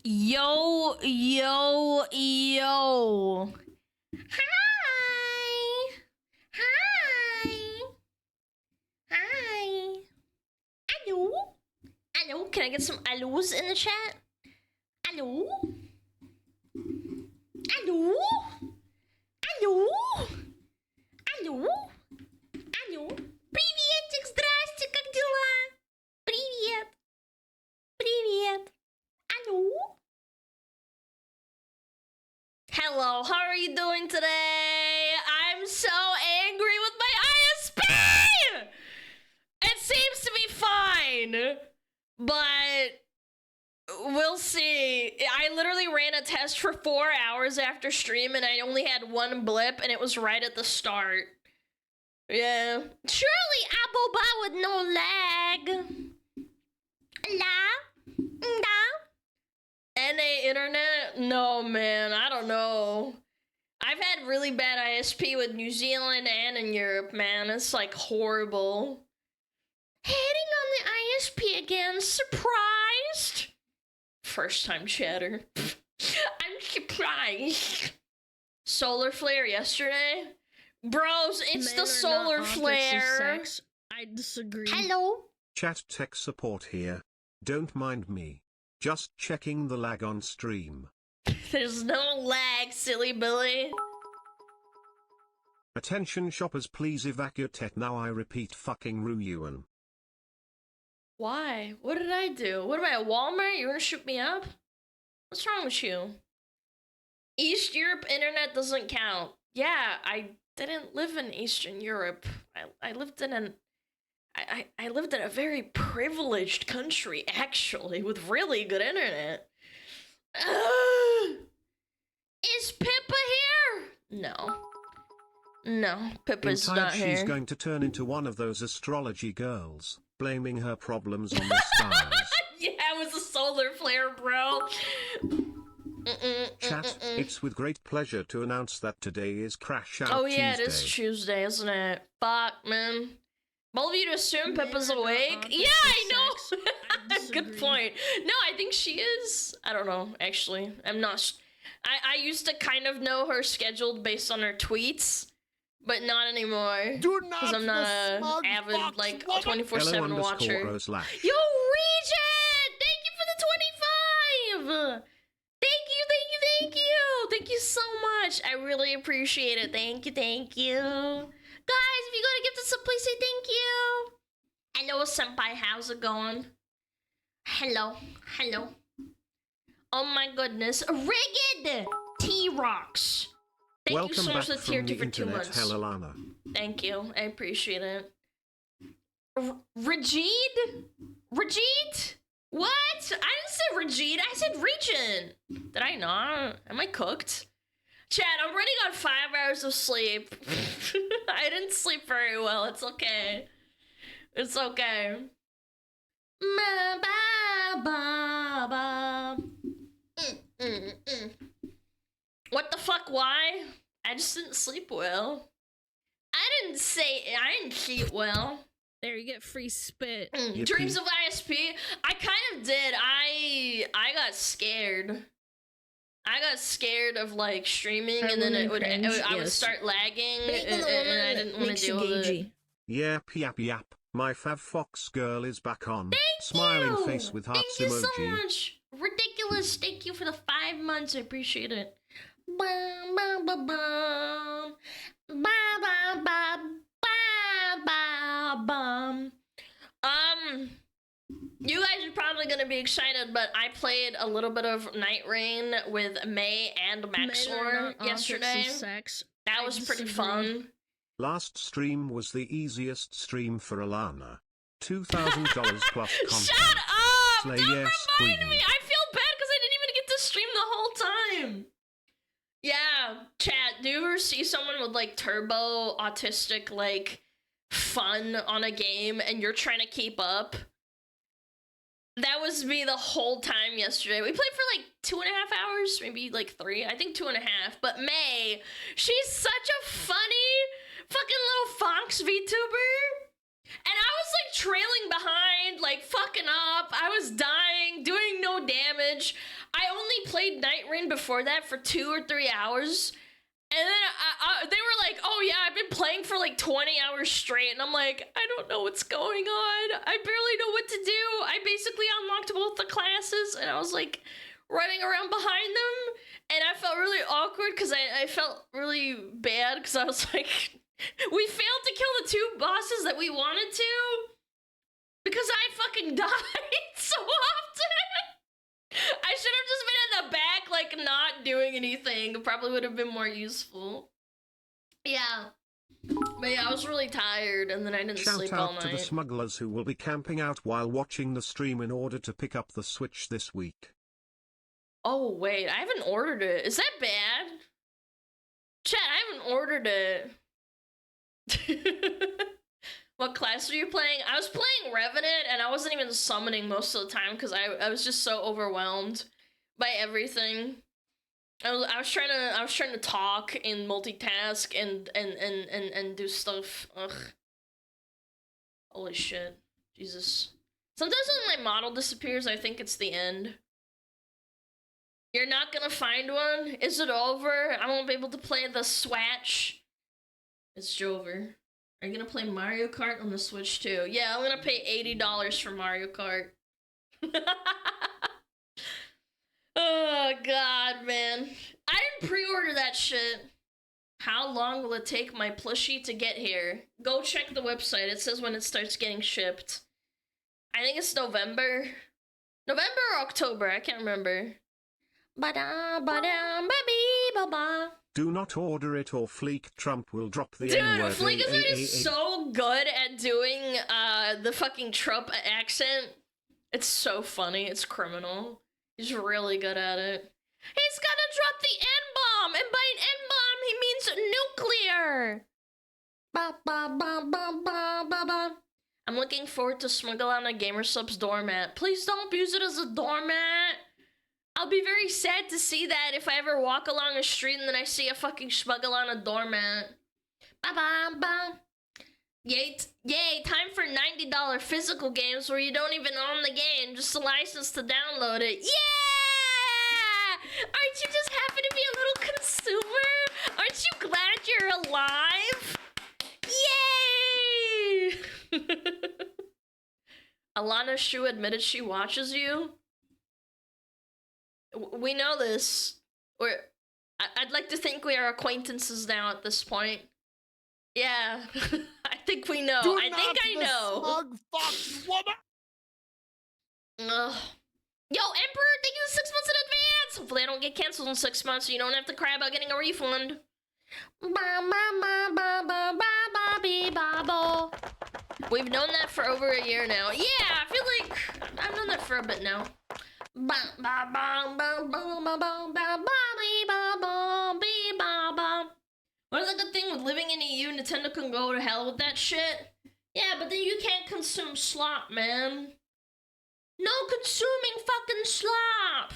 Yo, yo, yo. Hi. Hi. Hi. Hello. Hello. Can I get some hellos in the chat? Hello. Hello. Hello. Hello. Алло. Приветик, здрасте, как дела? Привет. Привет. Алло. Hello, how are you doing today? I'm so angry with my ISP! It seems to be fine, but we'll see. I literally ran a test for 4 hours after stream and I only had one blip and it was right at the start. Yeah. Surely Aboba with no lag. La? La? NA internet? No, man. I don't know. I've had really bad ISP with New Zealand and in Europe, man. It's like horrible. Hitting on the ISP again. Surprised? First time chatter. I'm surprised. Solar flare yesterday? Bros, it's the solar flare. I disagree. Hello? Chat tech support here. Don't mind me. Just checking the lag on stream. There's no lag, silly Billy. Attention shoppers, please evacuate now. I repeat, fucking Ruyuan. Why? What did I do? What am I, at Walmart? You wanna shoot me up? What's wrong with you? East Europe internet doesn't count. Yeah, I didn't live in Eastern Europe. I lived in an... I lived in a very privileged country, actually, with really good internet. Is Pippa here? No. No, Pippa's not here. She's going to turn into one of those astrology girls, blaming her problems on the stars. Yeah, it was a solar flare, bro. Chat, it's with great pleasure to announce that today is Crash Out Tuesday. Oh yeah, Tuesday. it is Tuesday, isn't it? Fuck, man. All of you to assume Pippa's awake? Yeah, I know! Good point. No, I think she is. I don't know, actually. I'm not... I used to kind of know her scheduled based on her tweets, but not anymore. Because I'm not a avid, like, 24/7 watcher. Yo, Regent! Thank you for the 25! Thank you! Thank you so much! I really appreciate it. Thank you. Guys, if you go to gift us a, please say thank you. Hello, senpai. How's it going? Hello. Oh my goodness. Rigged! T-Rocks. Thank you so much for the tier 2 for 2 months. Alana. Thank you. I appreciate it. Regid? What? I didn't say Regid. I said Regent. Did I not? Am I cooked? Chad, I'm running on 5 hours of sleep. I didn't sleep very well. It's okay. It's okay. What the fuck? Why? I just didn't sleep well. I didn't sleep well. There, you get free spit. Dreams of ISP? I kind of did. I got scared. I got scared of like streaming, and then I would start lagging, and I didn't want to deal with it. Yap. My Fav Fox girl is back on. Thank Smiling you. face with hearts Thank you emoji. so much. Ridiculous. Thank you for the 5 months. I appreciate it. You guys are probably gonna be excited, but I played a little bit of Night Rain with May and Maxor yesterday. That was pretty fun. Last stream was the easiest stream for Alana. $2,000 plus content. Shut up! Slay, Don't yes, remind queen. me! I feel bad because I didn't even get to stream the whole time. Yeah, chat, do you ever see someone with like turbo autistic like fun on a game and you're trying to keep up? That was me the whole time yesterday. We played for like 2.5 hours, maybe like 3. I think 2.5. But May, she's such a funny fucking little Fox VTuber. And I was like trailing behind, like fucking up. I was dying, doing no damage. I played Night Rain before that for 2 or 3 hours. And then they were like, oh yeah, I've been playing for like 20 hours straight. And I'm like, I don't know what's going on. I barely know what to do. I basically unlocked both the classes and I was like running around behind them. And I felt really awkward because I felt really bad because I was like, we failed to kill the 2 bosses that we wanted to because I fucking died so often. I should have just been in the back, like, not doing anything. It probably would have been more useful. Yeah. But yeah, I was really tired, and then I didn't sleep all night. Shout out to the smugglers who will be camping out while watching the stream in order to pick up the Switch this week. Oh, wait, I haven't ordered it. Is that bad? Chat, I haven't ordered it. What class were you playing? I was playing Revenant, and I wasn't even summoning most of the time because I was just so overwhelmed by everything. I was trying to talk and multitask and do stuff. Ugh. Holy shit. Jesus. Sometimes when my model disappears, I think it's the end. You're not gonna find one? Is it over? I won't be able to play the Swatch. It's over. Are you gonna play Mario Kart on the Switch too? Yeah, I'm gonna pay $80 for Mario Kart. Oh god, man. I didn't pre-order that shit. How long will it take my plushie to get here? Go check the website. It says when it starts getting shipped. I think it's November. November or October, I can't remember. Ba-da, ba-da, ba-bee, ba-ba. Do not order it or Fleek Trump will drop the Dude, N-word. Fleekazoid is so good at doing the fucking Trump accent. It's so funny. It's criminal. He's really good at it. He's gonna drop the N-bomb, and by an N-bomb, he means nuclear. Ba ba ba ba ba ba ba. I'm looking forward to SmugAlana Gamersub's doormat. Please don't use it as a doormat. I'll be very sad to see that if I ever walk along a street and then I see a fucking SmugAlana doormat. Ba-ba-ba. Yay, time for $90 physical games where you don't even own the game, just a license to download it. Yeah! Aren't you just happy to be a little consumer? Aren't you glad you're alive? Yay! Alana Shu admitted she watches you. We know this. I'd like to think we are acquaintances now at this point. Yeah, I think we know. I think I know. Smug fox woman. Ugh. Yo, Emperor, thank you 6 months in advance. Hopefully I don't get canceled in 6 months so you don't have to cry about getting a refund. We've known that for over a year now. Yeah, I feel like I've known that for a bit now. What is the good thing with living in EU? Nintendo can go to hell with that shit. Yeah, but then you can't consume slop, man. No consuming fucking slop.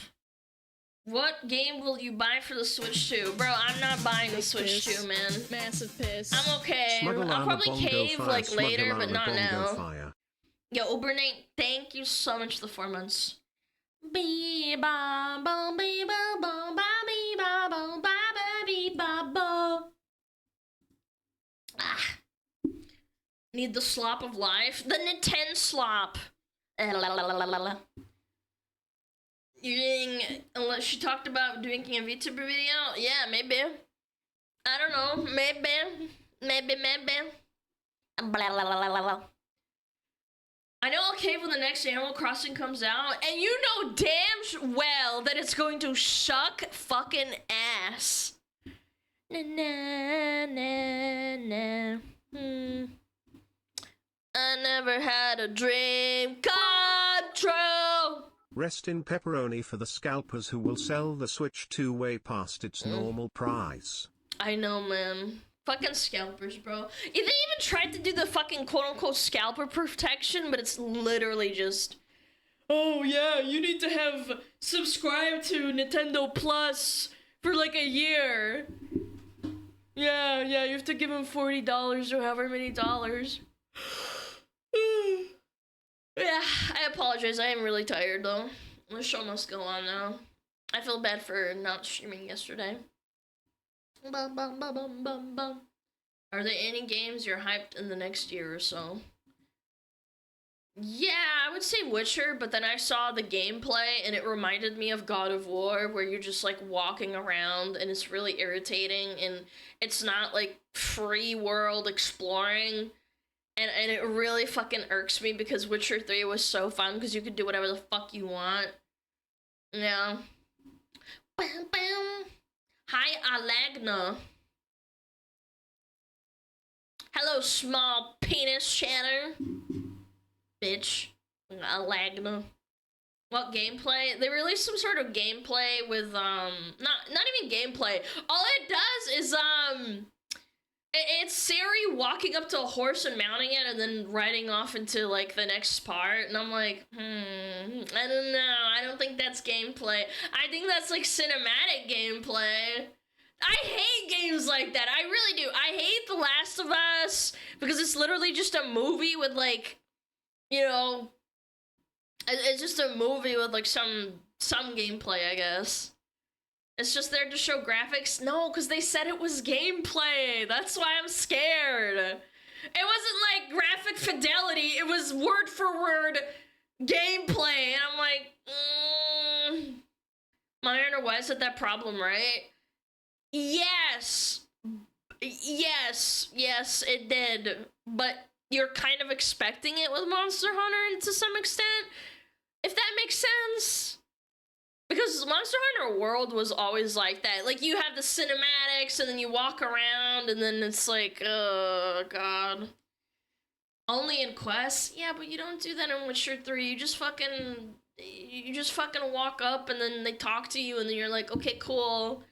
What game will you buy for the Switch 2? Bro, I'm not buying the Switch 2, man. Massive piss. I'm okay. I'll probably cave like later, but not now. Fire. Yo, Ubernate, thank you so much for the 4 months. Ah. Need the slop of life? The Nintendo slop. You're doing, unless she talked about making a VTuber video? Yeah, maybe. I don't know. Maybe. I know I'll cave when the next Animal Crossing comes out, and you know damn well that it's going to suck fucking ass. Na na na na. I never had a dream come true. Rest in pepperoni for the scalpers who will sell the Switch 2 way past its normal price. I know, man. Fucking scalpers, bro. They even tried to do the fucking quote-unquote scalper protection, but it's literally just, oh yeah, you need to have subscribed to Nintendo Plus for like a year. Yeah, you have to give him $40 or however many dollars. Yeah, I apologize. I am really tired though. The show must go on now. I feel bad for not streaming yesterday. Bum, bum, bum, bum, bum, bum. Are there any games you're hyped in the next year or so? Yeah, I would say Witcher, but then I saw the gameplay and it reminded me of God of War, where you're just like walking around and it's really irritating and it's not like free world exploring. And it really fucking irks me because Witcher 3 was so fun because you could do whatever the fuck you want. Yeah. Bam, bam. Hi, Alana. Hello, small penis chatter. Bitch. Alagna. What gameplay? They released some sort of gameplay with, not even gameplay. All it does is, it's Siri walking up to a horse and mounting it and then riding off into, like, the next part. And I'm like, I don't know. I don't think that's gameplay. I think that's, like, cinematic gameplay. I hate games like that. I really do. I hate The Last of Us because it's literally just a movie with, like, you know, it's just a movie with, like, some gameplay, I guess. It's just there to show graphics? No, because they said it was gameplay. That's why I'm scared. It wasn't, like, graphic fidelity. It was word for word gameplay. And I'm like, Monitor West had that problem, right? Yes. Yes, it did. But you're kind of expecting it with Monster Hunter to some extent, if that makes sense. Because Monster Hunter World was always like that. Like, you have the cinematics, and then you walk around, and then it's like, oh, God. Only in quests? Yeah, but you don't do that in Witcher 3. You just fucking walk up, and then they talk to you, and then you're like, okay, cool.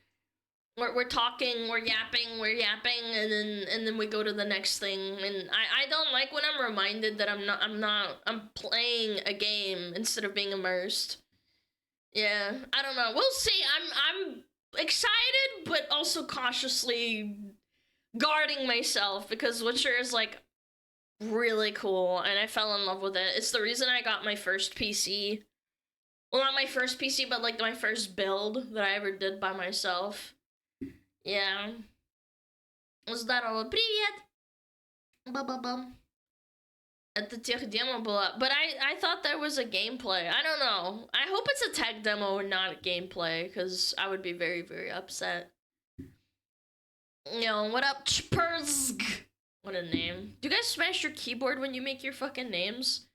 We're talking, we're yapping, and then we go to the next thing. And I don't like when I'm reminded that I'm playing a game instead of being immersed. Yeah, I don't know. We'll see. I'm excited, but also cautiously guarding myself because Witcher is, like, really cool, and I fell in love with it. It's the reason I got my first PC. Well, not my first PC, but, like, my first build that I ever did by myself. Yeah. Здорово, привет! Ba-ba-bum. At the tech demo, but I thought there was a gameplay. I don't know. I hope it's a tech demo and not a gameplay, because I would be very, very upset. Yo, what up, Chperzg? What a name. Do you guys smash your keyboard when you make your fucking names?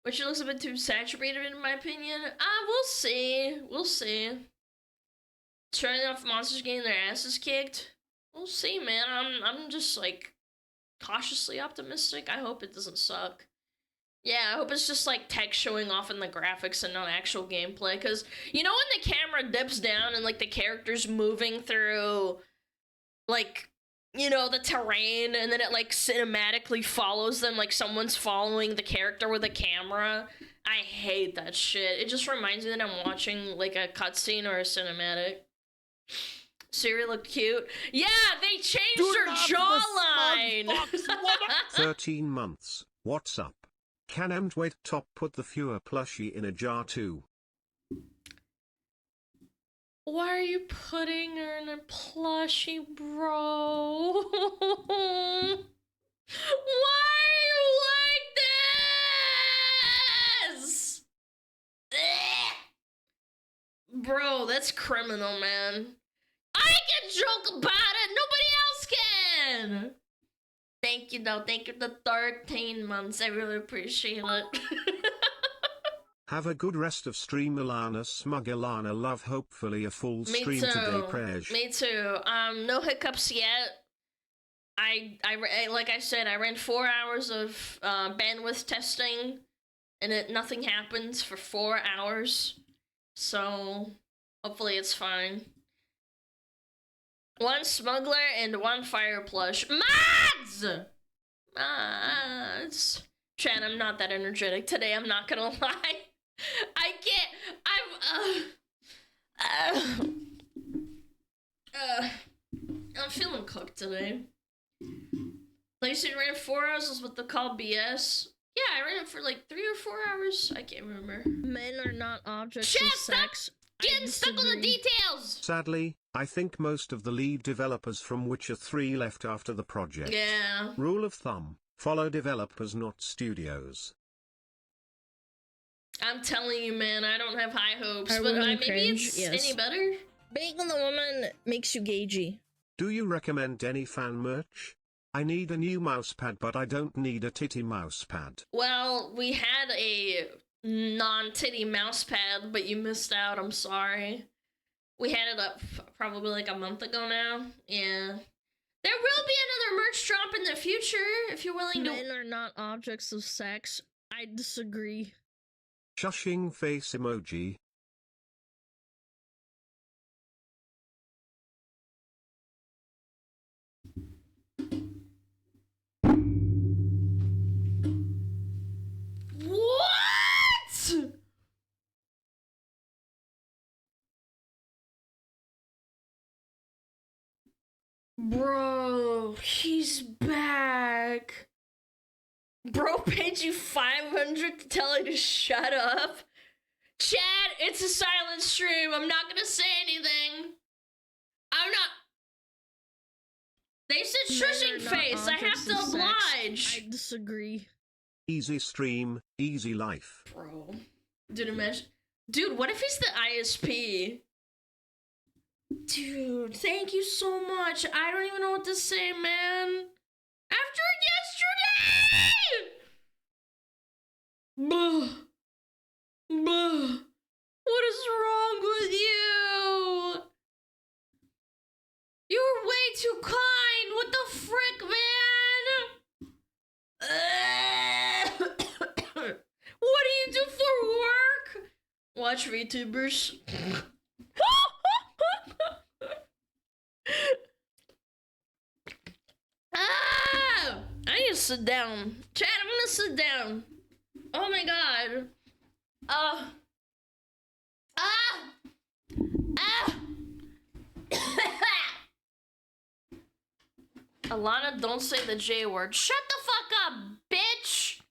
Which looks a bit too saturated in my opinion. We'll see. We'll see. Turning off monsters getting their asses kicked. We'll see, man. I'm just, like, cautiously optimistic. I hope it doesn't suck. Yeah, I hope it's just, like, text showing off in the graphics and not actual gameplay. Because, you know when the camera dips down and, like, the character's moving through, like, you know, the terrain, and then it, like, cinematically follows them like someone's following the character with a camera? I hate that shit. It just reminds me that I'm watching, like, a cutscene or a cinematic. Siri looked cute. Yeah, they changed her jawline. 13 months. What's up? Can wait top put the fewer plushy in a jar too? Why are you putting her in a plushie, bro? Why are you like this? Bro, that's criminal, man. I can joke about it. Nobody else can. Thank you, though. Thank you for the 13 months. I really appreciate it. Have a good rest of stream, Alana. SmugAlana. Love. Hopefully a full stream today, Prej. Me too. No hiccups yet. I like I said, I ran 4 hours of bandwidth testing, and nothing happens for 4 hours. So hopefully it's fine. 1 smuggler and 1 fire plush. Mods! Mods. Chan, I'm not that energetic today, I'm not gonna lie. I can't. I'm feeling cooked today. PlayStation ran 4 hours with the call BS. Yeah, I ran it for like 3 or 4 hours. I can't remember. Men are not objects Chef, of stop sex. getting stuck on the details! Sadly, I think most of the lead developers from Witcher 3 left after the project. Yeah. Rule of thumb, follow developers not studios. I'm telling you, man, I don't have high hopes, Are but women maybe cringe? it's Yes. any better. Being on the woman makes you gagey. Do you recommend any fan merch? I need a new mousepad, but I don't need a titty mousepad. Well, we had a non-titty mouse pad, but you missed out. I'm sorry. We had it up probably like a month ago now. Yeah. There will be another merch drop in the future if you're willing to. Men are not objects of sex. I disagree. Shushing face emoji. What? Bro, he's back. Bro paid you 500 to tell her to shut up. Chad, it's a silent stream. I'm not gonna say anything. I'm not. They said shushing face. I have to oblige. I disagree. Easy stream, easy life. Bro. Dude, imagine. Dude, what if he's the ISP? Dude, thank you so much. I don't even know what to say, man. After yesterday! Buh. Buh. What is wrong with you? You're way too kind. What the frick, man? What do you do for work? Watch VTubers. Ah! I need to sit down. Chad, I'm gonna sit down. Oh my god. Ah! Alana, don't say the J word. Shut the fuck up, bitch!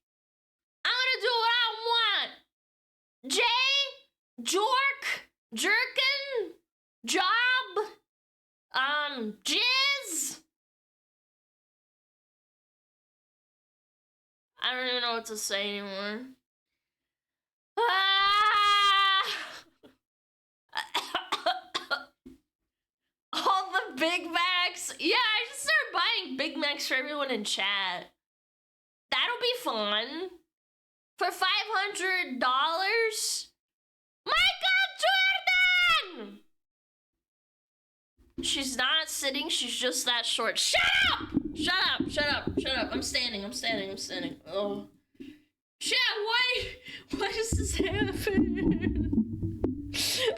I'm gonna do what I want! J? Jork? Jerkin? Job? Jizz? I don't even know what to say anymore. Ah! All the Big Macs. Yeah, I should start buying Big Macs for everyone in chat. That'll be fun. For $500? Michael Jordan! She's not sitting, she's just that short. Shut up! Shut up, shut up, shut up. I'm standing. Oh. Chat, why does this happen?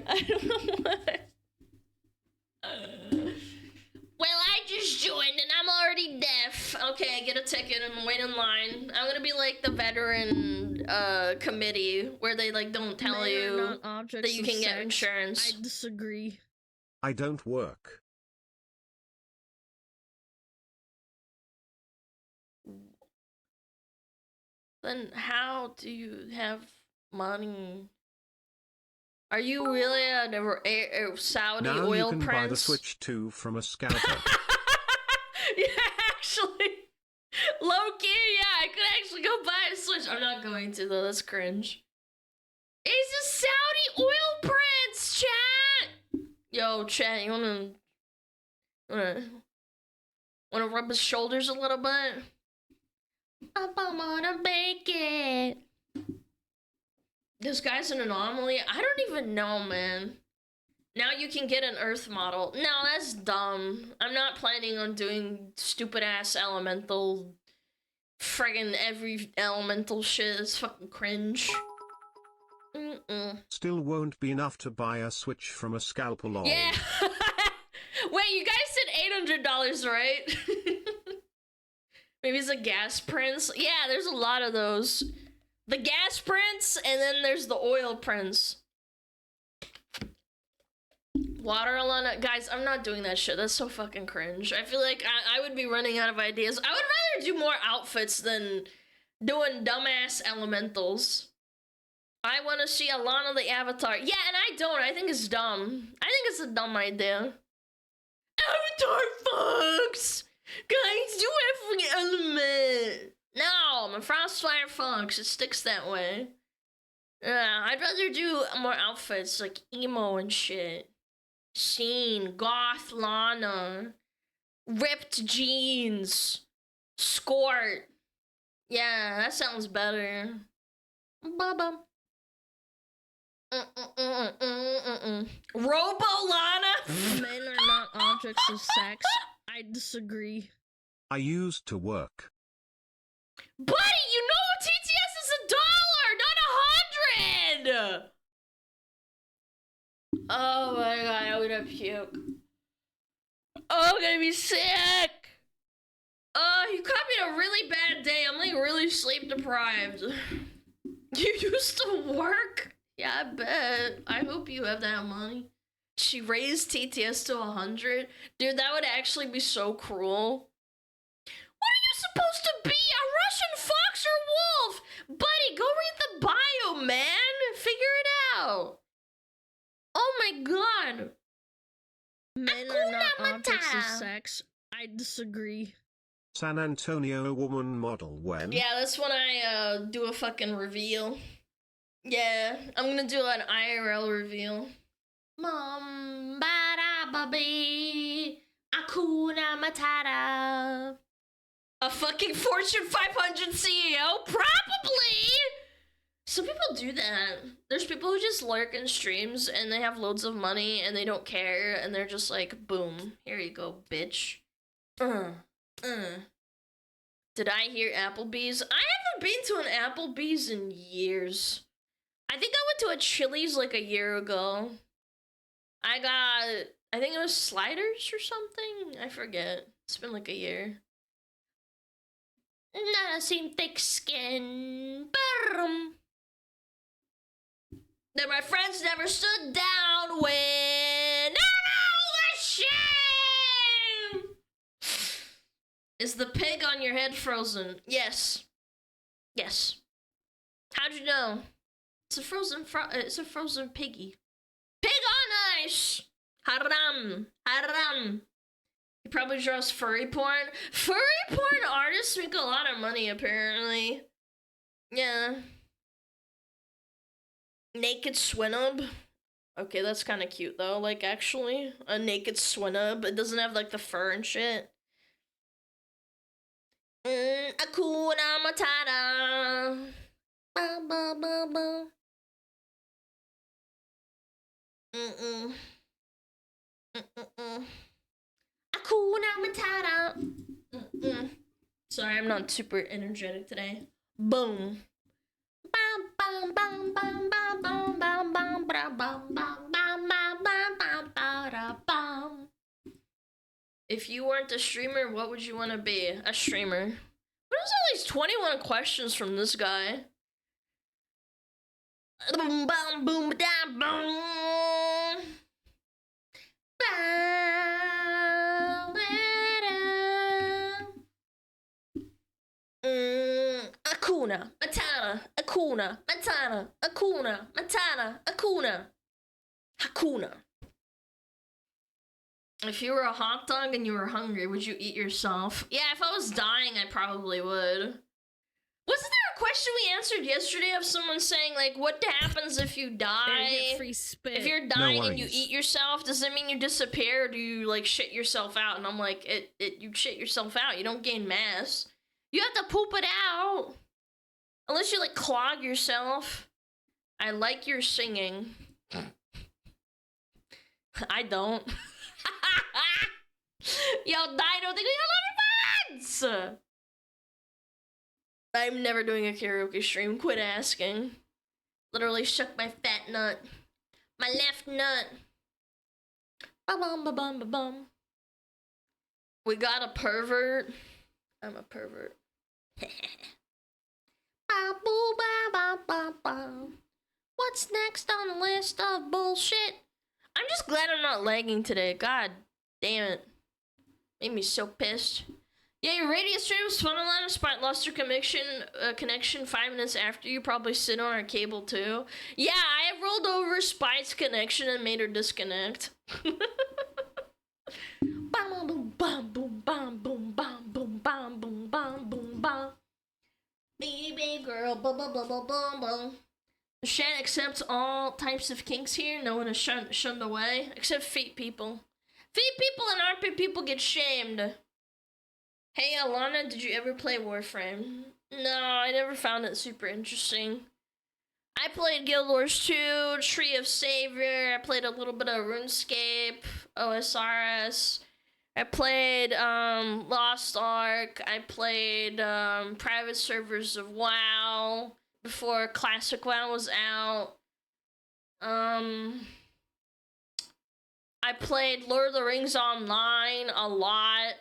I don't know why. Well, I just joined and I'm already deaf. Okay, I get a ticket and wait in line. I'm gonna be like the veteran committee where they like don't tell you that you can get insurance. I disagree. I don't work. Then how do you have money? Are you really a Saudi now oil you can prince? buy the Switch 2 from a scalper. Yeah, actually. Low-key, yeah, I could actually go buy a Switch. I'm not going to, though. That's cringe. He's a Saudi oil prince, chat! Yo, chat, you wanna rub his shoulders a little bit? I'm gonna make it. This guy's an anomaly. I don't even know, man. Now you can get an Earth model. No, that's dumb. I'm not planning on doing stupid ass elemental. Friggin' every elemental shit is fucking cringe. Still won't be enough to buy a Switch from a scalper lol. Yeah. Wait, you guys said $800, right? Maybe it's a gas prince. Yeah, there's a lot of those. The gas prince, and then there's the oil prince. Water Alana. Guys, I'm not doing that shit. That's so fucking cringe. I feel like I would be running out of ideas. I would rather do more outfits than doing dumbass elementals. I want to see Alana the Avatar. Yeah, and I don't. I think it's dumb. I think it's a dumb idea. Avatar Fox! Guys, do every element! No, my Frostfire Fox. It sticks that way. Yeah, I'd rather do more outfits like emo and shit. Scene, goth Lana, ripped jeans, skort. Yeah, that sounds better. Bubba. Robo Lana? Men are not objects of sex. I disagree. I used to work. Buddy, you know TTS is $1, not 100! Oh my god, I'm gonna puke. Oh, I'm gonna be sick! You caught me on a really bad day. I'm like really sleep deprived. You used to work? Yeah, I bet. I hope you have that money. She raised TTS to 100? Dude, that would actually be so cruel. What are you supposed to be? A Russian fox or wolf? Buddy, go read the bio, man. Figure it out. Oh my god. Men are not objects of sex. I disagree. San Antonio woman model when? Yeah, that's when I do a fucking reveal. Yeah, I'm gonna do an IRL reveal. Mom, bada baby, Akuna Matata. A fucking Fortune 500 CEO? Probably! Some people do that. There's people who just lurk in streams and they have loads of money and they don't care and they're just like, boom, here you go, bitch. Did I hear Applebee's? I haven't been to an Applebee's in years. I think I went to a Chili's like a year ago. I think it was sliders or something? I forget. It's been like a year. Not seem thick skin. That my friends never stood down when all the shame. Is the pig on your head frozen? Yes. Yes. How'd you know? It's a frozen piggy. Pig on ice! Haram. Haram. He probably draws furry porn. Furry porn artists make a lot of money, apparently. Yeah. Naked Swinub. Okay, that's kind of cute, though. Like, actually. A naked Swinub. It doesn't have, like, the fur and shit. Akuna Matata. Ba ba ba ba. Akuna Matata. Sorry, I'm not super energetic today. Boom. Bam bam bam bam bam bam bam bam bam bam bam bam bam bam. If you weren't a streamer, what would you want to be? A streamer. What is all these 21 questions from this guy? Boom, boom, boom, da, boom. Akuna, Matata, Akuna, Matata, Akuna, Matata, Akuna, Hakuna. If you were a hot dog and you were hungry, would you eat yourself? Yeah, if I was dying, I probably would. Wasn't there a question we answered yesterday of someone saying, like, what happens if you die? Get free spit. If you're dying and you eat yourself, does it mean you disappear, or do you, like, shit yourself out? And I'm like, you shit yourself out. You don't gain mass. You have to poop it out. Unless you, like, clog yourself. I like your singing. I don't. Yo, Dino, think we got 11 fans! I'm never doing a karaoke stream. Quit asking. Literally shook my fat nut. My left nut. Ba-bum, ba-bum, ba-bum. We got a pervert. I'm a pervert. What's next on the list of bullshit? I'm just glad I'm not lagging today. God damn it. Made me so pissed. Yeah, your radio stream was fun. Alana Spot lost your connection 5 minutes after you. Probably sit on our cable too. Yeah, I rolled over Spite's connection and made her disconnect. Bam boom bam boom bam boom bam boom bam boom bam boom bam. Baby girl, bum bum bum bum bum bum. Shan accepts all types of kinks here. No one is shunned away, except feet people. Feet people and armpit people get shamed. Hey Alana, did you ever play Warframe? No, I never found it super interesting. I played Guild Wars 2, Tree of Savior, I played a little bit of RuneScape, OSRS. I played Lost Ark, I played private servers of WoW before Classic WoW was out. I played Lord of the Rings Online a lot.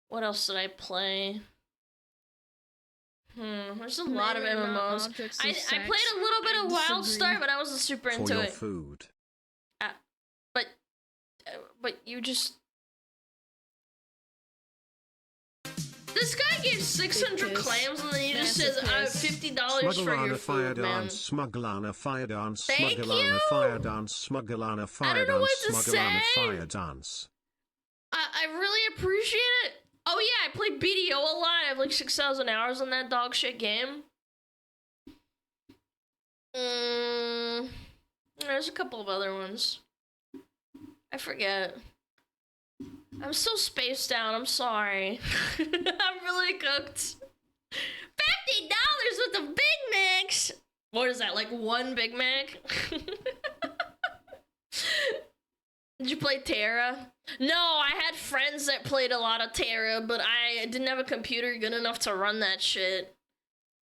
What else did I play? There's a lot of MMOs. I played a little bit of WildStar, but I wasn't super into For your it. food. But you just... This guy gave 600 clams and then he just says, $50 for your food, man. SmugAlana fire dance, Thank SmugAlana you! fire dance, SmugAlana fire I don't know dance, what to SmugAlana say. fire dance. I really appreciate it. Oh yeah, I played BDO a lot. I have like 6,000 hours on that dog shit game. There's a couple of other ones. I forget. I'm so spaced out, I'm sorry. I'm really cooked. $50 with the Big Macs! What is that, like one Big Mac? Did you play Terra? No, I had friends that played a lot of Terra, but I didn't have a computer good enough to run that shit.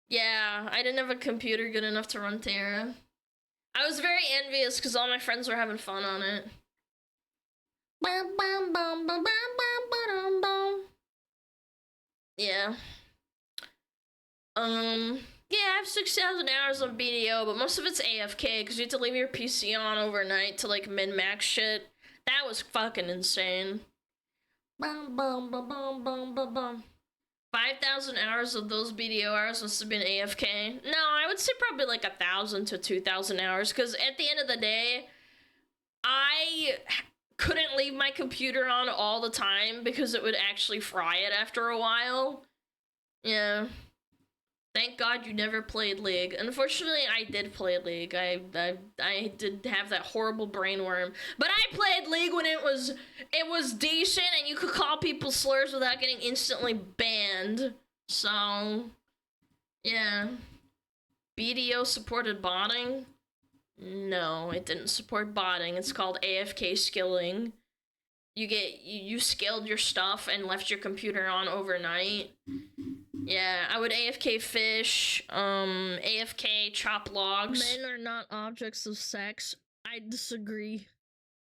Yeah, I didn't have a computer good enough to run Terra. I was very envious because all my friends were having fun on it. Yeah. Yeah, I have 6,000 hours on BDO, but most of it's AFK because you have to leave your PC on overnight to like min-max shit. That was fucking insane. 5,000 hours of those BDO hours must have been AFK. No, I would say probably like 1,000 to 2,000 hours because at the end of the day, I couldn't leave my computer on all the time because it would actually fry it after a while. Yeah. Thank God you never played League. Unfortunately, I did play League. I did have that horrible brain worm. But I played League when it was decent and you could call people slurs without getting instantly banned. So, yeah. BDO supported botting? No, it didn't support botting. It's called AFK skilling. You skilled your stuff and left your computer on overnight. Yeah, I would AFK fish, AFK chop logs. Men are not objects of sex. I disagree.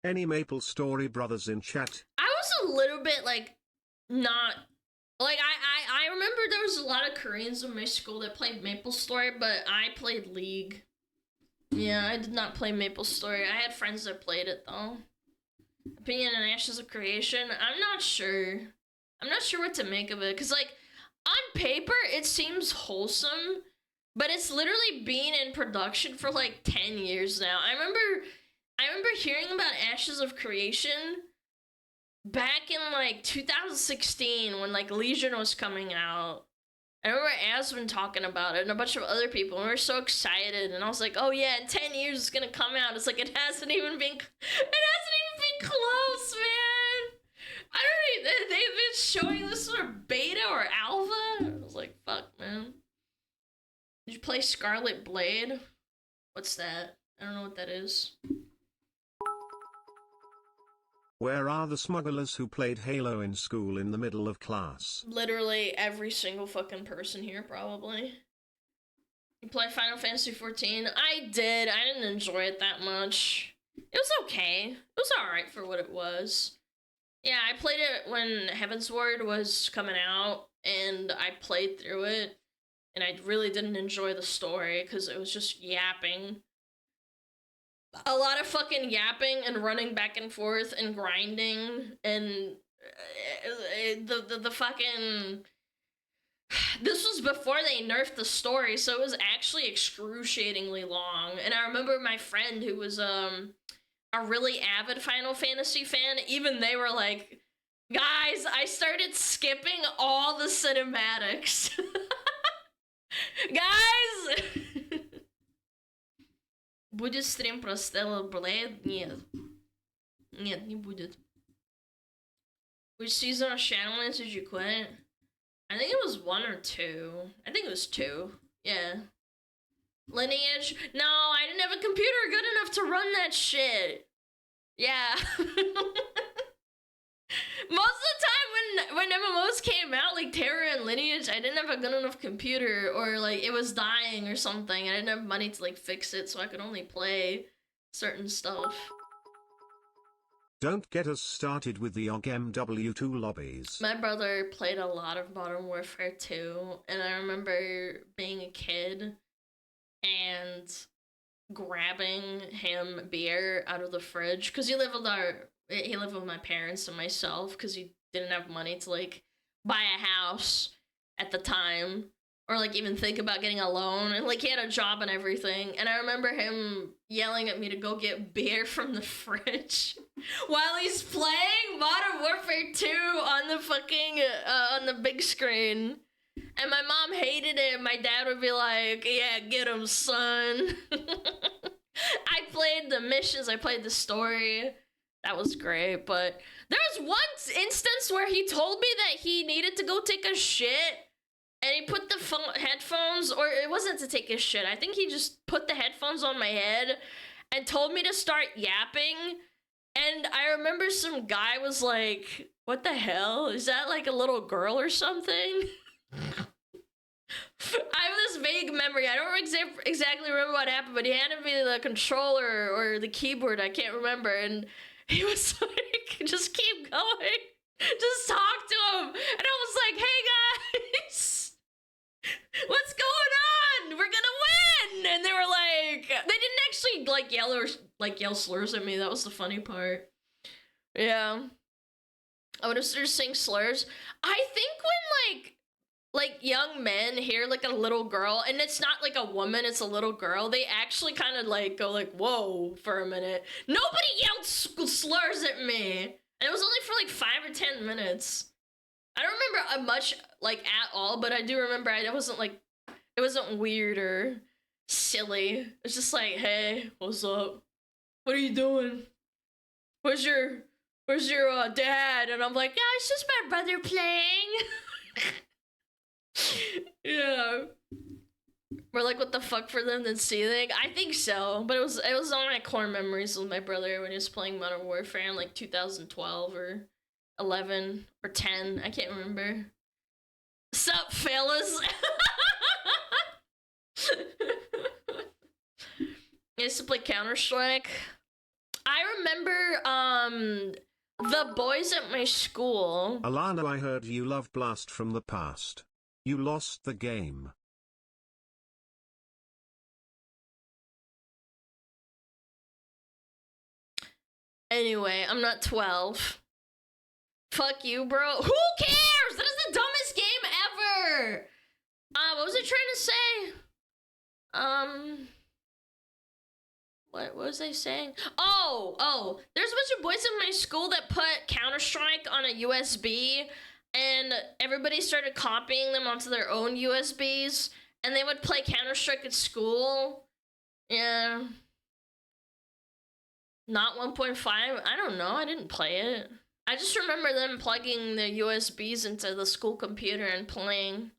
Any Maple Story brothers in chat? I was a little bit like not like I remember there was a lot of Koreans in my school that played Maple Story, but I played League. Yeah, I did not play Maple Story. I had friends that played it though. Opinion on Ashes of Creation? I'm not sure. I'm not sure what to make of it because like on paper it seems wholesome, but it's literally been in production for like 10 years now. I remember hearing about Ashes of Creation back in like 2016 when like Legion was coming out. I remember Asvin talking about it and a bunch of other people, and we were so excited, and I was like, oh yeah, in 10 years it's gonna come out. It's like it hasn't even been close, man. They've been showing this sort of beta or alpha. I was like, fuck, man. Did you play Scarlet Blade? What's that? I don't know what that is. Where are the smugglers who played Halo in school in the middle of class? Literally every single fucking person here, probably. You play Final Fantasy XIV? I did. I didn't enjoy it that much. It was okay. It was alright for what it was. Yeah, I played it when Heavensward was coming out, and I played through it, and I really didn't enjoy the story, because it was just yapping. A lot of fucking yapping and running back and forth and grinding and the fucking. This was before they nerfed the story, so it was actually excruciatingly long. And I remember my friend who was a really avid Final Fantasy fan, even they were like, guys, I started skipping all the cinematics. Guys! Будет стрим про Stellar Blade? Нет. Нет, не будет. Which season of Shadowlands did you quit? I think it was 1 or 2. I think it was 2. Yeah. Lineage? No, I didn't have a computer good enough to run that shit. Yeah. Most of the time when MMOs came out, like Terra and Lineage, I didn't have a good enough computer, or like it was dying or something. I didn't have money to like fix it, so I could only play certain stuff. Don't get us started with the OG MW2 lobbies. My brother played a lot of Modern Warfare 2, and I remember being a kid and grabbing him beer out of the fridge, because he lived with my parents and myself, because he didn't have money to like buy a house at the time, or like even think about getting a loan, and like he had a job and everything. And I remember him yelling at me to go get beer from the fridge while he's playing Modern Warfare 2 on the fucking on the big screen. And my mom hated it. My dad would be like, yeah, get him, son. I played the missions, I played the story. That was great. But there was one instance where he told me that he needed to go take a shit, and he put the headphones, or it wasn't to take a shit, I think he just put the headphones on my head and told me to start yapping. And I remember some guy was like, what the hell? Is that like a little girl or something? I have this vague memory. I don't exactly remember what happened, but he handed me the controller or the keyboard. I can't remember. And he was like, just keep going. Just talk to him. And I was like, hey guys, what's going on? We're gonna win. And they were like, they didn't actually like yell slurs at me. That was the funny part. Yeah. I would have started saying slurs. I think when like young men hear like a little girl, and it's not like a woman, it's a little girl, they actually kind of like go like, whoa, for a minute. Nobody yelled slurs at me. And it was only for like 5 or 10 minutes. I don't remember much like at all, but I do remember it wasn't weird or silly. It's just like, hey, what's up? What are you doing? Where's your dad? And I'm like, yeah, it's just my brother playing. Yeah. We're like, what the fuck for them than seething? I think so, but it was on my core memories with my brother when he was playing Modern Warfare in like 2012 or 11 or 10. I can't remember. Sup, fellas? I used to play Counter-Strike. I remember the boys at my school. Alana, I heard you love Blast from the past. You lost the game. Anyway, I'm not 12. Fuck you, bro. Who cares? That is the dumbest game ever. What was I trying to say? What was I saying? Oh, there's a bunch of boys in my school that put Counter-Strike on a USB, and everybody started copying them onto their own USBs, and they would play Counter-Strike at school. Yeah. Not 1.5? I don't know. I didn't play it. I just remember them plugging the USBs into the school computer and playing.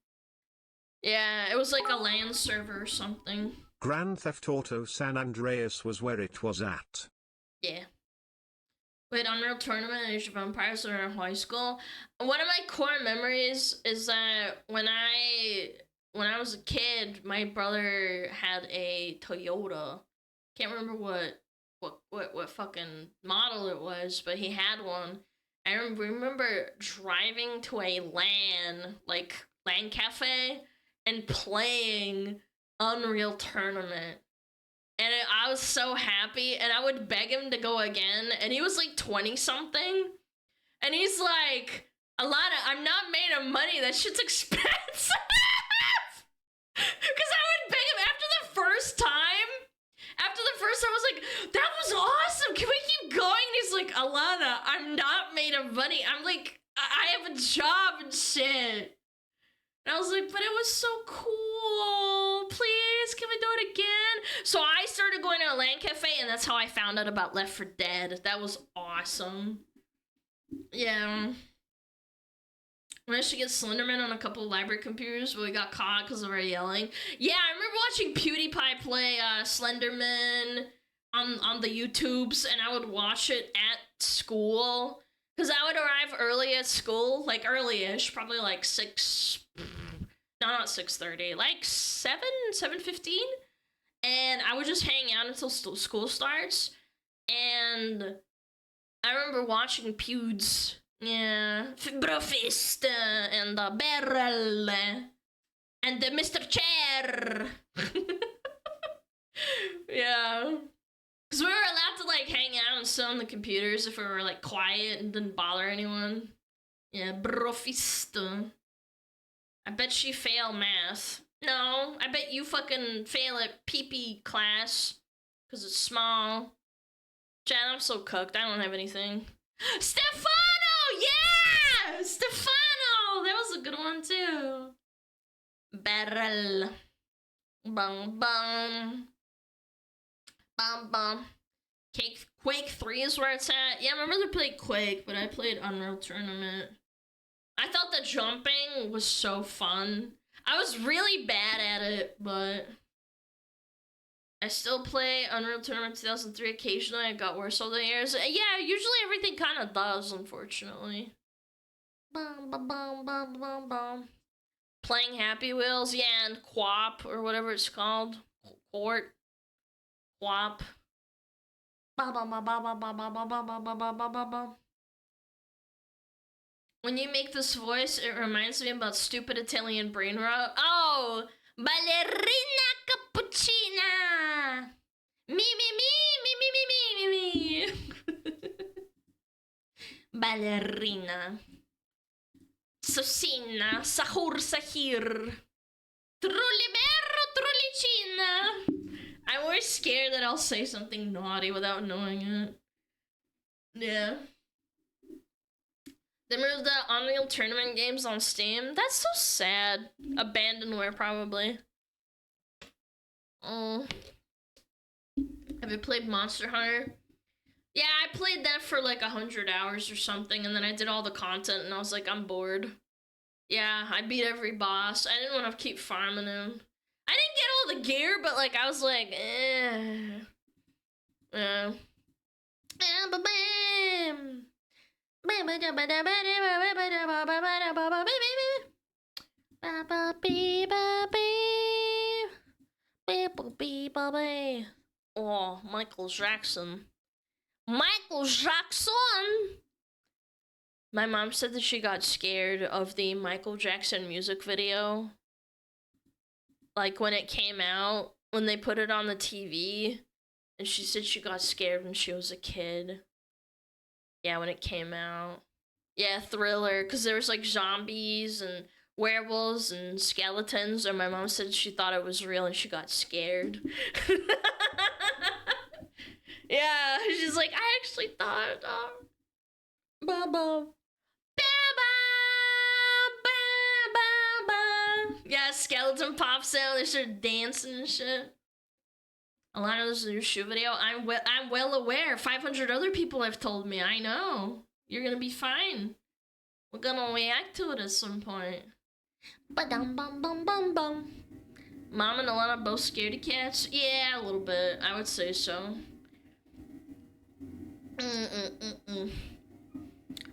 Yeah, it was like a LAN server or something. Grand Theft Auto San Andreas was where it was at. Yeah. Wait, Unreal Tournament and Age of Empires were in high school. One of my core memories is that when I was a kid, my brother had a Toyota. Can't remember what fucking model it was, but he had one. I remember driving to a LAN cafe, and playing Unreal Tournament. And I was so happy, and I would beg him to go again, and he was like 20 something. And he's like, Alana, I'm not made of money. That shit's expensive. Because I would pay him after the first time. After the first time, I was like, that was awesome. Can we keep going? And he's like, Alana, I'm not made of money. I'm like, I have a job and shit. And I was like, but it was so cool. Please, can we do it again? So I started going to a LAN cafe, and that's how I found out about Left 4 Dead. That was awesome. Yeah. We managed to get Slenderman on a couple of library computers, but we got caught because of our yelling. Yeah, I remember watching PewDiePie play Slenderman on the YouTubes, and I would watch it at school. Because I would arrive early at school, like early-ish, probably like 6... No, not 6:30, like 7:15. And I would just hang out until school starts. And I remember watching Pewds. Yeah. Brofist and the Barrel and the Mr. Chair. Yeah. Because we were allowed to like hang out and sit on the computers if we were like quiet and didn't bother anyone. Yeah, Brofist. I bet she fail math. No, I bet you fucking fail at PP class. Because it's small. Chad, I'm so cooked. I don't have anything. Stefano! Yeah! Stefano! That was a good one, too. Barrel. Bum, bum. Bum, bum. Quake 3 is where it's at. Yeah, I remember they played Quake, but I played Unreal Tournament. I thought the jumping was so fun. I was really bad at it, but I still play Unreal Tournament 2003 occasionally. It got worse over the years. Yeah, usually everything kind of does, unfortunately. Bum, bum, bum, bum, bum, bum. Playing Happy Wheels, yeah, and Quap, or whatever it's called. Quart. Quap. Ba ba ba ba ba ba ba ba ba ba ba ba ba ba. When you make this voice, it reminds me about stupid Italian brain rot. Oh, ballerina cappuccina. Me me me me me me me me me. Ballerina. Sosina, sahur sahir. Trulliberro trullicina. I'm always scared that I'll say something naughty without knowing it. Yeah. They moved the Unreal Tournament games on Steam. That's so sad. Abandonware, probably. Oh. Have you played Monster Hunter? Yeah, I played that for like 100 hours or something, and then I did all the content, and I was like, I'm bored. Yeah, I beat every boss. I didn't want to keep farming him. I didn't get all the gear, but like, I was like, eh. Yeah. Oh, Michael Jackson. Michael Jackson! My mom said that she got scared of the Michael Jackson music video. Like when it came out, when they put it on the TV. And she said she got scared when she was a kid. Yeah, when it came out. Yeah, Thriller, because there was like zombies and werewolves and skeletons, and my mom said she thought it was real and she got scared. Yeah, she's like, I actually thought, yeah, skeleton pops out, they start dancing and shit. Alana, this is a new shoe video. I'm well aware. 500 other people have told me. I know. You're gonna be fine. We're gonna react to it at some point. Ba-dum bum bum bum bum. Mom and Alana both scaredy cats? Yeah, a little bit. I would say so.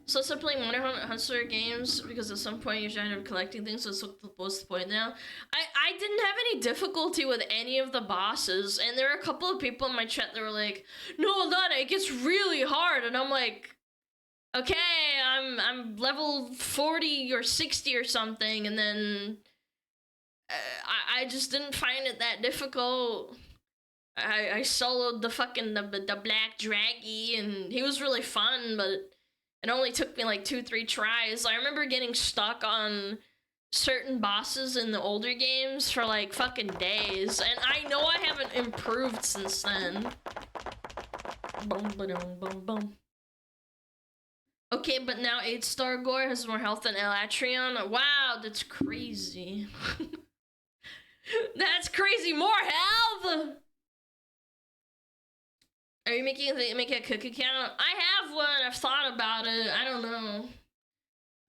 So I started playing Monster Hunter games because at some point you should end up collecting things, so what's the point now? I didn't have any difficulty with any of the bosses, and there were a couple of people in my chat that were like, no, Alana, it gets really hard, and I'm like, okay, I'm level 40 or 60 or something, and then I just didn't find it that difficult. I soloed the fucking the black draggy, and he was really fun, but It only took me like 2-3 tries. I remember getting stuck on certain bosses in the older games for like fucking days, and I know I haven't improved since then. Boom, ba-dum, boom, boom. Okay, but now 8-star Gore has more health than Elatrion. Wow, that's crazy. That's crazy. More health. Are you making a cook account? I have one. I've thought about it. I don't know.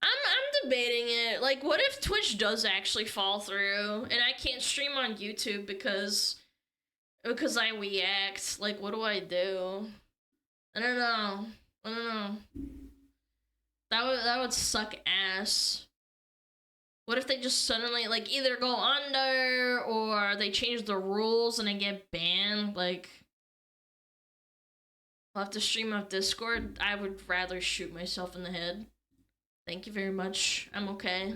I'm debating it. Like, what if Twitch does actually fall through and I can't stream on YouTube because I react? Like, what do I do? I don't know. I don't know. That would suck ass. What if they just suddenly like either go under or they change the rules and I get banned? Like, I'll have to stream off Discord. I would rather shoot myself in the head. Thank you very much. I'm okay.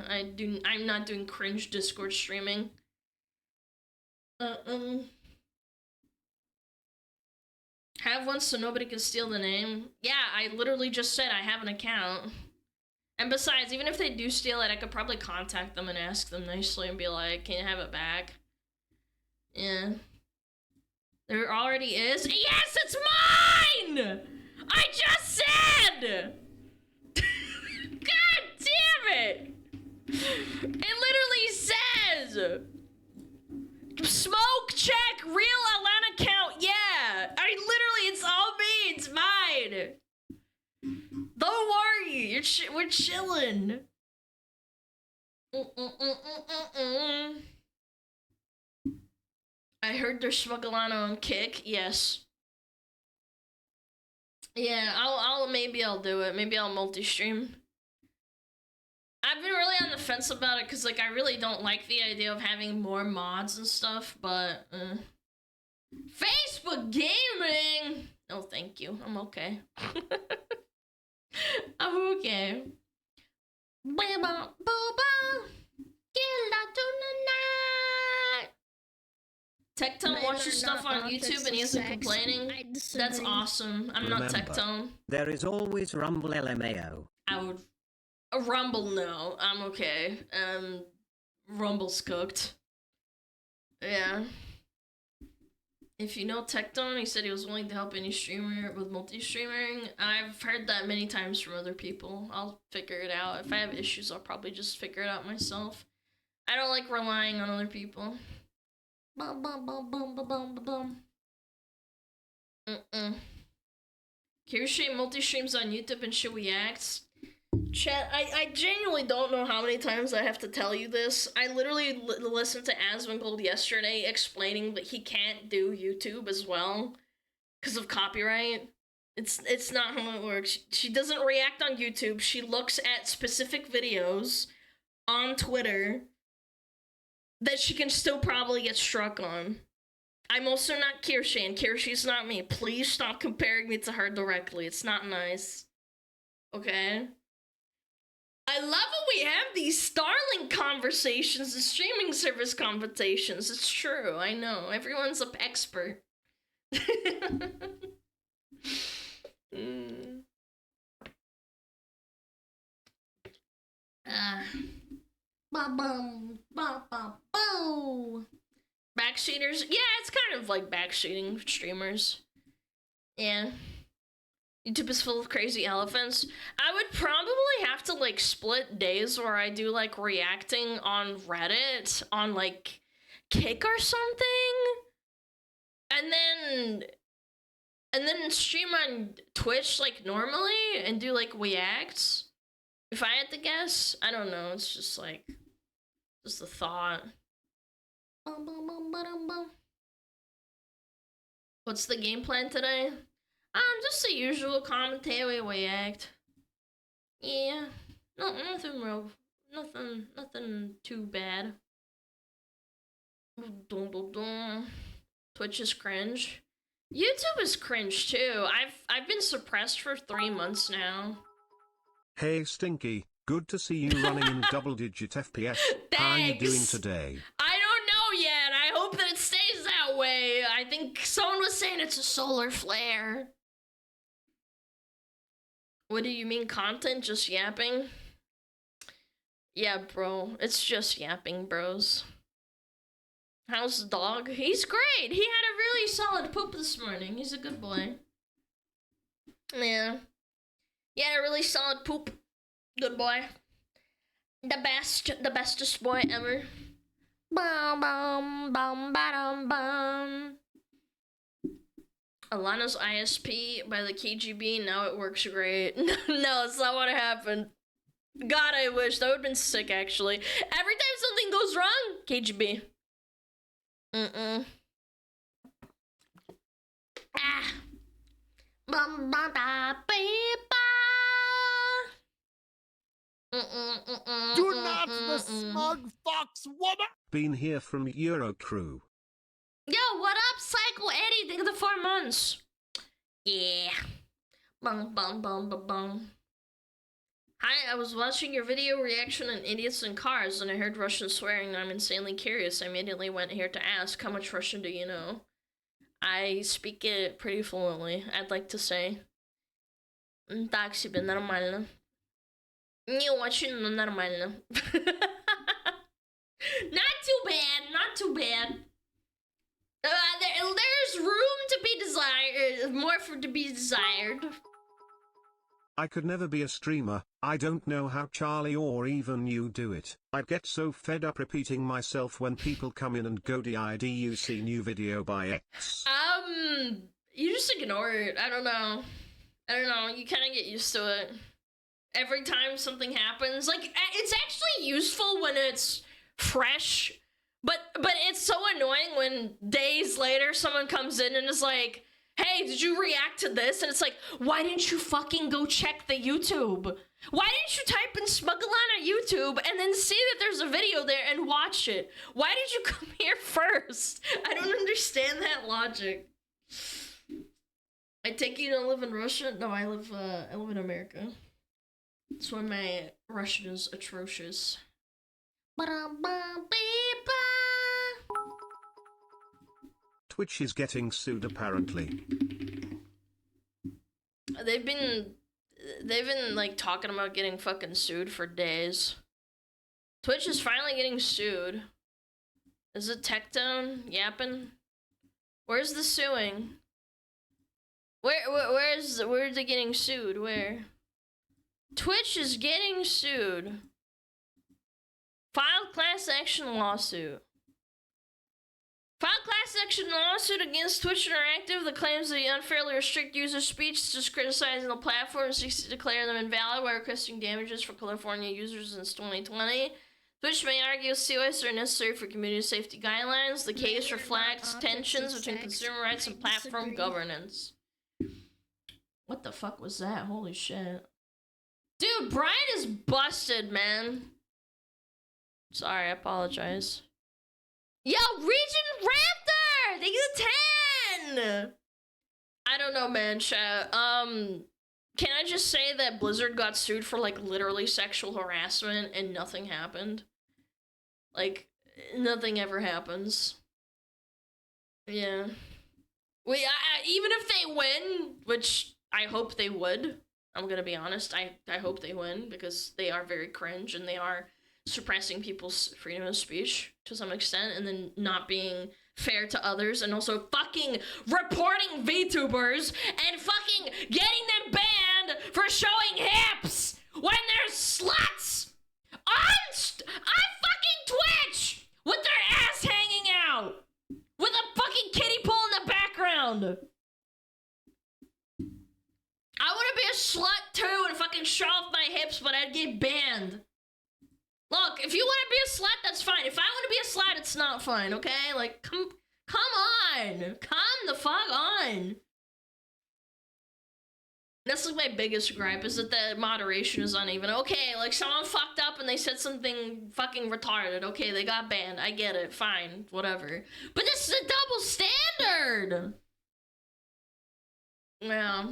I'm not doing cringe Discord streaming. Have one so nobody can steal the name. Yeah, I literally just said I have an account. And besides, even if they do steal it, I could probably contact them and ask them nicely and be like, can you have it back? Yeah. There already is? Yes, it's mine! I just said! God damn it! It literally says smoke check real Alana count. Yeah, it's all me. It's mine. Don't worry, we're chilling. I heard there's SmugAlana on Kick. Yes. Yeah, maybe I'll do it. Maybe I'll multi-stream. I've been really on the fence about it because, like, I really don't like the idea of having more mods and stuff, but, Facebook gaming! No, thank you. I'm okay. I'm okay. Tectone watches stuff on YouTube and he isn't complaining. That's awesome. I'm not Tectone. There is always Rumble LMAO. I would... Rumble, no. I'm okay. Rumble's cooked. Yeah. If you know Tectone, he said he was willing to help any streamer with multi-streaming. I've heard that many times from other people. I'll figure it out. If I have issues, I'll probably just figure it out myself. I don't like relying on other people. Bum, bum, bum, bum, bum, bum, bum. Kirishite multi-streams on YouTube and she reacts. Chat, I genuinely don't know how many times I have to tell you this. I literally listened to Asmongold yesterday explaining that he can't do YouTube as well because of copyright. It's not how it works. She doesn't react on YouTube. She looks at specific videos on Twitter that she can still probably get struck on. I'm also not Kirshe, and Kirshe's not me. Please stop comparing me to her directly. It's not nice. Okay? I love when we have these Starlink conversations and streaming service conversations. It's true, I know. Everyone's an expert. Backseaters? Yeah, it's kind of like backseating streamers. Yeah. YouTube is full of crazy elephants. I would probably have to, like, split days where I do, like, reacting on Reddit, on, like, Kick or something. And then stream on Twitch, like, normally, and do, like, reacts. If I had to guess. I don't know, it's just, like, just a thought. What's the game plan today? Just the usual commentary react. Yeah, nothing real, nothing too bad. Twitch is cringe. YouTube is cringe too. I've been suppressed for 3 months now. Hey Stinky, good to see you running in double-digit FPS. How are you doing today? I don't know yet. I hope that it stays that way. I think someone was saying it's a solar flare. What do you mean content? Just yapping? Yeah, bro. It's just yapping, bros. How's the dog? He's great. He had a really solid poop this morning. He's a good boy. Yeah. He had a really solid poop. Good boy. The bestest boy ever. Bum bum bum ba-dum bum. Alana's ISP by the KGB, now it works great. No, it's not what happened. God, I wish. That would've been sick, actually. Every time something goes wrong, KGB. Ah. Bum ba da ba. You're not the smug fox woman! Been here from Euro Crew. Yo, what up, Psycho Eddie? Think of the 4 months. Yeah. Bum bum bum bum bum. Hi, I was watching your video reaction on idiots in cars and I heard Russian swearing and I'm insanely curious. I immediately went here to ask, how much Russian do you know? I speak it pretty fluently, I'd like to say. Так себе, нормально. Не очень, но нормально. Not too bad, not too bad. There's room to be desired, more to be desired. I could never be a streamer. I don't know how Charlie or even you do it. I get so fed up repeating myself when people come in and go DIDUC new video by X. You just ignore it. I don't know. You kind of get used to it. Every time something happens, like, it's actually useful when it's fresh, but it's so annoying when days later someone comes in and is like, hey, did you react to this? And it's like, why didn't you fucking go check the YouTube? Why didn't you type in SmugAlana YouTube and then see that there's a video there and watch it? Why did you come here first? I don't understand that logic. I take it you don't live in Russia? No, I live in America. That's why my Russian is atrocious. Twitch is getting sued apparently. They've been like talking about getting fucking sued for days. Twitch is finally getting sued. Is it Techdown? Yappin? Where's the suing? Where's they getting sued? Where? Twitch is getting sued. Filed class action lawsuit. Filed class action lawsuit against Twitch Interactive that claims that they unfairly restrict user speech, just criticizing the platform, and seeks to declare them invalid while requesting damages for California users since 2020. Twitch may argue COS are necessary for community safety guidelines. The case reflects tensions between consumer rights and platform governance. What the fuck was that? Holy shit. Dude, Brian is busted, man. Sorry, I apologize. Yo, Region Raptor! Thank you to 10! I don't know, man, chat. Can I just say that Blizzard got sued for, like, literally sexual harassment and nothing happened? Like, nothing ever happens. Yeah. Even if they win, which I hope they would, I'm gonna be honest, I hope they win, because they are very cringe, and they are suppressing people's freedom of speech to some extent, and then not being fair to others, and also fucking reporting VTubers, and fucking getting them banned for showing hips when they're sluts on fucking Twitch with their ass hanging out with a fucking kiddie pool in the background. I want to be a slut too and fucking show off my hips, but I'd get banned. Look, if you want to be a slut, that's fine. If I want to be a slut, it's not fine, okay? Like, come on. Come the fuck on. That's like my biggest gripe, is that the moderation is uneven. Okay, like, someone fucked up and they said something fucking retarded. Okay, they got banned. I get it. Fine. Whatever. But this is a double standard! Yeah.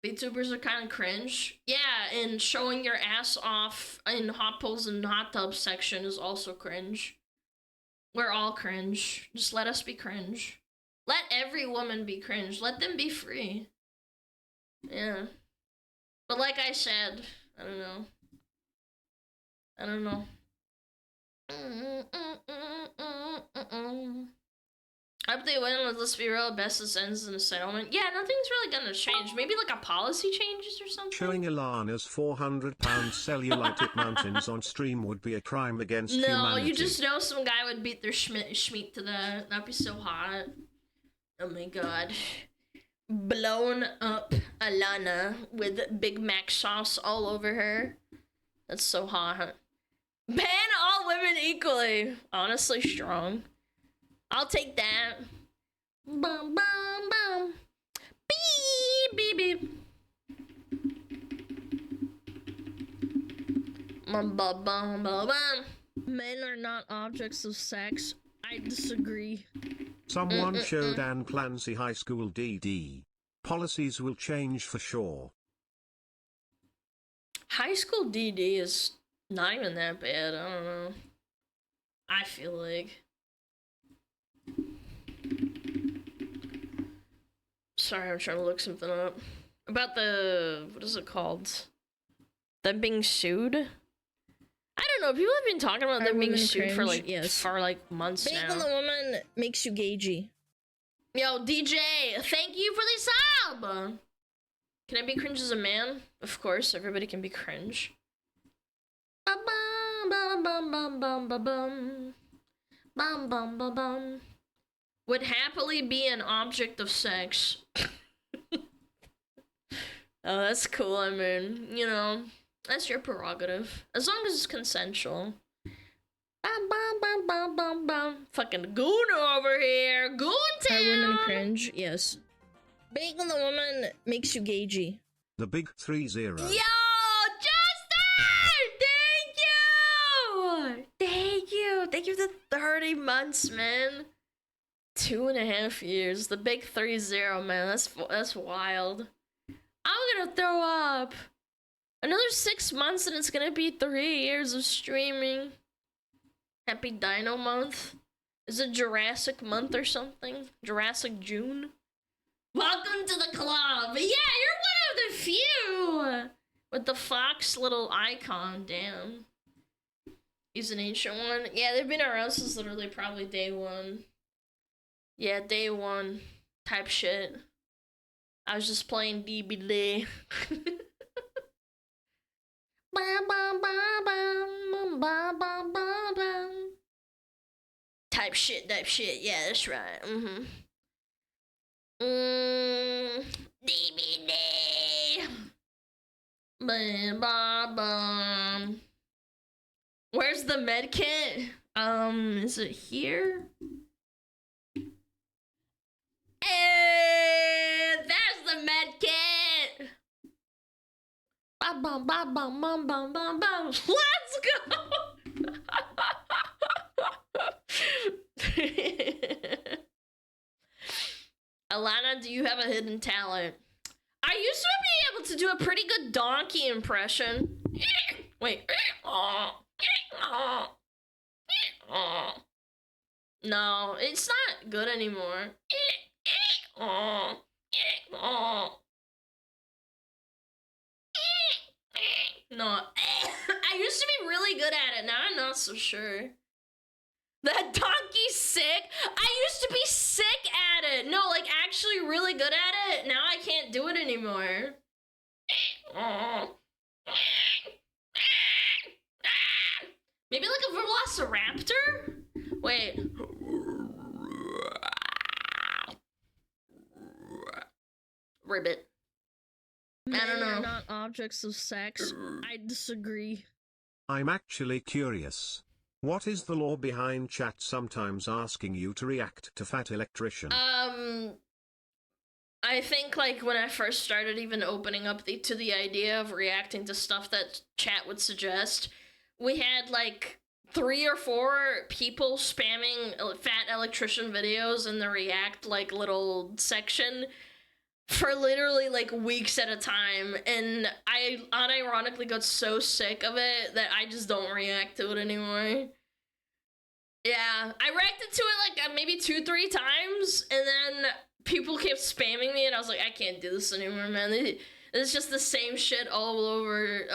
VTubers are kind of cringe. Yeah, and showing your ass off in hot pools and hot tub section is also cringe. We're all cringe. Just let us be cringe. Let every woman be cringe. Let them be free. Yeah. But like I said, I don't know. I don't know. I hope they win with, let's be real, best of ends in a settlement. Yeah, nothing's really gonna change. Maybe like a policy changes or something? Showing Alana's 400-pound cellulite mountains on stream would be a crime against No, humanity. you just know some guy would beat their schmeat to that. That'd be so hot. Oh my god. Blown up Alana with Big Mac sauce all over her. That's so hot. Ban all women equally. Honestly strong. I'll take that. Bum bum bum. Beep beep beep. Bum bum bum bum bum. Men are not objects of sex. I disagree. Someone showed Ann Clancy High School DD. Policies will change for sure. High school DD is not even that bad. I don't know. I feel like. Sorry, I'm trying to look something up. About the, what is it called? Them being sued? I don't know, people have been talking about them being women sued for cringe? like, Yes. for like months Being now. with a woman makes you gagey. Yo, DJ, thank you for the sub! Can I be cringe as a man? Of course, everybody can be cringe. Bum bum bum bum bum bum bum. Bum bum bum bum. Would happily be an object of sex. Oh, that's cool, I mean, you know, that's your prerogative. As long as it's consensual. Bum bum bum bum bum bum. Fucking goon over here. Goon Are women town. cringe? Yes. Being with a woman makes you gagey. The big 3-0. Yo, Justin! Thank you! Thank you! Thank you for the 30 months, man. 2.5 years. The big 3-0, man. That's wild. I'm gonna throw up. Another 6 months and it's gonna be 3 years of streaming. Happy Dino Month. Is it Jurassic Month or something? Jurassic June? Welcome to the club! Yeah, you're one of the few! With the fox little icon, damn. He's an ancient one. Yeah, they've been around since literally probably day one. Yeah, day one type shit. I was just playing DBD. Type shit, yeah, that's right. DBD. Where's the med kit? Is it here? Hey, there's the med kit. Bum bum bum bum bum bum bum bum. Let's go. Alana, do you have a hidden talent? I used to be able to do a pretty good donkey impression. Wait. No, it's not good anymore. No, I used to be really good at it. Now I'm not so sure. That donkey's sick. I used to be sick at it. No, like actually really good at it. Now I can't do it anymore. Maybe like a velociraptor? Wait. Ribbit. I don't Men are know. not objects of sex. I disagree. I'm actually curious. What is the law behind chat sometimes asking you to react to Fat Electrician? I think like when I first started even opening up to the idea of reacting to stuff that chat would suggest, we had like 3 or 4 people spamming Fat Electrician videos in the react like little section for literally like weeks at a time, and I unironically got so sick of it that I just don't react to it anymore. Yeah, I reacted to it like maybe 2-3 times, and then people kept spamming me, and I was like, I can't do this anymore, man. It's just the same shit all over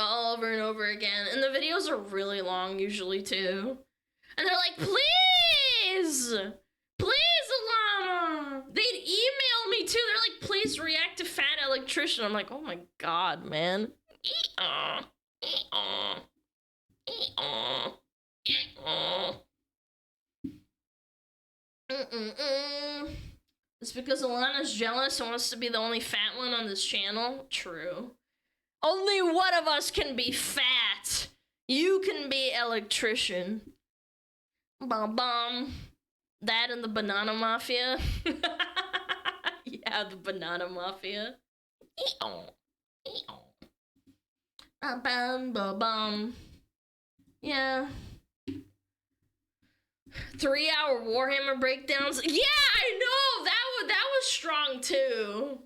and over again. And the videos are really long usually too. And they're like, please, Alana. They'd email me too. They're like, please react to Fat Electrician. I'm like, oh my god, man. It's because Alana's jealous and wants to be the only fat one on this channel. True. Only one of us can be fat. You can be Electrician. Bum bum. That and the Banana Mafia. Yeah, the Banana Mafia. Bum bum bum. Yeah. 3-hour Warhammer breakdowns. Yeah, I know. That was strong too.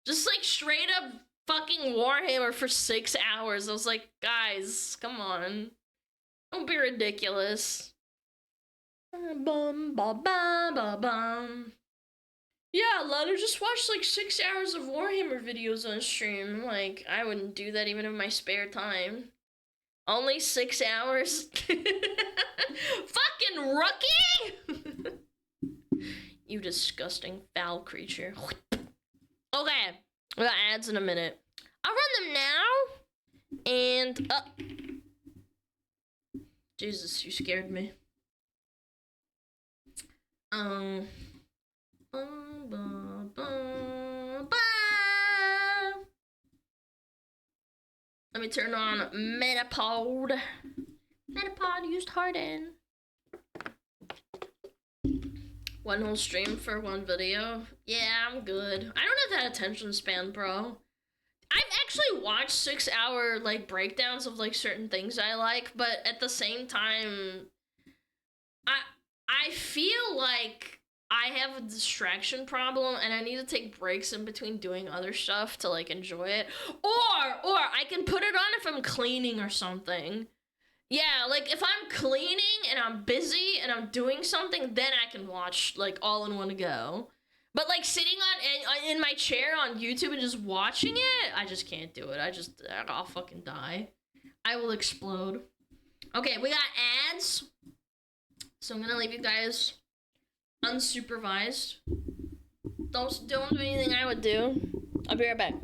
Just like straight up fucking Warhammer for 6 hours. I was like, guys, come on. Don't be ridiculous. Bum ba ba ba bum. Yeah, Alana just watched like 6 hours of Warhammer videos on stream. Like, I wouldn't do that even in my spare time. Only 6 hours? Fucking rookie! You disgusting foul creature. Okay, we got ads in a minute. I'll run them now. And, Jesus, you scared me. Let me turn on Metapod. Metapod used Harden. One whole stream for one video. Yeah, I'm good. I don't have that attention span, bro. I've actually watched 6-hour like breakdowns of like certain things I like, but at the same time, I feel like I have a distraction problem and I need to take breaks in between doing other stuff to like enjoy it. Or I can put it on if I'm cleaning or something. Yeah, like if I'm cleaning and I'm busy and I'm doing something, then I can watch like all in one go. But like sitting on in my chair on YouTube and just watching it, I just can't do it. I'll fucking die. I will explode. Okay, we got ads. So I'm gonna leave you guys unsupervised. Don't do anything I would do. I'll be right back.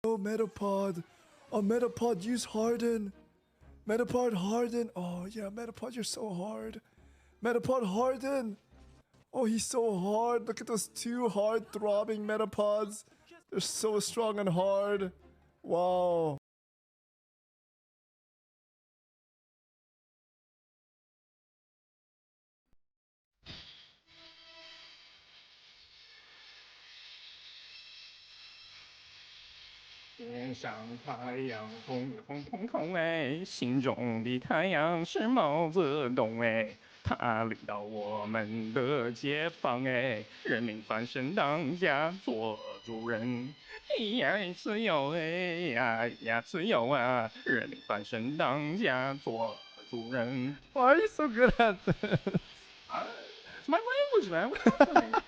Oh, Metapod. Oh, Metapod, use Harden. Metapod, Harden. Oh, yeah, Metapod, you're so hard. Metapod, Harden. Oh, he's so hard. Look at those two hard throbbing Metapods. They're so strong and hard. Wow. Thiên上太阳风风空空哎，心中的太阳是毛泽东哎，他领导我们的解放哎，人民翻身当家做主人，哎呀自由哎呀呀自由啊，人民翻身当家做主人。Why are you so good at this? It's my language, man. What are you doing?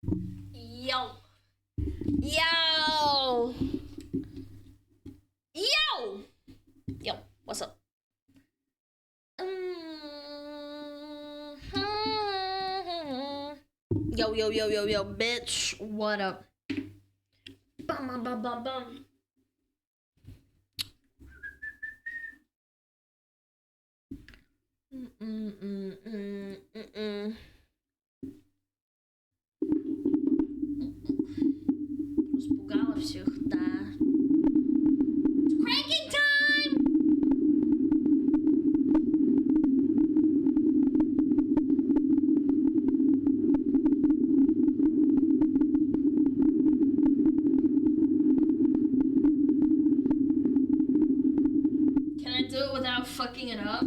Yo. Yo. Yo. Yo. What's up? Yo, yo, yo, yo, yo, bitch. What up? Bum, bum, bum, bum, bum. Rozpugała всех, да. It's cranking time! Can I do it without fucking it up?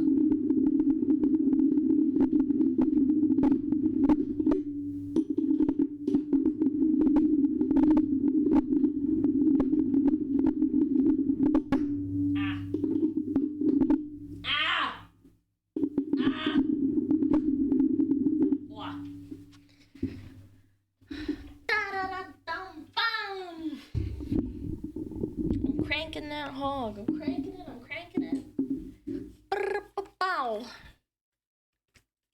I'm cranking that hog. I'm cranking it. I'm cranking it. Bow.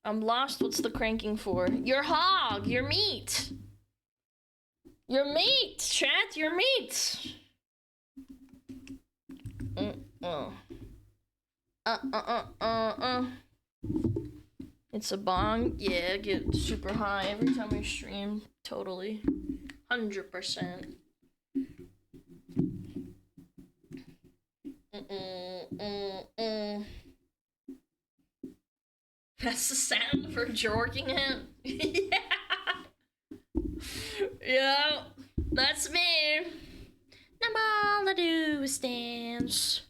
I'm lost. What's the cranking for? Your hog. Your meat. Your meat. Chat. Your meat. It's a bong. Yeah, get super high every time I stream. Totally. 100%. That's the sound for jorking it. Yeah. Yeah. That's me. Now all I do is dance.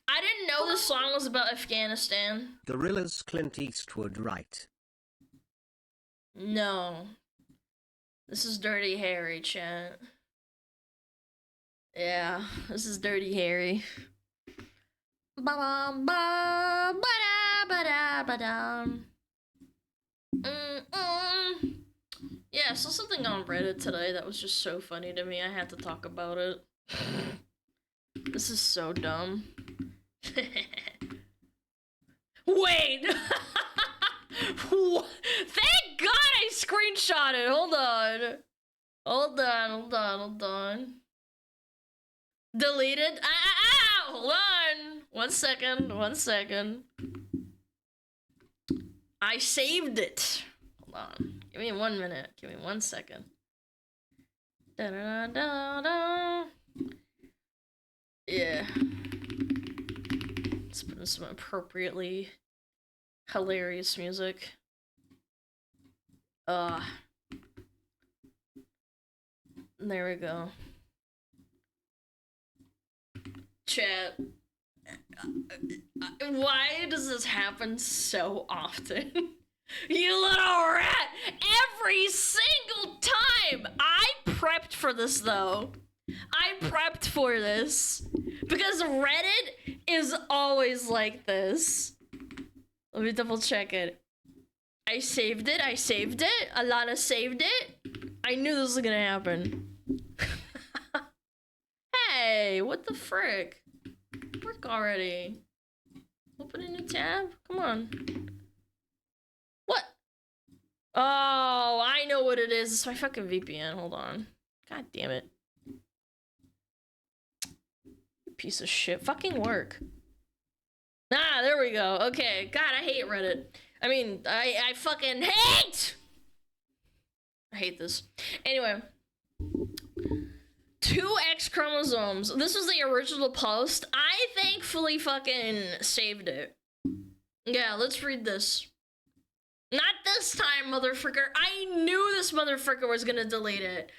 I didn't know this song was about Afghanistan. Gorilla's Clint Eastwood, right? No. This is Dirty Harry, chat. Yeah, this is Dirty Harry. Ba-bum, ba, ba-da, ba-da, ba-dum. Yeah, I saw something on Reddit today that was just so funny to me. I had to talk about it. This is so dumb. Wait! Thank God I screenshotted. Hold on. Hold on, hold on, hold on. Deleted? Hold on. 1 second, 1 second. I saved it. Hold on. Give me 1 minute. Give me 1 second. Da da da da. Yeah. Let's put in some appropriately hilarious music. There we go. Chat. Why does this happen so often? You little rat! Every single time! I prepped for this though. I prepped for this. Because Reddit is always like this. Let me double check it. I saved it, I saved it. Alana saved it. I knew this was gonna happen. Hey, what the frick? Work already. Open a new tab? Come on. What? Oh, I know what it is. It's my fucking VPN. Hold on. God damn it. You piece of shit. Fucking work. Ah, there we go. Okay. God, I hate Reddit. I mean, I fucking hate! I hate this. Anyway. 2 X chromosomes. This was the original post. I thankfully fucking saved it. Yeah, let's read this. Not this time, motherfucker. I knew this motherfucker was gonna delete it.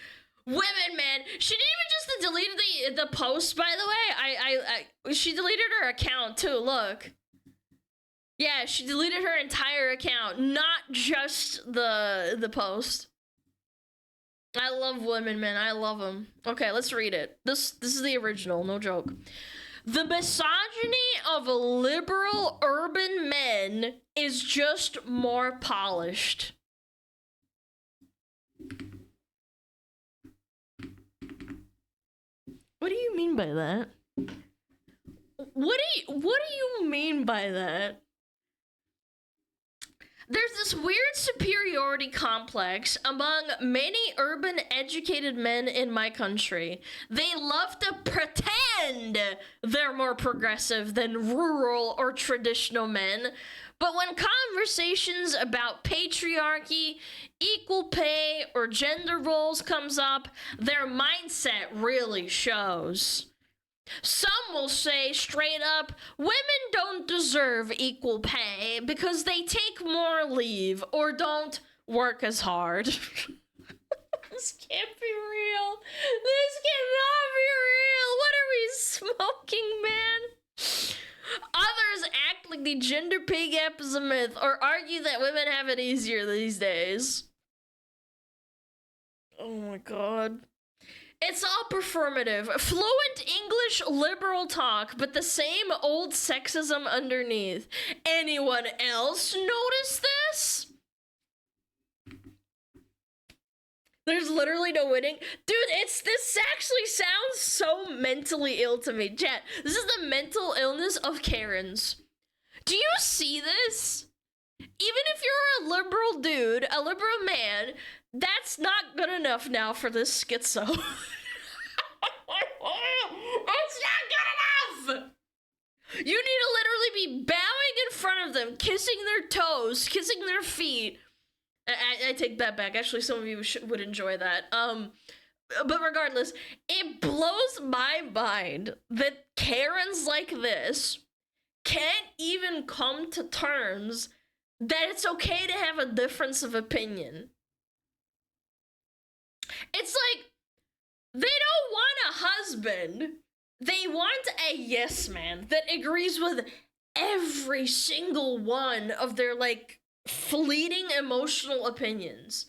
Women, man. She didn't even just delete the post, by the way. She deleted her account too, look. Yeah, she deleted her entire account, not just the post. I love women, man. I love them. Okay, let's read it. This is the original, no joke. The misogyny of liberal urban men is just more polished. you mean by that? What do you mean by that? There's this weird superiority complex among many urban educated men in my country. They love to pretend they're more progressive than rural or traditional men. But when conversations about patriarchy, equal pay, or gender roles comes up, their mindset really shows. Some will say straight up, women don't deserve equal pay because they take more leave or don't work as hard. This can't be real. This cannot be real. What are we smoking, man? Others act like the gender pay gap is a myth or argue that women have it easier these days. Oh my god. It's all performative. Fluent English liberal talk, but the same old sexism underneath. Anyone else notice this? There's literally no winning. Dude, this actually sounds so mentally ill to me. Chat, this is the mental illness of Karens. Do you see this? Even if you're a liberal dude, a liberal man, that's not good enough now for this schizo. It's not good enough! You need to literally be bowing in front of them, kissing their toes, kissing their feet. I take that back. Actually, some of you would enjoy that. But regardless, it blows my mind that Karens like this can't even come to terms that it's okay to have a difference of opinion. It's like, they don't want a husband. They want a yes man that agrees with every single one of their, like, fleeting emotional opinions.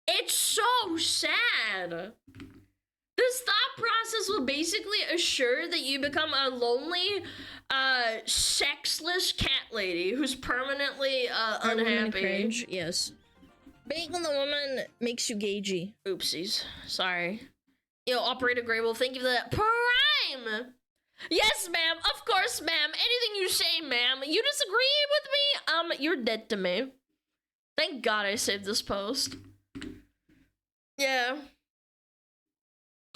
It's so sad. This thought process will basically assure that you become a lonely, sexless cat lady who's permanently, unhappy. Cringe, yes. Being the woman makes you gagey. Oopsies. Sorry. Yo, Operator Grable, thank you for that. Prime! Yes, ma'am. Of course, ma'am. Anything you say, ma'am. You disagree with me? You're dead to me. Thank God I saved this post. Yeah.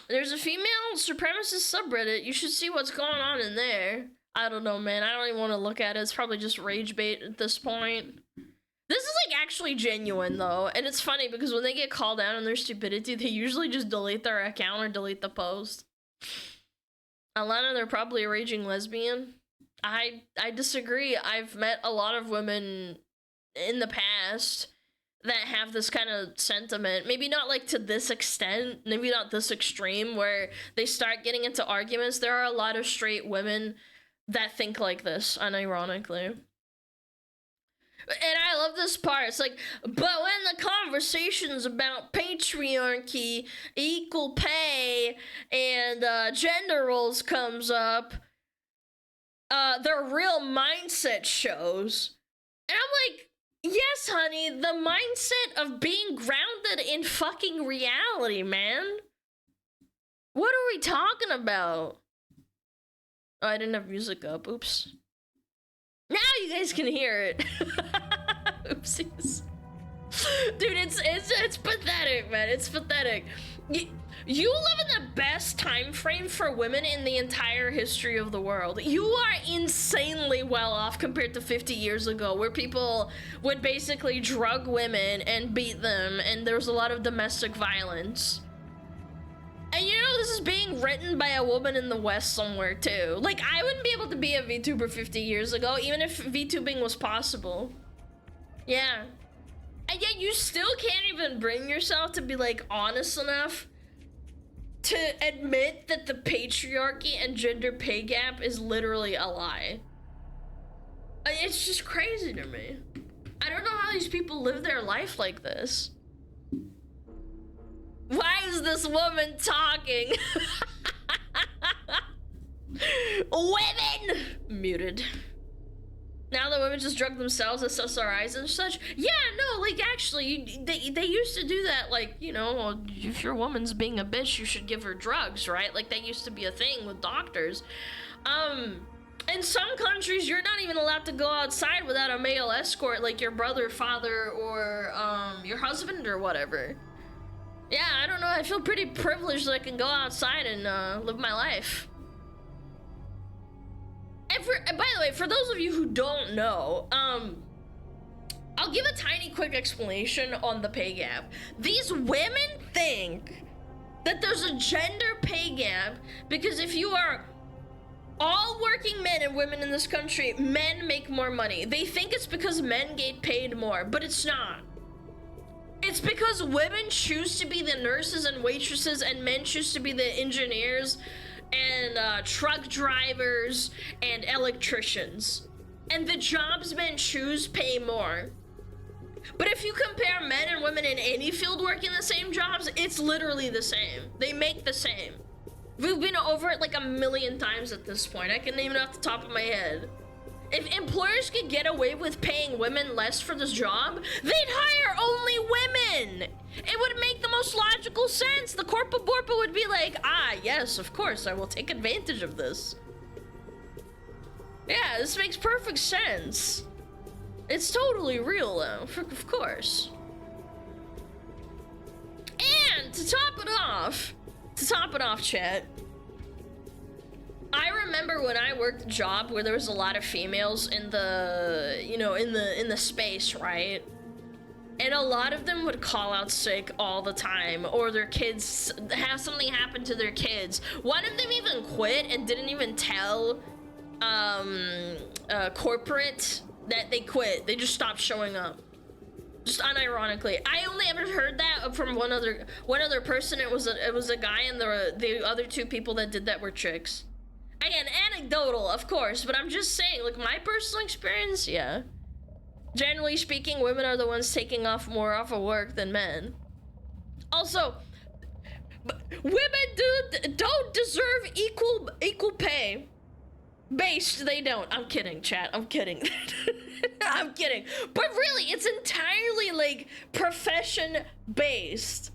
There's a female supremacist subreddit. You should see what's going on in there. I don't know, man. I don't even want to look at it. It's probably just rage bait at this point. This is, like, actually genuine, though. And it's funny because when they get called out on their stupidity, they usually just delete their account or delete the post. Alana, they're probably a raging lesbian. I disagree. I've met a lot of women in the past that have this kind of sentiment. Maybe not, like, to this extent. Maybe not this extreme where they start getting into arguments. There are a lot of straight women that think like this, unironically. And I love this part. It's like, but when the conversations about patriarchy, equal pay, and gender roles comes up, their real mindset shows. And I'm like, yes, honey, the mindset of being grounded in fucking reality, man. What are we talking about? Oh, I didn't have music up. Oops. Now you guys can hear it. Oopsies. Dude, it's pathetic, man. It's pathetic. You live in the best time frame for women in the entire history of the world. You are insanely well off compared to 50 years ago, where people would basically drug women and beat them, and there was a lot of domestic violence. And you know, this is being written by a woman in the West somewhere, too. Like, I wouldn't be able to be a VTuber 50 years ago, even if VTubing was possible. Yeah. And yet you still can't even bring yourself to be, like, honest enough to admit that the patriarchy and gender pay gap is literally a lie. It's just crazy to me. I don't know how these people live their life like this. Why is this woman talking? Women! Muted. Now that women just drug themselves, SSRIs and such. Yeah, no, like, actually, they used to do that, like, you know, if your woman's being a bitch, you should give her drugs, right? Like, that used to be a thing with doctors. In some countries, you're not even allowed to go outside without a male escort, like your brother, father, or, your husband or whatever. Yeah, I don't know, I feel pretty privileged that I can go outside and, live my life. And by the way, for those of you who don't know, I'll give a tiny quick explanation on the pay gap. These women think that there's a gender pay gap because if you are all working men and women in this country, men make more money. They think it's because men get paid more, but it's not. It's because women choose to be the nurses and waitresses and men choose to be the engineers and truck drivers and electricians. And the jobs men choose pay more. But if you compare men and women in any field working the same jobs, it's literally the same. They make the same. We've been over it like a million times at this point. I can name it off the top of my head. If employers could get away with paying women less for this job, they'd hire only women. It would make the most logical sense. The Corpo Borpo would be like, ah, yes, of course, I will take advantage of this. Yeah, this makes perfect sense. It's totally real, though, of course. And to top it off, chat, I remember when I worked a job where there was a lot of females in the, you know, in the space, right? And a lot of them would call out sick all the time, or their kids have something happen to their kids. One of them even quit and didn't even tell corporate that they quit. They just stopped showing up. Just unironically. I only ever heard that from one other person. It was a guy, and the other two people that did that were chicks. Again, anecdotal, of course, but I'm just saying, like, my personal experience, yeah. Generally speaking, women are the ones taking more off of work than men. Also, women don't deserve equal pay. Based, they don't. I'm kidding, chat. I'm kidding. I'm kidding. But really, it's entirely, like, profession-based.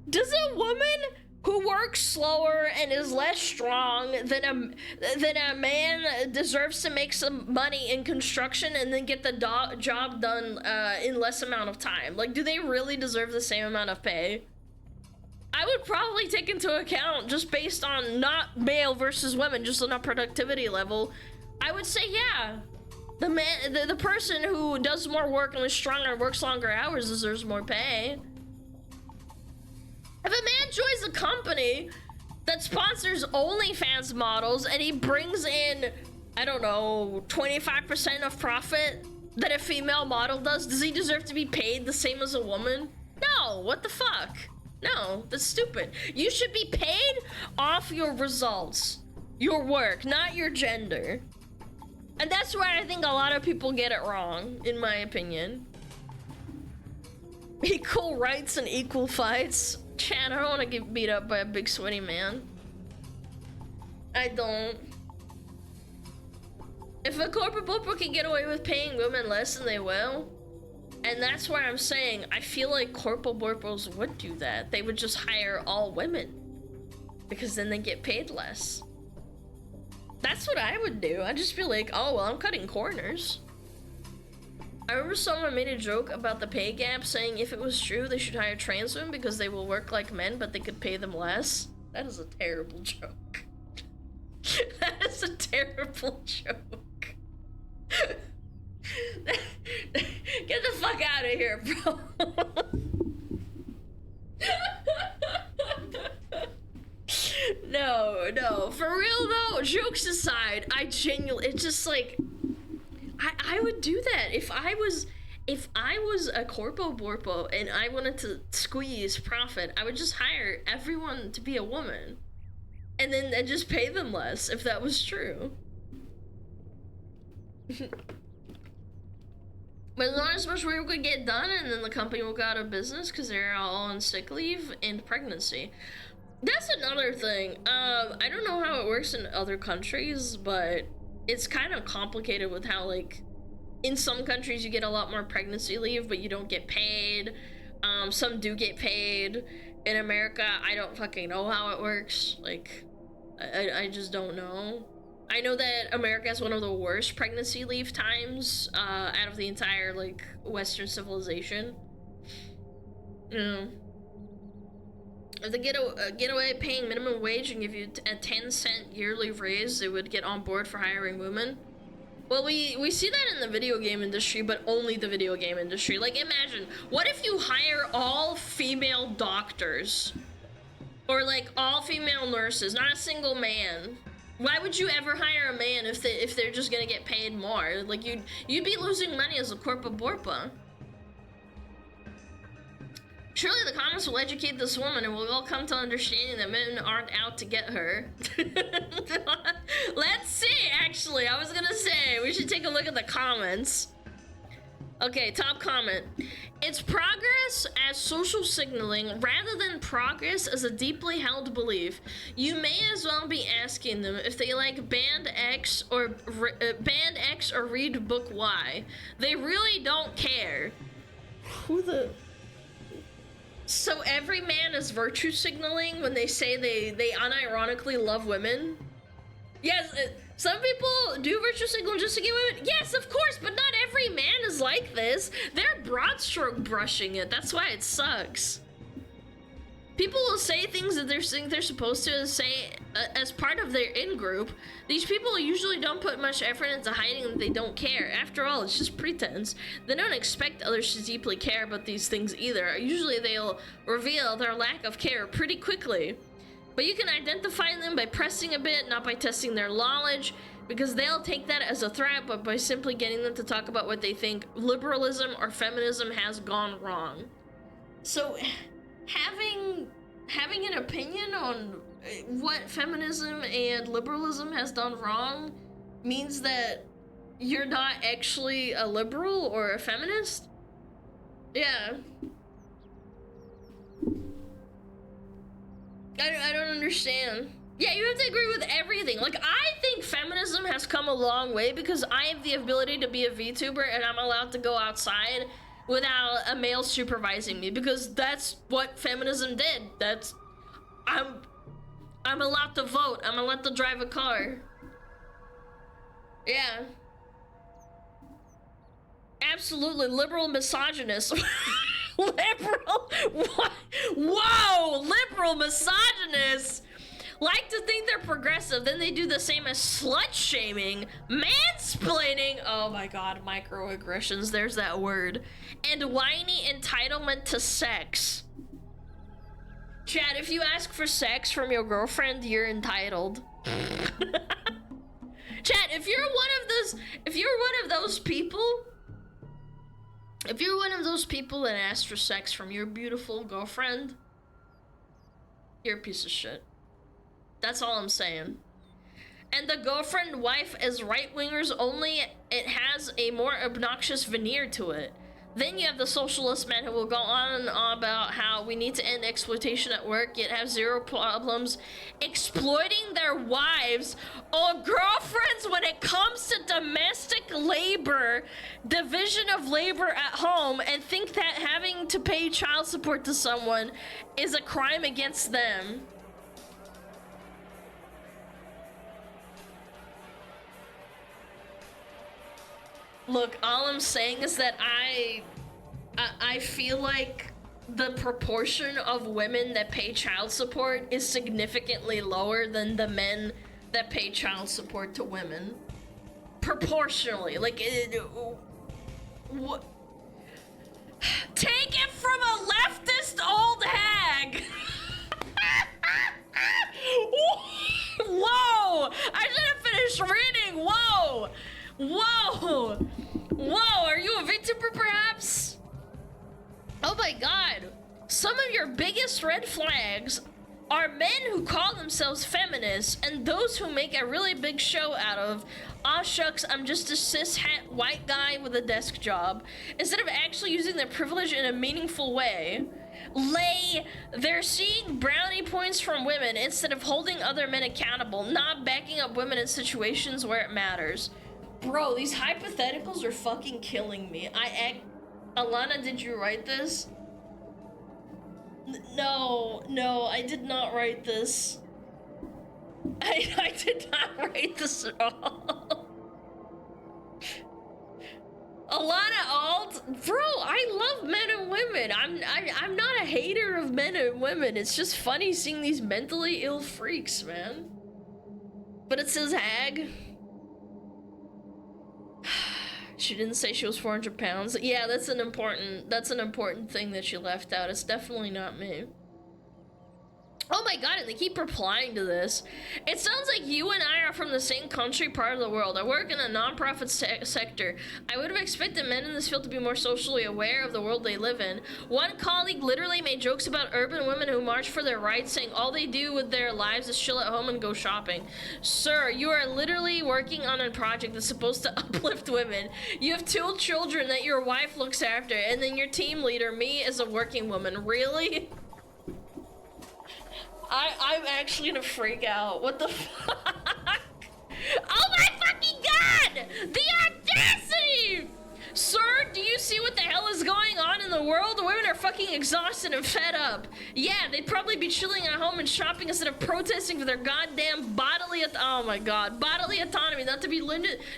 Does a woman who works slower and is less strong than a man deserves to make some money in construction and then get the job done in less amount of time? Like, do they really deserve the same amount of pay? I would probably take into account, just based on not male versus women, just on a productivity level, I would say, yeah, the person who does more work and is stronger and works longer hours deserves more pay. If a man joins a company that sponsors OnlyFans models and he brings in, I don't know, 25% of profit that a female model does he deserve to be paid the same as a woman? No, what the fuck? No, that's stupid. You should be paid off your results, your work, not your gender. And that's where I think a lot of people get it wrong, in my opinion. Equal rights and equal fights. Chat, I don't want to get beat up by a big sweaty man. I don't. If a corporate bookbook can get away with paying women less, then they will. And that's why I'm saying, I feel like Corpo Borpos would do that. They would just hire all women. Because then they get paid less. That's what I would do. I'd just be like, oh, well, I'm cutting corners. I remember someone made a joke about the pay gap, saying if it was true, they should hire trans women because they will work like men, but they could pay them less. That is a terrible joke. That is a terrible joke. Get the fuck out of here, bro. No, for real though, jokes aside, I genuinely, it's just like, I would do that if I was a Corpo Borpo and I wanted to squeeze profit. I would just hire everyone to be a woman and then just pay them less if that was true. But as long as much work could get done and then the company will go out of business because they're all on sick leave and pregnancy. That's another thing. I don't know how it works in other countries, but it's kind of complicated with how, like, in some countries you get a lot more pregnancy leave, but you don't get paid. Some do get paid. In America, I don't fucking know how it works. Like, I just don't know. I know that America has one of the worst pregnancy leave times out of the entire, like, Western civilization. You know, if they get away paying minimum wage and give you a 10-cent yearly raise, they would get on board for hiring women. Well, we see that in the video game industry, but only the video game industry. Like, imagine, what if you hire all female doctors? Or, like, all female nurses, not a single man? Why would you ever hire a man if they're just gonna get paid more? Like, you'd be losing money as a corpa borpa. Surely the comments will educate this woman and we'll all come to understanding that men aren't out to get her. Let's see, actually. I was gonna say, we should take a look at the comments. Okay, top comment. It's progress as social signaling rather than progress as a deeply held belief. You may as well be asking them if they like band X or read book Y. They really don't care. Who the... So every man is virtue signaling when they say they unironically love women? Yes, some people do virtue signal just to get women. Yes, of course, but not every man is like this. They're broad stroke brushing it. That's why it sucks. People will say things that they're supposed to say as part of their in-group. These people usually don't put much effort into hiding that they don't care. After all, it's just pretense. They don't expect others to deeply care about these things either. Usually they'll reveal their lack of care pretty quickly. But you can identify them by pressing a bit, not by testing their knowledge, because they'll take that as a threat, but by simply getting them to talk about what they think liberalism or feminism has gone wrong. So... having an opinion on what feminism and liberalism has done wrong means that you're not actually a liberal or a feminist? Yeah. I don't understand. Yeah, you have to agree with everything. Like, I think feminism has come a long way because I have the ability to be a VTuber and I'm allowed to go outside without a male supervising me, because that's what feminism did. That's... I'm allowed to vote. I'm allowed to drive a car. Yeah. Absolutely liberal misogynist. Liberal... What? Whoa! Liberal misogynist! Like to think they're progressive, then they do the same as slut-shaming, mansplaining, oh my god, microaggressions, there's that word, and whiny entitlement to sex. Chad, if you ask for sex from your girlfriend, you're entitled. Chad, if you're one of those people that ask for sex from your beautiful girlfriend, you're a piece of shit. That's all I'm saying. And the girlfriend wife as right-wingers only, it has a more obnoxious veneer to it. Then you have the socialist men who will go on and on about how we need to end exploitation at work, yet have zero problems exploiting their wives or girlfriends when it comes to domestic labor, division of labor at home, and think that having to pay child support to someone is a crime against them. Look, all I'm saying is that I feel like the proportion of women that pay child support is significantly lower than the men that pay child support to women. Proportionally, like, what? Take it from a leftist old hag! Whoa! I should have finished reading, whoa! Whoa! Whoa, are you a VTuber perhaps? Oh my god. Some of your biggest red flags are men who call themselves feminists and those who make a really big show out of, aw shucks, I'm just a cis-het white guy with a desk job, instead of actually using their privilege in a meaningful way. They're seeing brownie points from women instead of holding other men accountable, not backing up women in situations where it matters. Bro, these hypotheticals are fucking killing me. Alana, did you write this? No, I did not write this. I did not write this at all. Alana Alt, bro, I love men and women. I'm not a hater of men and women. It's just funny seeing these mentally ill freaks, man. But it says hag. She didn't say she was 400 pounds. Yeah, that's an important thing that she left out. It's definitely not me. Oh my god, and they keep replying to this. It sounds like you and I are from the same country, part of the world. I work in a non-profit sector. I would have expected men in this field to be more socially aware of the world they live in. One colleague literally made jokes about urban women who march for their rights, saying all they do with their lives is chill at home and go shopping. Sir, you are literally working on a project that's supposed to uplift women. You have 2 children that your wife looks after, and then your team leader, me, is a working woman. Really? I'm actually gonna freak out. What the fuck? Oh my fucking god! The audacity! Sir, do you see what the hell is going on in the world? The women are fucking exhausted and fed up. Yeah, they'd probably be chilling at home and shopping instead of protesting for their goddamn bodily autonomy, not to be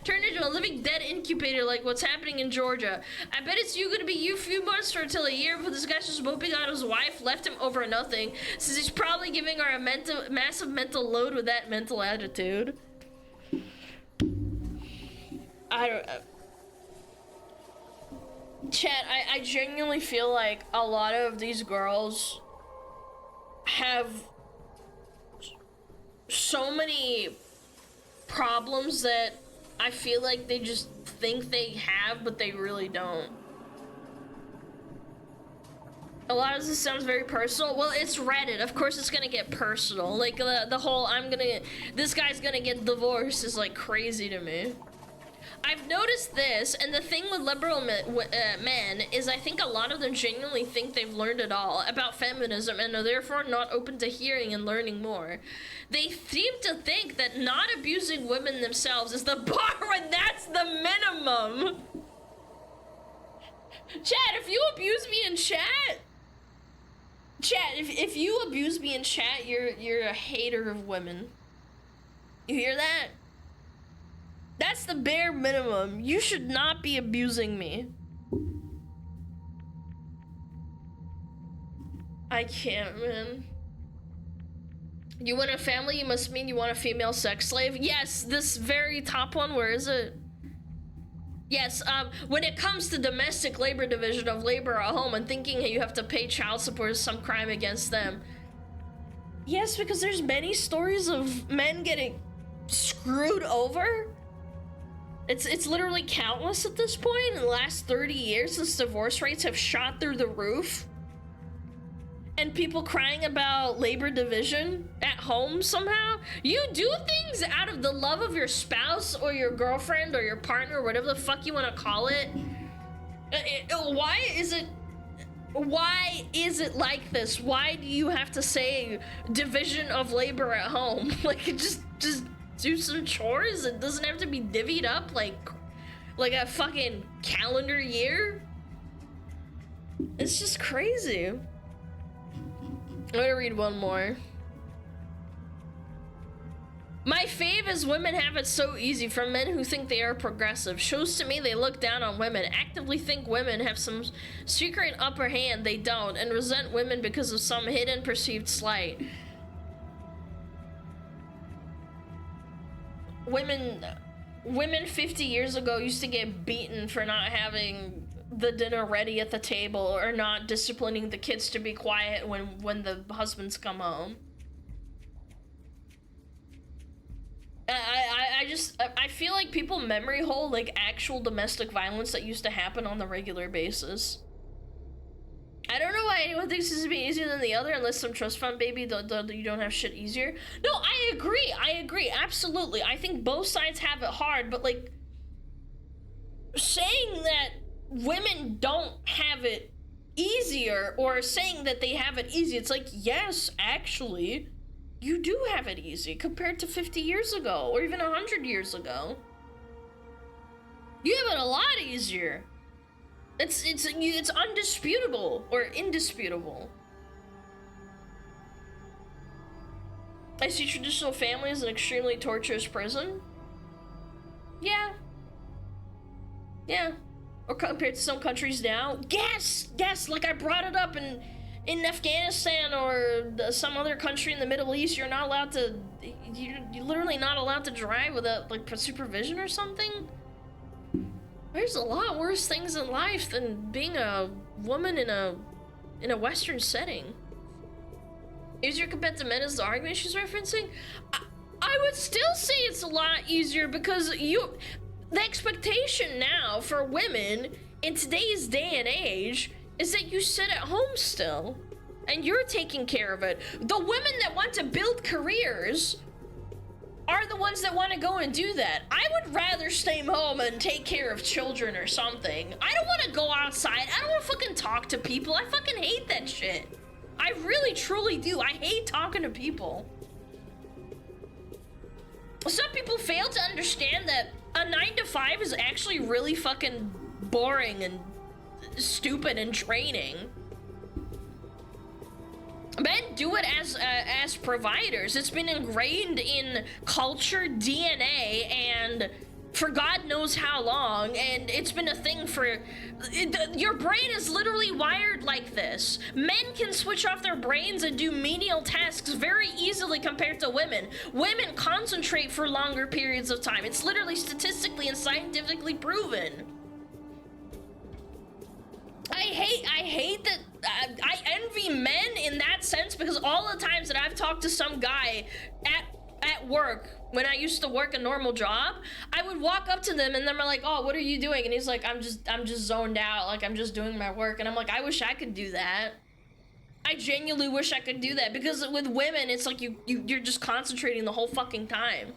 turned into a living dead incubator like what's happening in Georgia. I bet it's gonna be you few months or until a year before this guy's just moping on his wife left him over nothing, since he's probably giving her a massive mental load with that mental attitude. I don't... Chat, I genuinely feel like a lot of these girls have so many problems that I feel like they just think they have, but they really don't. A lot of this sounds very personal. Well, it's Reddit. Of course it's gonna get personal. Like, the whole this guy's gonna get divorced is like crazy to me. I've noticed this, and the thing with liberal men is I think a lot of them genuinely think they've learned it all about feminism and are therefore not open to hearing and learning more. They seem to think that not abusing women themselves is the bar when that's the minimum. Chat, if you abuse me in chat, if you abuse me in chat, you're a hater of women. You hear that? That's the bare minimum. You should not be abusing me. I can't, man. You want a family, you must mean you want a female sex slave? Yes, this very top one, where is it? Yes, when it comes to domestic labor division of labor at home and thinking you have to pay child support is some crime against them. Yes, because there's many stories of men getting screwed over. It's literally countless at this point. In the last 30 years, the divorce rates have shot through the roof. And people crying about labor division at home somehow. You do things out of the love of your spouse or your girlfriend or your partner, or whatever the fuck you want to call it. Why is it like this? Why do you have to say division of labor at home? Like, just do some chores. It doesn't have to be divvied up like a fucking calendar year. It's just crazy. I'm gonna read one more. My fave is women have it so easy from men who think they are progressive. Shows to me they look down on women, actively think women have some secret upper hand they don't, and resent women because of some hidden perceived slight. Women 50 years ago used to get beaten for not having the dinner ready at the table or not disciplining the kids to be quiet when the husbands come home. I feel like people memory hole like actual domestic violence that used to happen on the regular basis. I don't know why anyone thinks this is be easier than the other, unless some trust fund baby you don't have shit easier. No, I agree, absolutely. I think both sides have it hard, but like saying that women don't have it easier or saying that they have it easy. It's like, yes, actually, you do have it easy compared to 50 years ago or even 100 years ago. You have it a lot easier. It's undisputable or indisputable. I see traditional family as an extremely torturous prison. Yeah. Yeah. Or compared to some countries now. Yes! Yes! Like I brought it up in Afghanistan or some other country in the Middle East, you're not allowed to... You're literally not allowed to drive without, like, supervision or something. There's a lot worse things in life than being a woman in a Western setting. Easier compared to men is the argument she's referencing? I would still say it's a lot easier because the expectation now for women in today's day and age is that you sit at home still and you're taking care of it. The women that want to build careers are the ones that want to go and do that. I would rather stay home and take care of children or something. I don't want to go outside. I don't want to fucking talk to people. I fucking hate that shit. I really truly do. I hate talking to people. Some people fail to understand that a 9 to 5 is actually really fucking boring and stupid and draining. Men do it as providers. It's been ingrained in culture, DNA, and for God knows how long, and it's been a thing for... Your brain is literally wired like this. Men can switch off their brains and do menial tasks very easily compared to women. Women concentrate for longer periods of time. It's literally statistically and scientifically proven. I hate that. I envy men in that sense because all the times that I've talked to some guy at work, when I used to work a normal job, I would walk up to them and they're like, oh, what are you doing? And he's like, I'm just zoned out, like I'm just doing my work. And I'm like, I wish I could do that. I genuinely wish I could do that because with women, it's like you're just concentrating the whole fucking time.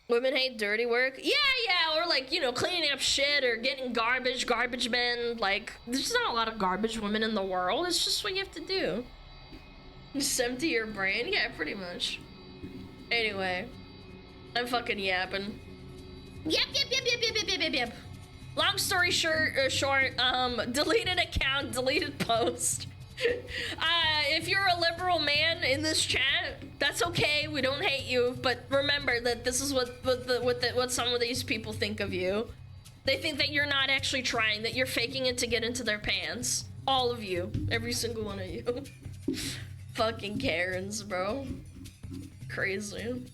Women hate dirty work? Yeah, or like, you know, cleaning up shit or getting garbage men. Like, there's not a lot of garbage women in the world. It's just what you have to do. Just empty your brain? Yeah, pretty much. Anyway, I'm fucking yapping. Yep. Long story short, deleted account, deleted post. If you're a liberal man in this chat, that's okay. We don't hate you, but remember that this is what some of these people think of you. They think that you're not actually trying, that you're faking it to get into their pants. All of you, every single one of you. Fucking Karens, bro. Crazy.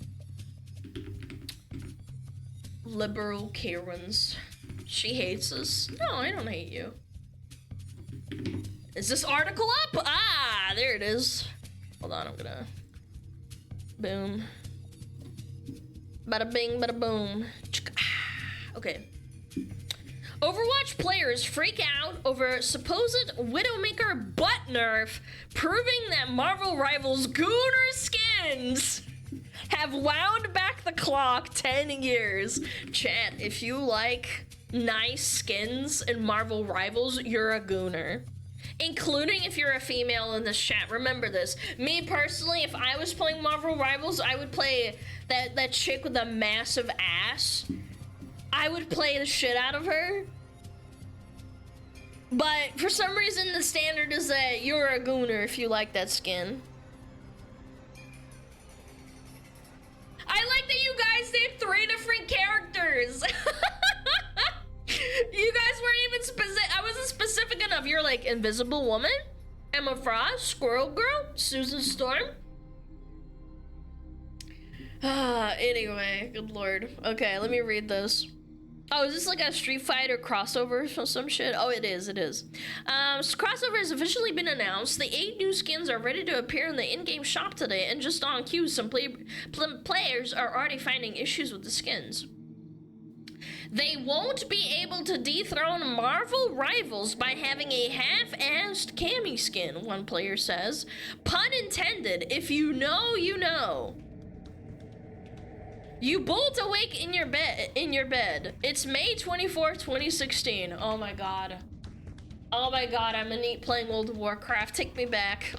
Liberal Karens. She hates us. No, I don't hate you. Is this article up? Ah, there it is. Hold on, I'm gonna... Boom. Bada bing, bada boom. Okay. Overwatch players freak out over supposed Widowmaker butt nerf, proving that Marvel Rivals Gooner skins have wound back the clock 10 years. Chat, if you like nice skins in Marvel Rivals, you're a Gooner. Including if you're a female in this chat. Remember this. Me personally, if I was playing Marvel Rivals, I would play that chick with a massive ass. I would play the shit out of her. But for some reason, the standard is that you're a Gooner if you like that skin. I like that you guys did 3 different characters. You guys weren't even specific. I wasn't specific enough. You're like Invisible Woman, Emma Frost, Squirrel Girl, Susan Storm. Anyway, good lord. Okay, let me read this. Oh, is this like a Street Fighter crossover or some shit? Oh, it is. Crossover has officially been announced. The 8 new skins are ready to appear in the in-game shop today, and just on cue, some players are already finding issues with the skins. They won't be able to dethrone Marvel Rivals by having a half-assed Cammy skin, one player says. Pun intended, if you know, you know. You bolt awake in your bed. It's May 24th, 2016. Oh my god. Oh my god, I'm neat playing World of Warcraft. Take me back.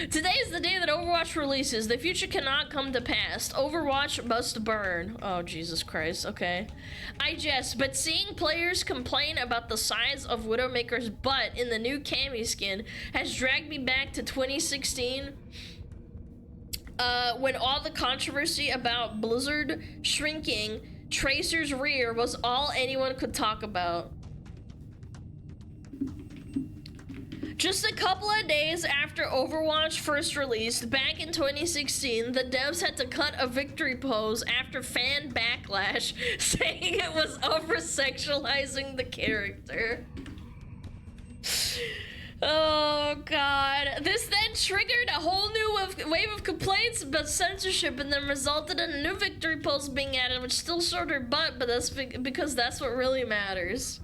Today is the day that Overwatch releases. The future cannot come to pass. Overwatch must burn. Oh, Jesus Christ. Okay. I jest, but seeing players complain about the size of Widowmaker's butt in the new Cammy skin has dragged me back to 2016. When all the controversy about Blizzard shrinking Tracer's rear was all anyone could talk about. Just a couple of days after Overwatch first released, back in 2016, the devs had to cut a victory pose after fan backlash, saying it was over-sexualizing the character. Oh god. This then triggered a whole new wave of complaints about censorship and then resulted in a new victory pose being added, which still showed her butt, but that's because that's what really matters.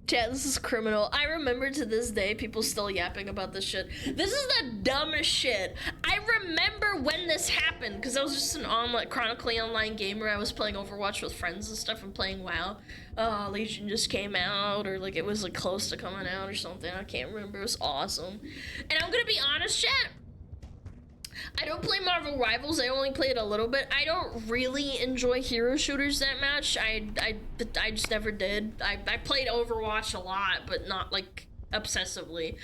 Chat, this is criminal. I remember to this day people still yapping about this shit. This is the dumbest shit. I remember when this happened because I was just an chronically online gamer. I was playing Overwatch with friends and stuff and playing WoW. Legion just came out, or like it was like close to coming out or something. I can't remember. It was awesome. And I'm gonna be honest, chat. I don't play Marvel Rivals. I only played a little bit. I don't really enjoy hero shooters that much. I just never did. I played Overwatch a lot, but not like obsessively.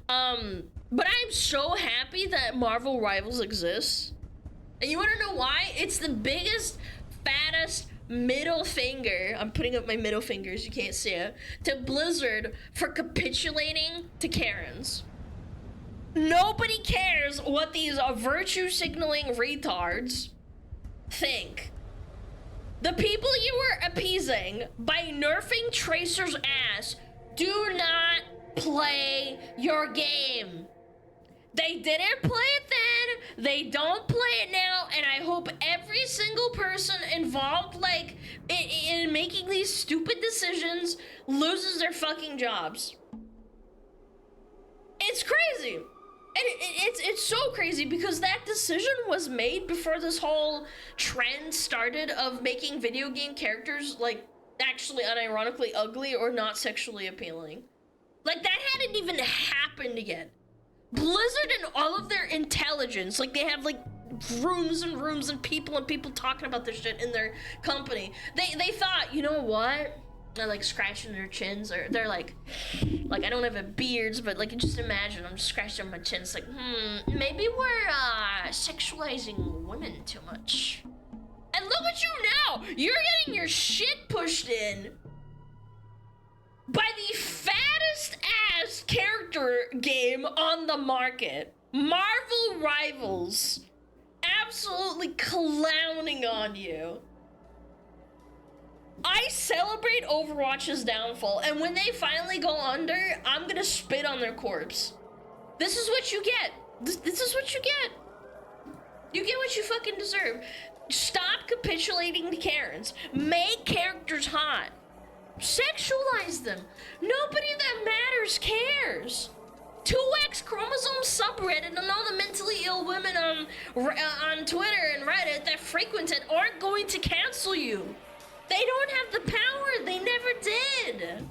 But I'm so happy that Marvel Rivals exists. And you wanna know why? It's the biggest, fattest middle finger. I'm putting up my middle fingers, you can't see it, to Blizzard for capitulating to Karens. Nobody cares what these virtue signaling retards think. The people you were appeasing by nerfing Tracer's ass do not play your game. They didn't play it then, they don't play it now, and I hope every single person involved like in making these stupid decisions loses their fucking jobs. It's crazy. And it's so crazy because that decision was made before this whole trend started of making video game characters like actually unironically ugly or not sexually appealing. Like that hadn't even happened yet. Blizzard and all of their intelligence, like they have like rooms and rooms and people talking about this shit in their company. They thought, you know what? They're like scratching their chins, or they're like I don't have a beards, but like just imagine I'm just scratching my chin. It's like, maybe we're sexualizing women too much. And look at you now! You're getting your shit pushed in by the fattest ass character game on the market. Marvel Rivals. Absolutely clowning on you. I celebrate Overwatch's downfall, and when they finally go under, I'm gonna spit on their corpse. This is what you get. This is what you get. You get what you fucking deserve. Stop capitulating to Karens. Make characters hot. Sexualize them. Nobody that matters cares. 2X chromosome subreddit and all the mentally ill women on Twitter and Reddit that frequent it aren't going to cancel you. They don't have the power. They never did.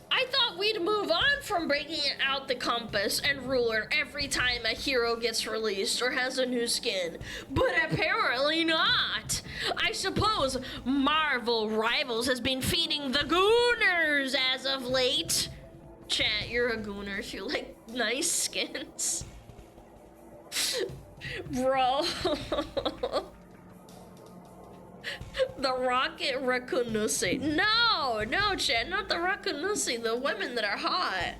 I thought we'd move on from breaking out the compass and ruler every time a hero gets released or has a new skin, but apparently not. I suppose Marvel Rivals has been feeding the gooners as of late. Chat, you're a gooner if you like nice skins. Bro. The Rocket Raccoonussi. No, chat, not the Raccoonussi, the women that are hot.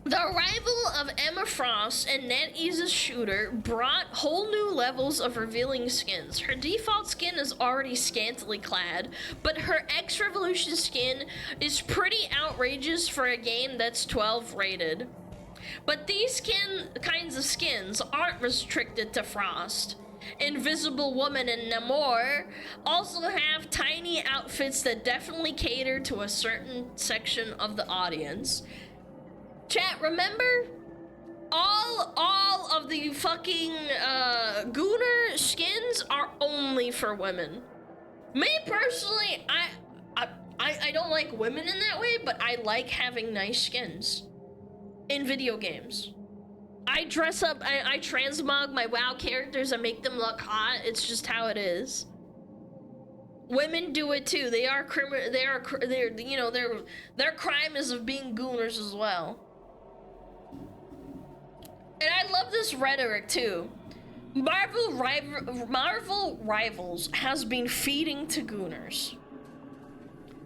The arrival of Emma Frost and NetEase's shooter brought whole new levels of revealing skins. Her default skin is already scantily clad, but her X-Revolution skin is pretty outrageous for a game that's 12 rated. But these kinds of skins aren't restricted to Frost. Invisible Woman and Namor also have tiny outfits that definitely cater to a certain section of the audience. Chat, remember? All all of the fucking Gooner skins are only for women. Me personally, I don't like women in that way, but I like having nice skins in video games. I dress up, I transmog my WoW characters and make them look hot. It's just how it is. Women do it too. They are you know, their crime is of being gooners as well. And I love this rhetoric too. Marvel Rivals has been feeding to gooners.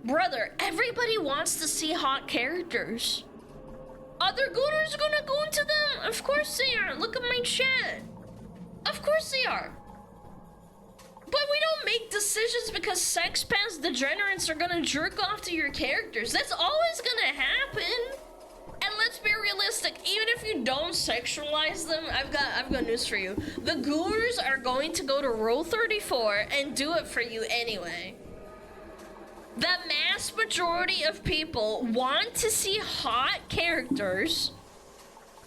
Brother, everybody wants to see hot characters. Other gooners are gonna go into them. Of course they are. Look at my chat. Of course they are. But we don't make decisions because sex past degenerates are gonna jerk off to your characters. That's always gonna happen. And let's be realistic, even if you don't sexualize them, I've got news for you. The gooners are going to go to Rule 34 and do it for you anyway. The mass majority of people want to see hot characters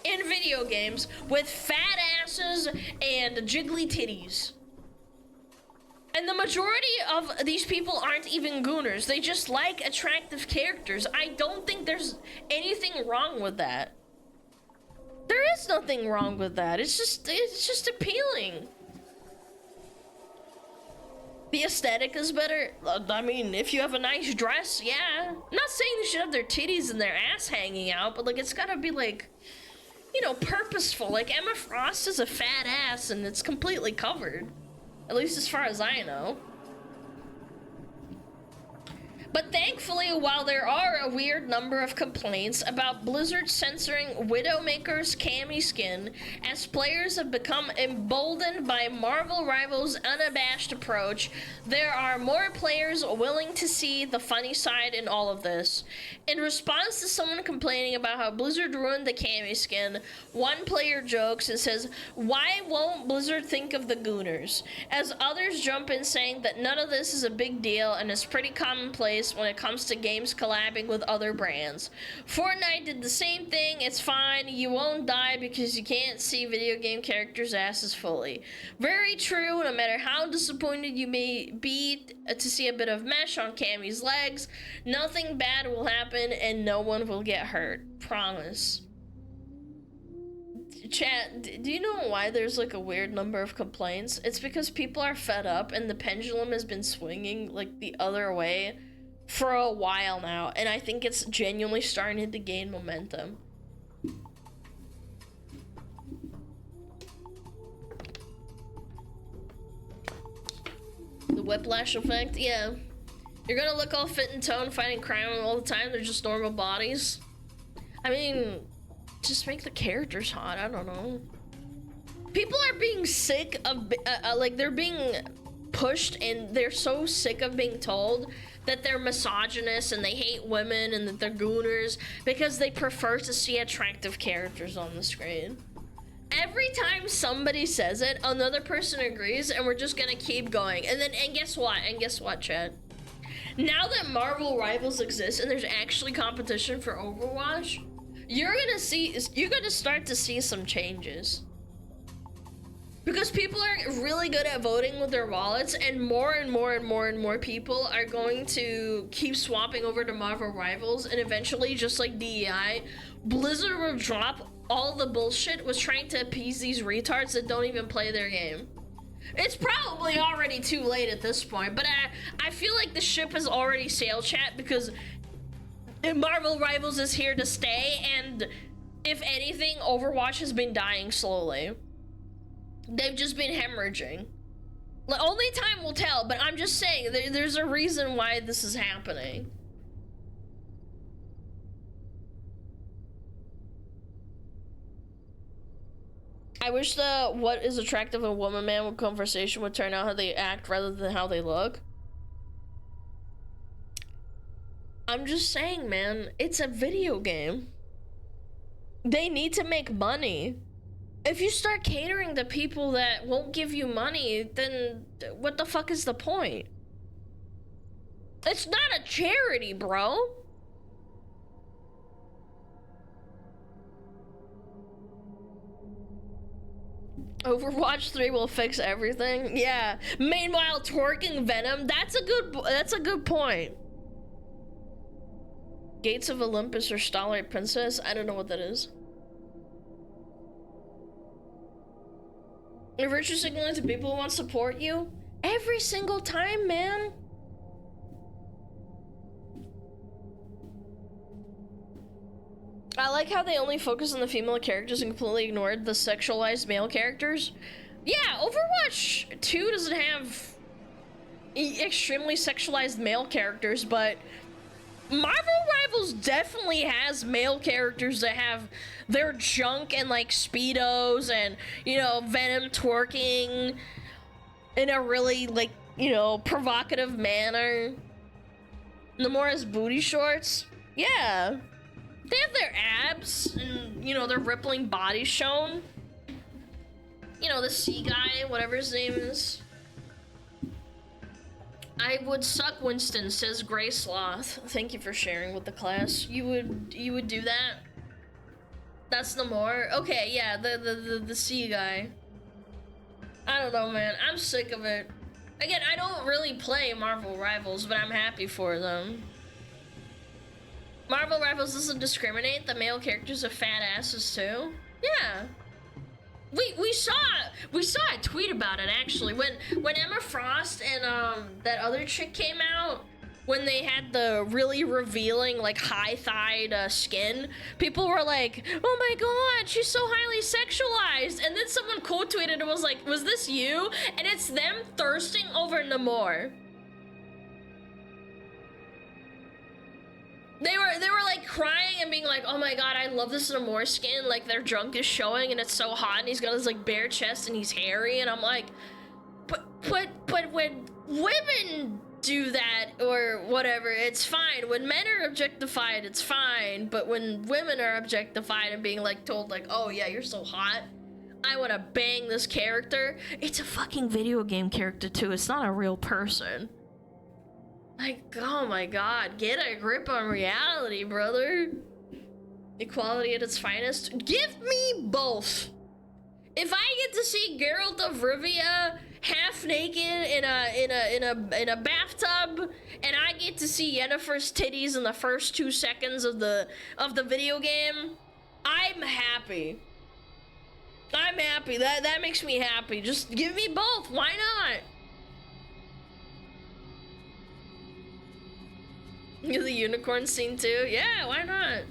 in video games with fat asses and jiggly titties. And the majority of these people aren't even gooners. They just like attractive characters. I don't think there's anything wrong with that. There is nothing wrong with that. It's just appealing. The aesthetic is better. I mean, if you have a nice dress, yeah. I'm not saying they should have their titties and their ass hanging out, but like it's gotta be like, you know, purposeful. Like Emma Frost is a fat ass and it's completely covered. At least as far as I know. But thankfully, while there are a weird number of complaints about Blizzard censoring Widowmaker's cami skin, as players have become emboldened by Marvel Rivals' unabashed approach, there are more players willing to see the funny side in all of this. In response to someone complaining about how Blizzard ruined the cami skin, one player jokes and says, "Why won't Blizzard think of the gooners?" As others jump in saying that none of this is a big deal and is pretty commonplace when it comes to games collabing with other brands. Fortnite did the same thing. It's fine. You won't die because you can't see video game characters' asses fully. Very true. No matter how disappointed you may be to see a bit of mesh on Cammy's legs, nothing bad will happen and no one will get hurt. Promise. Chat, do you know why there's like a weird number of complaints? It's because people are fed up and the pendulum has been swinging like the other way for a while now, and I think it's genuinely starting to gain momentum. The whiplash effect, yeah. You're gonna look all fit and toned fighting crime all the time, they're just normal bodies. I mean, just make the characters hot, I don't know. People are being sick of, like they're being pushed and they're so sick of being told that they're misogynist and they hate women and that they're gooners because they prefer to see attractive characters on the screen. Every time somebody says it, another person agrees and we're just gonna keep going. And guess what? And guess what, chat? Now that Marvel Rivals exists and there's actually competition for Overwatch, you're gonna start to see some changes. Because people are really good at voting with their wallets, and more people are going to keep swapping over to Marvel Rivals, and eventually, just like DEI, Blizzard will drop all the bullshit was trying to appease these retards that don't even play their game. It's probably already too late at this point, but I feel like the ship has already sailed, chat, because Marvel Rivals is here to stay, and if anything, Overwatch has been dying slowly. They've just been hemorrhaging. Like, only time will tell, but I'm just saying, there's a reason why this is happening. I wish the what is attractive in a woman man conversation would turn out how they act rather than how they look. I'm just saying, man, it's a video game. They need to make money. If you start catering to people that won't give you money, then what the fuck is the point? It's not a charity, bro. Overwatch 3 will fix everything. Yeah. Meanwhile, twerking Venom. That's a good point. Gates of Olympus or Starlight Princess. I don't know what that is. You're virtue signaling to people who want to support you every single time, man. I like how they only focus on the female characters and completely ignored the sexualized male characters. Yeah, Overwatch 2 doesn't have extremely sexualized male characters, but Marvel Rivals definitely has male characters that have their junk and like speedos and, you know, Venom twerking in a really like, you know, provocative manner. Namora's booty shorts. Yeah. They have their abs and, you know, their rippling bodies shown. You know, the sea guy, whatever his name is. I would suck Winston, says Gray Sloth. Thank you for sharing with the class. You would do that? That's Namor? Okay, yeah, the sea guy. I don't know, man. I'm sick of it. Again, I don't really play Marvel Rivals, but I'm happy for them. Marvel Rivals doesn't discriminate. The male characters are fat asses too. Yeah. We saw a tweet about it actually when Emma Frost and that other chick came out, when they had the really revealing like high-thighed skin. People were like, "Oh my god, she's so highly sexualized," and then someone quote tweeted and was like, "Was this you?" And it's them thirsting over Namor. They were like crying and being like, "Oh my god, I love this Namor skin, like their junk is showing and it's so hot and he's got his like bare chest and he's hairy," and I'm like, but when women do that or whatever, it's fine. When men are objectified, it's fine, but when women are objectified and being like told like, "Oh yeah, you're so hot, I want to bang this character," it's a fucking video game character too, it's not a real person. Like, oh my god, get a grip on reality, brother. Equality at its finest. Give me both. If I get to see Geralt of Rivia half naked in a bathtub, and I get to see Yennefer's titties in the first 2 seconds of the video game, I'm happy. I'm happy. That makes me happy. Just give me both. Why not? The unicorn scene too? Yeah, why not?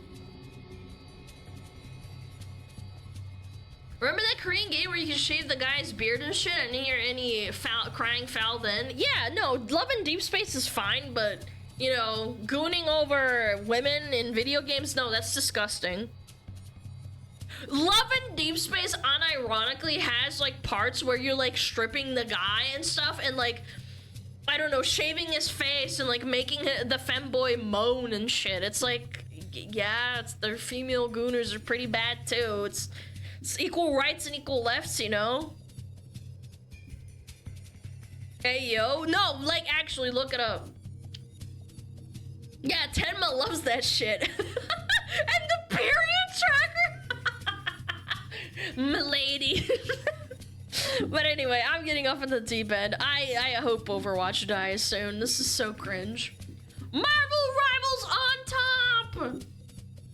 Remember that Korean game where you can shave the guy's beard and shit and hear any crying foul then? Yeah, no, Love in Deep Space is fine, but, you know, gooning over women in video games, no, that's disgusting. Love in Deep Space unironically has, like, parts where you're, like, stripping the guy and stuff and, like, I don't know, shaving his face and like making the femboy moan and shit. It's like, yeah, their female gooners are pretty bad too. It's equal rights and equal lefts, you know? Hey yo, no, like actually look it up. Yeah, Tenma loves that shit. And the period tracker? Milady. But anyway, I'm getting off in the deep end. I hope Overwatch dies soon. This is so cringe. Marvel Rivals on top!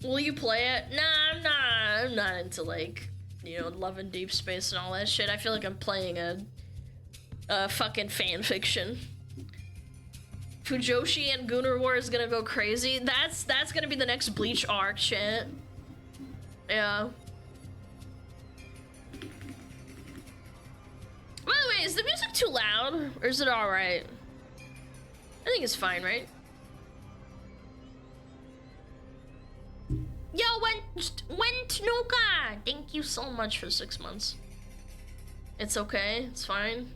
Will you play it? Nah, I'm not into like, you know, Love in Deep Space and all that shit. I feel like I'm playing a fucking fan fiction. Fujoshi and Gunnar War is gonna go crazy. That's gonna be the next Bleach arc shit. Yeah. By the way, is the music too loud? Or is it alright? I think it's fine, right? Yo, Tnuka! Thank you so much for 6 months. It's okay, it's fine.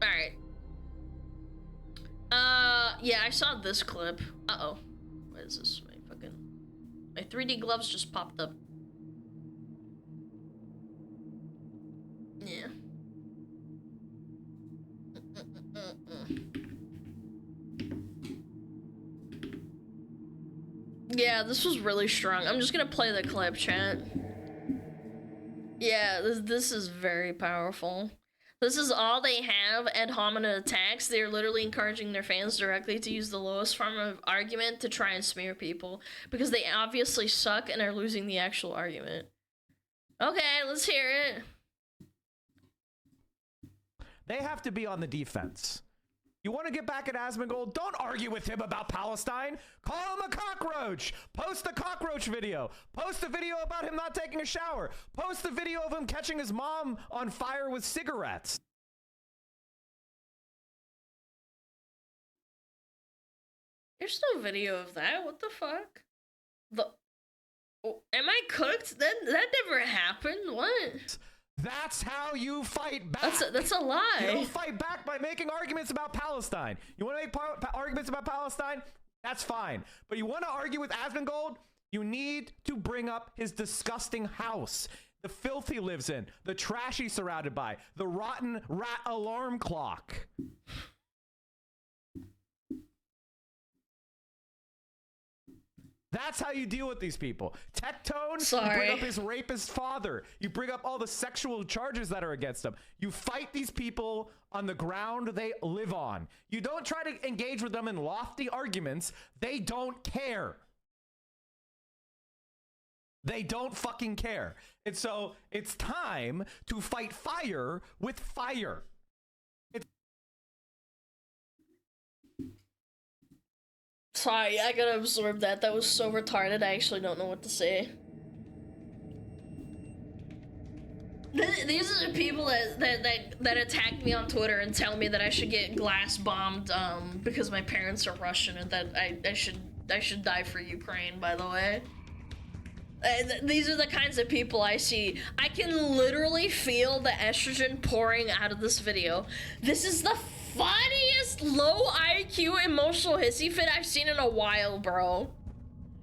Alright. Yeah, I saw this clip. Uh-oh. What is this? My 3D gloves just popped up. Yeah. Yeah, this was really strong. I'm just gonna play the clip, chat. Yeah, this is very powerful. This is all they have ad hominem attacks. They're literally encouraging their fans directly to use the lowest form of argument to try and smear people. Because they obviously suck and are losing the actual argument. Okay, let's hear it. They have to be on the defense. You want to get back at Asmongold? Don't argue with him about Palestine. Call him a cockroach. Post a cockroach video. Post a video about him not taking a shower. Post a video of him catching his mom on fire with cigarettes. There's no video of that. What the fuck? Am I cooked? That never happened. What? That's how you fight back. That's a lie. You don't fight back by making arguments about Palestine. You want to make arguments about Palestine? That's fine. But you want to argue with Asmongold? You need to bring up his disgusting house, the filth he lives in, the trash he's surrounded by, the rotten rat alarm clock. That's how you deal with these people. Tectone, you bring up his rapist father. You bring up all the sexual charges that are against him. You fight these people on the ground they live on. You don't try to engage with them in lofty arguments. They don't care. They don't fucking care. And so it's time to fight fire with fire. Sorry, I gotta absorb that. That was so retarded, I actually don't know what to say. These are the people that attack me on Twitter and tell me that I should get glass bombed because my parents are Russian and that I should die for Ukraine, by the way. These are the kinds of people I see. I can literally feel the estrogen pouring out of this video. This is the funniest low IQ emotional hissy fit I've seen in a while, bro.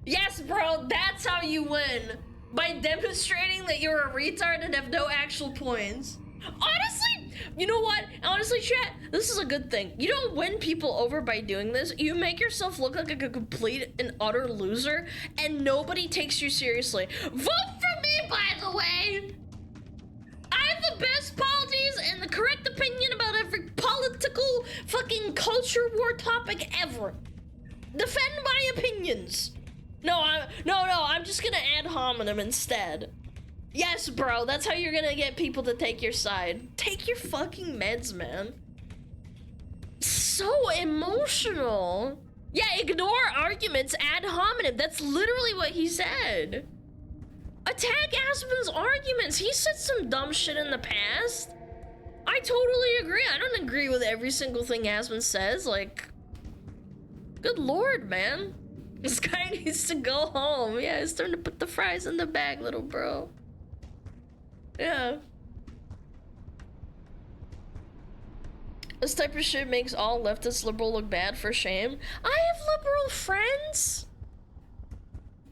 Yes, bro, that's how you win. By demonstrating that you're a retard and have no actual points. Honestly, you know what? Honestly, chat, this is a good thing. You don't win people over by doing this. You make yourself look like a complete and utter loser, and nobody takes you seriously. Vote for me, by the way! I have the best policies and the correct opinion about every political fucking culture war topic ever. Defend my opinions. No, I'm just gonna ad hominem instead. Yes, bro, that's how you're gonna get people to take your side. Take your fucking meds, man. So emotional. Yeah, ignore arguments ad hominem. That's literally what he said. Attack Aspen's arguments. He said some dumb shit in the past. I totally agree. I don't agree with every single thing Aspen says. Like, good lord, man. This guy needs to go home. Yeah, it's time to put the fries in the bag, little bro. Yeah. This type of shit makes all leftist liberal look bad, for shame. I have liberal friends.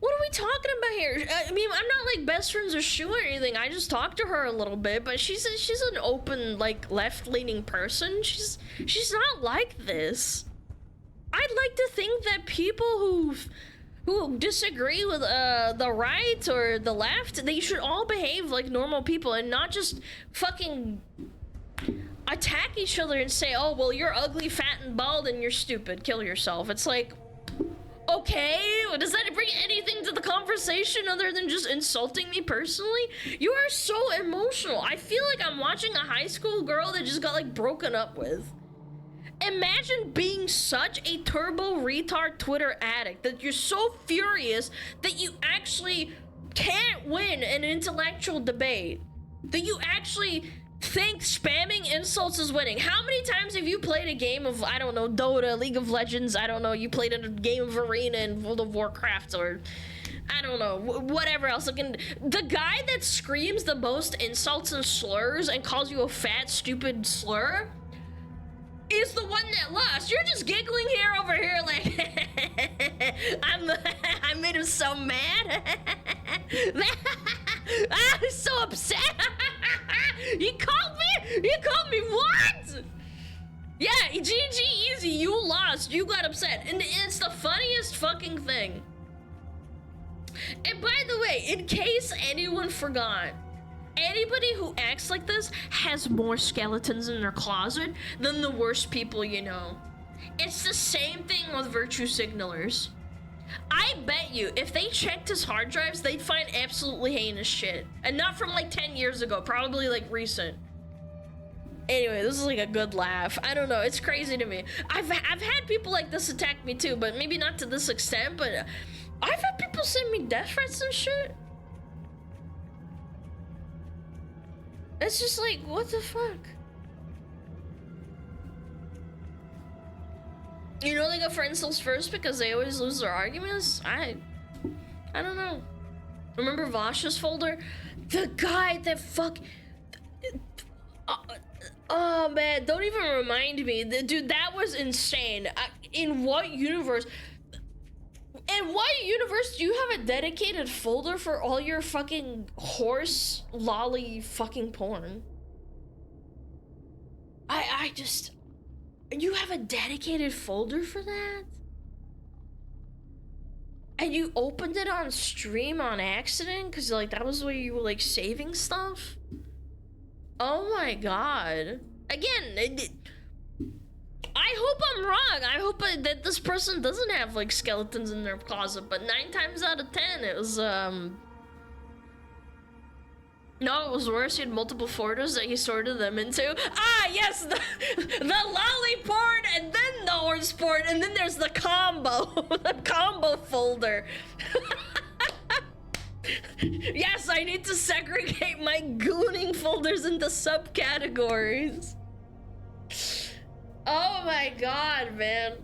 What are we talking about here? I mean, I'm not like best friends with Shu or anything. I just talked to her a little bit, but she's an open, like, left-leaning person. She's not like this. I'd like to think that people who disagree with the right or the left, they should all behave like normal people and not just fucking attack each other and say, oh, well, you're ugly, fat, and bald, and you're stupid. Kill yourself. It's like, okay, does that bring anything to the conversation other than just insulting me personally? You are so emotional. I feel like I'm watching a high school girl that just got, like, broken up with. Imagine being such a turbo retard Twitter addict that you're so furious that you actually can't win an intellectual debate. That you actually think spamming insults is winning. How many times have you played a game of, I don't know, Dota, League of Legends, I don't know, you played a game of Arena in World of Warcraft, or I don't know, whatever else. Like, the guy that screams the most insults and slurs and calls you a fat, stupid slur is the one that lost. You're just giggling here over here like, I made him so mad. I'm so upset. He called me what? Yeah, GG easy, you lost, you got upset. And it's the funniest fucking thing. And by the way, in case anyone forgot, anybody who acts like this has more skeletons in their closet than the worst people you know. It's the same thing with virtue signalers. I bet you if they checked his hard drives, they'd find absolutely heinous shit. And not from like 10 years ago, probably like recent. Anyway, this is like a good laugh. I don't know, it's crazy to me. I've had people like this attack me too, but maybe not to this extent, but I've had people send me death threats and shit. It's just like, what the fuck? You know they go for insults first because they always lose their arguments? I don't know. Remember Vash's folder? The guy that oh man, don't even remind me. Dude, that was insane. In what universe? In what universe do you have a dedicated folder for all your fucking horse lolly fucking porn? I just... You have a dedicated folder for that? And you opened it on stream on accident? Cause like that was where you were like saving stuff? Oh my god. Again, I hope I'm wrong. I hope that this person doesn't have like skeletons in their closet, but 9 times out of 10 it was no, it was worse. He had multiple folders that he sorted them into. Ah, yes, the lolly porn, and then the horse porn, and then there's the combo, the combo folder. Yes, I need to segregate my gooning folders into subcategories. Oh my god, man.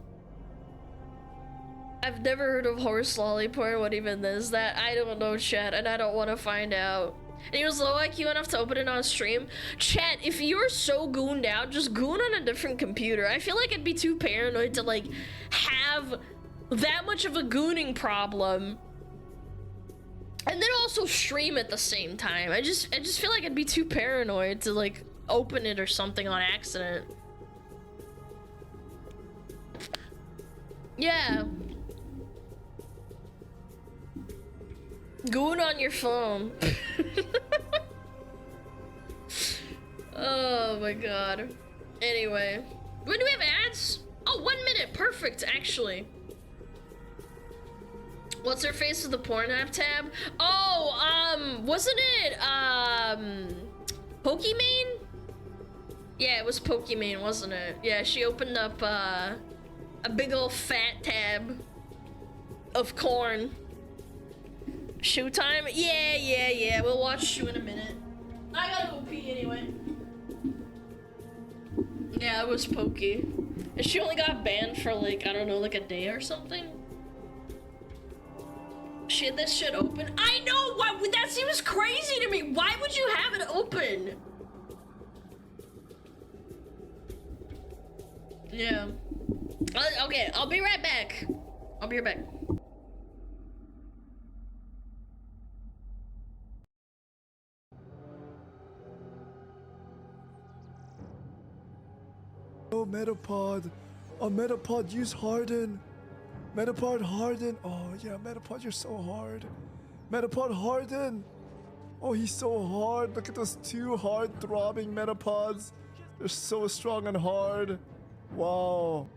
I've never heard of horse lolly porn. What even is that? I don't know, chat, and I don't want to find out. And he was low IQ enough to open it on stream. Chat, if you're so gooned out, just goon on a different computer. I feel like I'd be too paranoid to like have that much of a gooning problem and then also stream at the same time. I just feel like I'd be too paranoid to like open it or something on accident. Yeah. Goon on your phone. Oh my god. Anyway. When do we have ads? Oh, 1 minute. Perfect, actually. What's her face with the Pornhub tab? Oh, wasn't it, Pokimane? Yeah, it was Pokimane, wasn't it? Yeah, she opened up, a big old fat tab of corn. Shoe time? Yeah. We'll watch Shoe in a minute. I gotta go pee anyway. Yeah, it was Pokey. And she only got banned for like, I don't know, like a day or something. She had this shit open. I know! Why? That seems crazy to me. Why would you have it open? Yeah. Okay, I'll be right back. I'll be right back. Oh, Metapod. Oh, Metapod, use Harden. Metapod, Harden. Oh, yeah, Metapod, you're so hard. Metapod, Harden. Oh, he's so hard. Look at those 2 hard throbbing Metapods. They're so strong and hard. Wow.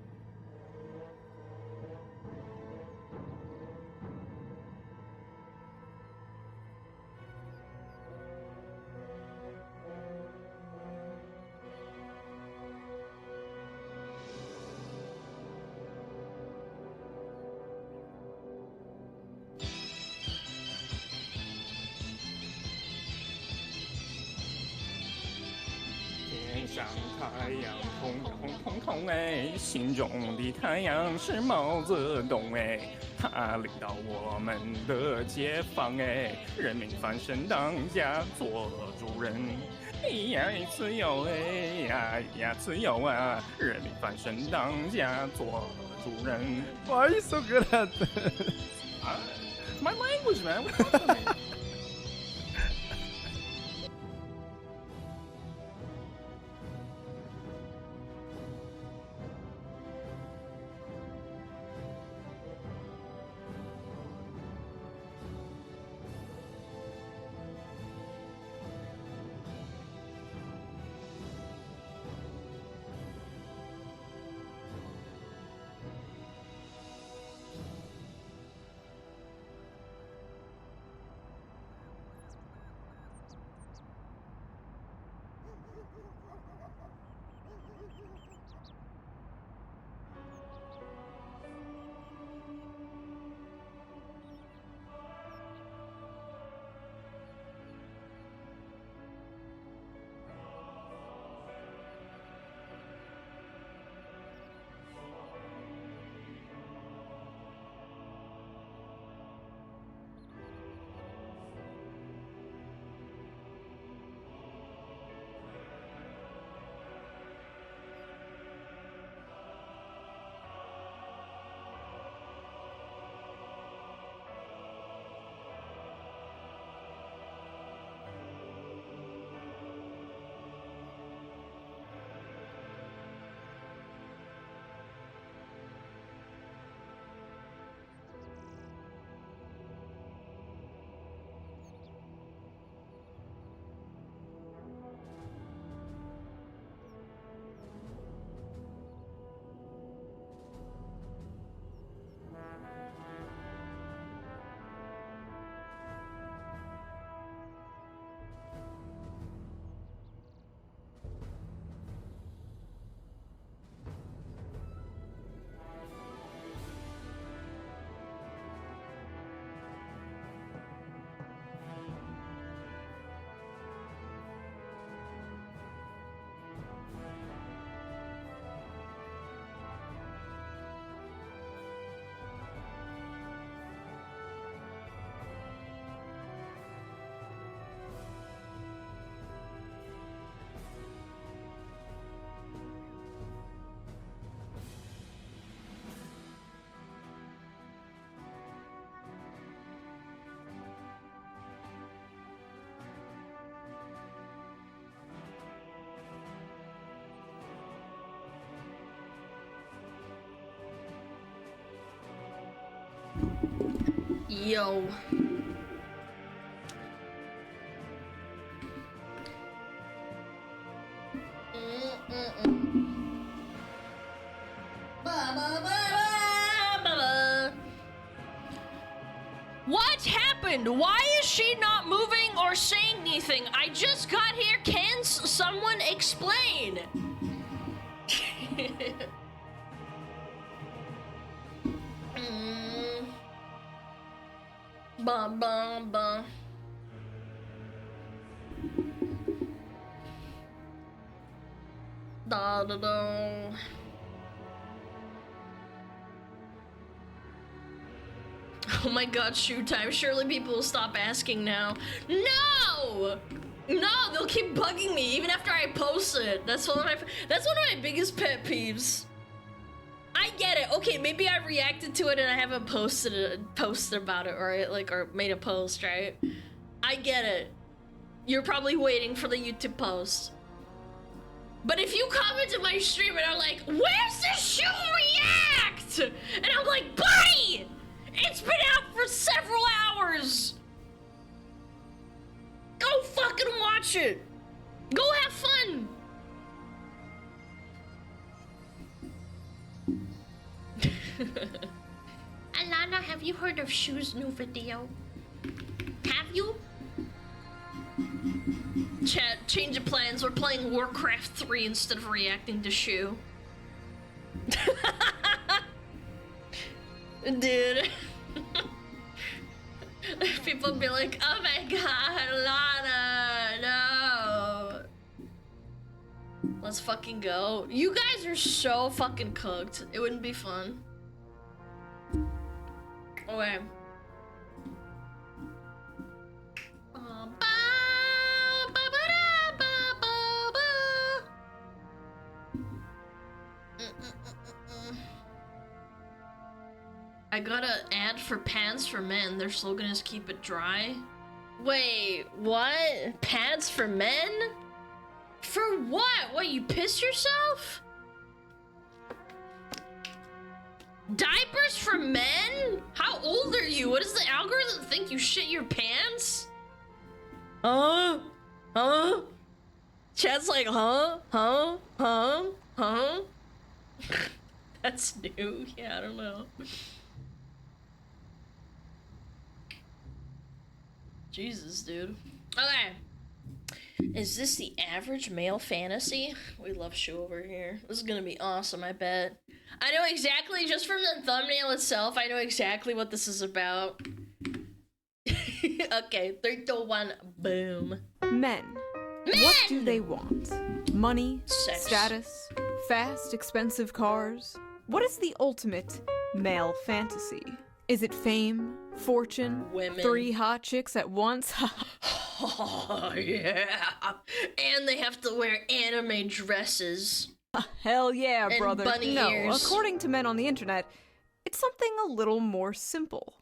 Why are you so good at this? It's my language, man. What's up with me? Yo. What happened? Why is she not moving or saying anything? I just got here. Can someone explain? Bum bum bum. Da da da. Oh my god, shoot time. Surely people will stop asking now. No! No, they'll keep bugging me even after I post it. That's one of my biggest pet peeves. I get it. Okay, maybe I reacted to it and I haven't posted about it, or made a post, right? I get it. You're probably waiting for the YouTube post. But if you comment in my stream and are like, "Where's the shoe react?" And I'm like, "Buddy, it's been out for several hours. Go fucking watch it. Go have fun." Alana, have you heard of Shu's new video? Have you? Chat, change of plans. We're playing Warcraft 3 instead of reacting to Shu. Dude. People be like, "Oh my god, Alana, no." Let's fucking go. You guys are so fucking cooked. It wouldn't be fun. Okay. I got an ad for pads for men. Their slogan is "Keep it dry." Wait, what? Pads for men? For what? What, you piss yourself? Diapers for men? How old are you? What does the algorithm think, you shit your pants? Huh? Chat's like, huh? That's new. Yeah, I don't know. Jesus, dude. Okay. Is this the average male fantasy? We love Shu over here. This is gonna be awesome, I bet. I know exactly, just from the thumbnail itself, I know exactly what this is about. Okay, 3, 2, 1, boom. Men. What do they want? Money? Sex. Status? Fast, expensive cars? What is the ultimate male fantasy? Is it fame? Fortune? Women. 3 hot chicks at once? Oh, yeah. And they have to wear anime dresses. Hell yeah, And brother. bunny No, ears. according to men on the internet, it's something a little more simple.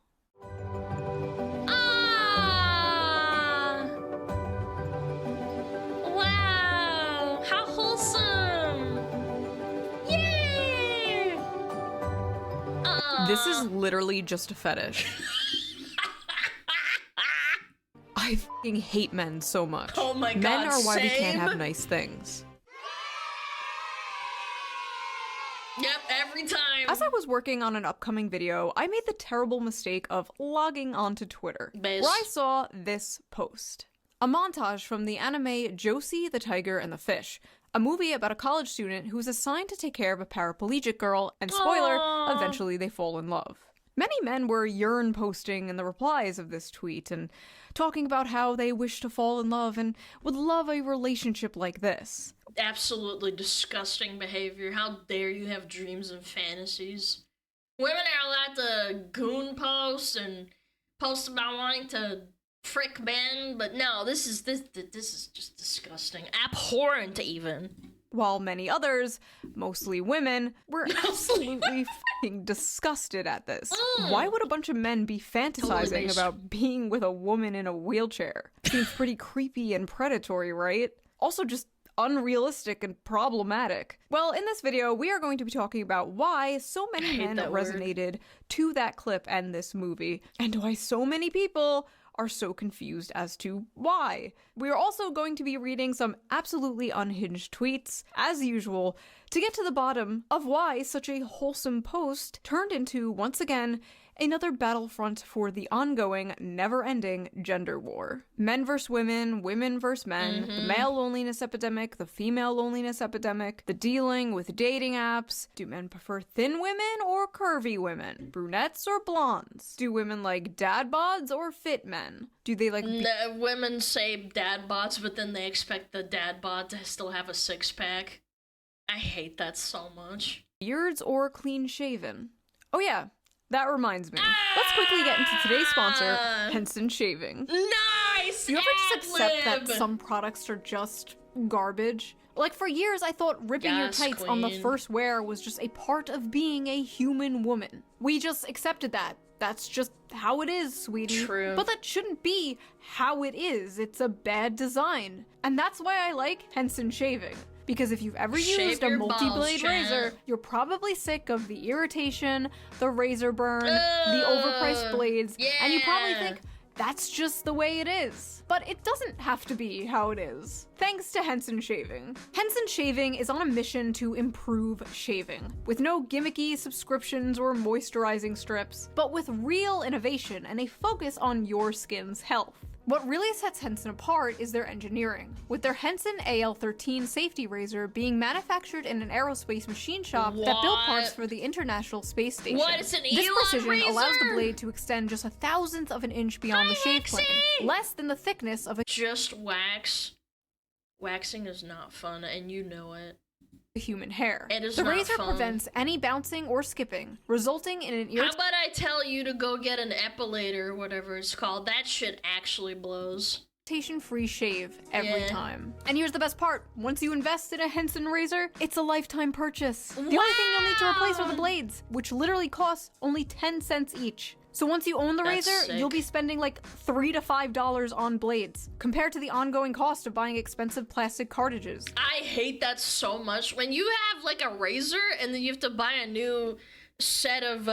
Ah! Wow! How wholesome! Yay! This is literally just a fetish. I fucking hate men so much. Oh my god, Men are why we can't same. have nice things. Yep, every time. As I was working on an upcoming video, I made the terrible mistake of logging onto Twitter, Biz. where I saw this post. A montage from the anime Josie, the Tiger, and the Fish, a movie about a college student who's assigned to take care of a paraplegic girl, and spoiler, Aww. eventually they fall in love. Many men were yearn posting in the replies of this tweet and talking about how they wish to fall in love and would love a relationship like this. Absolutely disgusting behavior. How dare you have dreams and fantasies? Women are allowed to goon post and post about wanting to frick men, but no, this is just disgusting. Abhorrent even. While many others, mostly women, were absolutely fucking disgusted at this. Why would a bunch of men be fantasizing based. about being with a woman in a wheelchair? Seems pretty creepy and predatory, right? Also, just unrealistic and problematic. Well, in this video, we are going to be talking about why so many men resonated to that clip and this movie, and why so many people are so confused as to why. We are also going to be reading some absolutely unhinged tweets, as usual, to get to the bottom of why such a wholesome post turned into, once again, another battlefront for the ongoing, never-ending gender war. Men versus women, women versus men, the male loneliness epidemic, the female loneliness epidemic, the dealing with dating apps. Do men prefer thin women or curvy women? Brunettes or blondes? Do women like dad bods or fit men? Do they like... women say dad bods, but then they expect the dad bod to still have a six-pack. I hate that so much. Beards or clean-shaven? Oh yeah. That reminds me. Let's quickly get into today's sponsor, Henson Shaving. Nice! Do you ever just accept that some products are just garbage? Like, for years, I thought ripping your tights on the first wear was just a part of being a human woman. We just accepted that. That's just how it is, sweetie. True. But that shouldn't be how it is. It's a bad design. And that's why I like Henson Shaving. Because if you've ever used a multi-blade razor, you're probably sick of the irritation, the razor burn, the overpriced blades, and you probably think, that's just the way it is. But it doesn't have to be how it is. Thanks to Henson Shaving. Henson Shaving is on a mission to improve shaving, with no gimmicky subscriptions or moisturizing strips, but with real innovation and a focus on your skin's health. What really sets Henson apart is their engineering, with their Henson AL13 safety razor being manufactured in an aerospace machine shop that built parts for the International Space Station. What? It's an This precision razor? allows the blade to extend just 1/1000th of an inch beyond the shave plane, less than the thickness of a Just wax. Waxing is not fun, and you know it. human hair. It is the not razor fun. prevents any bouncing or skipping, resulting in an How about I tell you to go get an epilator or whatever it's called? That shit actually blows. irritation-free shave every time. And here's the best part. Once you invest in a Henson razor, it's a lifetime purchase. The only thing you'll need to replace are the blades, which literally cost only 10 cents each. So once you own the That's razor, sick. you'll be spending like $3 to $5 on blades, compared to the ongoing cost of buying expensive plastic cartridges. I hate that so much. When you have like a razor and then you have to buy a new set of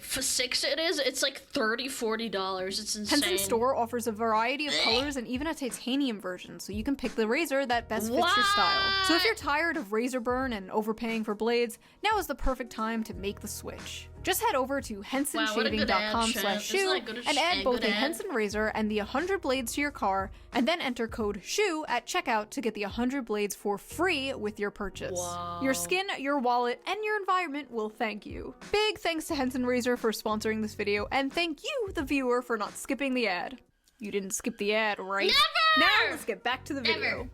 for $6 it's like $30, $40. It's insane. Henson store offers a variety of colors and even a titanium version, so you can pick the razor that best fits your style. So if you're tired of razor burn and overpaying for blades, now is the perfect time to make the switch. Just head over to hensonshaving.com/shoe and add both a Henson razor and the 100 blades to your car, and then enter code SHOE at checkout to get the 100 blades for free with your purchase. Your skin, your wallet, and your environment will thank you. Big thanks to Henson Razor for sponsoring this video, and thank you, the viewer, for not skipping the ad. You didn't skip the ad, right? Never! Now let's get back to the video.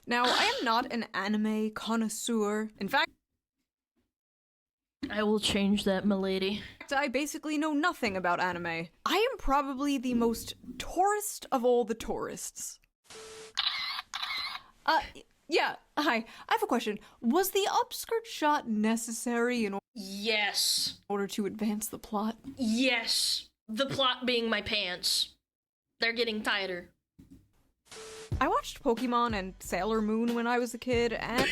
Now, I am not an anime connoisseur. In fact, I will change that, milady. I basically know nothing about anime. I am probably the most tourist of all the tourists. Yeah, hi. I have a question. Was the upskirt shot necessary in Yes. order to advance the plot? Yes. The plot being my pants. They're getting tighter. I watched Pokemon and Sailor Moon when I was a kid, and...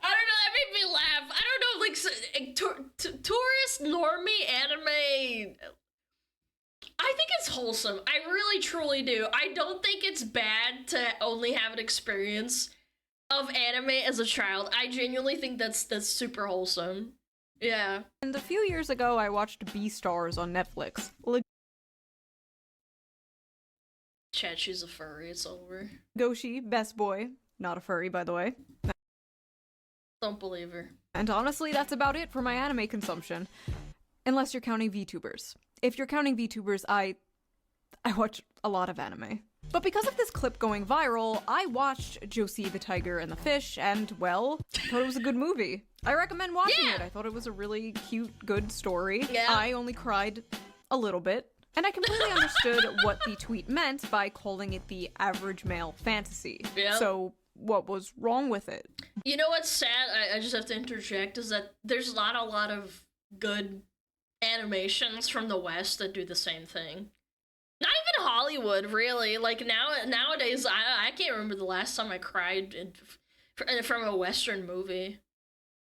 I don't know, that made me laugh. I don't know, like, tourist normie anime. I think it's wholesome. I really truly do. I don't think it's bad to only have an experience of anime as a child. I genuinely think that's super wholesome. Yeah. And a few years ago, I watched Beastars on Netflix. Chat, she's a furry. It's over. Goshi, best boy. Not a furry, by the way. Don't believe her. And honestly, that's about it for my anime consumption. Unless you're counting VTubers. If you're counting VTubers, I watch a lot of anime. But because of this clip going viral, I watched Josie the Tiger and the Fish, and, well, I thought it was a good movie. I recommend watching it. I thought it was a really cute, good story. Yeah. I only cried a little bit. And I completely understood what the tweet meant by calling it the average male fantasy. Yeah. So, what was wrong with it? You know what's sad? I just have to interject, is that there's not a lot of good animations from the West that do the same thing. Not even Hollywood, really. Like nowadays, I can't remember the last time I cried from a Western movie.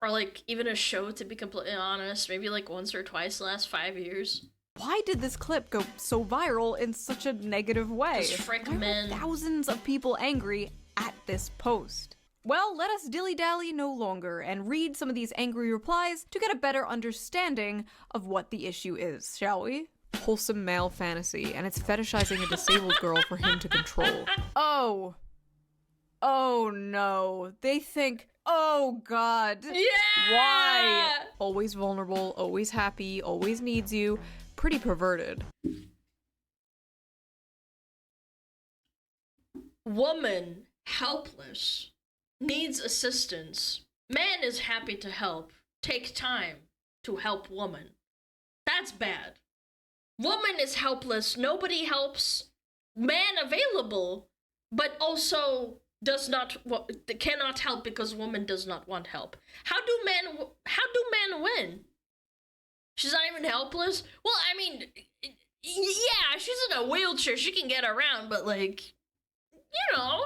Or like even a show, to be completely honest. Maybe like once or twice the last 5 years. Why did this clip go so viral in such a negative way? Why FRICKEN. were thousands of people angry at this post? Well, let us dilly-dally no longer and read some of these angry replies to get a better understanding of what the issue is, shall we? Wholesome male fantasy, and it's fetishizing a disabled girl for him to control. Oh. Oh no. They think, oh god. Yeah! Why? Always vulnerable, always happy, always needs you. Pretty perverted. Woman, helpless, needs assistance. Man is happy to help. Take time to help woman. That's bad. Woman is helpless, nobody helps. Man available, but also cannot help because woman does not want help. How do men win? She's not even helpless? Well, I mean, yeah, she's in a wheelchair, she can get around, but like, you know,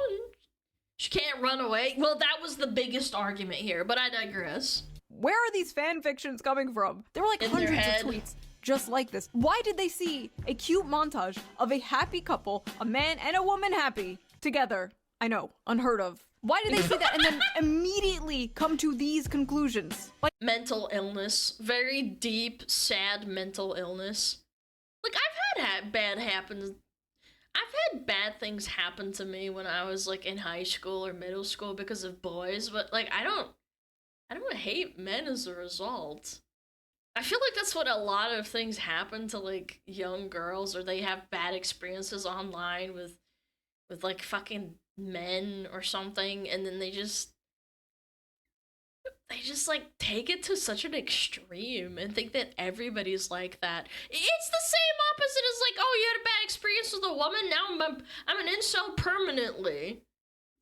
she can't run away. Well, that was the biggest argument here, but I digress. Where are these fan fictions coming from? There were like hundreds of tweets just like this. Why did they see a cute montage of a happy couple, a man and a woman happy, together? I know, unheard of. Why did they see that and then immediately come to these conclusions? Like mental illness, very deep, sad mental illness. Like I've had bad things happen to me when I was like in high school or middle school because of boys, but like I don't hate men as a result. I feel like that's what a lot of things happen to like young girls, or they have bad experiences online with like fucking men or something, and then they just like take it to such an extreme and think that everybody's like that. It's the same opposite as like, oh, you had a bad experience with a woman, now I'm an incel permanently.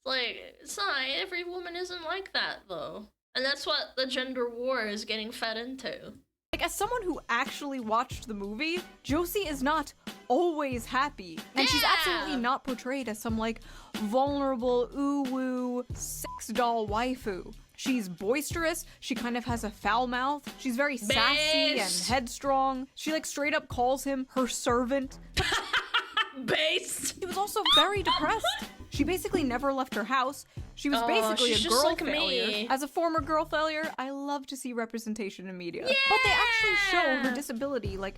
Like, it's not, every woman isn't like that though. And that's what the gender war is getting fed into. Like, as someone who actually watched the movie, Josie is not always happy. And she's absolutely not portrayed as some, like, vulnerable, ooh-woo, sex doll waifu. She's boisterous, she kind of has a foul mouth, she's very sassy and headstrong. She, like, straight up calls him her servant. Based. She was also very depressed. She basically never left her house. She was basically a girl like failure. Me. As a former girl failure, I love to see representation in media. Yeah! But they actually show her disability, like,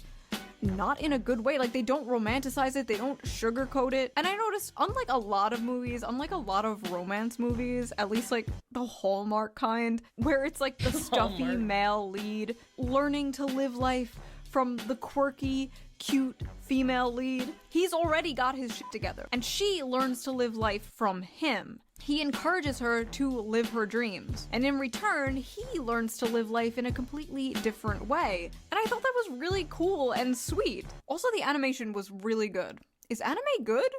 not in a good way. Like, they don't romanticize it, they don't sugarcoat it. And I noticed, unlike a lot of movies, unlike a lot of romance movies, at least like the Hallmark kind, where it's like the stuffy male lead learning to live life from the quirky, cute female lead, he's already got his shit together. And she learns to live life from him. He encourages her to live her dreams. And in return, he learns to live life in a completely different way. And I thought that was really cool and sweet. Also, the animation was really good. Is anime good?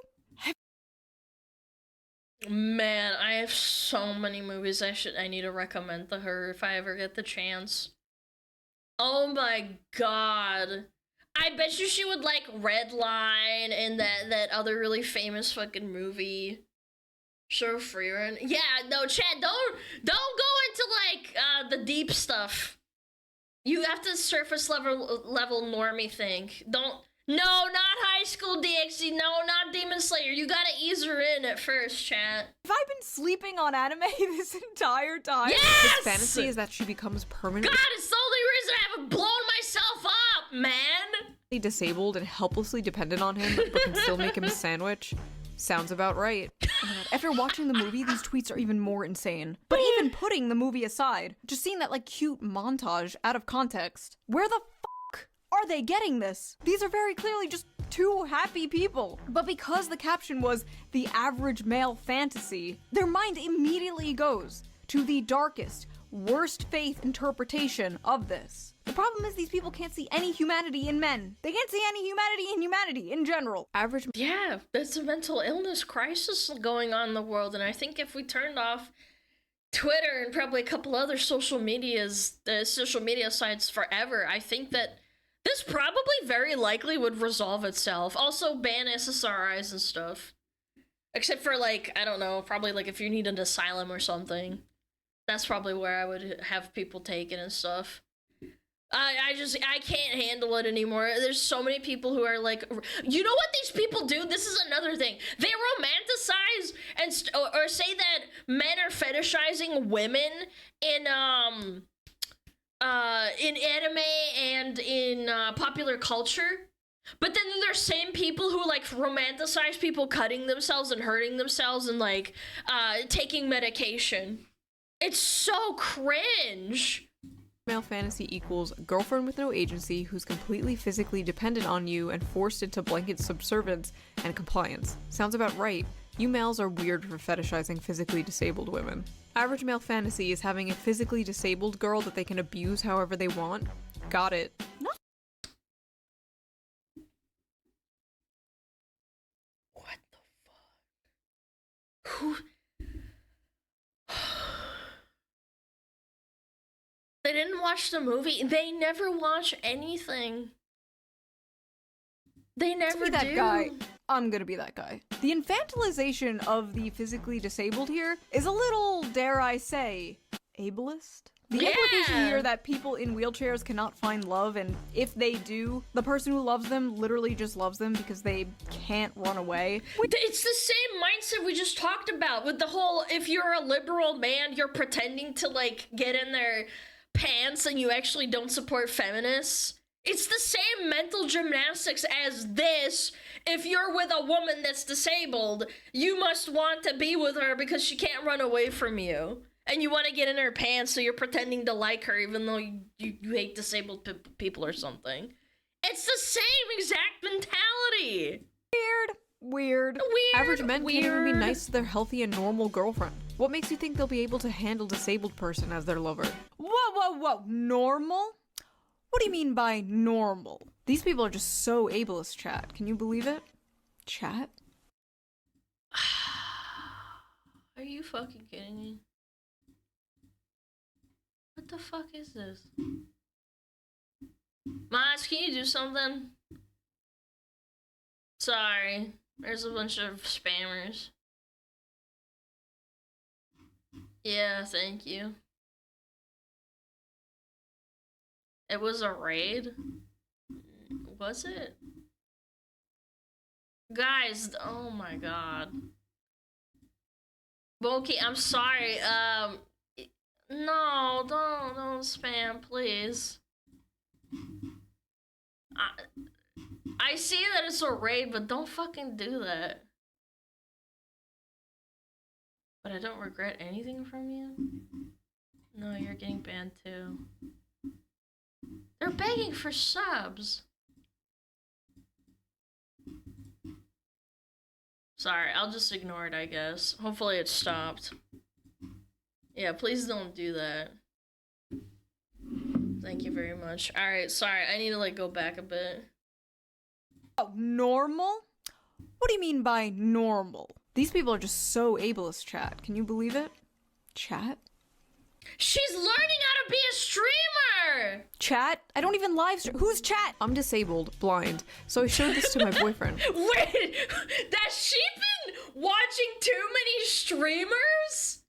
Man, I have so many movies I need to recommend to her if I ever get the chance. Oh my god. I bet you she would like Redline and that other really famous fucking movie. Show FRICKEN. Yeah, no, Chad, don't go into like the deep stuff. You have to surface level normie think. No, not High School DxD. No, not Demon Slayer. You gotta ease her in at first, chat. Have I been sleeping on anime this entire time? Yes! His fantasy is that she becomes permanently— God, it's the only reason I haven't blown myself up, man! Disabled and helplessly dependent on him, but can still make him a sandwich. Sounds about right. Oh my God. After watching the movie, these tweets are even more insane. But even putting the movie aside, just seeing that like cute montage out of context, where the fuck are they getting this? These are very clearly just two happy people. But because the caption was the average male fantasy, their mind immediately goes to the darkest, worst faith interpretation of this. The problem is these people can't see any humanity in men. They can't see any humanity in humanity in general. Average— Yeah, there's a mental illness crisis going on in the world, and I think if we turned off Twitter and probably a couple other social media sites forever, I think that This probably very likely would resolve itself. Also, ban SSRIs and stuff. Except for, like, I don't know, probably, like, if you need an asylum or something. That's probably where I would have people taken and stuff. I can't handle it anymore. There's so many people who are like, you know what these people do? This is another thing. They romanticize and or say that men are fetishizing women in anime and in popular culture. But then there's same people who like romanticize people cutting themselves and hurting themselves and like taking medication. It's so cringe. Male fantasy equals girlfriend with no agency who's completely physically dependent on you and forced into blanket subservience and compliance. Sounds about right. You males are weird for fetishizing physically disabled women. Average male fantasy is having a physically disabled girl that they can abuse however they want. Got it. What the fuck? Who? They didn't watch the movie. They never watch anything. They never be that do. guy. I'm gonna be that guy. The infantilization of the physically disabled here is a little, dare I say, ableist. The implication here that people in wheelchairs cannot find love, and if they do, the person who loves them literally just loves them because they can't run away. It's the same mindset we just talked about with the whole, if you're a liberal man, you're pretending to, like, get in their pants and you actually don't support feminists. It's the same mental gymnastics as this. If you're with a woman that's disabled, you must want to be with her because she can't run away from you. And you want to get in her pants, so you're pretending to like her even though you hate disabled people or something. It's the same exact mentality. Weird. Average men can't even be nice to their healthy and normal girlfriend. What makes you think they'll be able to handle disabled person as their lover? Whoa. Normal? What do you mean by normal? These people are just so ableist, chat. Can you believe it? Chat? Are you fucking kidding me? What the fuck is this? Mas, can you do something? Sorry. There's a bunch of spammers. Yeah, thank you. It was a raid? Was it? Guys, oh my god. Boki, I'm sorry, no, don't spam, please. I see that it's a raid, but don't fucking do that. But I don't regret anything from you? No, you're getting banned too. They're begging for subs. Sorry, I'll just ignore it, I guess. Hopefully it stopped. Yeah, please don't do that. Thank you very much. Alright, sorry, I need to like go back a bit. Normal? What do you mean by normal? These people are just so ableist, chat. Can you believe it? Chat? She's learning how to be a streamer! Chat? I don't even live stream. Who's chat? I'm disabled, blind, so I showed this to my boyfriend. Wait! Has she been watching too many streamers?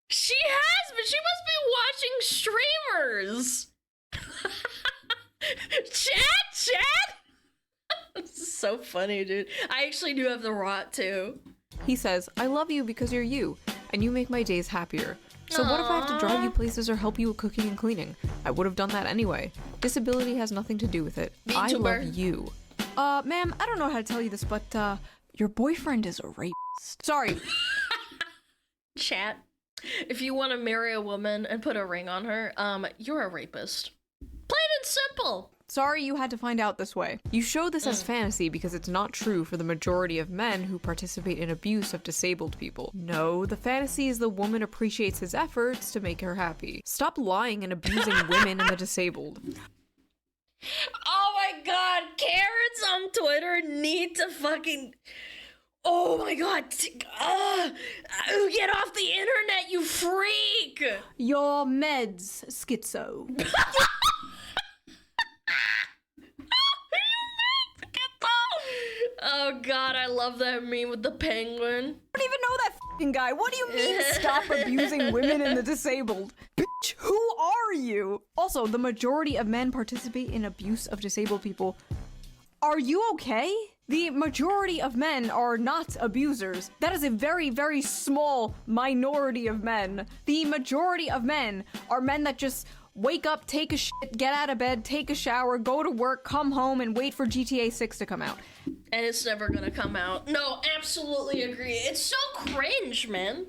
She has, but she must be watching streamers! Chat? This is so funny, dude. I actually do have the rot, too. He says, I love you because you're you, and you make my days happier. So what if I have to drive you places or help you with cooking and cleaning? I would have done that anyway. Disability has nothing to do with it. I love you. Ma'am, I don't know how to tell you this, but, your boyfriend is a rapist. Sorry. Chat. If you want to marry a woman and put a ring on her, you're a rapist. Plain and simple. Sorry you had to find out this way. You show this as fantasy because it's not true for the majority of men who participate in abuse of disabled people. No, the fantasy is the woman appreciates his efforts to make her happy. Stop lying and abusing women and the disabled. Oh my god, Karens on Twitter need to fucking... Oh my god, get off the internet, you freak! Your meds, schizo. Oh god, I love that meme with the penguin. I don't even know that fucking guy. What do you mean stop abusing women and the disabled? Bitch, who are you? Also, the majority of men participate in abuse of disabled people. Are you okay? The majority of men are not abusers. That is a very, very small minority of men. The majority of men are men that just wake up, take a shit, get out of bed, take a shower, go to work, come home, and wait for GTA 6 to come out. And it's never gonna come out. No, absolutely agree. It's so cringe, man.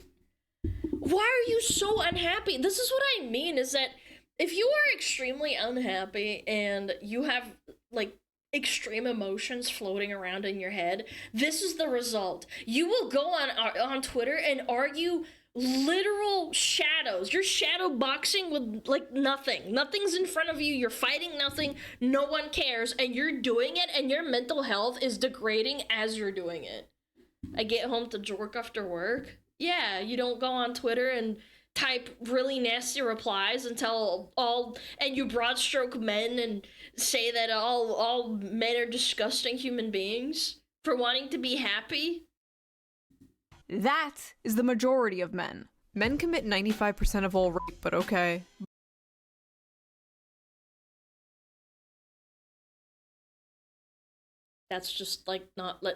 Why are you so unhappy? This is what I mean, is that if you are extremely unhappy and you have, like, extreme emotions floating around in your head, this is the result. You will go on Twitter and argue literal shadows. You're shadow boxing with, like, nothing. Nothing's in front of you. You're fighting nothing. No one cares. And you're doing it, and your mental health is degrading as you're doing it. I get home to jerk after work. Yeah, you don't go on Twitter and type really nasty replies and tell and you broad stroke men and say that all men are disgusting human beings for wanting to be happy. That is the majority of men. Men commit 95% of all rape, but okay. That's just, like,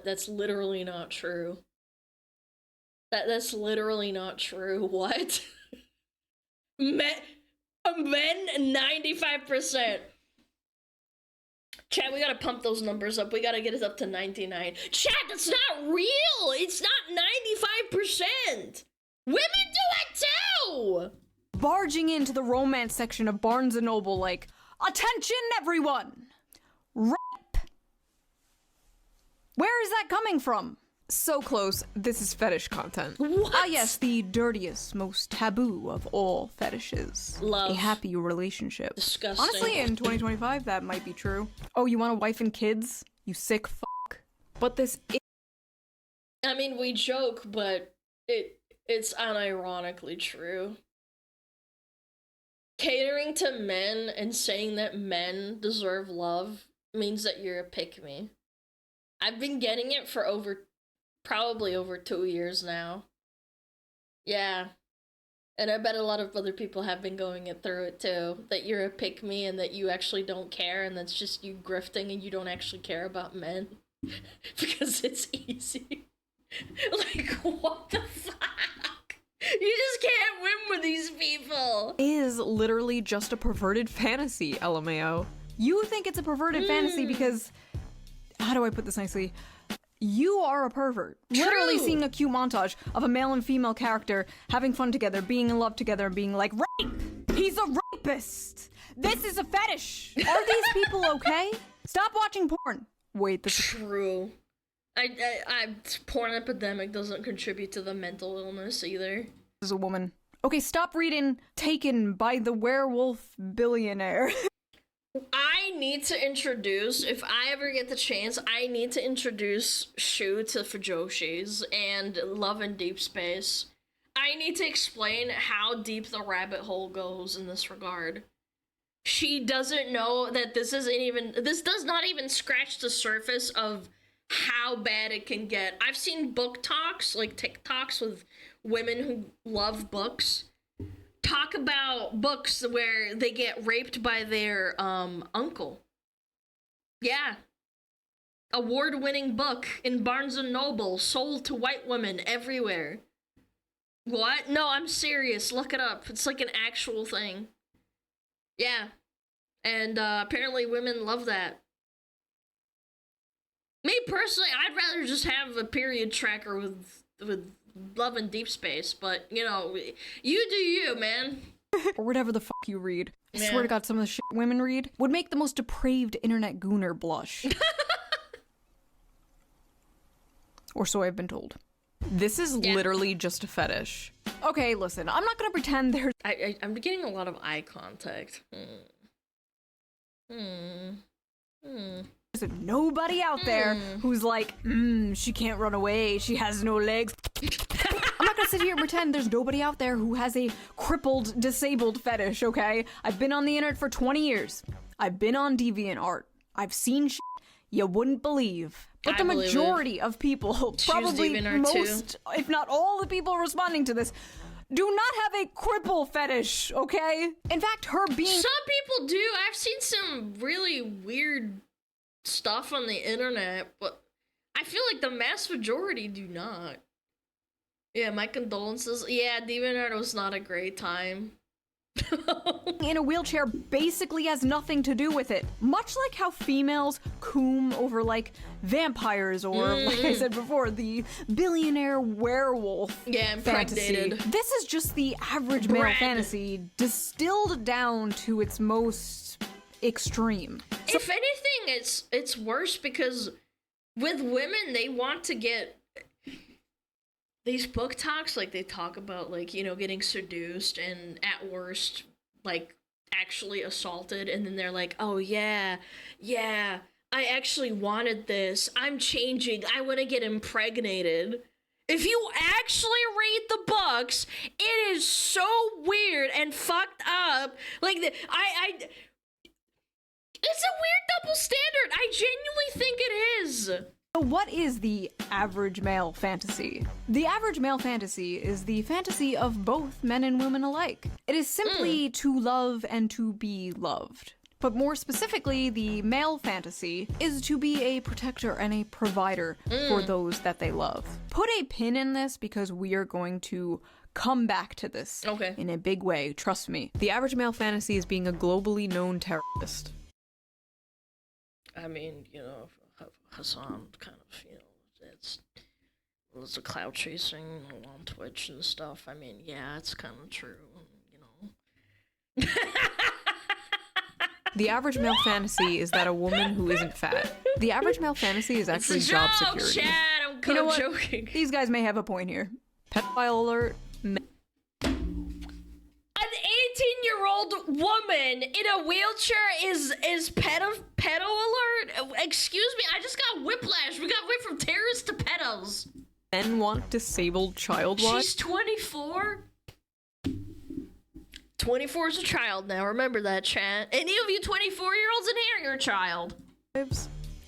that's literally not true. That's literally not true. What? Men 95%. Chat, we gotta pump those numbers up. We gotta get it up to 99. Chat, that's not real! It's not 95%! Women do it too! Barging into the romance section of Barnes & Noble like, attention everyone! Rape! Where is that coming from? So close, this is fetish content. What? Ah yes, the dirtiest, most taboo of all fetishes. Love. A happy relationship. Disgusting. Honestly, in 2025, that might be true. Oh, you want a wife and kids? You sick fuck. But this I mean, we joke, but it's unironically true. Catering to men and saying that men deserve love means that you're a pick-me. I've been getting it for probably over 2 years now. Yeah. And I bet a lot of other people have been going through it too. That you're a pick-me and that you actually don't care and that's just you grifting and you don't actually care about men. Because it's easy. Like, what the fuck? You just can't win with these people. is literally just a perverted fantasy, LMAO. You think it's a perverted fantasy because... How do I put this nicely? You are a pervert. True. Literally seeing a cute montage of a male and female character having fun together, being in love together, and being like, rape! He's a rapist! This is a fetish! Are these people okay? Stop watching porn. Wait, this is True. Porn epidemic doesn't contribute to the mental illness either. a woman. Okay, stop reading Taken by the Werewolf Billionaire. I need to introduce, if I ever get the chance, I need to introduce Shu to Fujoshis and Love in Deep Space. I need to explain how deep the rabbit hole goes in this regard. She doesn't know that this does not even scratch the surface of how bad it can get. I've seen book talks, like TikToks with women who love books, talk about books where they get raped by their uncle. Yeah. Award-winning book in Barnes & Noble, sold to white women everywhere. What? No, I'm serious. Look it up. It's like an actual thing. Yeah. And apparently women love that. Me personally, I'd rather just have a period tracker with Love in Deep Space, but, you know, you do you, man. Or whatever the fuck you read. I Yeah. swear to God, some of the shit women read would make the most depraved internet gooner blush. Or so I've been told. This is literally just a fetish. Okay, listen, I'm not gonna pretend there's I'm getting a lot of eye contact. nobody out there who's like, she can't run away, she has no legs. I'm not gonna sit here and pretend there's nobody out there who has a crippled, disabled fetish, okay? I've been on the internet for 20 years. I've been on DeviantArt. I've seen shit you wouldn't believe. But the majority of people, probably most, if not all the people responding to this, do not have a cripple fetish, okay? In fact, her being— Some people do. I've seen some really weird stuff on the internet, but I feel like the mass majority do not. Yeah, my condolences. Yeah, DeviantArt was not a great time. in a wheelchair basically has nothing to do with it. Much like how females coom over, like, vampires or, like I said before, the billionaire werewolf fantasy. This is just the average male fantasy distilled down to its most extreme. So if anything, it's worse because with women, they want to get these book talks, like they talk about, like, you know, getting seduced and at worst, like, actually assaulted, and then they're like, oh yeah, I actually wanted this, I'm changing, I want to get impregnated. If you actually read the books, it is so weird and fucked up. Like, it's a weird double standard. I genuinely think it is. So what is the average male fantasy? The average male fantasy is the fantasy of both men and women alike. It is simply to love and to be loved. But more specifically, the male fantasy is to be a protector and a provider for those that they love. Put a pin in this because we are going to come back to this in a big way, trust me. The average male fantasy is being a globally known terrorist. I mean, you know, Hassan kind of, you know, it's a cloud chasing on Twitch and stuff. I mean, yeah, it's kind of true, you know. The average male fantasy is that a woman who isn't fat. The average male fantasy is actually job security. Chad, I'm you know what? Joking. These guys may have a point here. Pedophile alert. An 18-year-old woman in a wheelchair is pedo alert? Excuse me, I just got whiplash. We got went from terrorists to pedos. Men want disabled child watch? She's 24? 24 is a child now, remember that, chat. Any of you 24-year-olds in here, you're a child.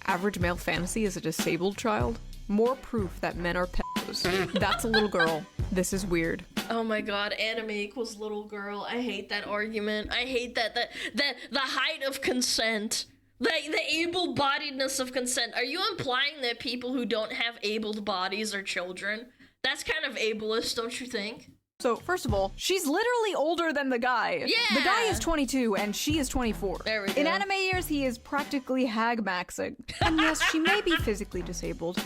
Average male fantasy is a disabled child? More proof that men are pedos. That's a little girl. This is weird. Oh my god, anime equals little girl. I hate that argument. I hate that the height of consent. The able-bodiedness of consent. Are you implying that people who don't have abled bodies are children? That's kind of ableist, don't you think? So, first of all, she's literally older than the guy. Yeah! The guy is 22 and she is 24. There we go. In anime years, he is practically hag-maxing. And yes, she may be physically disabled,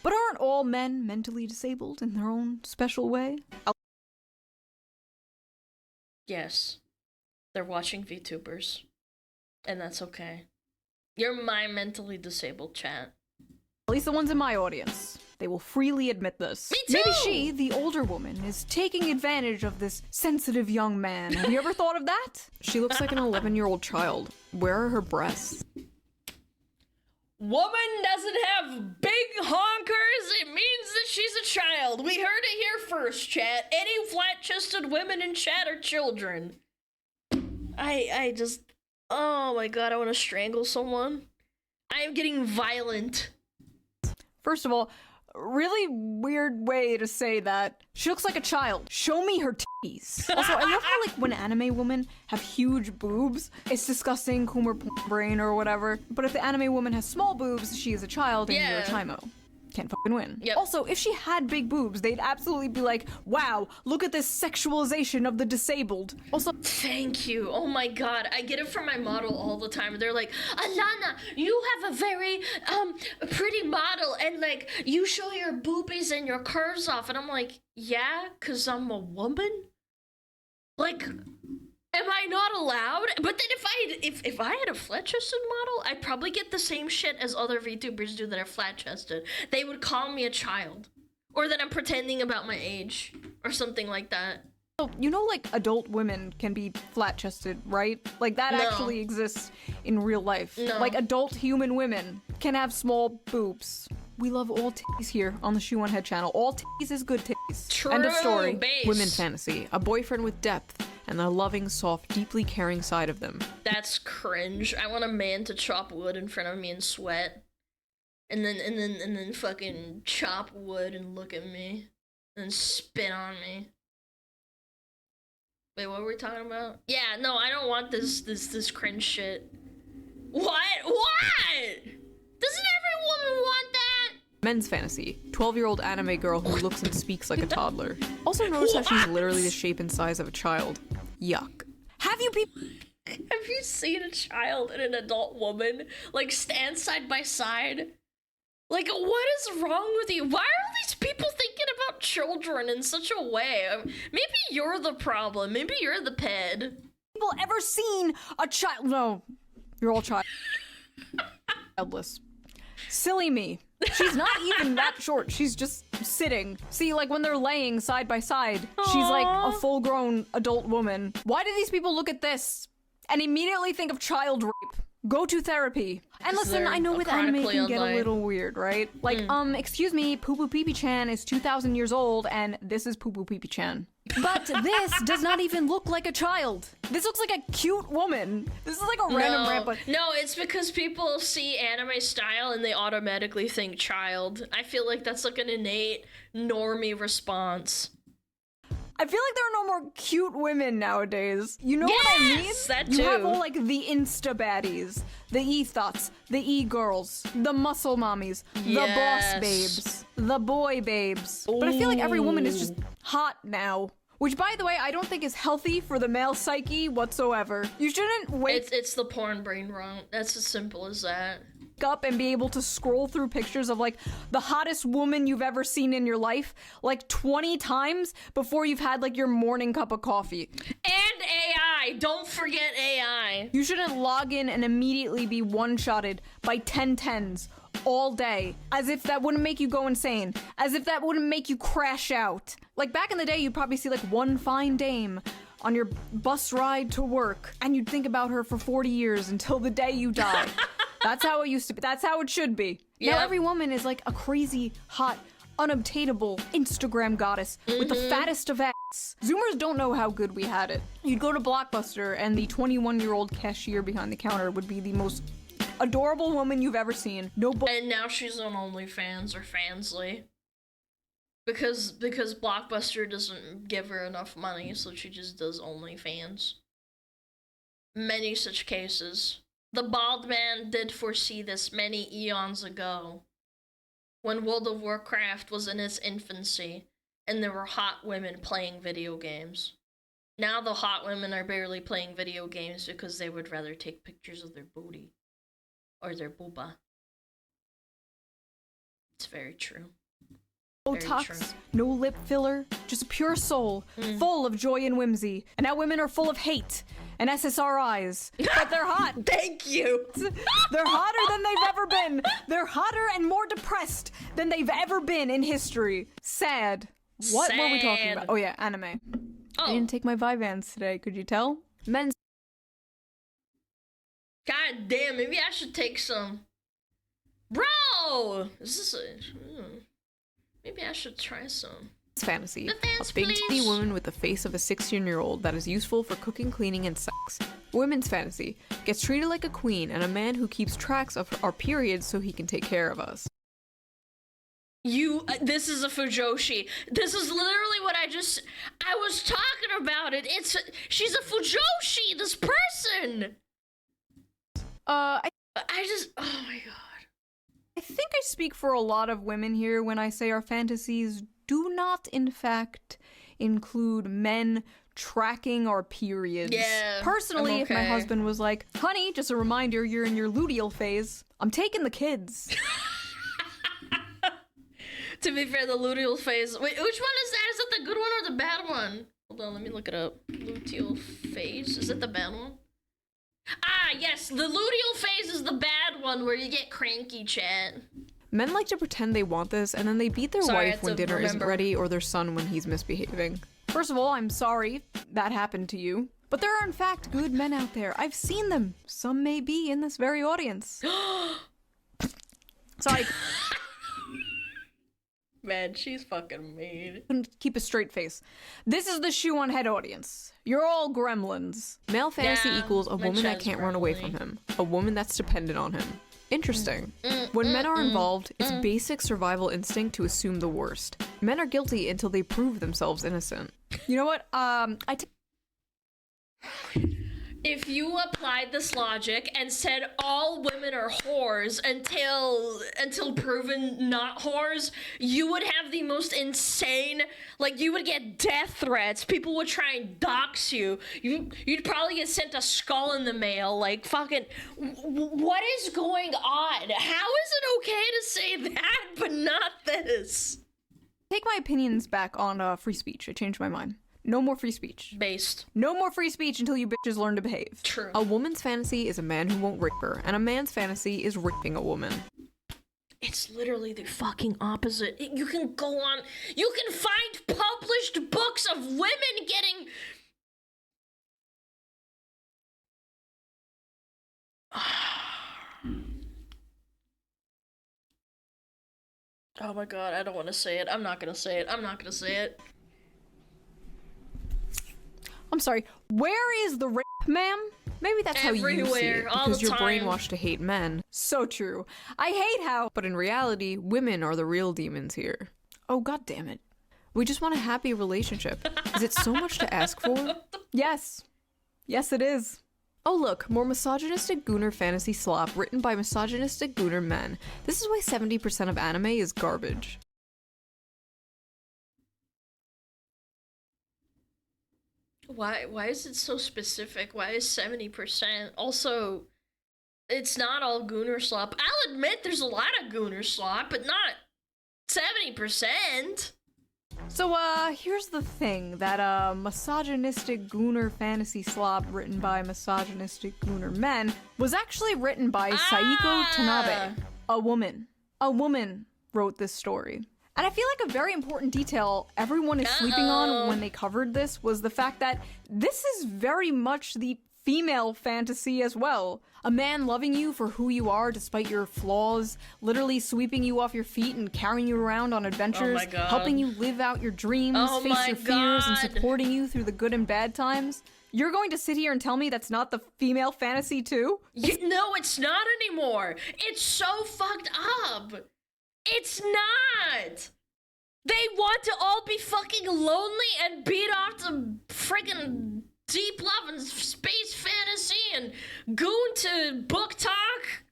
but aren't all men mentally disabled in their own special way? Yes. They're watching VTubers. And that's okay. You're my mentally disabled, chat. At least the ones in my audience. They will freely admit this. Me too! Maybe she, the older woman, is taking advantage of this sensitive young man. Have you ever thought of that? She looks like an 11-year-old child. Where are her breasts? Woman doesn't have big honkers, it means that she's a child. We heard it here first, chat. Any flat-chested women in chat are children. I just... Oh my god, I want to strangle someone. I am getting violent. First of all, really weird way to say that. She looks like a child. Show me her titties. Also, I love how, like, when anime women have huge boobs, it's disgusting, Coomer brain or whatever. But if the anime woman has small boobs, she is a child and you're a chimo. Can't fucking win. Yep. Also, if she had big boobs, they'd absolutely be like, wow, look at this sexualization of the disabled. Also, thank you. Oh my god, I get it from my model all the time. They're like, Alana, you have a very pretty model, and like you show your boobies and your curves off, and I'm like, yeah, cause I'm a woman. Like, am I not allowed? But then if I had a flat-chested model, I'd probably get the same shit as other VTubers do that are flat-chested. They would call me a child. Or that I'm pretending about my age. Or something like that. so, you know, like, adult women can be flat-chested, right? Like, that actually exists in real life. No. Like, adult human women can have small boobs. We love all titties here on the Shoe on Head channel. All titties is good titties. True, End of story. base. Women fantasy. A boyfriend with depth and the loving, soft, deeply caring side of them. That's cringe. I want a man to chop wood in front of me and sweat. and then fucking chop wood and look at me and spit on me. Wait, what were we talking about? Yeah, no, I don't want this cringe shit. What? Doesn't every woman want that? Men's fantasy. 12-year-old anime girl who looks and speaks like a toddler. Also notice how she's literally the shape and size of a child. Yuck. Have you seen a child and an adult woman, like, stand side by side? Like, what is wrong with you? Why are these people thinking about children in such a way? Maybe you're the problem. Maybe you're the ped. People ever seen a child? No, you're all childless. Silly me. She's not even that short. She's just sitting. See, like when they're laying side by side, she's like a full-grown adult woman. Why do these people look at this and immediately think of child rape? Go to therapy. And listen, I know with anime it can get a little weird, right? Like, excuse me, Poo Poo Pee Pee Chan is 2,000 years old, and this is Poo Poo Pee Pee Chan. But this does not even look like a child. This looks like a cute woman. This is like a random rant, but... No, it's because people see anime style and they automatically think child. I feel like that's like an innate normie response. I feel like there are no more cute women nowadays. You know what I mean? That too. You have all like the Insta baddies, the e-thoughts, the e-girls, the muscle mommies, the boss babes, the boy babes. Ooh. But I feel like every woman is just hot now. Which, by the way, I don't think is healthy for the male psyche whatsoever. You shouldn't wait. It's the porn brain wrong. That's as simple as that. Up and be able to scroll through pictures of like the hottest woman you've ever seen in your life like 20 times before you've had like your morning cup of coffee. And AI, don't forget AI. You shouldn't log in and immediately be one-shotted by 1010s all day, as if that wouldn't make you go insane, as if that wouldn't make you crash out. Like back in the day, you'd probably see like one fine dame on your bus ride to work, and you'd think about her for 40 years until the day you die. That's how it used to be. That's how it should be. Yep. Now every woman is like a crazy, hot, unobtainable Instagram goddess with the fattest of ass. Zoomers don't know how good we had it. You'd go to Blockbuster and the 21-year-old cashier behind the counter would be the most adorable woman you've ever seen. And now she's on OnlyFans or Fansly. Because Blockbuster doesn't give her enough money, so she just does OnlyFans. Many such cases. The bald man did foresee this many eons ago, when World of Warcraft was in its infancy, and there were hot women playing video games. Now the hot women are barely playing video games because they would rather take pictures of their booty. Or their booba. It's very true. Botox, no lip filler, just a pure soul, full of joy and whimsy. And now women are full of hate and SSRIs, but they're hot. Thank you. They're hotter than they've ever been. They're hotter and more depressed than they've ever been in history. Sad. What were we talking about? Oh yeah, anime. I didn't take my Vyvanse today, could you tell? Men's. God damn, maybe I should take some. Bro! Is this a... Maybe I should try some. Fantasy. A big titty woman with the face of a 16-year-old that is useful for cooking, cleaning, and sex. Women's fantasy. Gets treated like a queen and a man who keeps tracks of our periods so he can take care of us. This is a Fujoshi. This is literally what I was talking about it. She's a Fujoshi, this person! Oh my god. I think I speak for a lot of women here when I say our fantasies do not, in fact, include men tracking our periods. Yeah, personally, if my husband was like, honey, just a reminder, you're in your luteal phase, I'm taking the kids. To be fair, the luteal phase... Wait, which one is that? Is that the good one or the bad one? Hold on, let me look it up. Luteal phase? Is it the bad one? Ah, yes, the luteal phase is the bad one where you get cranky, chat. Men like to pretend they want this, and then they beat their wife when dinner isn't ready, or their son when he's misbehaving. First of all, I'm sorry that happened to you. But there are in fact good men out there. I've seen them. Some may be in this very audience. Sorry. Man, she's fucking mean. Keep a straight face. This is the shoe on head audience. You're all gremlins. Male fantasy equals a woman that can't run away from him. A woman that's dependent on him. Interesting. When men are involved, it's basic survival instinct to assume the worst. Men are guilty until they prove themselves innocent. You know what? If you applied this logic and said all women are whores until proven not whores, you would have the most insane, like, you would get death threats. People would try and dox you. You'd probably get sent a skull in the mail. Like, fucking, what is going on? How is it okay to say that but not this? Take my opinions back on free speech. I changed my mind. No more free speech. Based. No more free speech until you bitches learn to behave. True. A woman's fantasy is a man who won't rape her, and a man's fantasy is raping a woman. It's literally the fucking opposite. You can go on, you can find published books of women getting... Oh my god, I don't want to say it. I'm not gonna say it. I'm not gonna say it. I'm sorry, where is the rape, ma'am? Maybe that's how you see Everywhere, it, all because the you're time. brainwashed to hate men. So true. I hate how, but in reality, women are the real demons here. Oh, god damn it. We just want a happy relationship. Is it so much to ask for? Yes. Yes, it is. Oh look, more misogynistic gooner fantasy slop written by misogynistic gooner men. This is why 70% of anime is garbage. Why is it so specific? Why is 70%? Also, it's not all gooner slop. I'll admit there's a lot of gooner slop, but not 70%. So, here's the thing, that, misogynistic gooner fantasy slop written by misogynistic gooner men was actually written by Saiko Tanabe. A woman. A woman wrote this story. And I feel like a very important detail everyone is sleeping on when they covered this was the fact that this is very much the female fantasy as well. A man loving you for who you are despite your flaws, literally sweeping you off your feet and carrying you around on adventures, helping you live out your dreams, face your fears, and supporting you through the good and bad times. You're going to sit here and tell me that's not the female fantasy too? No, it's not anymore. It's so fucked up. It's not! They want to all be fucking lonely and beat off to friggin' deep love and space fantasy and goon to book talk.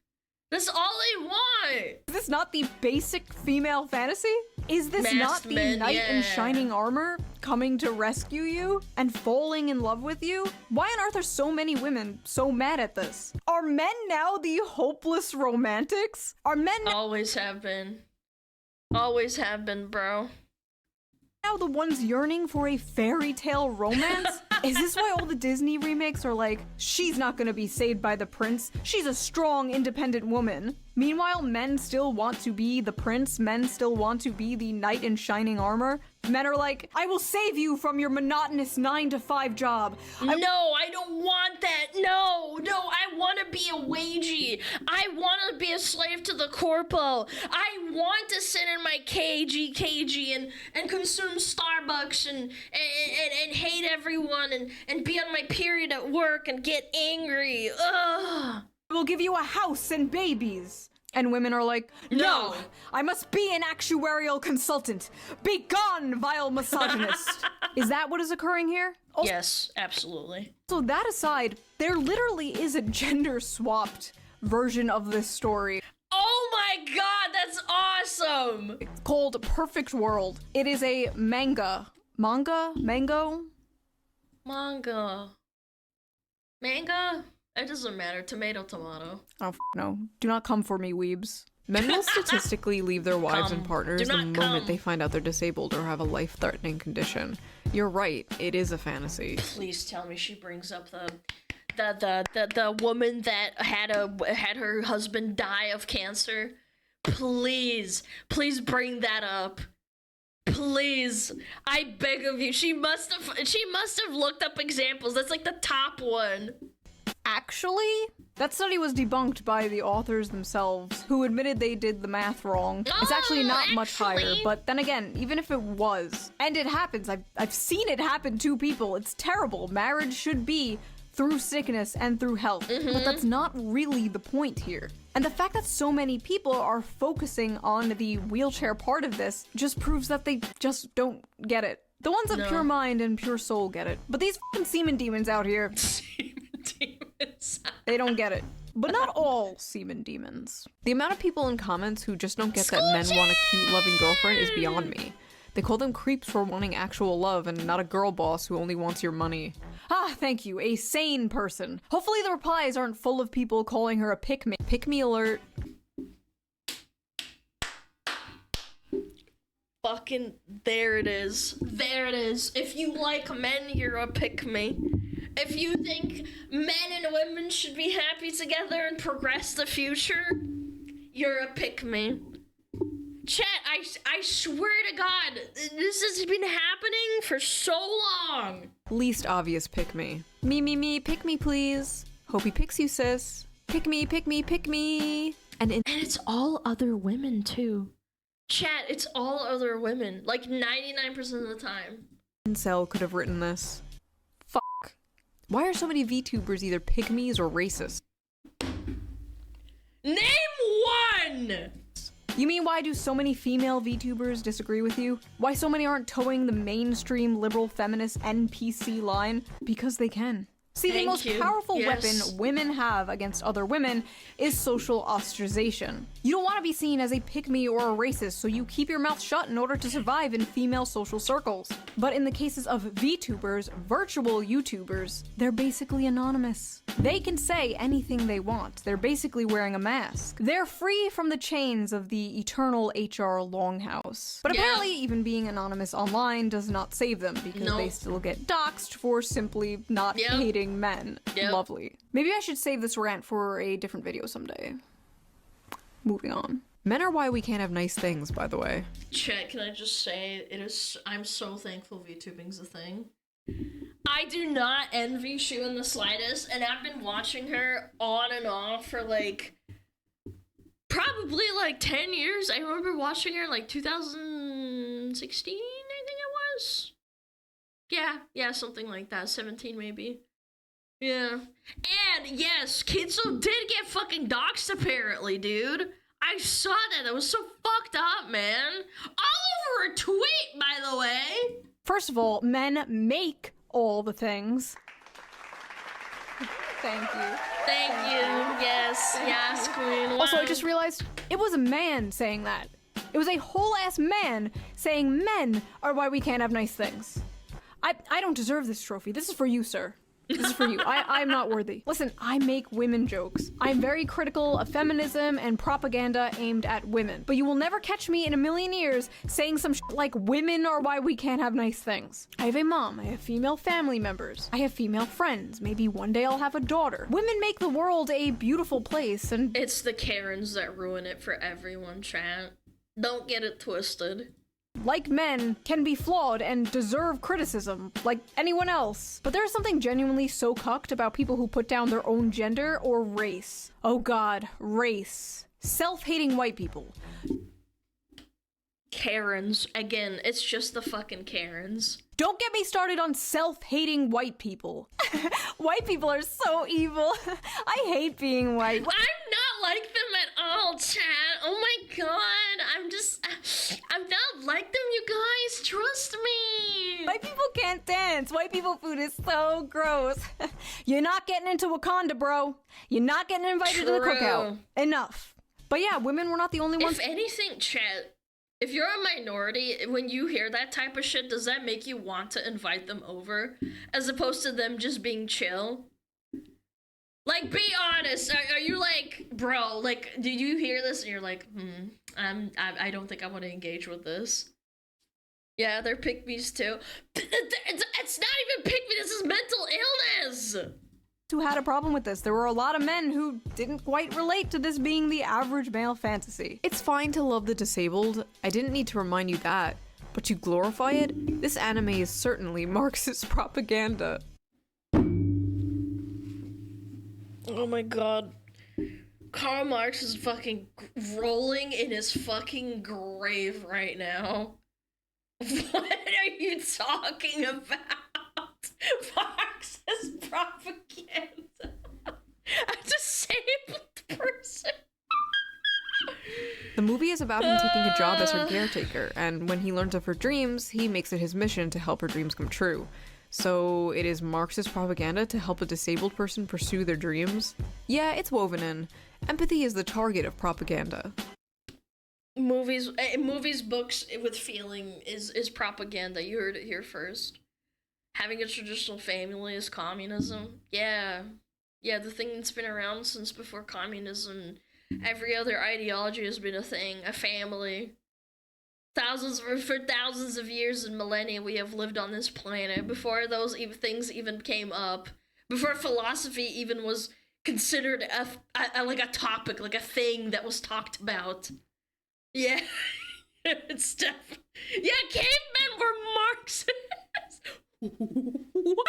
That's all they want. Is this not the basic female fantasy? Is this not the knight in shining armor coming to rescue you and falling in love with you? Why on earth are so many women so mad at this? Are men now the hopeless romantics? Are men always have been. Always have been, bro. Now the ones yearning for a fairy tale romance? Is this why all the Disney remakes are like, she's not gonna be saved by the prince, she's a strong, independent woman? Meanwhile, men still want to be the prince, men still want to be the knight in shining armor. Men are like, I will save you from your monotonous 9-to-5 job. No, I don't want that. No, I want to be a wagey. I want to be a slave to the corporal. I want to sit in my KG and consume Starbucks and hate everyone and be on my period at work and get angry. Ugh. We'll give you a house and babies. And women are like, no, I must be an actuarial consultant. Be gone, vile misogynist. Is that what is occurring here? Also, yes, absolutely. So that aside, there literally is a gender-swapped version of this story. Oh my god, that's awesome! It's called Perfect World. It is a manga. Mango? Manga? It doesn't matter. Tomato. Oh, no. Do not come for me, weebs. Men will statistically leave their wives and partners the moment they find out they're disabled or have a life-threatening condition. You're right. It is a fantasy. Please tell me she brings up the woman that had her husband die of cancer. Please bring that up. Please, I beg of you. She must have looked up examples. That's like the top one. Actually, that study was debunked by the authors themselves, who admitted they did the math wrong. It's actually not much higher, but then again, even if it was, and it happens, I've seen it happen to people, it's terrible. Marriage should be through sickness and through health. But that's not really the point here. And the fact that so many people are focusing on the wheelchair part of this just proves that they just don't get it. The ones of pure mind and pure soul get it. But these fucking semen demons out here, Semen demons. they don't get it. But not all semen demons. The amount of people in comments who just don't get that men want a cute, loving girlfriend is beyond me. They call them creeps for wanting actual love and not a girl boss who only wants your money. Ah, thank you, a sane person. Hopefully the replies aren't full of people calling her a pick-me. Pick-me alert. Fucking there it is. There it is. If you like men, you're a pick-me. If you think men and women should be happy together and progress the future, you're a pick-me. Chat, I swear to God, this has been happening for so long. Least obvious pick-me. Me, pick me please. Hope he picks you, sis. Pick me, pick me, pick me. And it's all other women, too. Chat, it's all other women. Like 99% of the time. Incel could have written this. Fuck. Why are so many VTubers either pick-me's or racist? Name one! You mean why do so many female VTubers disagree with you? Why so many aren't towing the mainstream liberal feminist NPC line? Because they can. See, the most powerful weapon women have against other women is social ostracization. You don't want to be seen as a pick-me or a racist, so you keep your mouth shut in order to survive in female social circles. But in the cases of VTubers, virtual YouTubers, they're basically anonymous. They can say anything they want. They're basically wearing a mask. They're free from the chains of the eternal HR longhouse. But apparently, even being anonymous online does not save them, because they still get doxxed for simply not hating men. Lovely. Maybe I should save this rant for a different video someday. Moving on. Men are why we can't have nice things, by the way. Chat, can I just say, I'm so thankful VTubing's a thing. I do not envy Shu in the slightest, and I've been watching her on and off for like, probably like 10 years. I remember watching her like 2016, I think it was. Yeah, something like that, 17 maybe. Yeah. And yes, Kitsu did get fucking doxxed apparently, dude. I saw that. That was so fucked up, man. All over a tweet, by the way. First of all, men make all the things. Thank you. Thank you. Yes, queen. Wow. Also, I just realized it was a man saying that. It was a whole ass man saying men are why we can't have nice things. I don't deserve this trophy. This is for you, sir. This is for you. I'm not worthy. Listen, I make women jokes. I'm very critical of feminism and propaganda aimed at women. But you will never catch me in a million years saying some shit like women are why we can't have nice things. I have a mom. I have female family members. I have female friends. Maybe one day I'll have a daughter. Women make the world a beautiful place, and it's the Karens that ruin it for everyone, chat. Don't get it twisted. Like men, can be flawed and deserve criticism, like anyone else. But there's something genuinely so cucked about people who put down their own gender or race. Oh god, race. Self-hating white people. Karens. Again, it's just the fucking Karens. Don't get me started on self-hating white people. White people are so evil. I hate being white. I'm not like them at all, chat. Oh my god. I'm not like them, you guys. Trust me. White people can't dance. White people food is so gross. You're not getting into Wakanda, bro. You're not getting invited to the cookout. Enough. But yeah, women were not the only ones. If anything, chat, if you're a minority, when you hear that type of shit, does that make you want to invite them over? As opposed to them just being chill? Like, be honest. Are you like, bro, like, do you hear this and you're like, I don't think I want to engage with this. Yeah, they're pick-me's too. It's not even pick-me, this is mental illness! Who had a problem with this. There were a lot of men who didn't quite relate to this being the average male fantasy. It's fine to love the disabled. I didn't need to remind you that. But you glorify it? This anime is certainly Marxist propaganda. Oh my god. Karl Marx is fucking rolling in his fucking grave right now. What are you talking about? Marxist propaganda. The movie is about him taking a job as her caretaker, and when he learns of her dreams, he makes it his mission to help her dreams come true. So it is Marxist propaganda to help a disabled person pursue their dreams? Yeah, it's woven in. Empathy is the target of propaganda. Movies, books with feeling is propaganda. You heard it here first. Having a traditional family is communism. Yeah, the thing that's been around since before communism. Every other ideology has been a thing, a family. For thousands of years and millennia, we have lived on this planet. Before those things even came up, before philosophy even was considered like a topic, like a thing that was talked about. Yeah, it's yeah, cavemen were Marxists. What?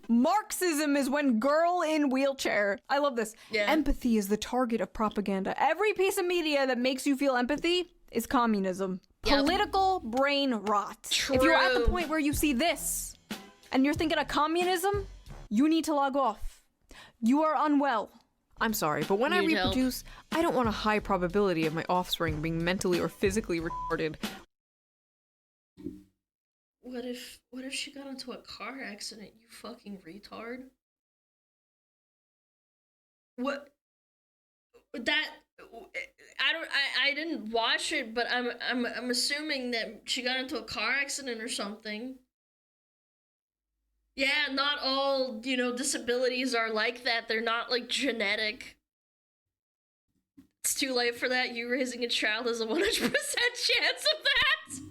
Marxism is when girl in wheelchair. I love this. Yeah. Empathy is the target of propaganda. Every piece of media that makes you feel empathy is communism. Yep. Political brain rot. True. If you're at the point where you see this and you're thinking of communism, you need to log off. You are unwell. I'm sorry, but when I reproduce, I don't want a high probability of my offspring being mentally or physically retarded. What if she got into a car accident, you fucking retard? What? That I didn't watch it, but I'm assuming that she got into a car accident or something. Yeah, not all, disabilities are like that. They're not like genetic. It's too late for that. You raising a child has a 100% chance of that.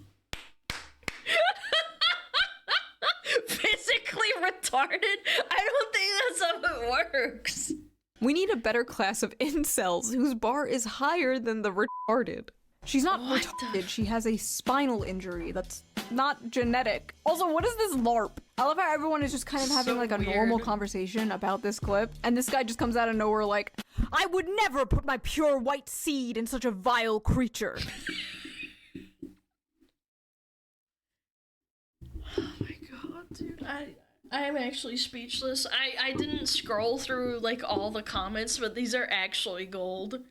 Physically retarded? I don't think that's how it works. We need a better class of incels whose bar is higher than the retarded. She's not retarded, she has a spinal injury that's not genetic. Also, what is this LARP? I love how everyone is just kind of having like a normal conversation about this clip, and this guy just comes out of nowhere like, I would never put my pure white seed in such a vile creature. Oh my god, dude. I am actually speechless. I didn't scroll through like all the comments, but these are actually gold.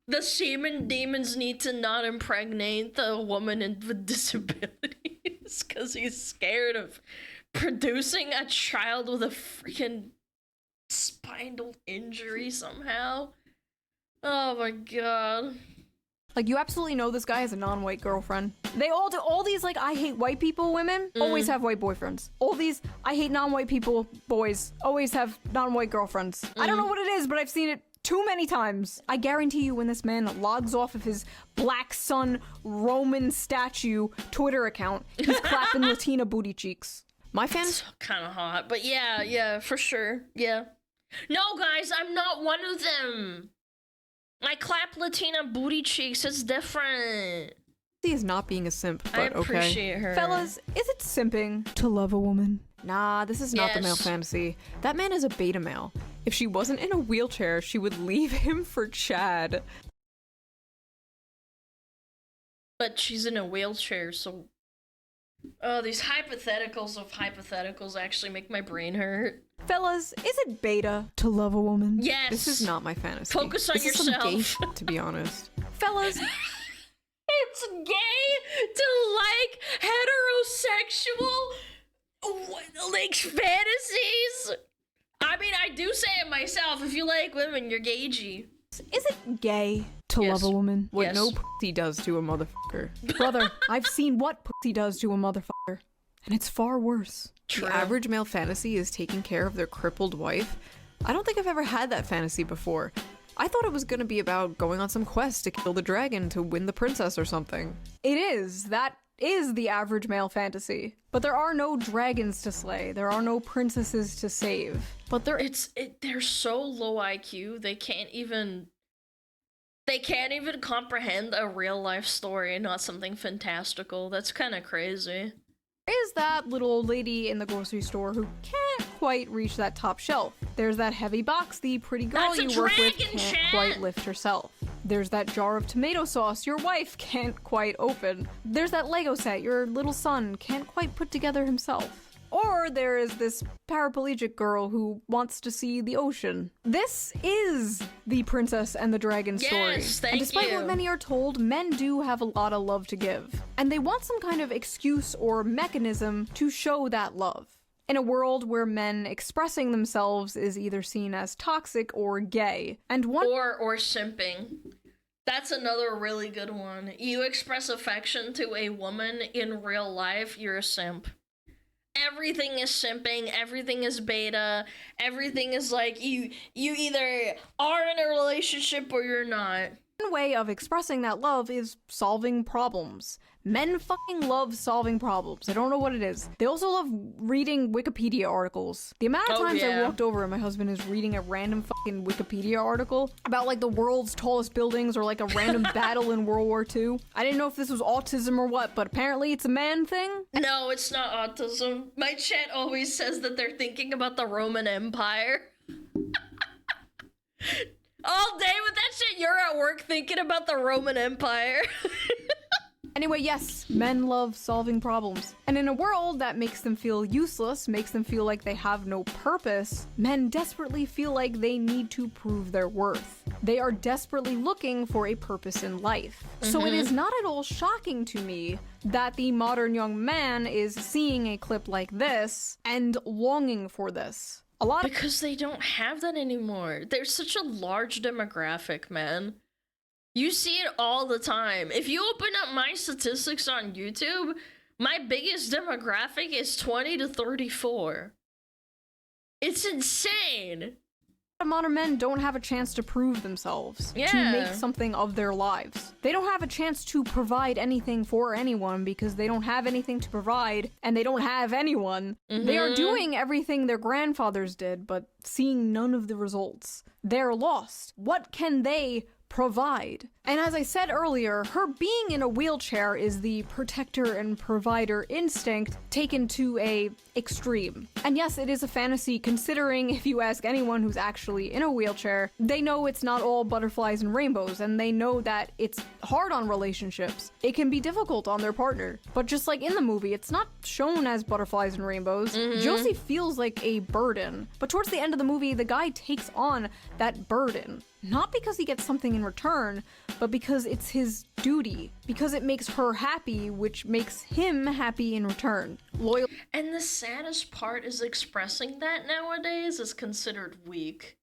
The semen demons need to not impregnate the woman with disabilities because he's scared of producing a child with a freaking spinal injury somehow. Oh my god. Like, you absolutely know this guy has a non-white girlfriend. They all do. All these, like, I hate white people women always have white boyfriends. All these, I hate non-white people boys always have non-white girlfriends. I don't know what it is, but I've seen it too many times. I guarantee you when this man logs off of his Black Sun Roman statue Twitter account, he's clapping Latina booty cheeks. My fans? Kind of hot, but yeah, for sure. Yeah. No, guys, I'm not one of them. I clap Latina booty cheeks. It's different. He is not being a simp, but I appreciate her. Fellas, is it simping to love a woman? Nah, this is not the male fantasy. That man is a beta male. If she wasn't in a wheelchair, she would leave him for Chad. But she's in a wheelchair, so... Oh, these hypotheticals of hypotheticals actually make my brain hurt. Fellas, is it beta to love a woman? Yes. This is not my fantasy. Focus on yourself. Is some gay shit, to be honest. Fellas, it's gay to like heterosexual like fantasies. I mean, I do say it myself. If you like women, you're gagey. Is it gay to love a woman? What no pussy does to a motherfucker. Brother, I've seen what pussy does to a motherfucker, and it's far worse. True. The average male fantasy is taking care of their crippled wife. I don't think I've ever had that fantasy before. I thought it was gonna be about going on some quest to kill the dragon to win the princess or something. It is. That is the average male fantasy. But there are no dragons to slay. There are no princesses to save. But they're so low IQ, they can't even comprehend a real life story and not something fantastical. That's kind of crazy. Is that little old lady in the grocery store who can't quite reach that top shelf. There's that heavy box the pretty girl you work with can't quite lift herself. There's that jar of tomato sauce your wife can't quite open. There's that Lego set your little son can't quite put together himself. Or there is this paraplegic girl who wants to see the ocean. This is the Princess and the Dragon story. Yes, thank and despite you. what many are told, men do have a lot of love to give. And they want some kind of excuse or mechanism to show that love. In a world where men expressing themselves is either seen as toxic or gay. And one or simping. That's another really good one. You express affection to a woman in real life, you're a simp. Everything is simping, everything is beta, everything is like you either are in a relationship or you're not. One way of expressing that love is solving problems. Men fucking love solving problems. I don't know what it is. They also love reading Wikipedia articles. The amount of times I walked over and my husband is reading a random fucking Wikipedia article about like the world's tallest buildings or like a random battle in World War II. I didn't know if this was autism or what, but apparently it's a man thing. No, it's not autism. My chat always says that they're thinking about the Roman Empire. All day with that shit, you're at work thinking about the Roman Empire. Anyway, yes, men love solving problems. And in a world that makes them feel useless, makes them feel like they have no purpose, men desperately feel like they need to prove their worth. They are desperately looking for a purpose in life. So it is not at all shocking to me that the modern young man is seeing a clip like this and longing for this. Because they don't have that anymore. There's such a large demographic, man. You see it all the time. If you open up my statistics on YouTube, my biggest demographic is 20 to 34. It's insane. Modern men don't have a chance to prove themselves, to make something of their lives. They don't have a chance to provide anything for anyone because they don't have anything to provide and they don't have anyone. They are doing everything their grandfathers did, but seeing none of the results. They're lost. What can they provide? And as I said earlier, her being in a wheelchair is the protector and provider instinct taken to a extreme. And yes, it is a fantasy, considering if you ask anyone who's actually in a wheelchair, they know it's not all butterflies and rainbows, and they know that it's hard on relationships. It can be difficult on their partner. But just like in the movie, it's not shown as butterflies and rainbows. Josie feels like a burden. But towards the end of the movie, the guy takes on that burden. Not because he gets something in return, but because it's his duty. Because it makes her happy, which makes him happy in return. Loyal. And the saddest part is expressing that nowadays is considered weak.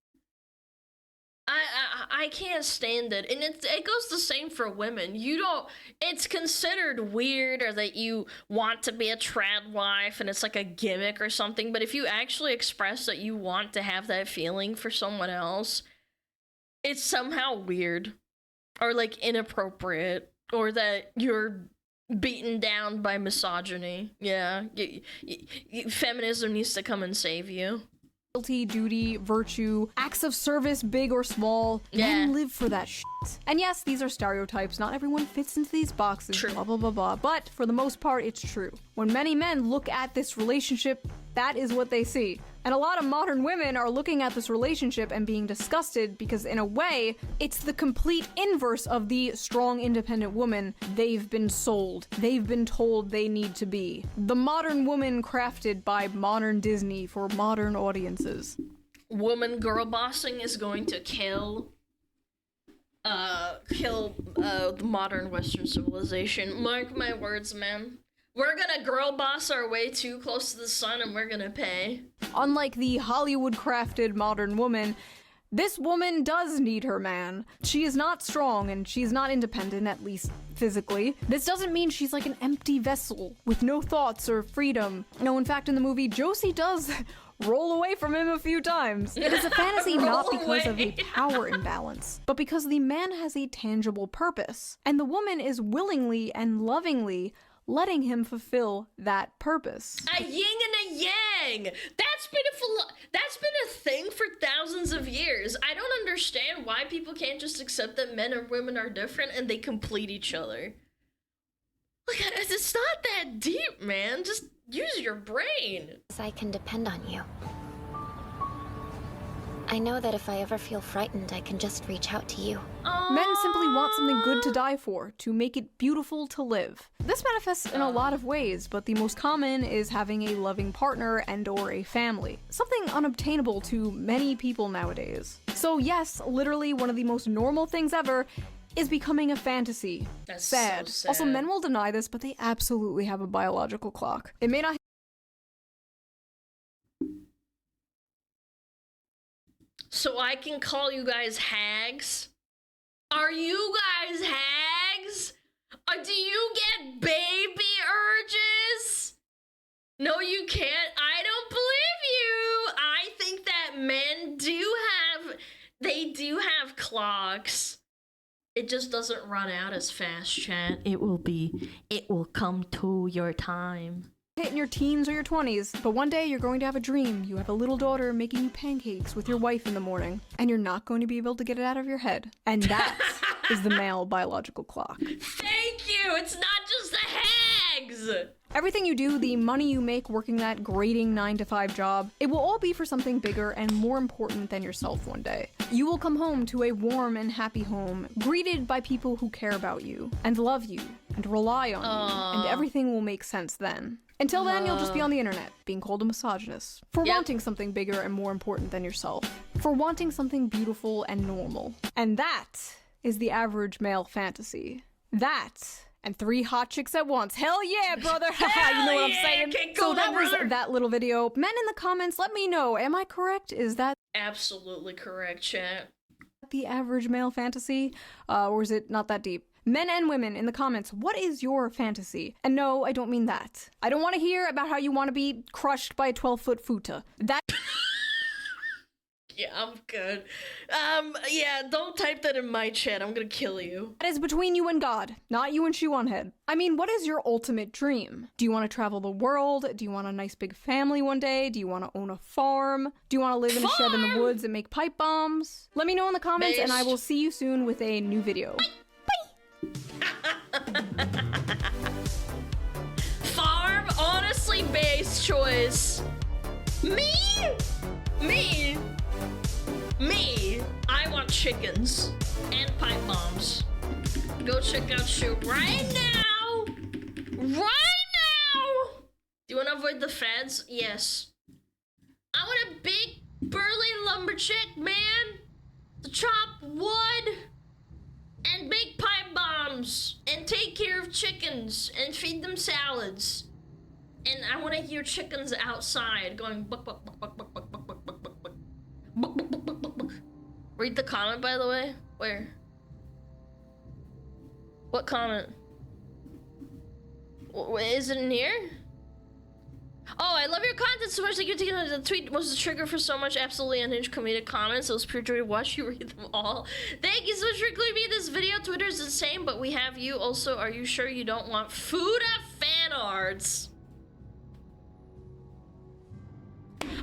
I can't stand it. And it goes the same for women. It's considered weird, or that you want to be a trad wife and it's like a gimmick or something. But if you actually express that you want to have that feeling for someone else, it's somehow weird or like inappropriate, or that you're beaten down by misogyny. Yeah, feminism needs to come and save you. Loyalty, duty, virtue, acts of service, big or small. Men live for that shit. And yes, these are stereotypes. Not everyone fits into these boxes. True. Blah, blah, blah, blah. But for the most part, it's true. When many men look at this relationship, that is what they see. And a lot of modern women are looking at this relationship and being disgusted because, in a way, it's the complete inverse of the strong, independent woman they've been sold. They've been told they need to be. The modern woman crafted by modern Disney for modern audiences. Woman girl bossing is going to kill the modern Western civilization. Mark my words, man. We're gonna girl boss our way too close to the sun and we're gonna pay. Unlike the Hollywood-crafted modern woman, this woman does need her man. She is not strong and she's not independent, at least physically. This doesn't mean she's like an empty vessel with no thoughts or freedom. No, in fact, in the movie, Josie does roll away from him a few times. It is a fantasy not because of a power imbalance, but because the man has a tangible purpose, and the woman is willingly and lovingly letting him fulfill that purpose. A yin and a yang! That's been a thing for thousands of years. I don't understand why people can't just accept that men and women are different and they complete each other. Like, it's not that deep, man. Just use your brain. I can depend on you. I know that if I ever feel frightened, I can just reach out to you. Men simply want something good to die for, to make it beautiful to live. This manifests in a lot of ways, but the most common is having a loving partner and or a family. Something unobtainable to many people nowadays. So yes, literally one of the most normal things ever is becoming a fantasy. That's sad. so sad. Also, men will deny this, but they absolutely have a biological clock. It may not. So I can call you guys hags? Are you guys hags? Or do you get baby urges? No, you can't. I don't believe you. I think that men do have clocks. It just doesn't run out as fast, chat. It will come to your time. In your teens or your 20s, but one day you're going to have a dream. You have a little daughter making you pancakes with your wife in the morning, and you're not going to be able to get it out of your head. And that is the male biological clock. Thank you! It's not just the hags! Everything you do, the money you make working that grating 9-to-5 job, it will all be for something bigger and more important than yourself one day. You will come home to a warm and happy home, greeted by people who care about you, and love you, and rely on you, and everything will make sense then. Until then, you'll just be on the internet, being called a misogynist, for wanting something bigger and more important than yourself, for wanting something beautiful and normal. And that is the average male fantasy. That, and 3 hot chicks at once. Hell yeah, brother! You know what I'm saying? So that was that little video. Men in the comments, let me know, am I correct? Is that absolutely correct, chat? The average male fantasy? Or is it not that deep? Men and women in the comments, what is your fantasy? And no, I don't mean that. I don't want to hear about how you want to be crushed by a 12-foot futa. That Yeah, I'm good. Yeah, don't type that in my chat. I'm gonna kill you. That is between you and God, not you and Shoe on Head. I mean, what is your ultimate dream? Do you want to travel the world? Do you want a nice big family one day? Do you want to own a farm? Do you want to live in a shed in the woods and make pipe bombs? Let me know in the comments, and I will see you soon with a new video. Farm, honestly, base choice. Me? I want chickens and pipe bombs. Go check out Shoe right now. Right now. Do you want to avoid the feds? Yes. I want a big burly lumberjack man to chop wood and make pipe bombs and take care of chickens and feed them salads. And I want to hear chickens outside going buck buck buck buck buck buck buck buck buck buck buck buck buck buck buck buck. Read the comment, by the way. Where? What comment? Is it in here? Oh, I love your content so much that you're taking the tweet was the trigger for so much absolutely unhinged comedic comments. It was pure joy to watch you read them all. Thank you so much for including me in this video. Twitter's insane, but we have you also. Are you sure you don't want Fuda fan arts?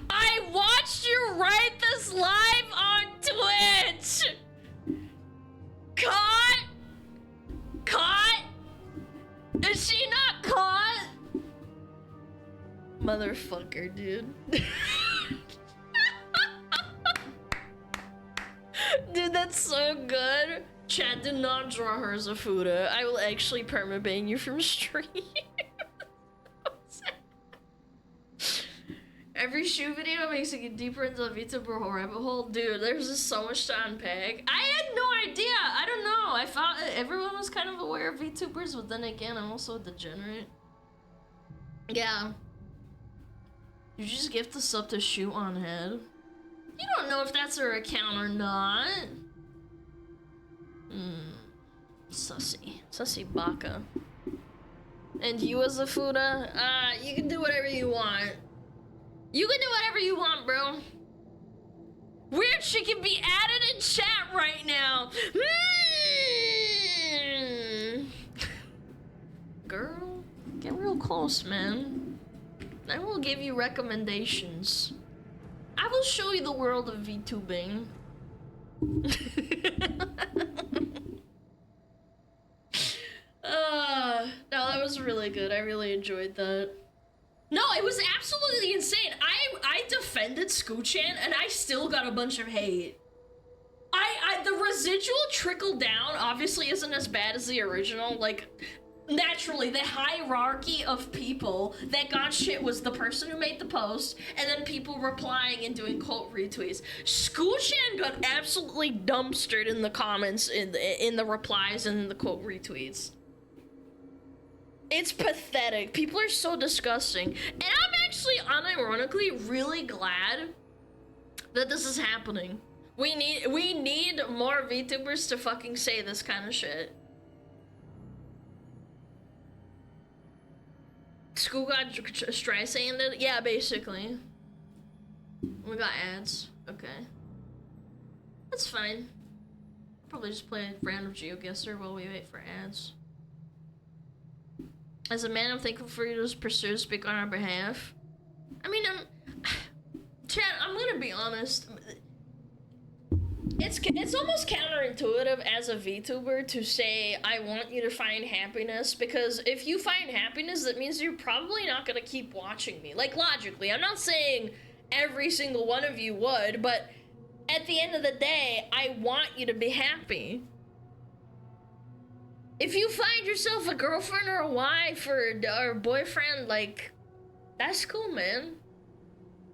I watched you write this live on Twitch! Caught? Caught? Is she not caught? Motherfucker, dude. Dude, that's so good. Chad, do not draw her as a Fuda. I will actually permaban you from stream. Every Shoe video makes it get deeper into the VTuber rabbit hole. Dude, there's just so much to unpack. I had no idea. I don't know. I thought everyone was kind of aware of VTubers, but then again, I'm also a degenerate. Yeah. You just gift the sub to Shoe on Head. You don't know if that's her account or not. Sussy. Sussy baka. And you as a Fuda, you can do whatever you want. You can do whatever you want, bro. Weird shit can be added in chat right now. Girl, get real close, man. I will give you recommendations. I will show you the world of VTubing. No, that was really good. I really enjoyed that. No, it was absolutely insane. I defended Scooch-chan and I still got a bunch of hate. The residual trickle down obviously isn't as bad as the original. Like, naturally, the hierarchy of people that got shit was the person who made the post, and then people replying and doing cult retweets. Scooch-chan got absolutely dumpstered in the comments, in the replies, and in the quote retweets. It's pathetic. People are so disgusting. And I'm actually, unironically, really glad that this is happening. We need more VTubers to fucking say this kind of shit. School got Streisanded? Yeah, basically. We got ads. Okay. That's fine. Probably just play a random GeoGuessr while we wait for ads. As a man, I'm thankful for you to pursue to speak on our behalf. I mean, Chad, I'm gonna be honest. It's almost counterintuitive as a VTuber to say, I want you to find happiness, because if you find happiness, that means you're probably not gonna keep watching me. Like, logically, I'm not saying every single one of you would, but at the end of the day, I want you to be happy. If you find yourself a girlfriend or a wife or a boyfriend, like, that's cool, man.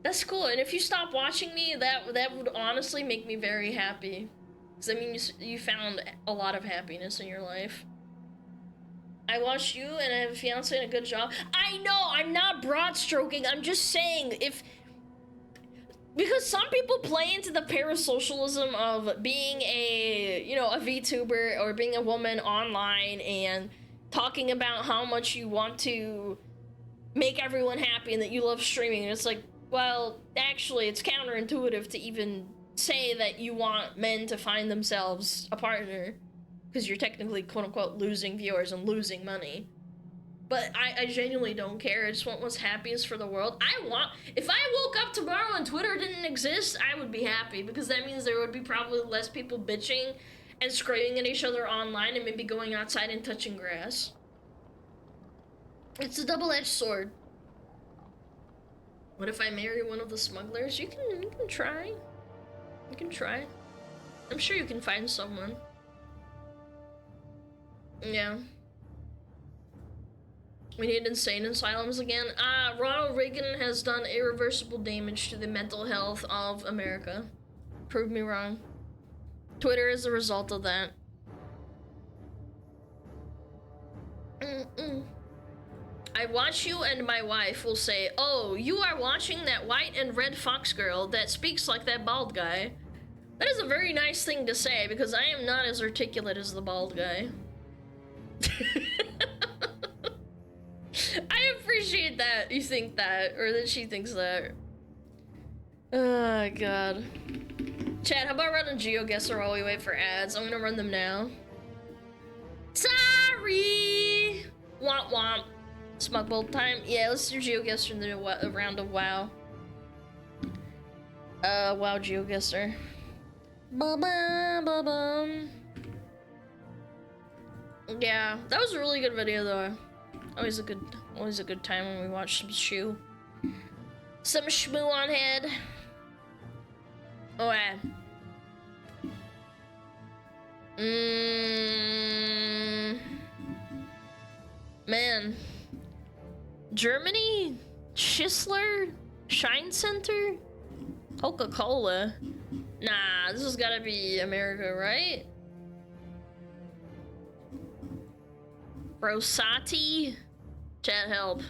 That's cool, and if you stop watching me, that would honestly make me very happy. Because, I mean, you found a lot of happiness in your life. I watched you, and I have a fiance and a good job. I know, I'm not broad-stroking, I'm just saying, because some people play into the parasocialism of being a VTuber or being a woman online and talking about how much you want to make everyone happy and that you love streaming, and it's like, well, actually, it's counterintuitive to even say that you want men to find themselves a partner, because you're technically, quote-unquote, losing viewers and losing money. But I genuinely don't care. I just want what's happiest for the world. If I woke up tomorrow and Twitter didn't exist, I would be happy, because that means there would be probably less people bitching and screaming at each other online and maybe going outside and touching grass. It's a double-edged sword. What if I marry one of the smugglers? You can try. You can try. I'm sure you can find someone. Yeah. We need insane asylums again. Ronald Reagan has done irreversible damage to the mental health of America. Prove me wrong. Twitter is the result of that. I watch you and my wife will say, oh, you are watching that white and red fox girl that speaks like that bald guy. That is a very nice thing to say, because I am not as articulate as the bald guy. I appreciate that you think that, or that she thinks that. Oh, God. Chat, how about running GeoGuessr while we wait for ads? I'm gonna run them now. Sorry! Womp womp. Smug bolt time? Yeah, let's do GeoGuessr and then a round of WoW. WoW GeoGuessr. Ba-bum. Yeah, that was a really good video though. Always a good time when we watch some shmoo. Some shmoo on head. Oh yeah. Man. Germany? Schisler? Shine Center? Coca-Cola? Nah, this has gotta be America, right? Rosati? Chat help.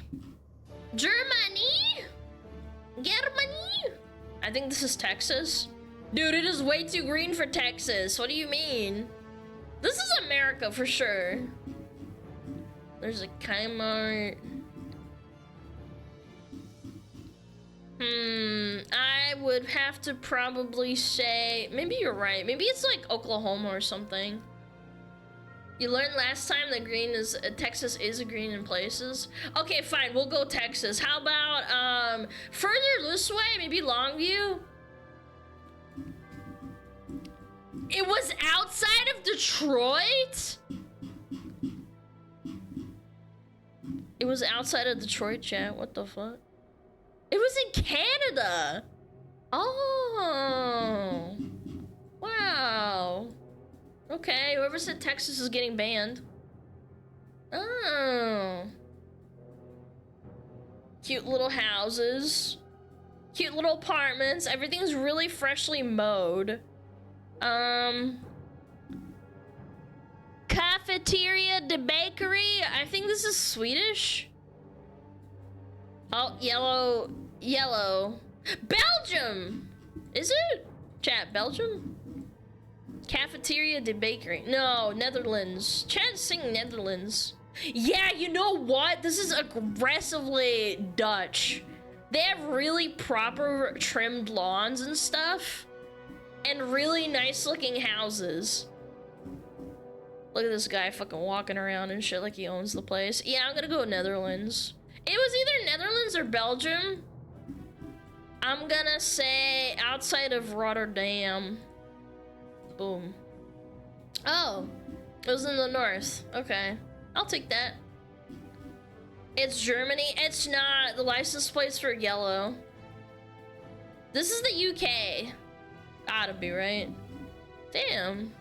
Germany? Germany? I think this is Texas. Dude, it is way too green for Texas. What do you mean? This is America for sure. There's a Kmart. I would have to probably say, maybe you're right. Maybe it's like Oklahoma or something. You learned last time that Texas is green in places. Okay, fine, we'll go Texas. How about, further this way, maybe Longview? It was outside of Detroit? It was outside of Detroit, chat. What the fuck? It was in Canada. Oh. Wow. Okay, whoever said Texas is getting banned. Oh. Cute little houses. Cute little apartments. Everything's really freshly mowed. Cafeteria de bakery. I think this is Swedish. Oh, yellow. Belgium! Is it? Chat, Belgium? Cafeteria de bakery. No, Netherlands. Chat, sing Netherlands. Yeah, you know what? This is aggressively Dutch. They have really proper trimmed lawns and stuff. And really nice looking houses. Look at this guy fucking walking around and shit like he owns the place. Yeah, I'm gonna go Netherlands. It was either Netherlands or Belgium. I'm gonna say outside of Rotterdam. Boom. Oh, it was in the north. Okay, I'll take that. It's Germany. It's not. The license plates for yellow. This is the UK. Gotta be, right? Damn.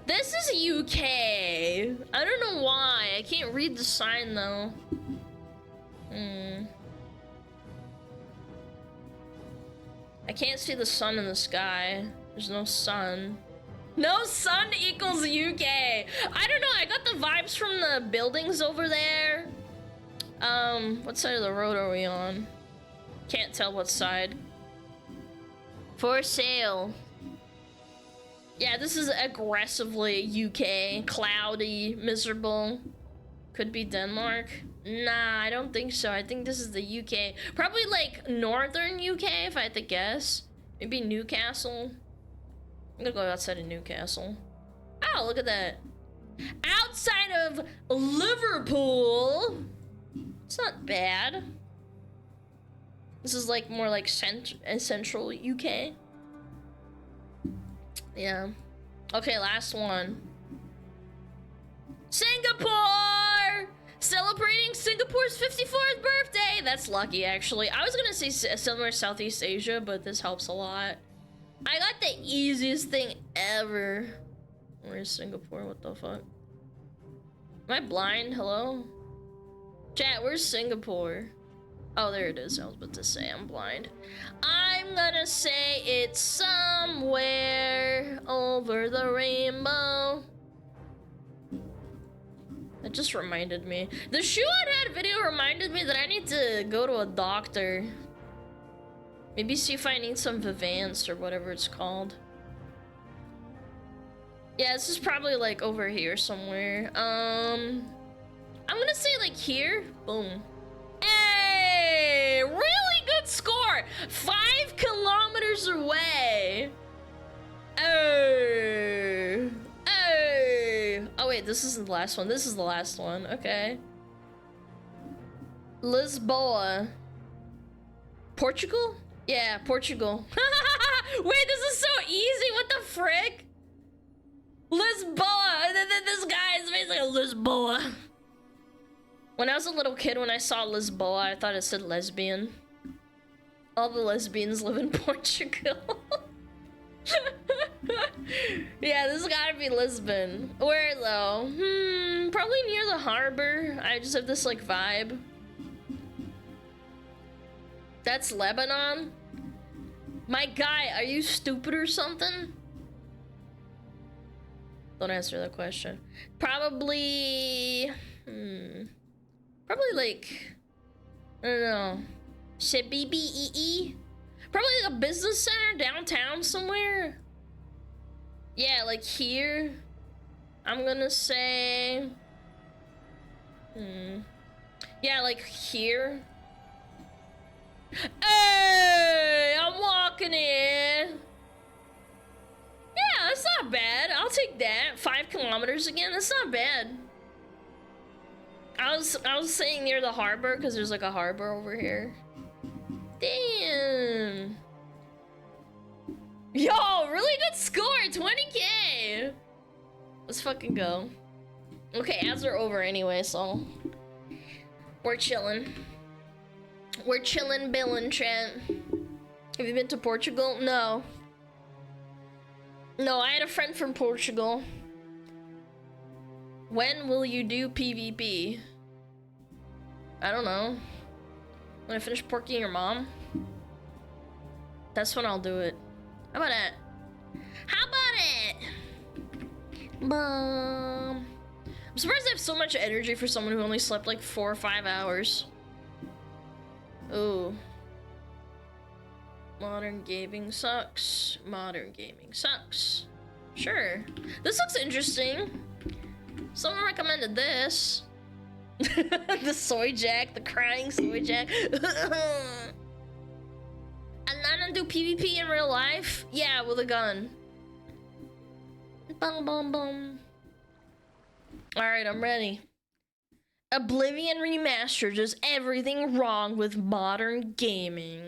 This is UK. I don't know why. I can't read the sign though. I can't see the sun in the sky. There's no sun. No sun equals UK. I don't know. I got the vibes from the buildings over there. What side of the road are we on? Can't tell what side. For sale. Yeah, this is aggressively UK. Cloudy, miserable. Could be Denmark. Nah, I don't think so. I think this is the UK. Probably like northern UK if I had to guess. Maybe Newcastle. I'm gonna go outside of Newcastle. Oh, look at that. Outside of Liverpool. It's not bad. This is like more like central UK. Yeah. Okay, last one. Singapore! Celebrating Singapore's 54th birthday! That's lucky, actually. I was gonna say somewhere Southeast Asia, but this helps a lot. I got the easiest thing ever. Where's Singapore? What the fuck? Am I blind? Hello? Chat, where's Singapore? Oh, there it is. I was about to say I'm blind. I'm gonna say it's somewhere over the rainbow. That just reminded me. The shoe I'd had video reminded me that I need to go to a doctor. Maybe see if I need some Vivance or whatever it's called. Yeah, this is probably like over here somewhere. I'm gonna say like here. Boom. Hey, really good score. 5 kilometers away. Oh. Oh. Oh wait, this isn't the last one. This is the last one. Okay. Lisboa. Portugal? Yeah, Portugal. Wait, this is so easy. What the frick? Lisboa. This guy is basically Lisboa. When I was a little kid, when I saw Lisboa, I thought it said lesbian. All the lesbians live in Portugal. Yeah, this has gotta be Lisbon. Where though? Probably near the harbor. I just have this like vibe. That's Lebanon? My guy, are you stupid or something? Don't answer that question. Probably... Probably like... I don't know. Shebibee? Probably like a business center downtown somewhere. Yeah, like here. I'm gonna say... Yeah, like here. Hey, I'm walking in. Yeah, that's not bad. I'll take that. 5 kilometers again. That's not bad. I was saying near the harbor because there's like a harbor over here. Damn. Yo, really good score. 20K. Let's fucking go. Okay, ads are over anyway, so we're chilling. We're chilling, billin', chat. Have you been to Portugal? No. No, I had a friend from Portugal. When will you do PvP? I don't know. When I finish porking your mom? That's when I'll do it. How about that? How about it? I'm surprised I have so much energy for someone who only slept like 4 or 5 hours. Ooh. Modern gaming sucks. Modern gaming sucks. Sure. This looks interesting. Someone recommended this. The soy jack, the crying soy jack. Alana do PvP in real life? Yeah, with a gun. Bum bum bum. Alright, I'm ready. Oblivion Remastered does everything wrong with modern gaming.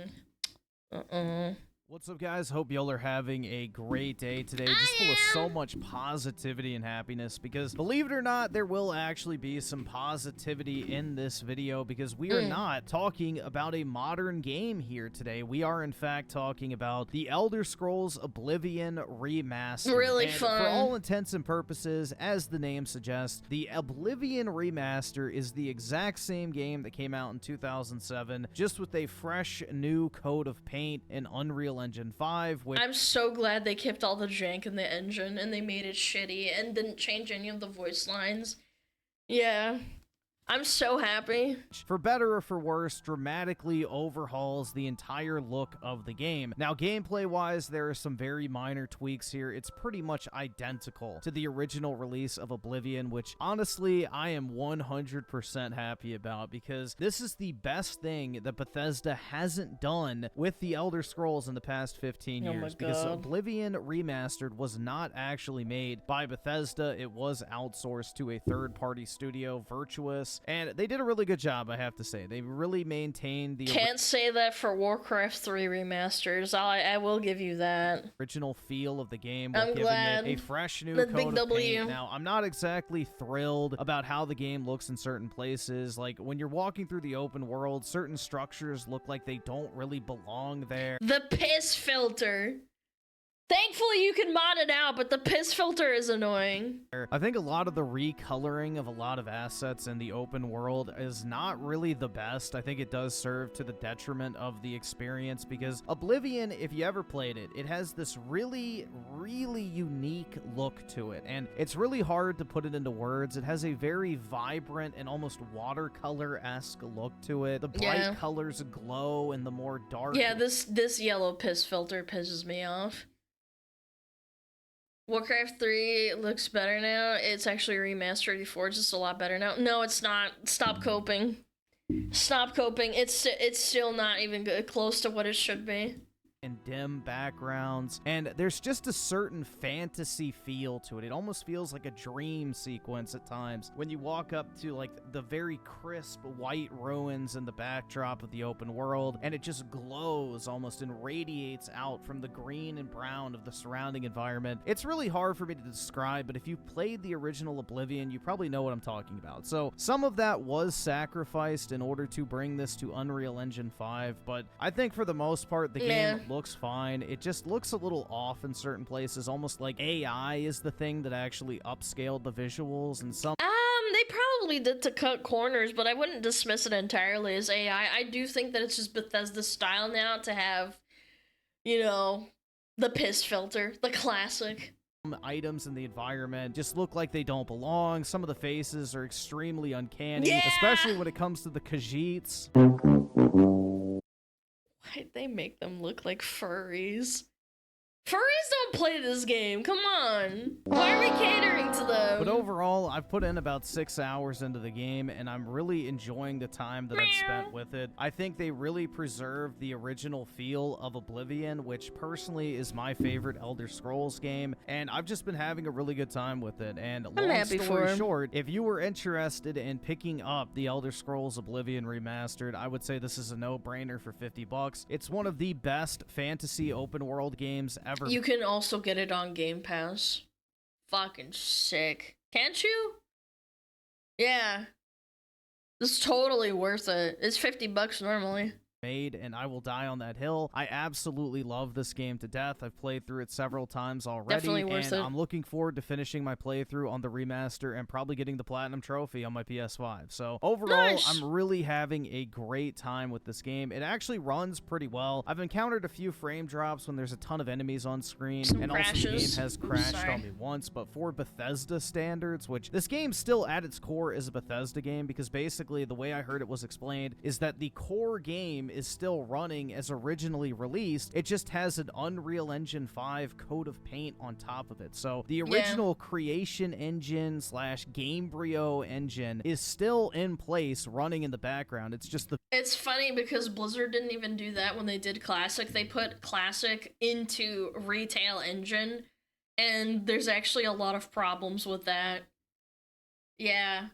What's up, guys? Hope y'all are having a great day today. Just full of so much positivity and happiness, because believe it or not, there will actually be some positivity in this video, because we are not talking about a modern game here today. We are in fact talking about the Elder Scrolls Oblivion Remastered. Really and fun. For all intents and purposes, as the name suggests, the Oblivion Remaster is the exact same game that came out in 2007, just with a fresh new coat of paint in Unreal Engine 5. Which I'm so glad they kept all the jank in the engine and they made it shitty and didn't change any of the voice lines. Yeah. I'm so happy. For better or for worse, dramatically overhauls the entire look of the game. Now, gameplay-wise, there are some very minor tweaks here. It's pretty much identical to the original release of Oblivion, which, honestly, I am 100% happy about, because this is the best thing that Bethesda hasn't done with the Elder Scrolls in the past 15 years. Oh my God. Because Oblivion Remastered was not actually made by Bethesda. It was outsourced to a third-party studio, Virtuous. And they did a really good job, I have to say. They really maintained the Can't say that for Warcraft 3 remasters. I will give you that. original feel of the game, while I'm giving glad. it a fresh new The coat big of W. paint. Now, I'm not exactly thrilled about how the game looks in certain places. Like, when you're walking through the open world, certain structures look like they don't really belong there. The piss filter. Thankfully, you can mod it out, but the piss filter is annoying. I think a lot of the recoloring of a lot of assets in the open world is not really the best. I think it does serve to the detriment of the experience, because Oblivion, if you ever played it, it has this really, really unique look to it, and it's really hard to put it into words. It has a very vibrant and almost watercolor-esque look to it. The bright colors glow, and the more dark... Yeah, this yellow piss filter pisses me off. Warcraft 3 looks better now. It's actually remastered before. It's just a lot better now. No, it's not. Stop coping. Stop coping. It's still not even good, close to what it should be. And dim backgrounds, and there's just a certain fantasy feel to it. It almost feels like a dream sequence at times when you walk up to like the very crisp white ruins in the backdrop of the open world, and it just glows almost and radiates out from the green and brown of the surrounding environment. It's really hard for me to describe, but if you played the original Oblivion, you probably know what I'm talking about. So some of that was sacrificed in order to bring this to Unreal Engine 5, but I think for the most part the game looks fine. It just looks a little off in certain places, almost like AI is the thing that actually upscaled the visuals, and some They probably did to cut corners, but I wouldn't dismiss it entirely as AI. I do think that it's just Bethesda's style now to have, you know, the piss filter, the classic. items in the environment just look like they don't belong. Some of the faces are extremely uncanny, especially when it comes to the Khajiits. Why'd they make them look like furries? Furries don't play this game, come on. Why are we catering to them? But overall, I've put in about 6 hours into the game, and I'm really enjoying the time that I've spent with it. I think they really preserved the original feel of Oblivion, which personally is my favorite Elder Scrolls game, and I've just been having a really good time with it. And long story short, if you were interested in picking up the Elder Scrolls Oblivion Remastered, I would say this is a no-brainer for $50. It's one of the best fantasy open-world games ever. You can also get it on Game Pass. Fucking sick. Can't you? Yeah. It's totally worth it. It's $50 normally. And I will die on that hill. I absolutely love this game to death. I've played through it several times already, Definitely worth and it. I'm looking forward to finishing my playthrough on the remaster and probably getting the platinum trophy on my PS5. So overall, Nice. I'm really having a great time with this game. It actually runs pretty well. I've encountered a few frame drops when there's a ton of enemies on screen, Some and crashes. also the game has crashed Sorry. on me once, but for Bethesda standards, which this game still at its core is a Bethesda game, because basically the way I heard it was explained is that the core game is still running as originally released. It just has an Unreal Engine 5 coat of paint on top of it. So the original creation engine / Gamebryo engine is still in place running in the background. It's just the It's funny because Blizzard didn't even do that when they did Classic. They put Classic into Retail Engine, and there's actually a lot of problems with that. Yeah.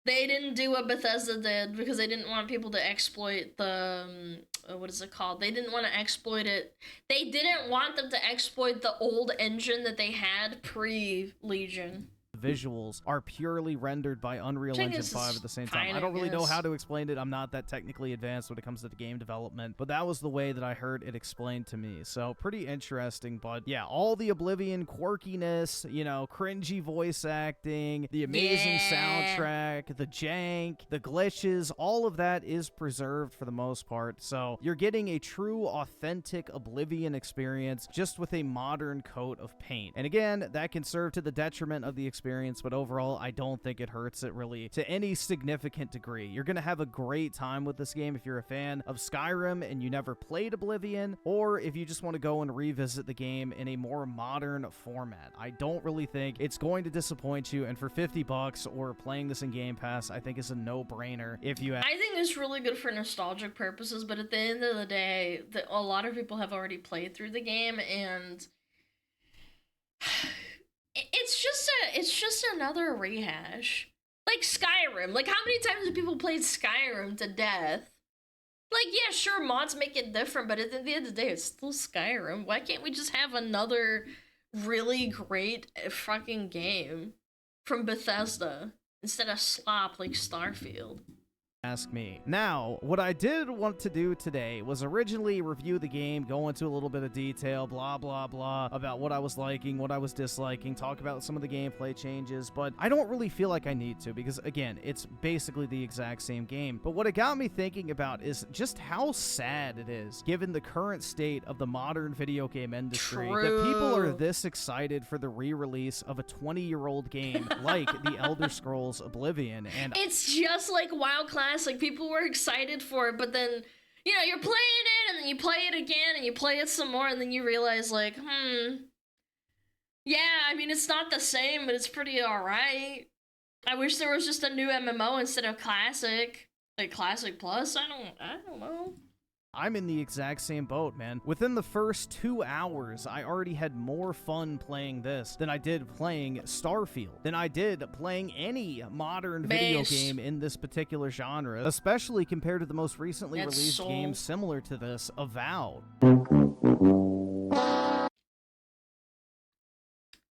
They didn't do what Bethesda did because they didn't want people to exploit the, what is it called? They didn't want to exploit it. They didn't want them to exploit the old engine that they had pre-Legion. visuals are purely rendered by Unreal Which I Engine guess 5 is at the same time. fine, I don't really know guess. how to explain it. I'm not that technically advanced when it comes to the game development, but that was the way that I heard it explained to me. So pretty interesting, but yeah, all the Oblivion quirkiness, you know, cringy voice acting, the amazing soundtrack, the jank, the glitches, all of that is preserved for the most part. So you're getting a true, authentic Oblivion experience just with a modern coat of paint. And again, that can serve to the detriment of the experience, but overall, I don't think it hurts it really to any significant degree. You're going to have a great time with this game if you're a fan of Skyrim and you never played Oblivion, or if you just want to go and revisit the game in a more modern format. I don't really think it's going to disappoint you, and for $50 or playing this in Game Pass, I think is a no-brainer if you I think it's really good for nostalgic purposes, but at the end of the day, a lot of people have already played through the game, and it's just another rehash. Like Skyrim. Like, how many times have people played Skyrim to death? Like, yeah, sure, mods make it different, but at the end of the day, it's still Skyrim. Why can't we just have another really great fucking game from Bethesda instead of slop like Starfield? Ask me. Now, what I did want to do today was originally review the game, go into a little bit of detail, blah, blah, blah, about what I was liking, what I was disliking, talk about some of the gameplay changes, but I don't really feel like I need to because, again, it's basically the exact same game. But what it got me thinking about is just how sad it is, given the current state of the modern video game industry, that people are this excited for the re-release of a 20-year-old game like The Elder Scrolls Oblivion. And it's just like WoW Classic. People were excited for it, but then, you know, you're playing it, and then you play it again, and you play it some more, and then you realize, like, yeah, I mean, it's not the same, but it's pretty alright. I wish there was just a new MMO instead of Classic. Like, Classic Plus? I don't know. I'm in the exact same boat, man. Within the first 2 hours, I already had more fun playing this than I did playing Starfield, than I did playing any modern video game in this particular genre, especially compared to the most recently released game similar to this, Avowed.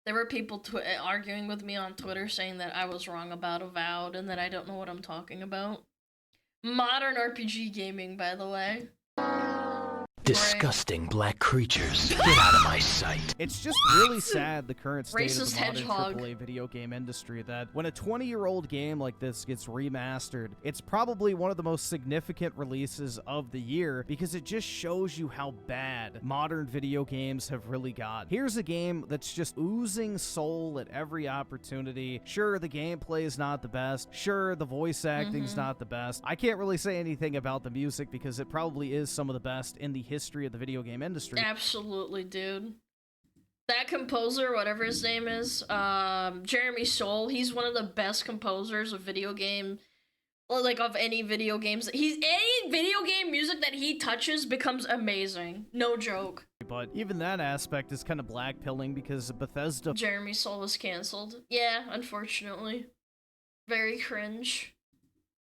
There were people arguing with me on Twitter saying that I was wrong about Avowed and that I don't know what I'm talking about. Modern RPG gaming, by the way. Disgusting black creatures. Get out of my sight. It's just really sad, the current state Racist of the modern hedgehog. AAA video game industry, that when a 20-year-old game like this gets remastered, it's probably one of the most significant releases of the year because it just shows you how bad modern video games have really got. Here's a game that's just oozing soul at every opportunity. Sure, the gameplay is not the best. Sure, the voice acting's not the best. I can't really say anything about the music because it probably is some of the best in the history of the video game industry. Absolutely, dude. That composer, whatever his name is, Jeremy Soule, he's one of the best composers of video game, or like of any video games. Any video game music that he touches becomes amazing. No joke. But even that aspect is kind of blackpilling because Bethesda... Jeremy Soule was canceled. Yeah, unfortunately. Very cringe.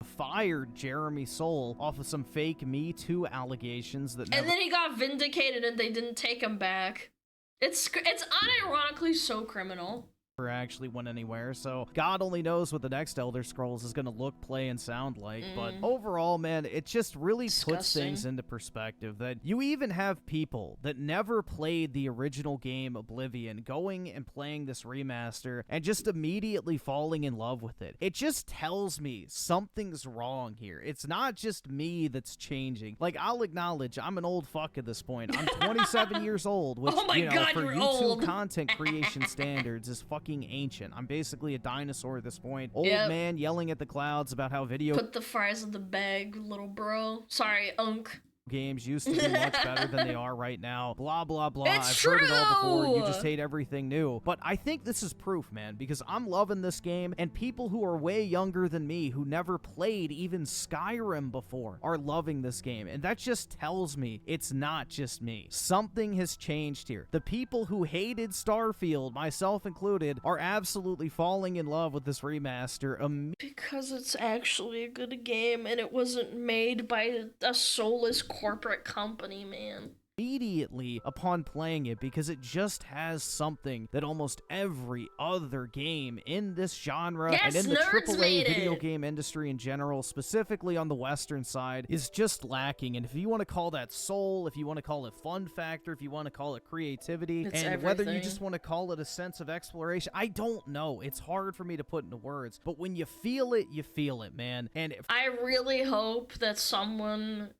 Fired Jeremy Soule off of some fake Me Too allegations that And then he got vindicated and they didn't take him back. It's unironically so criminal. actually went anywhere, so God only knows what the next Elder Scrolls is going to look, play, and sound like. But overall, man, it just really puts things into perspective that you even have people that never played the original game Oblivion going and playing this remaster and just immediately falling in love with it. It just tells me something's wrong here. It's not just me that's changing. Like, I'll acknowledge I'm an old fuck at this point. I'm 27 years old, which, Oh my God, for you're YouTube old. content creation standards is fucking ancient. I'm basically a dinosaur at this point. Old Yep. man yelling at the clouds about how video Put the fries in the bag, little bro. Sorry, Unk. games used to be much better than they are right now. Blah, blah, blah. It's I've heard it all before. You true! just hate everything new. But I think this is proof, man, because I'm loving this game, and people who are way younger than me, who never played even Skyrim before, are loving this game. And that just tells me it's not just me. Something has changed here. The people who hated Starfield, myself included, are absolutely falling in love with this remaster. Because it's actually a good game and it wasn't made by a soulless corporate company, man. Immediately upon playing it, because it just has something that almost every other game in this genre and in the AAA video game industry in general, specifically on the Western side, is just lacking. And if you want to call that soul, if you want to call it fun factor, if you want to call it creativity, It's and whether you everything. just want to call it a sense of exploration, I don't know. It's hard for me to put into words, but when you feel it, man. And if I really hope that someone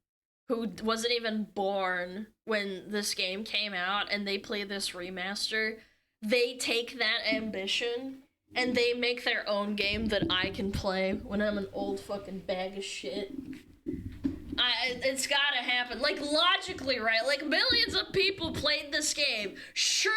who wasn't even born when this game came out and they play this remaster, they take that ambition and they make their own game that I can play when I'm an old fucking bag of shit. It's gotta happen. Like, logically, right? Like, millions of people played this game. Surely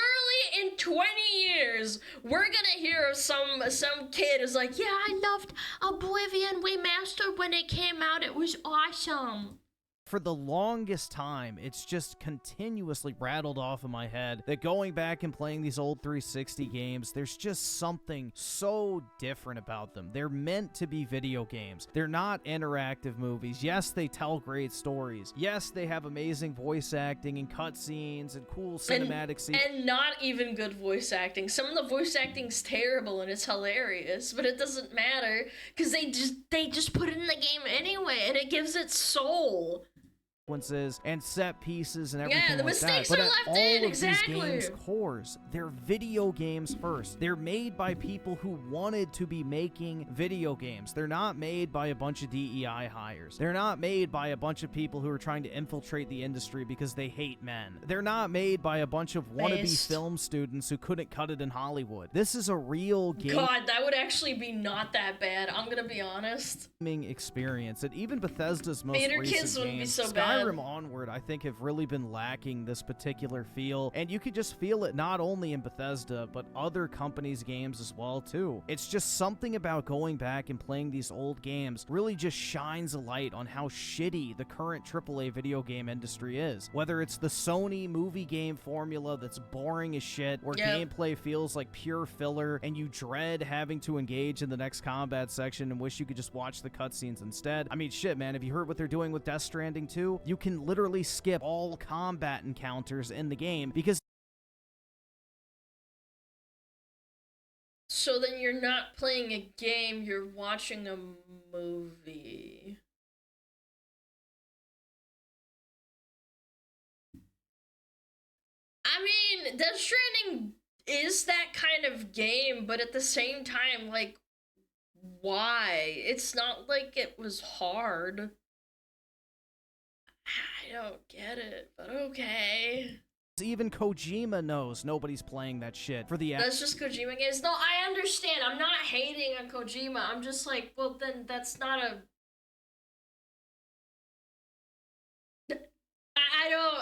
in 20 years, we're gonna hear of some kid who's like, yeah, I loved Oblivion Remastered when it came out. It was awesome. for the longest time, it's just continuously rattled off in my head that going back and playing these old 360 games, there's just something so different about them. They're meant to be video games. They're not interactive movies. Yes, they tell great stories. Yes, they have amazing voice acting and cutscenes and cool cinematic scenes. And not even good voice acting. Some of the voice acting's terrible and it's hilarious, but it doesn't matter because they just put it in the game anyway, and it gives it soul. And set pieces and everything the like mistakes that. are But left at all in, of exactly. these games' cores, they're video games first. They're made by people who wanted to be making video games. They're not made by a bunch of DEI hires. They're not made by a bunch of people who are trying to infiltrate the industry because they hate men. They're not made by a bunch of wannabe film students who couldn't cut it in Hollywood. This is a real game. God, that would actually be not that bad. I'm gonna be honest. Experience. And even Bethesda's most Theater recent Kids wouldn't be games, so bad. Skyrim onward, I think, have really been lacking this particular feel, and you could just feel it not only in Bethesda but other companies' games as well too. It's just something about going back and playing these old games really just shines a light on how shitty the current AAA video game industry is. Whether it's the Sony movie game formula that's boring as shit, where gameplay feels like pure filler and you dread having to engage in the next combat section and wish you could just watch the cutscenes instead. I mean, shit, man, have you heard what they're doing with Death Stranding 2? You can literally skip all combat encounters in the game because So then you're not playing a game, you're watching a movie. I mean, Death Stranding is that kind of game, but at the same time, like, why? It's not like it was hard. I don't get it, but okay. even Kojima knows nobody's playing that shit for the That's just Kojima games. No, I understand. I'm not hating on Kojima. I'm just like, well, then that's not a... I don't...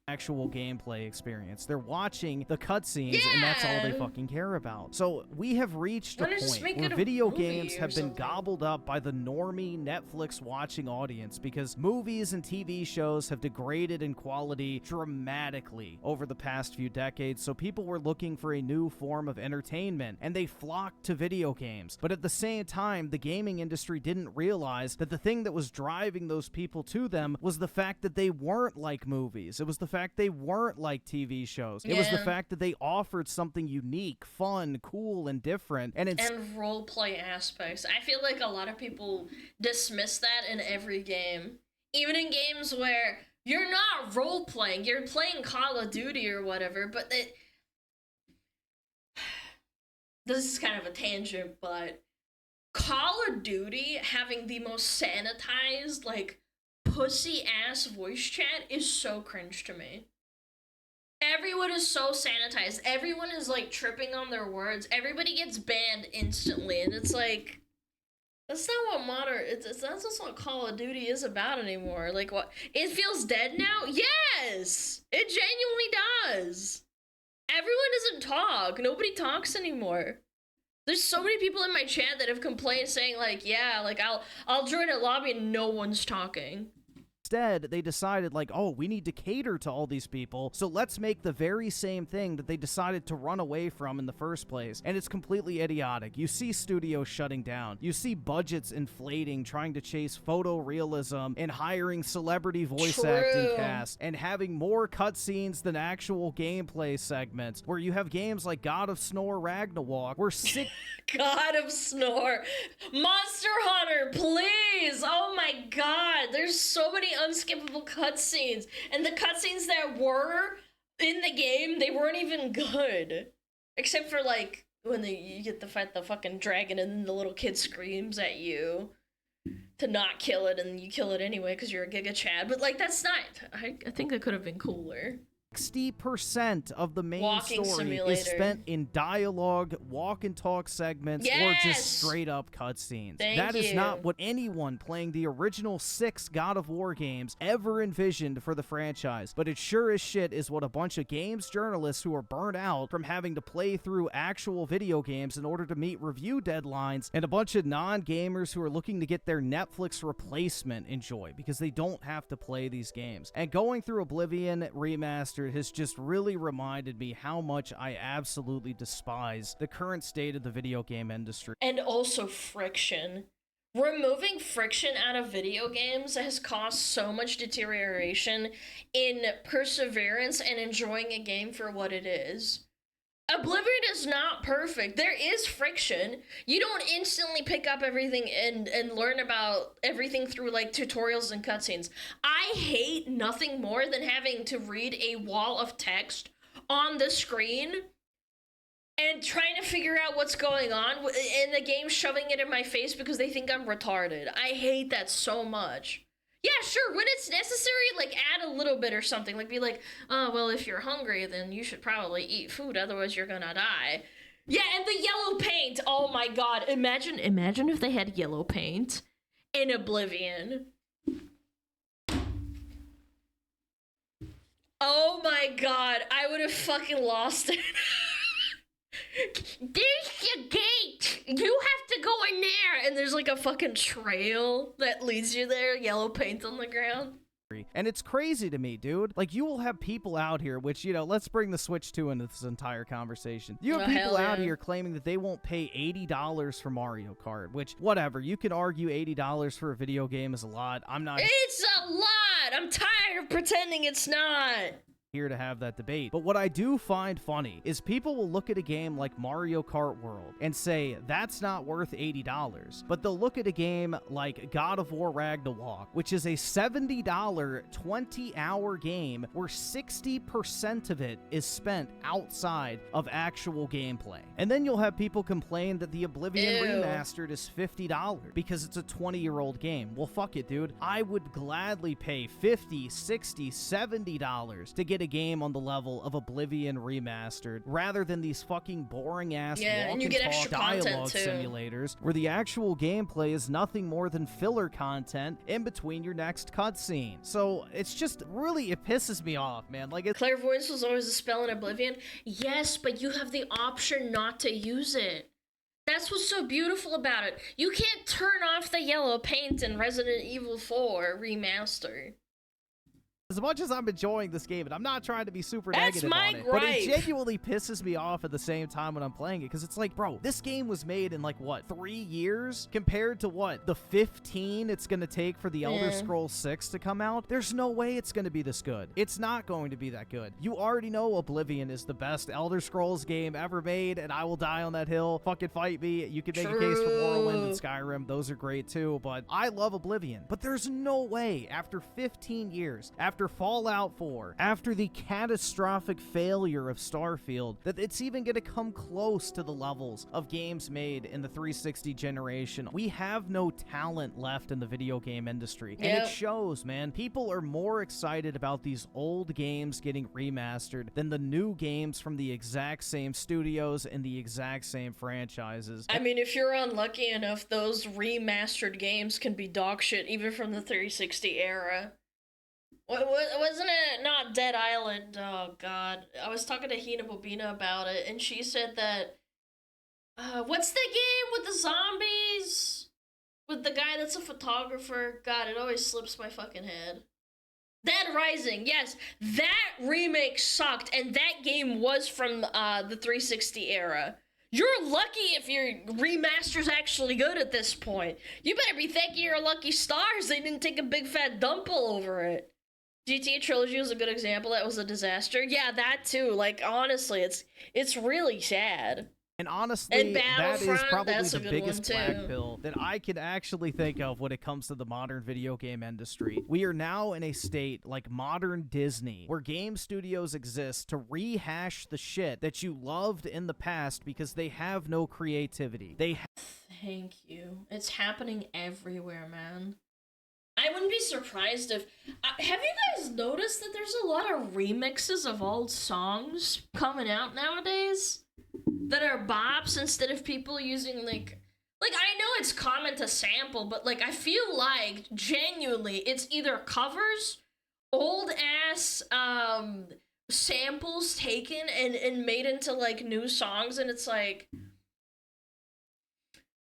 actual gameplay experience. They're watching the cutscenes, and that's all they fucking care about. So we have reached a point where video games have been gobbled up by the normie Netflix watching audience because movies and TV shows have degraded in quality dramatically over the past few decades, so people were looking for a new form of entertainment, and they flocked to video games. But at the same time, the gaming industry didn't realize that the thing that was driving those people to them was the fact that they weren't like movies. It was the fact fact they weren't like TV shows. It was the fact that they offered something unique, fun, cool, and different. And roleplay aspects. I feel like a lot of people dismiss that in every game. Even in games where you're not role-playing, you're playing Call of Duty or whatever, but this is kind of a tangent, but Call of Duty having the most sanitized, like, pussy-ass voice chat is so cringe to me. Everyone is so sanitized. Everyone is, like, tripping on their words. Everybody gets banned instantly, and it's like, that's not what that's just what Call of Duty is about anymore. Like, what? It feels dead now? Yes! It genuinely does. Everyone doesn't talk. Nobody talks anymore. There's so many people in my chat that have complained saying, like, yeah, like, I'll join a lobby and no one's talking. instead, they decided, like, oh, we need to cater to all these people, so let's make the very same thing that they decided to run away from in the first place. And it's completely idiotic. You see studios shutting down. You see budgets inflating, trying to chase photorealism and hiring celebrity voice acting casts and having more cutscenes than actual gameplay segments, where you have games like God of Snore Ragnarok, where God of Snore. Monster Hunter, please! Oh my god, there's so many unskippable cutscenes, and the cutscenes that were in the game, they weren't even good. Except for, like, when you get to fight the fucking dragon and then the little kid screams at you to not kill it, and you kill it anyway because you're a Giga Chad. But, like, that's not... I think that could have been cooler. 60% of the main Walking story simulator. is spent in dialogue, walk and talk segments, or just straight up cutscenes. That is not what anyone playing the original 6 God of War games ever envisioned for the franchise, but it sure as shit is what a bunch of games journalists who are burnt out from having to play through actual video games in order to meet review deadlines, and a bunch of non-gamers who are looking to get their Netflix replacement enjoy, because they don't have to play these games. And going through Oblivion Remastered has just really reminded me how much I absolutely despise the current state of the video game industry. And also friction. Removing friction out of video games has caused so much deterioration in perseverance and enjoying a game for what it is. Oblivion is not perfect. There is friction. You don't instantly pick up everything and learn about everything through, like, tutorials and cutscenes. I hate nothing more than having to read a wall of text on the screen and trying to figure out what's going on, and the game shoving it in my face because they think I'm retarded. I hate that so much. Yeah, sure, when it's necessary, like, add a little bit or something. Like, be like, oh, well, if you're hungry, then you should probably eat food, otherwise you're gonna die. Yeah, and the yellow paint! Oh my god, imagine if they had yellow paint in Oblivion. Oh my god, I would have fucking lost it. There's your gate! You have to go in there! And there's like a fucking trail that leads you there, yellow paint on the ground. And it's crazy to me, dude. Like, you will have people out here, which, you know, let's bring the Switch 2 into this entire conversation. You have people out here claiming that they won't pay $80 for Mario Kart, which, whatever, you can argue $80 for a video game is a lot. I'm not... It's a lot! I'm tired of pretending it's not! Here to have that debate. But what I do find funny is people will look at a game like Mario Kart World and say that's not worth $80, but they'll look at a game like God of War Ragnarok, which is a $70 20-hour game where 60% of it is spent outside of actual gameplay. And then you'll have people complain that the Oblivion Remastered is $50 because it's a 20-year-old game. Well, fuck it, dude. I would gladly pay $50, $60, $70 to get a game on the level of Oblivion Remastered rather than these fucking boring ass walk and talk dialogue simulators where the actual gameplay is nothing more than filler content in between your next cutscene. So it's just really, it pisses me off, man. Like, clairvoyance was always a spell in Oblivion. Yes, but you have the option not to use it. That's what's so beautiful about it. You can't turn off the yellow paint in Resident Evil 4 Remastered. As much as I'm enjoying this game, and I'm not trying to be super That's negative my on it, but it gripe. genuinely pisses me off at the same time when I'm playing it, because it's like, bro, this game was made in like, what, 3 years? Compared to what, the 15 it's gonna take for the Elder Scrolls 6 to come out? There's no way it's gonna be this good. It's not going to be that good. You already know Oblivion is the best Elder Scrolls game ever made, and I will die on that hill. Fucking fight me. You can make a case for Morrowind and Skyrim. Those are great too, but I love Oblivion. But there's no way, after 15 years, after Fallout 4, after the catastrophic failure of Starfield, that it's even going to come close to the levels of games made in the 360 generation. We have no talent left in the video game industry, and it shows, man. People are more excited about these old games getting remastered than the new games from the exact same studios and the exact same franchises. I mean, if you're unlucky enough, those remastered games can be dog shit even from the 360 era. Wasn't it not Dead Island? Oh god. I was talking to Hina Bobina about it, and she said that what's the game with the zombies? With the guy that's a photographer? God, it always slips my fucking head. Dead Rising, yes, that remake sucked, and that game was from the 360 era. You're lucky if your remaster's actually good at this point. You better be thanking your lucky stars they didn't take a big fat dump all over it. GTA Trilogy was a good example. That was a disaster. Yeah, that too. Like, honestly, it's really sad. And honestly, that is probably that's the biggest black pill that I can actually think of when it comes to the modern video game industry. We are now in a state like modern Disney, where game studios exist to rehash the shit that you loved in the past because they have no creativity. Thank you. It's happening everywhere, man. I wouldn't be surprised if... have you guys noticed that there's a lot of remixes of old songs coming out nowadays? That are bops instead of people using, like, I know it's common to sample, but, like, I feel like, genuinely, it's either covers, old-ass, samples taken and made into, like, new songs, and it's, like...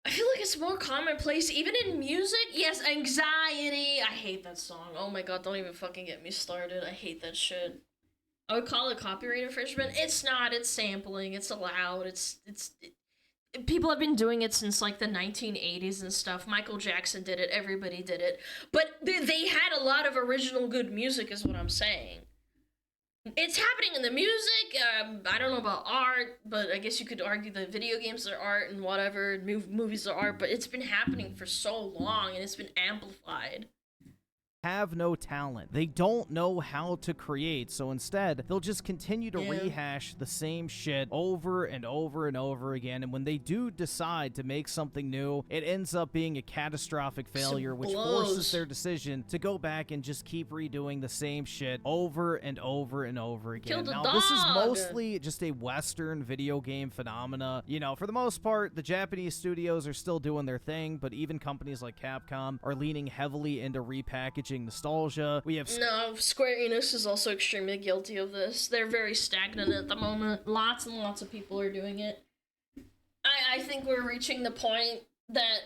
I feel like it's more commonplace, even in music. Yes, Anxiety. I hate that song. Oh my god, don't even fucking get me started. I hate that shit. I would call it copyright infringement. It's not. It's sampling. It's allowed. People have been doing it since like the 1980s and stuff. Michael Jackson did it. Everybody did it. But they had a lot of original good music is what I'm saying. It's happening in the music. I don't know about art, but I guess you could argue that video games are art and whatever, movies are art, but it's been happening for so long and it's been amplified. Have no talent. They don't know how to create, so instead, they'll just continue to rehash the same shit over and over and over again, and when they do decide to make something new, it ends up being a catastrophic failure, which forces their decision to go back and just keep redoing the same shit over and over and over again. Now, this is mostly just a Western video game phenomena. You know, for the most part, the Japanese studios are still doing their thing, but even companies like Capcom are leaning heavily into repackaging nostalgia. We have Square Enix is also extremely guilty of this. They're very stagnant at the moment. Lots and lots of people are doing it. I think we're reaching the point that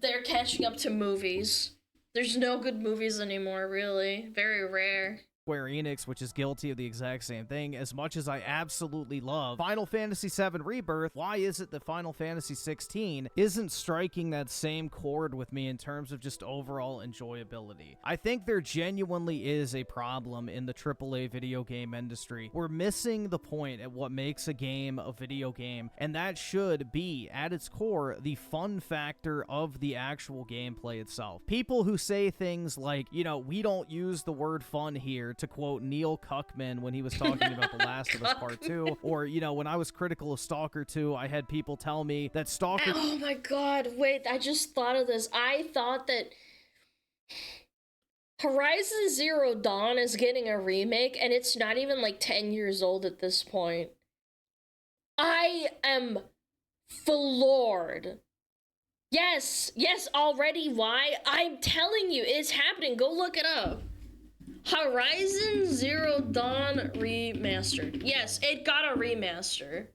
they're catching up to movies. There's no good movies anymore, really. Very rare. Square Enix, which is guilty of the exact same thing. As much as I absolutely love Final Fantasy VII Rebirth, why is it that Final Fantasy XVI isn't striking that same chord with me in terms of just overall enjoyability? I think there genuinely is a problem in the AAA video game industry. We're missing the point at what makes a game a video game, and that should be, at its core, the fun factor of the actual gameplay itself. People who say things like, you know, we don't use the word fun here, to quote Neil Cuckman when he was talking about The Last of Us Part 2, or, you know, when I was critical of Stalker 2, I had people tell me that Stalker... Oh my god, wait, I just thought of this. I thought that Horizon Zero Dawn is getting a remake, and it's not even like 10 years old at this point. I am floored. Yes, already, why? I'm telling you, it's happening. Go look it up. Horizon Zero Dawn remastered. Yes, it got a remaster.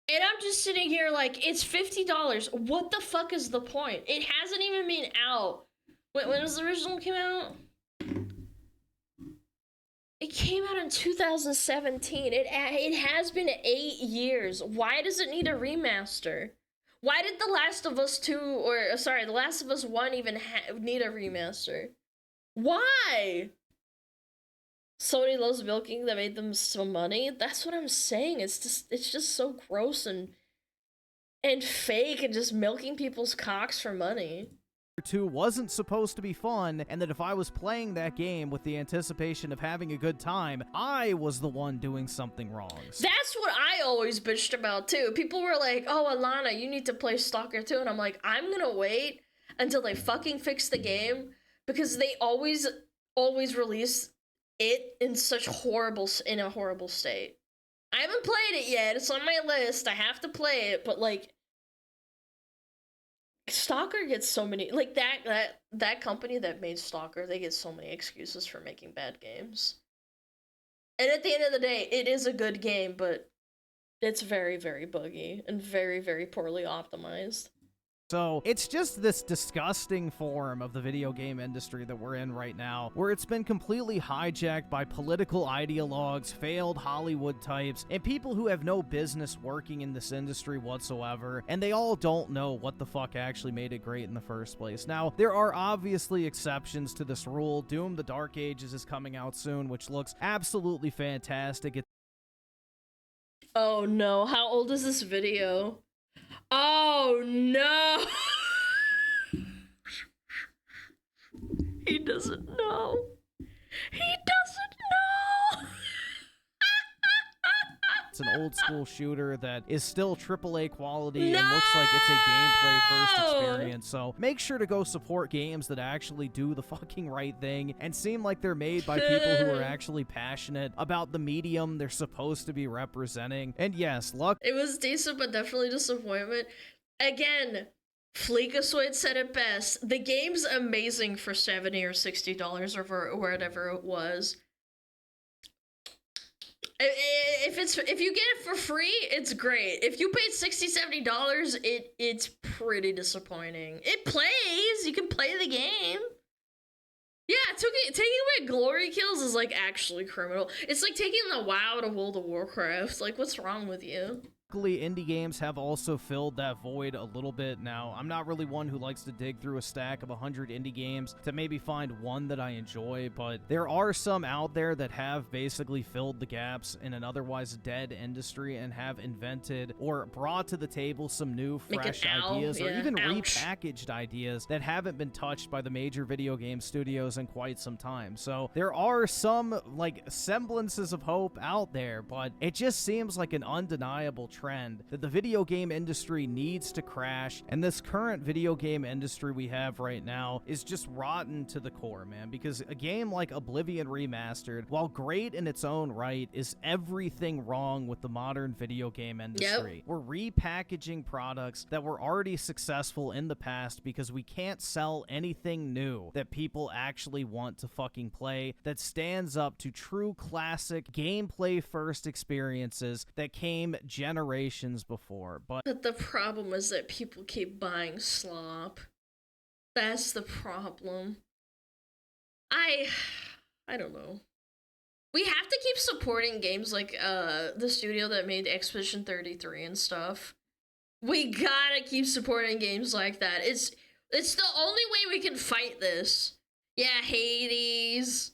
And I'm just sitting here like, it's $50. What the fuck is the point? It hasn't even been out. When was the original came out? It came out in 2017. It has been 8 years. Why does it need a remaster? Why did The Last of Us 2, or sorry, The Last of Us 1 even need a remaster? Why? Sony loves milking that made them some money. That's what I'm saying. It's just so gross and fake and just milking people's cocks for money. 2 wasn't supposed to be fun, and that if I was playing that game with the anticipation of having a good time, I was the one doing something wrong. That's what I always bitched about too. People were like, oh, Alana, you need to play Stalker 2, and I'm like, I'm gonna wait until they fucking fix the game, because they always release it in in a horrible state. I haven't played it yet. It's on my list. I have to play it, but like, Stalker gets so many, like that company that made Stalker, they get so many excuses for making bad games. And at the end of the day, it is a good game, but it's very, very buggy and very, very poorly optimized. So it's just this disgusting form of the video game industry that we're in right now, where it's been completely hijacked by political ideologues, failed Hollywood types, and people who have no business working in this industry whatsoever, and they all don't know what the fuck actually made it great in the first place. Now, there are obviously exceptions to this rule. Doom: The Dark Ages is coming out soon, which looks absolutely fantastic. Oh no, how old is this video? Oh no! He doesn't know. He doesn't know! It's an old school shooter that is still AAA quality and looks like it's a gameplay first experience. So make sure to go support games that actually do the fucking right thing and seem like they're made by people who are actually passionate about the medium they're supposed to be representing. And yes, luck. It was decent, but definitely disappointment. Again, Fleekasoid said it best. The game's amazing for $70 or $60 or for whatever it was. If you get it for free, it's great. If you paid $60-$70, it's pretty disappointing. It plays. You can play the game. Yeah, taking away glory kills is like actually criminal. It's like taking the WoW to World of Warcraft. Like, what's wrong with you? Luckily, indie games have also filled that void a little bit now. I'm not really one who likes to dig through a stack of 100 indie games to maybe find one that I enjoy, but there are some out there that have basically filled the gaps in an otherwise dead industry and have invented or brought to the table some new, fresh ideas, or even repackaged ideas that haven't been touched by the major video game studios in quite some time. So there are some, like, semblances of hope out there, but it just seems like an undeniable trend that the video game industry needs to crash, and this current video game industry we have right now is just rotten to the core, man, because a game like Oblivion Remastered, while great in its own right, is everything wrong with the modern video game industry. We're repackaging products that were already successful in the past because we can't sell anything new that people actually want to fucking play, that stands up to true classic gameplay first experiences that came generations before. But the problem is that people keep buying slop. That's the problem. I don't know. We have to keep supporting games like the studio that made Expedition 33 and stuff. We gotta keep supporting games like that. It's the only way we can fight this. Yeah, Hades.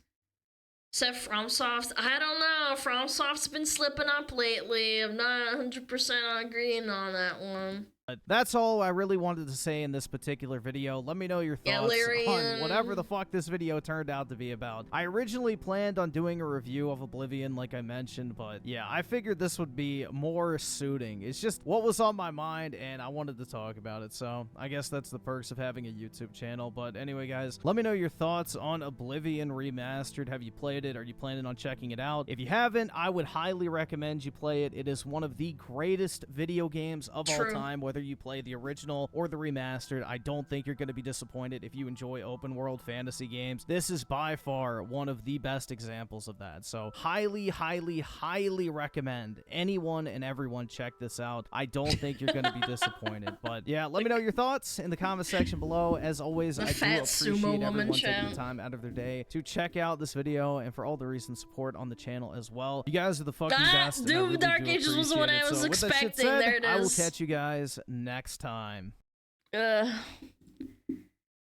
Except FromSoft, I don't know. FromSoft's been slipping up lately. I'm not 100% agreeing on that one. That's all I really wanted to say in this particular video. Let me know your thoughts on whatever the fuck this video turned out to be about. I originally planned on doing a review of Oblivion, like I mentioned, but yeah, I figured this would be more suiting. It's just what was on my mind, and I wanted to talk about it, so I guess that's the perks of having a YouTube channel. But anyway, guys, let me know your thoughts on Oblivion Remastered. Have you played it? Are you planning on checking it out? If you haven't, I would highly recommend you play it. It is one of the greatest video games of all time, whether you play the original or the remastered. I don't think you're going to be disappointed if you enjoy open world fantasy games. This is by far one of the best examples of that. So highly, highly, highly recommend anyone and everyone check this out. I don't think you're going to be disappointed. But yeah, let me know your thoughts in the comment section below. As always, I do appreciate everyone taking the time out of their day to check out this video and for all the recent support on the channel as well. You guys are the fucking best. And I really Dark do Ages was what appreciate I was it. So with that shit expecting. said, There it is. I will catch you guys next time.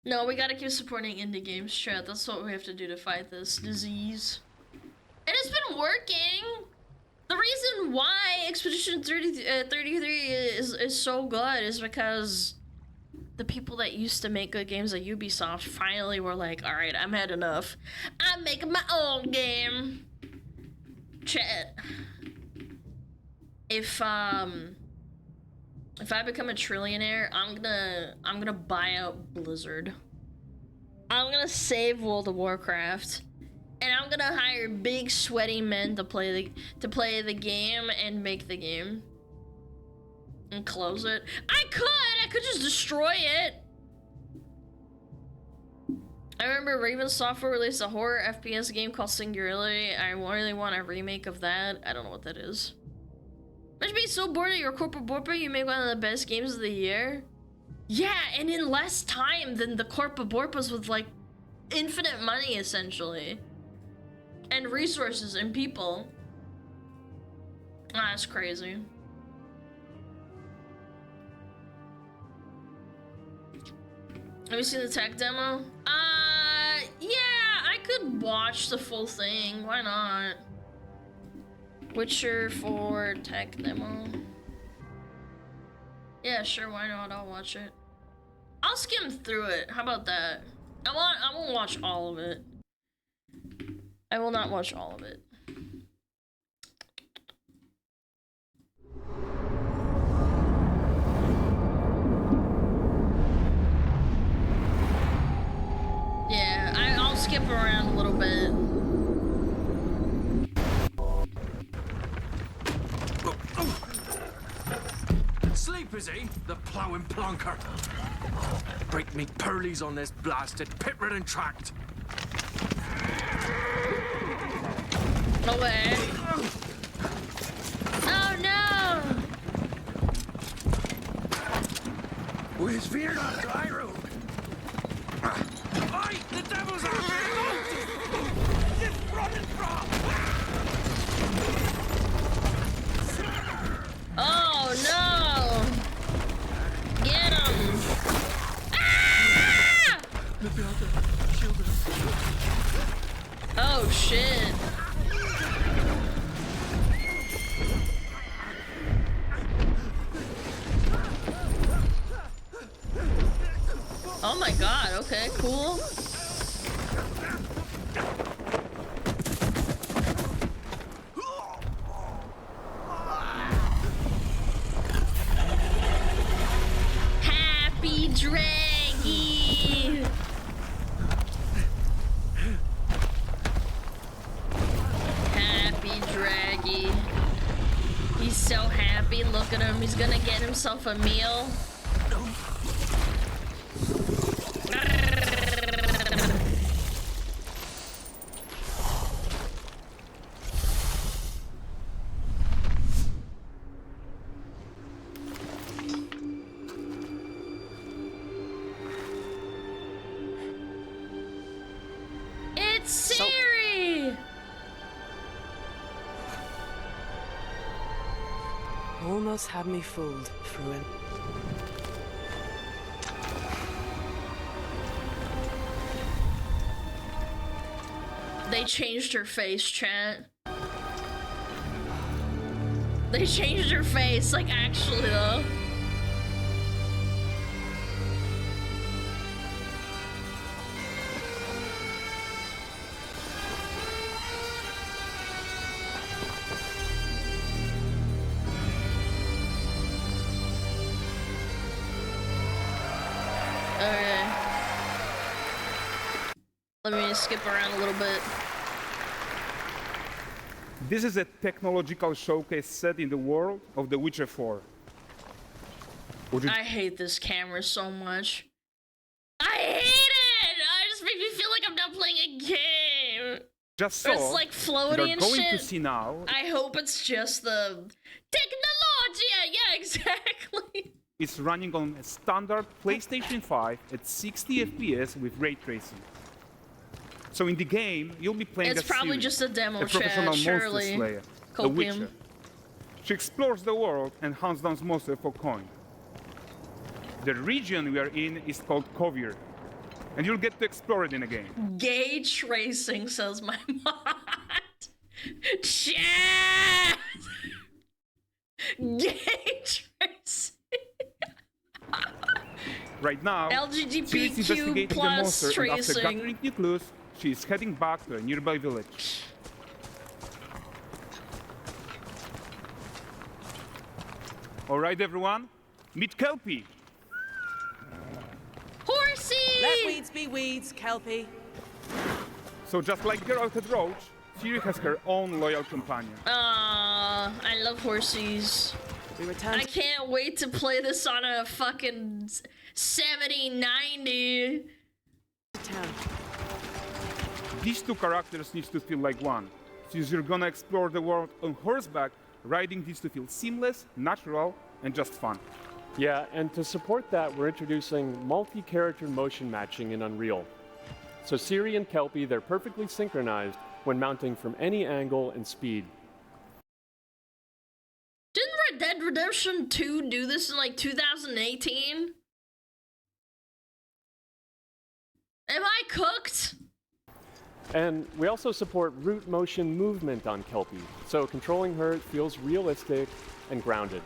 No, we gotta keep supporting indie games, chat. That's what we have to do to fight this disease. And it's been working! The reason why Expedition 33 is so good is because the people that used to make good games at Ubisoft finally were like, alright, I'm had enough. I'm making my own game. Chat. If I become a trillionaire, I'm gonna buy out Blizzard. I'm gonna save World of Warcraft. And I'm gonna hire big sweaty men to play the game and make the game. And close it. I could just destroy it. I remember Raven Software released a horror FPS game called Singularity. I really want a remake of that. I don't know what that is. Imagine being so bored at your corporate borpa, you make one of the best games of the year. Yeah, and in less time than the corporate borpas with like infinite money essentially. And resources and people. That's crazy. Have you seen the tech demo? Yeah, I could watch the full thing. Why not? Witcher 4 tech demo. Yeah, sure, why not? I'll watch it. I'll skim through it. How about that? I won't watch all of it. I will not watch all of it. Yeah, I'll skip around a little bit. Sleep, is he? The ploughing plonker. Break me pearlies on this blasted pit-ridden tract. No way. Oh no! Where's veered on dry road? Oi! The devil's out there! Just running from! Oh no! Get him! Ah! Oh shit! Oh my god, okay, cool. Happy Draggy! Happy Draggy. He's so happy, look at him, he's gonna get himself a meal. It's Siri! Almost had me fooled, Fruin. They changed her face, chat. They changed her face, like actually though. Okay. Let me skip around a little bit. This is a technological showcase set in the world of The Witcher 4. I hate this camera so much. I hate it! It just makes me feel like I'm not playing a game. Just so, it's like floaty and going shit. to see now. I hope it's just the technology. Yeah, exactly. It's running on a standard PlayStation 5 at 60 FPS with ray tracing. So in the game, you'll be playing It's as probably Ciri, just a demo, a professional surely. monster slayer, the Copium. Witcher. She explores the world and hunts down monsters for coin. The region we are in is called Kovir, and you'll get to explore it in a game. Gay tracing, says my mod. Chat! Gay tracing. Right now, LGBTQ Ciri is investigating the plus monster, and after tracing. gathering new clues, she is heading back to a nearby village. All right, everyone, meet Kelpie. Horsey! Let weeds be weeds, Kelpie. So just like Geralt and Roach, Ciri has her own loyal companion. I love horsies. I can't wait to play this on a fucking 7090. These two characters need to feel like one. Since you're gonna explore the world on horseback, riding needs to feel seamless, natural, and just fun. Yeah, and to support that, we're introducing multi-character motion matching in Unreal. So Ciri and Kelpie, they're perfectly synchronized when mounting from any angle and speed. Didn't Red Dead Redemption 2 do this in like 2018? Am I cooked? And we also support root motion movement on Kelpie, so controlling her feels realistic and grounded.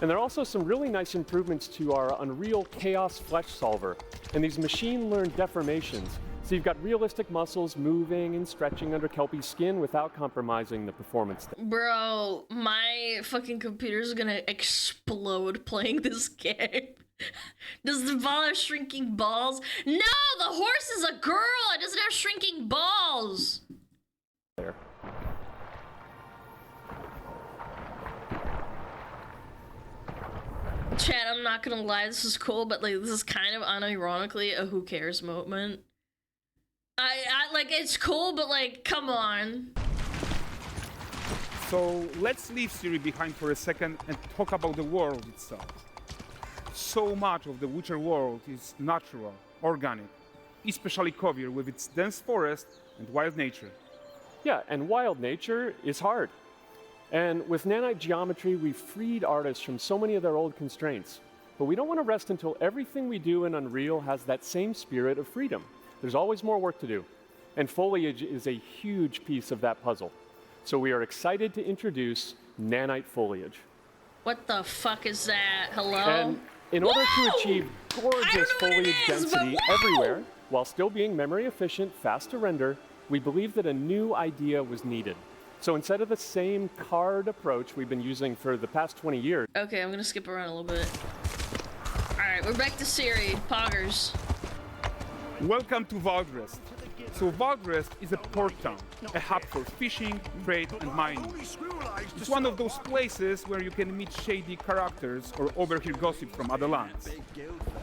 And there are also some really nice improvements to our Unreal Chaos Flesh Solver and these machine-learned deformations. So you've got realistic muscles moving and stretching under Kelpie's skin without compromising the performance. Bro, my fucking computer's gonna explode playing this game. Does the ball have shrinking balls? No, the horse is a girl. It doesn't have shrinking balls. There. Chat, I'm not gonna lie, this is cool, but like this is kind of unironically a who cares moment. I like it's cool, but like, come on. So let's leave Ciri behind for a second and talk about the world itself. So much of the Witcher world is natural, organic, especially Kovir with its dense forest and wild nature. Yeah, and wild nature is hard. And with nanite geometry, we've freed artists from so many of their old constraints. But we don't want to rest until everything we do in Unreal has that same spirit of freedom. There's always more work to do. And foliage is a huge piece of that puzzle. So we are excited to introduce nanite foliage. What the fuck is that? Hello? And in order to achieve gorgeous foliage density everywhere, while still being memory efficient, fast to render, we believe that a new idea was needed. So instead of the same card approach we've been using for the past 20 years. Okay, I'm gonna skip around a little bit. Alright, we're back to Ciri. Poggers. Welcome to Valdrest. So Valdrest is a port town, a hub for fishing, trade, and mining. It's one of those places where you can meet shady characters or overhear gossip from other lands.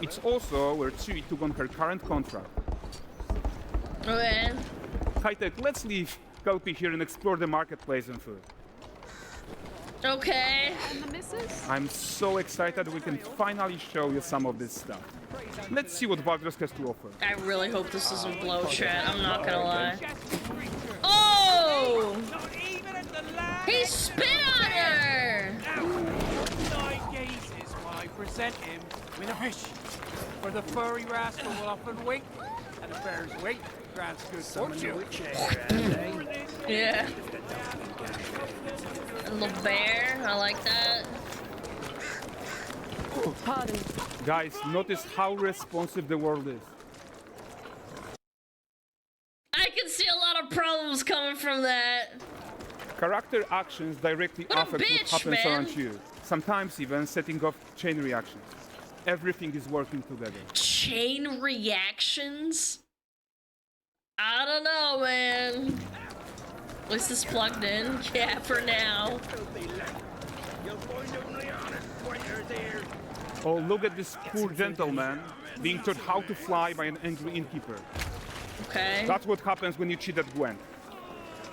It's also where Ciri took on her current contract. Okay. High-tech, let's leave Kelpie here and explore the marketplace and food. Okay. And the missus? I'm so excited we can finally show you some of this stuff. Let's see what Valdrest has to offer. I really hope this doesn't blow, chat. I'm not gonna lie. Oh! He spit on her! 9 gazes while I present him with a fish. For the furry rascal will often wink, and a bear's weight grants good fortune. Yeah. A little bear, I like that. Pardon. Guys, notice how responsive the world is. I can see a lot of problems coming from that. Character actions directly What a affect what bitch, happens man. around you. Sometimes even setting off chain reactions. Everything is working together. Chain reactions? I don't know, man. At least it's plugged in. Yeah, for now. You'll find only honest waiters here. Oh, look at this poor gentleman being taught how to fly by an angry innkeeper. Okay. That's what happens when you cheat at Gwent.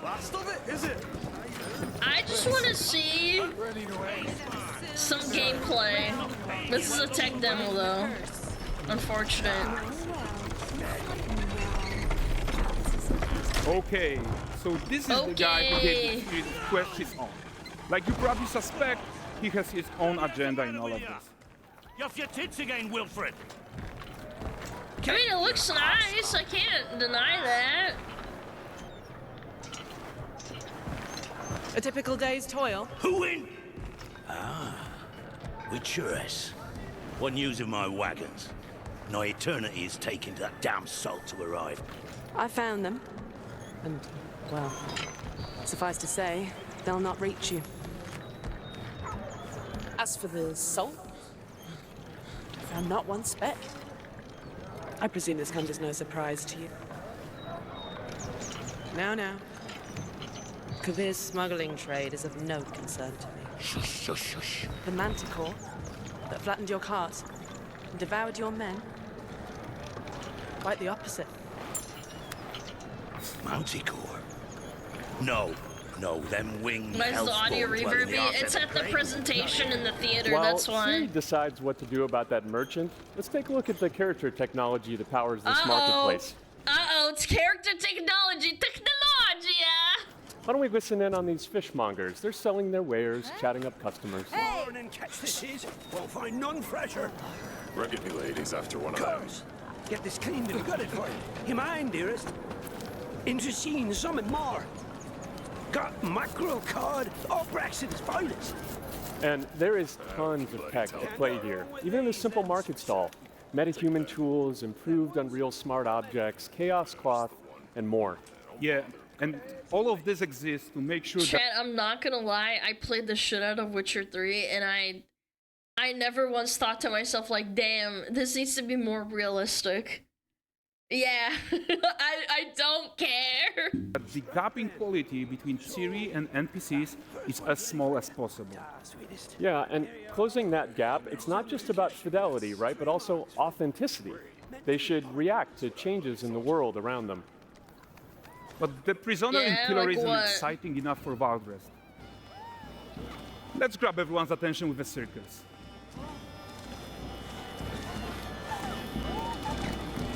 Last of it, is it? I just want to see some gameplay. This is a tech demo, though. Unfortunate. Okay, so this is the guy who gave the quest his own. Like you probably suspect, he has his own agenda in all of this. You off your tits again, Wilfred. I mean, it looks nice. I can't deny that. A typical day's toil. Who in? Ah, with Churess. What news of my wagons? No eternity is taking that damn salt to arrive. I found them. And, well, suffice to say, they'll not reach you. As for the salt, I found not one speck. I presume this comes as no surprise to you. Now. Kavir's smuggling trade is of no concern to me. Shush, shush, shush. The manticore that flattened your cart and devoured your men, quite the opposite. Manticore? No, them winged Where's the audio hellspawn dwell in the reverb? ark It's of at the Crane. presentation in the theater, While that's why. Siri decides what to do about that merchant, let's take a look at the character technology that powers this marketplace. It's character technology, yeah. Why don't we listen in on these fishmongers? They're selling their wares, chatting up customers. Morning, catch this is. Won't find none fresher. Reckon you ladies after one of them. Get this cleaned and gutted for you. You mind, dearest? Into seeing something more. Got mackerel, cod, all Brexit's finest. And there is tons of tech to play here, even in this simple market stall. Metahuman tools, improved Unreal Smart Objects, Chaos Cloth, and more. Yeah, and all of this exists to make sure Chat, I'm not gonna lie, I played the shit out of Witcher 3, and I never once thought to myself, like, damn, this needs to be more realistic. Yeah, I don't care. that the gap in quality between Siri and NPCs is as small as possible. Yeah, and closing that gap, it's not just about fidelity, right, but also authenticity. They should react to changes in the world around them. But the prisoner in pillory isn't exciting enough for Valdrest. Let's grab everyone's attention with a circus.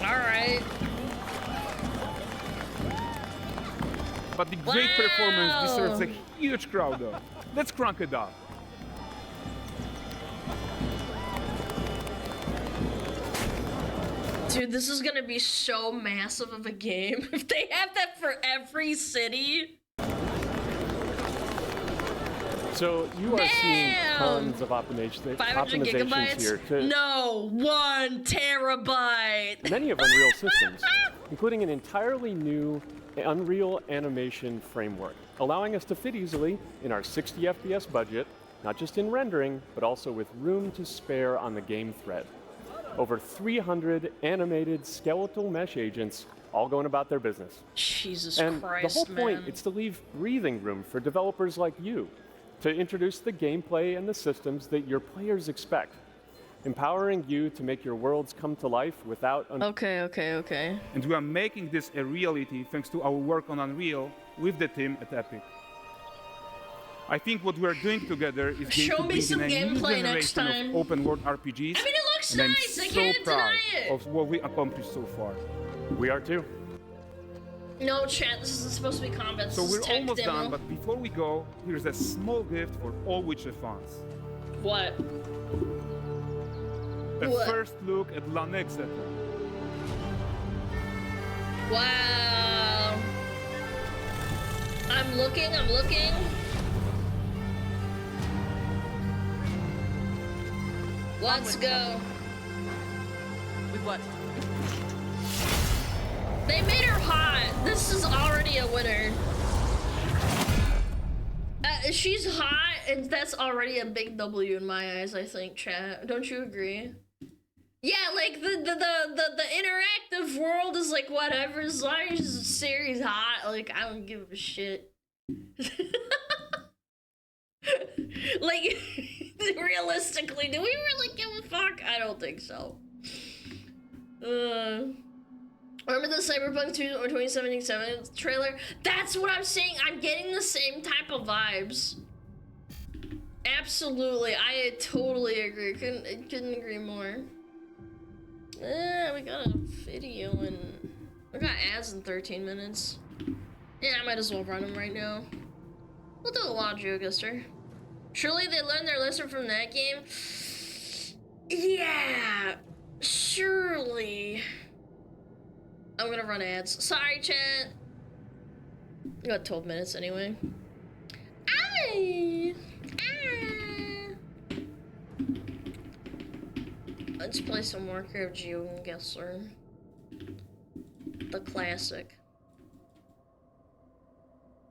Alright. But the great performance deserves a huge crowd though. Let's crank it up. Dude, this is gonna be so massive of a game if they have that for every city. So you are seeing tons of 500 optimizations gigabytes? here to No, 1 terabyte. many of Unreal systems, including an entirely new Unreal animation framework, allowing us to fit easily in our 60 FPS budget, not just in rendering, but also with room to spare on the game thread. Over 300 animated skeletal mesh agents all going about their business. Jesus and Christ, the whole point man. is to leave breathing room for developers like you to introduce the gameplay and the systems that your players expect, empowering you to make your worlds come to life without... Okay. And we are making this a reality thanks to our work on Unreal with the team at Epic. I think what we are doing together is going Show to me bring some in a new gameplay next generation time. of open world RPGs. I mean, it looks and nice. I I'm so can't proud deny it. of what we accomplished so far. We are too. No, chat, this isn't supposed to be combat. This So is we're tech almost demo. done, but before we go, here's a small gift for all Witcher fans. What? A What? first look at La Nexeta. Wow. I'm looking. Let's go. With what? They made her hot. This is already a winner. She's hot, and that's already a big W in my eyes, I think, chat. Don't you agree? Yeah, like the interactive world is like whatever, as long as the series hot, like I don't give a shit. Like, realistically, do we really give a fuck? I don't think so. Remember the Cyberpunk 2077 trailer? That's what I'm saying. I'm getting the same type of vibes. Absolutely, I totally agree. Couldn't agree more. We got a video and we got ads in 13 minutes. Yeah, I might as well run them right now. We'll do a lot, Geoguster. Surely they learned their lesson from that game. Yeah, surely. I'm gonna run ads. Sorry, chat. We got 12 minutes anyway. Let's play some Warcraft GeoGuessr. The classic.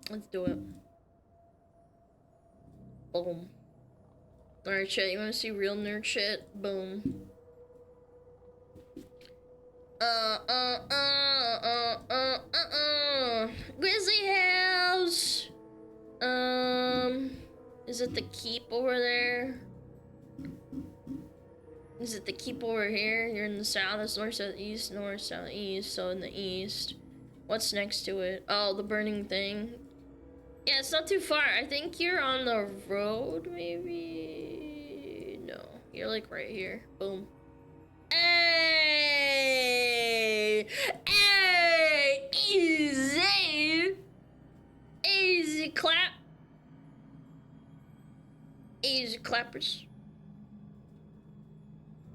Let's do it. Boom. Alright, chat, you wanna see real nerd shit? Boom. Grizzly House! Is it the keep over there? Is it the keep over here? You're in the south, that's north, south, east, north, south, east, so in the east. What's next to it? Oh, the burning thing. Yeah, it's not too far. I think you're on the road, maybe? No, you're like right here. Boom. Hey! Hey! Easy! Easy clap. Easy clappers.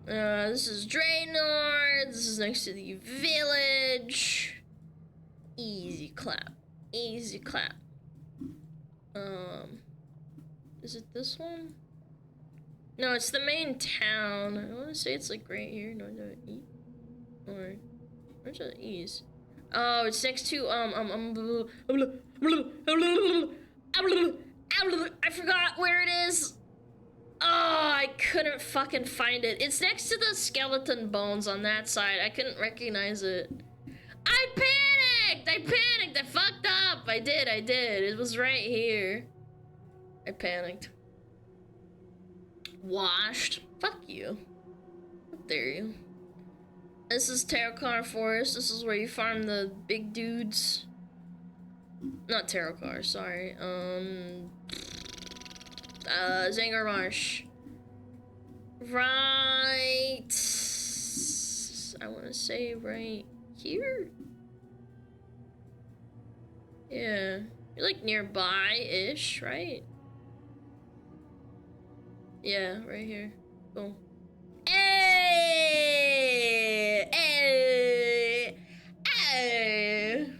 This is Draenor. This is next to the village. Easy clap. Easy clap. Is it this one? No, it's the main town. I want to say it's like right here. No, E. Or where's the E's? Oh, it's next to I forgot where it is. Oh, I couldn't fucking find it. It's next to the skeleton bones on that side. I couldn't recognize it. I panicked! I fucked up! I did. It was right here. I panicked. Washed. Fuck you. How dare you. This is Terracar Forest. This is where you farm the big dudes. Not Terracar, sorry. Zangar Marsh. Right. I want to say right here. Yeah. You're like nearby-ish, right? Yeah, right here. Boom. Hey! Hey! Hey!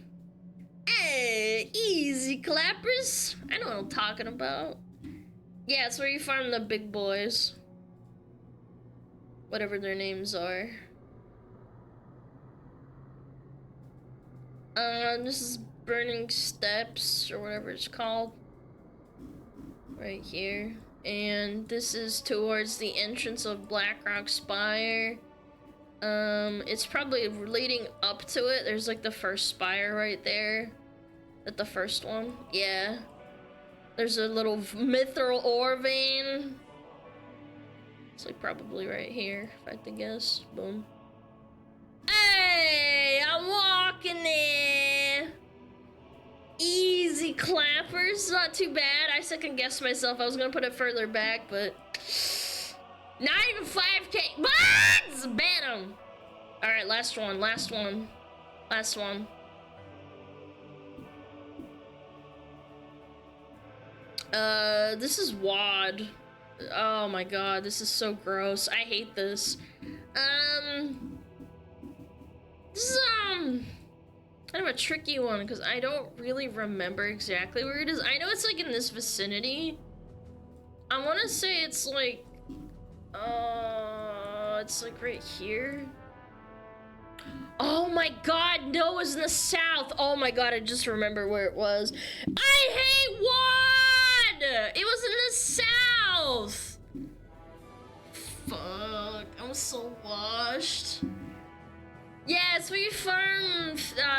Hey! Easy clappers. I know what I'm talking about. Yeah, it's where you farm the big boys. Whatever their names are. This is Burning Steps, or whatever it's called. Right here. And this is towards the entrance of Blackrock Spire. It's probably leading up to it. There's like the first spire right there. At the first one. Yeah. There's a little mithril ore vein. It's like probably right here, if I had to guess. Boom. Hey, I'm walking there. Easy clappers, not too bad. I second guessed myself. I was gonna put it further back, but not even 5K. Buds! Ban him. All right, last one. This is WOD. Oh my god, this is so gross. I hate this. This is, kind of a tricky one, because I don't really remember exactly where it is. I know it's, like, in this vicinity. I want to say it's, like, it's, like, right here. Oh my god, no, it was in the south. Oh my god, I just remember where it was. I hate WOD! It was in the south! Fuck, I'm so washed. Yeah, it's where you farm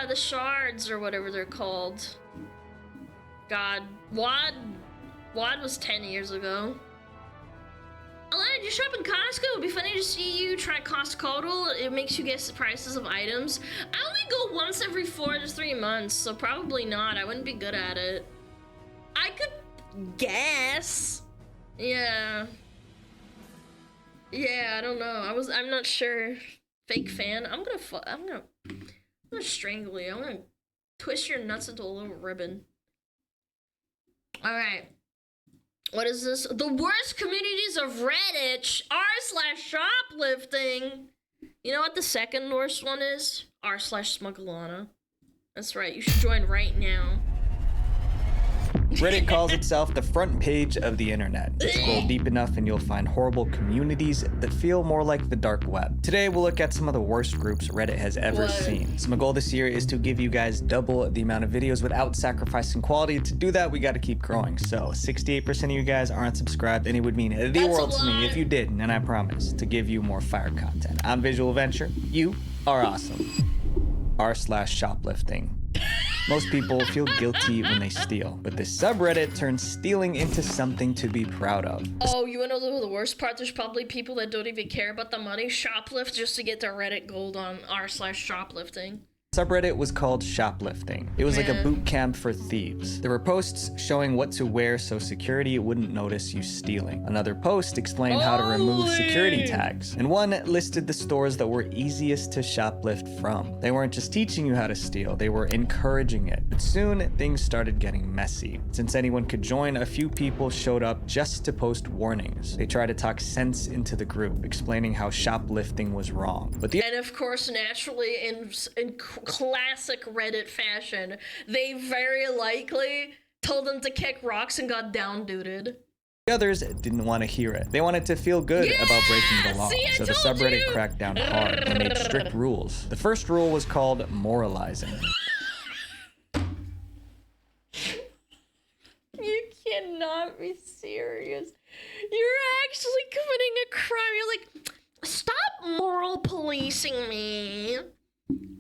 the shards or whatever they're called. God, WOD was 10 years ago. Alana, do you shop in Costco? It would be funny to see you try Costco. It makes you guess the prices of items. I only go once every 4 to 3 months, so probably not. I wouldn't be good at it. I could guess. Yeah. Yeah, I don't know. I'm not sure. Fake fan. I'm gonna strangle you. I'm gonna twist your nuts into a little ribbon. All right. What is this? The worst communities of Reddit r/shoplifting. You know what the second worst one is? r/SmugAlana. That's right. You should join right now. Reddit calls itself the front page of the internet. Scroll deep enough and you'll find horrible communities that feel more like the dark web. Today we'll look at some of the worst groups Reddit has ever seen. So my goal this year is to give you guys double the amount of videos without sacrificing quality. To do that, we got to keep growing. So 68% of you guys aren't subscribed, and it would mean the world to me if you did, and I promise to give you more fire content. I'm Visual Venture. You are awesome. r/shoplifting. Most people feel guilty when they steal, but this subreddit turns stealing into something to be proud of. Oh, you wanna know the worst part? There's probably people that don't even care about the money, shoplift just to get their Reddit gold on r/shoplifting. Subreddit was called Shoplifting. It was like a boot camp for thieves. There were posts showing what to wear so security wouldn't notice you stealing. Another post explained how to remove security tags. And one listed the stores that were easiest to shoplift from. They weren't just teaching you how to steal, they were encouraging it. But soon, things started getting messy. Since anyone could join, a few people showed up just to post warnings. They tried to talk sense into the group, explaining how shoplifting was wrong. But and of course, naturally, in classic Reddit fashion, they very likely told them to kick rocks and got down-duded. The others didn't want to hear it. They wanted to feel good about breaking the law. So the subreddit cracked down hard and made strict rules. The first rule was called moralizing. You cannot be serious. You're actually committing a crime. You're like, stop moral policing me.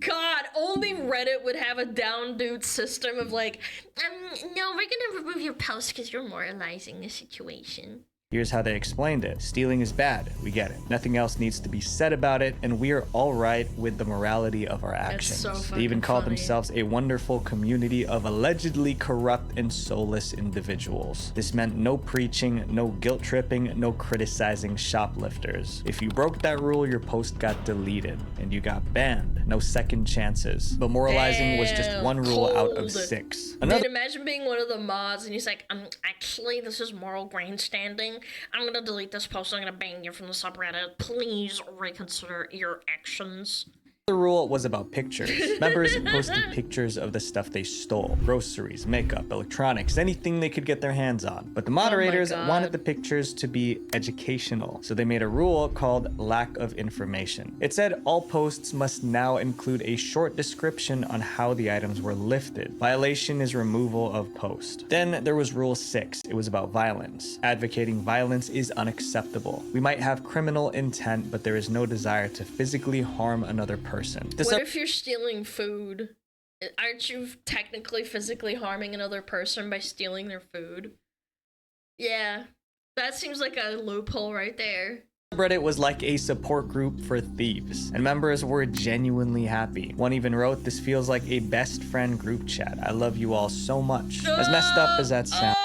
God, only Reddit would have a down dude system of like, no, we're gonna remove your post because you're moralizing the situation. Here's how they explained it. Stealing is bad. We get it. Nothing else needs to be said about it, and we are all right with the morality of our actions. They even called themselves a wonderful community of allegedly corrupt and soulless individuals. This meant no preaching, no guilt tripping, no criticizing shoplifters. If you broke that rule, your post got deleted, and you got banned. No second chances. But moralizing was just one rule out of 6. Dude, imagine being one of the mods and he's like, actually, this is moral grandstanding. I'm gonna delete this post. I'm gonna ban you from the subreddit. Please reconsider your actions. The rule was about pictures. Members posted pictures of the stuff they stole. Groceries, makeup, electronics, anything they could get their hands on. But the moderators wanted the pictures to be educational, so they made a rule called lack of information. It said all posts must now include a short description on how the items were lifted. Violation is removal of post. Then there was rule 6. It was about violence. Advocating violence is unacceptable. We might have criminal intent, but there is no desire to physically harm another person. What if you're stealing food? Aren't you technically physically harming another person by stealing their food? Yeah, that seems like a loophole right there. Reddit was like a support group for thieves, and members were genuinely happy. One even wrote, "This feels like a best friend group chat. I love you all so much." As messed up as that sounds,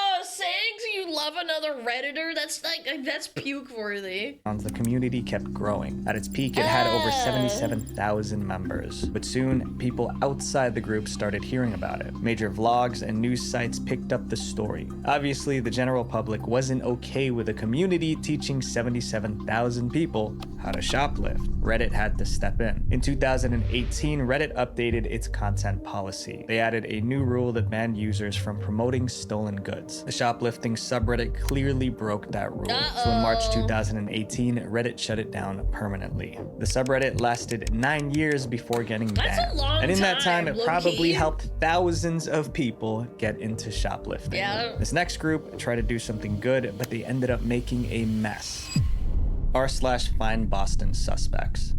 love another Redditor? That's like, that's puke worthy. The community kept growing. At its peak, it had over 77,000 members. But soon, people outside the group started hearing about it. Major vlogs and news sites picked up the story. Obviously, the general public wasn't okay with a community teaching 77,000 people how to shoplift. Reddit had to step in. In 2018, Reddit updated its content policy. They added a new rule that banned users from promoting stolen goods. The shoplifting subreddit clearly broke that rule. So in March 2018, Reddit shut it down permanently. The subreddit lasted 9 years before getting banned. And in that time, it probably helped thousands of people get into shoplifting. This next group tried to do something good, but they ended up making a mess. r/find Boston suspects.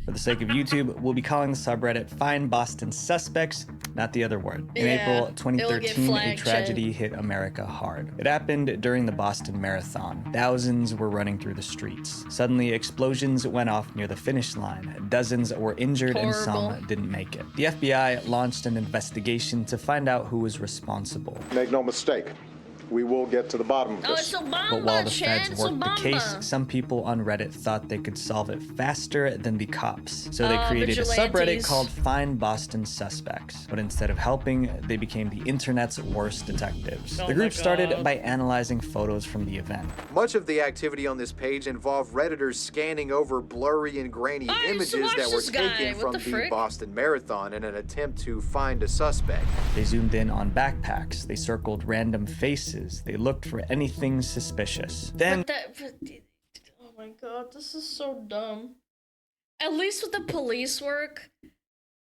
For the sake of YouTube, we'll be calling the subreddit Find Boston Suspects, not the other word. In Yeah, April it'll 2013, get a flagged, tragedy hit America hard. It happened during the Boston Marathon. Thousands were running through the streets. Suddenly, explosions went off near the finish line. Dozens were injured and some didn't make it. The FBI launched an investigation to find out who was responsible. Make no mistake, we will get to the bottom of this. But while the feds worked the case, some people on Reddit thought they could solve it faster than the cops. So they created a subreddit called Find Boston Suspects. But instead of helping, they became the internet's worst detectives. The group started by analyzing photos from the event. Much of the activity on this page involved Redditors scanning over blurry and grainy images that were taken from the Boston Marathon in an attempt to find a suspect. They zoomed in on backpacks. They circled random faces. They looked for anything suspicious. Then, oh my god, this is so dumb. At least with the police work,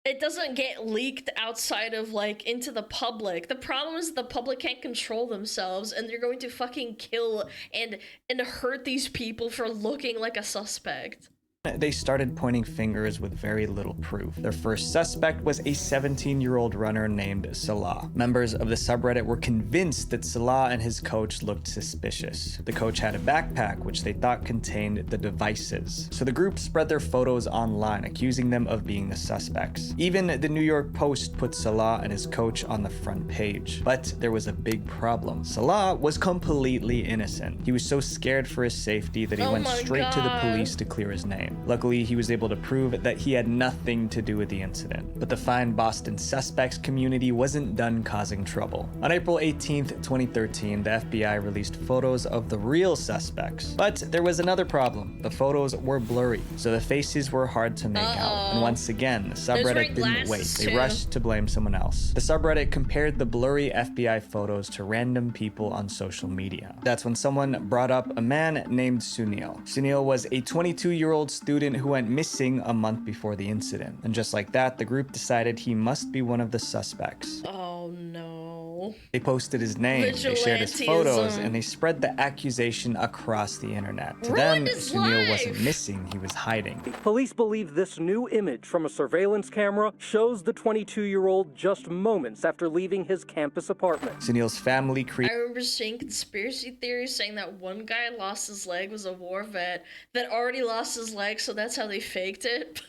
it doesn't get leaked outside of, like, into the public. The problem is the public can't control themselves, and they're going to fucking kill and hurt these people for looking like a suspect. they started pointing fingers with very little proof. Their first suspect was a 17-year-old runner named Salah. Members of the subreddit were convinced that Salah and his coach looked suspicious. The coach had a backpack which they thought contained the devices. So the group spread their photos online, accusing them of being the suspects. Even the New York Post put Salah and his coach on the front page. But there was a big problem. Salah was completely innocent. He was so scared for his safety that he went straight to the police to clear his name. Luckily, he was able to prove that he had nothing to do with the incident. But the Find Boston Suspects community wasn't done causing trouble. On April 18th, 2013, the FBI released photos of the real suspects. But there was another problem. The photos were blurry, so the faces were hard to make out. And once again, the subreddit didn't wait. They rushed to blame someone else. The subreddit compared the blurry FBI photos to random people on social media. That's when someone brought up a man named Sunil. Sunil was a 22-year-old student who went missing a month before the incident. And just like that, the group decided he must be one of the suspects. Oh no. They posted his name, they shared his photos, and they spread the accusation across the internet. To them, Sunil wasn't missing, he was hiding. Police believe this new image from a surveillance camera shows the 22-year-old just moments after leaving his campus apartment. Sunil's family I remember seeing conspiracy theories saying that one guy lost his leg was a war vet that already lost his leg, so that's how they faked it.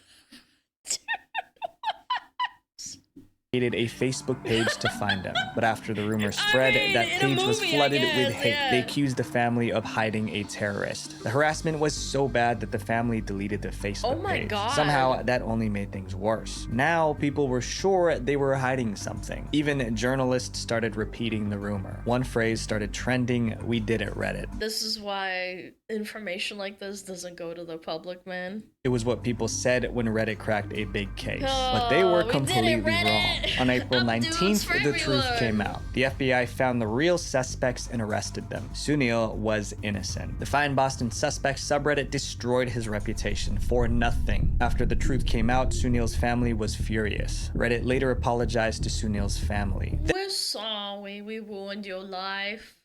created a Facebook page to find him. But after the rumor spread, that page was flooded with hate. They accused the family of hiding a terrorist. The harassment was so bad that the family deleted the Facebook page. Somehow, that only made things worse. Now, people were sure they were hiding something. Even journalists started repeating the rumor. One phrase started trending, "We did it, Reddit." This is why information like this doesn't go to the public, man. It was what people said when Reddit cracked a big case. But they were completely wrong. On April 19th, the truth came out. The FBI found the real suspects and arrested them. Sunil was innocent. The Find Boston Suspects subreddit destroyed his reputation for nothing. After the truth came out, Sunil's family was furious. Reddit later apologized to Sunil's family. We're sorry we ruined your life.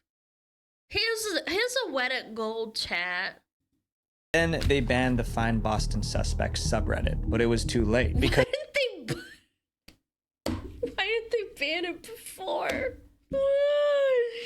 Here's a Reddit gold chat. Then they banned the Find Boston Suspects subreddit, but it was too late because why didn't they ban it before?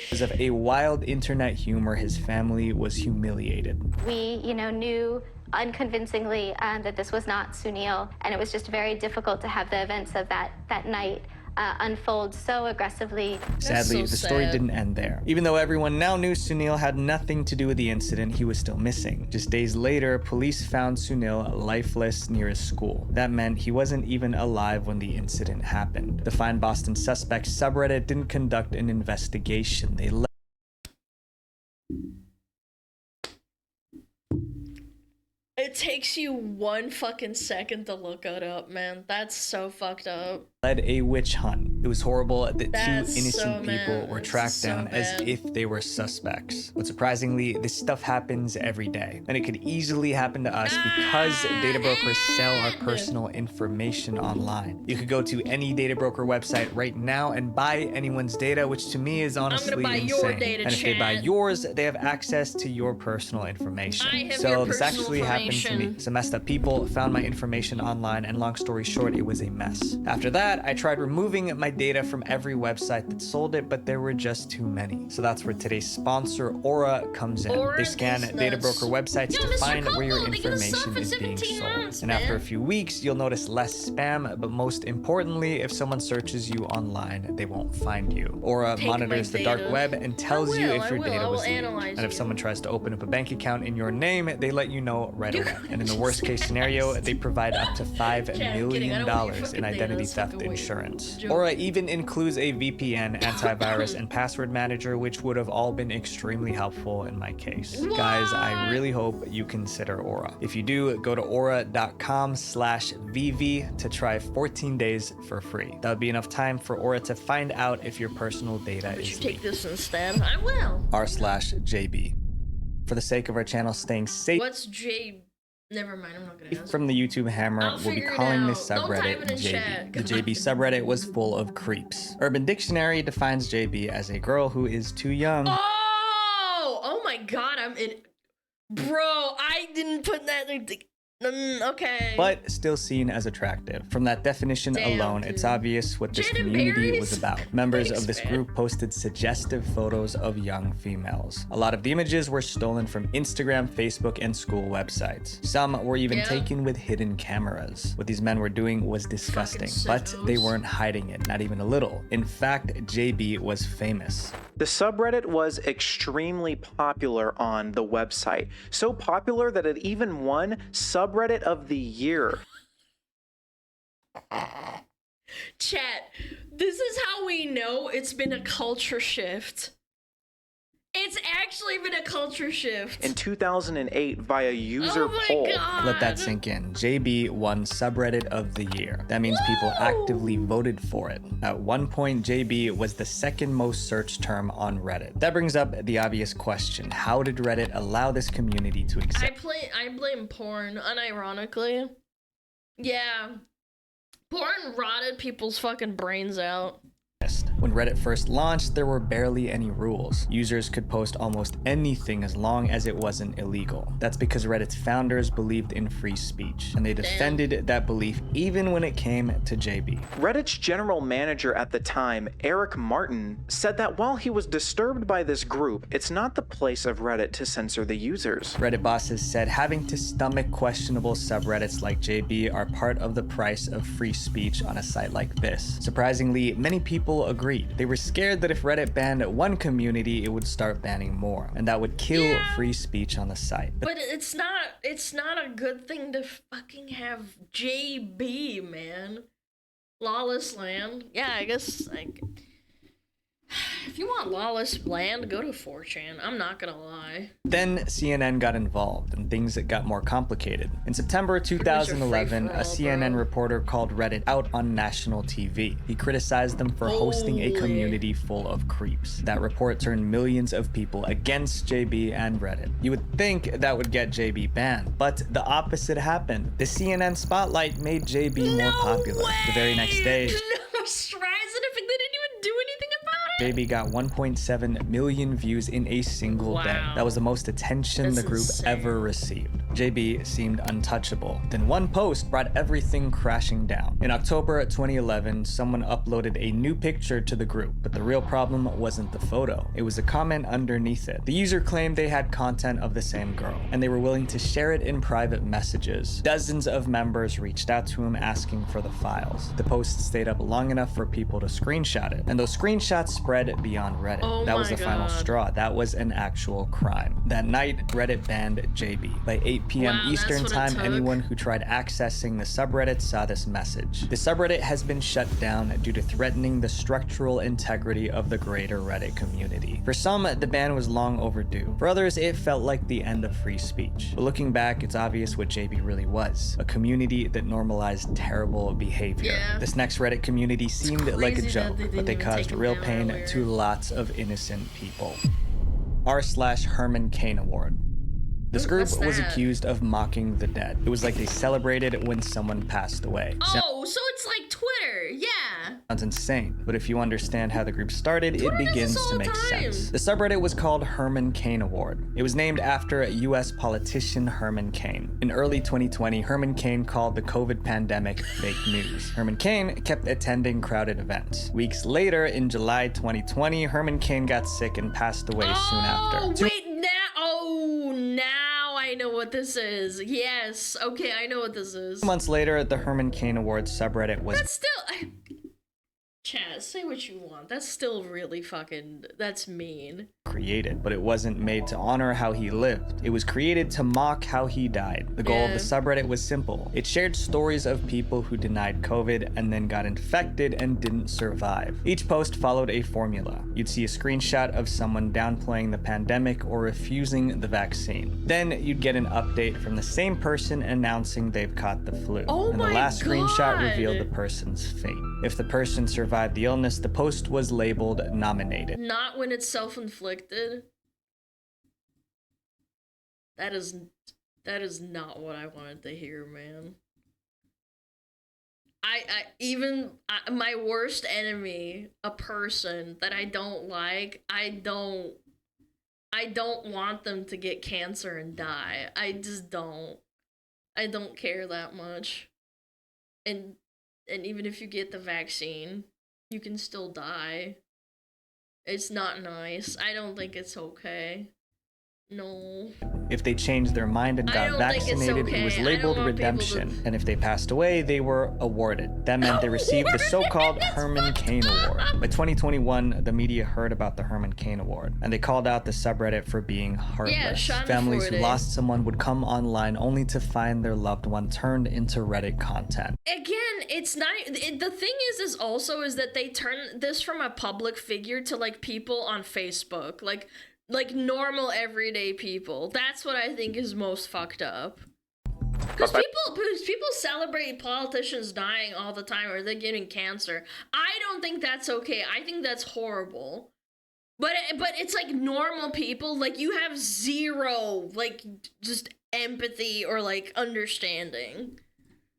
because of a wild internet humor, his family was humiliated. We, knew unconvincingly that this was not Sunil, and it was just very difficult to have the events of that night unfold so aggressively. Sadly, the story didn't end there. Even though everyone now knew Sunil had nothing to do with the incident, he was still missing. Just days later, police found Sunil lifeless near his school. That meant he wasn't even alive when the incident happened. The Find Boston Suspects subreddit didn't conduct an investigation. They It takes you 1 fucking second to look it up, man. That's so fucked up. led a witch hunt. It was horrible that That's two innocent so people bad. were It's tracked so down as bad. if they were suspects. But surprisingly, this stuff happens every day. And it could easily happen to us because data brokers sell our personal information online. You could go to any data broker website right now and buy anyone's data, which to me is honestly buy insane. your data, And if they buy chat. yours, they have access to your personal information. I have So your this personal actually happened to me. information. Some messed up people found my information online, and long story short, it was a mess. After that, I tried removing my data from every website that sold it, but there were just too many. So that's where today's sponsor, Aura, comes in. Aura They scan is data nuts. broker websites Yo, to Mr. find where your Coco, they gonna sell information for is being 17 sold. months, And after a man. few weeks, you'll notice less spam, but most importantly, if someone searches you online, they won't find you. Aura Take my monitors the dark data. web and tells you if your data I will was leaked. analyze And if you. someone tries to open up a bank account in your name, they let you know right away. And in the worst case scenario, they provide up to $5 I'm kidding. I million don't want your in fucking data. identity That's theft fucking weird. insurance. Joke. Aura even includes a VPN, antivirus, and password manager, which would have all been extremely helpful in my case. Guys, I really hope you consider Aura. If you do, go to aura.com/VV to try 14 days for free. That would be enough time for Aura to find out if your personal data But you is take this instead. I will. r/JB. For the sake of our channel staying safe What's J? Never mind. I'm not gonna ask. from the YouTube hammer, I'll we'll be figure it calling this out. Don't type subreddit it in JB. chat. The JB subreddit was full of creeps. Urban Dictionary defines JB as a girl who is too young. Oh my God! I'm in. Bro, I didn't put that. Okay. But still seen as attractive. From that definition Damn, alone, it's dude. obvious what this Jen and community Barry's- was about. Members Thanks, of this man. group posted suggestive photos of young females. A lot of the images were stolen from Instagram, Facebook, and school websites. Some were even Yeah. taken with hidden cameras. What these men were doing was disgusting, but they weren't hiding it, not even a little. In fact, JB was famous. The subreddit was extremely popular on the website. So popular that it even won Subreddit of the Year. Chat, this is how we know it's been a culture shift. It's actually been a culture shift. In 2008 via user Oh my poll. God. Let that sink in. JB won Subreddit of the Year. That means people actively voted for it. At one point, JB was the second most searched term on Reddit. That brings up the obvious question. How did Reddit allow this community to exist? I blame porn, unironically. Yeah. Porn rotted people's fucking brains out. When Reddit first launched, there were barely any rules. Users could post almost anything as long as it wasn't illegal. That's because Reddit's founders believed in free speech, and they defended that belief even when it came to JB. Reddit's general manager at the time, Eric Martin, said that while he was disturbed by this group, it's not the place of Reddit to censor the users. Reddit bosses said having to stomach questionable subreddits like JB are part of the price of free speech on a site like this. Surprisingly, many people agreed. They were scared that if Reddit banned one community, it would start banning more, and that would kill free speech on the site. But it's not a good thing to fucking have JB, man. Lawless land. Yeah, I guess, like, if you want lawless land, go to 4chan. I'm not gonna lie. Then CNN got involved and things got more complicated. In September 2011, a CNN reporter called Reddit out on national TV. He criticized them for hosting a community full of creeps. That report turned millions of people against JB and Reddit. You would think that would get JB banned, but the opposite happened. The CNN spotlight made JB more popular. The very next day, No, Strides and if they didn't even do anything about it. JB got 1.7 million views in a single day. That was the most attention the group ever received. JB seemed untouchable. Then one post brought everything crashing down. In October 2011, someone uploaded a new picture to the group, but the real problem wasn't the photo. It was a comment underneath it. The user claimed they had content of the same girl, and they were willing to share it in private messages. Dozens of members reached out to him asking for the files. The post stayed up long enough for people to screenshot it, and those screenshots spread beyond Reddit. That was the final straw. That was an actual crime. That night, Reddit banned JB. By 8 8 p.m. Wow, that's Eastern what it time, took. anyone who tried accessing the subreddit saw this message. The subreddit has been shut down due to threatening the structural integrity of the greater Reddit community. For some, the ban was long overdue. For others, it felt like the end of free speech. But looking back, it's obvious what JB really was, a community that normalized terrible behavior. Yeah. This next Reddit community seemed like a crazy that joke, they but didn't they even caused take him real down pain earlier. to lots of innocent people. r/Herman Cain Award. This Ooh, group what's was that? accused of mocking the dead. It was like they celebrated when someone passed away. Oh, so it's like Twitter, yeah. Sounds insane, but if you understand how the group started, it begins to make sense. The subreddit was called Herman Cain Award. It was named after US politician Herman Cain. In early 2020, Herman Cain called the COVID pandemic fake news. Herman Cain kept attending crowded events. Weeks later, in July 2020, Herman Cain got sick and passed away soon after. Oh, wait, now I know what this is. Yes, okay, I know what this is. 2 months later, the Herman Cain Award subreddit was That's still... Chaz, say what you want. That's still really fucking... That's mean. created, but it wasn't made to honor how he lived. It was created to mock how he died. The goal of the subreddit was simple. It shared stories of people who denied COVID and then got infected and didn't survive. Each post followed a formula. You'd see a screenshot of someone downplaying the pandemic or refusing the vaccine. Then you'd get an update from the same person announcing they've caught the flu. Oh and the my last screenshot God. revealed the person's fate. If the person survived the illness, the post was labeled nominated. Not when it's self-inflicted. That is not what I wanted to hear, man. My worst enemy, a person that I don't like, I don't want them to get cancer and die. I just don't. I don't care that much. And even if you get the vaccine, you can still die. It's not nice. I don't think it's okay. No. If they changed their mind and I got don't think it's vaccinated, okay. it was I don't labeled want people redemption. And if they passed away, they were awarded. That meant they received the so-called Herman Cain Award. By 2021, the media heard about the Herman Cain Award, and they called out the subreddit for being heartless. Families who lost someone would come online only to find their loved one turned into Reddit content. Again, it's not. The thing is that they turn this from a public figure to like people on Facebook, like normal everyday people. That's what I think is most fucked up. Because people celebrate politicians dying all the time or they're getting cancer. I don't think that's okay. I think that's horrible. But it's like normal people, like you have zero like just empathy or like understanding.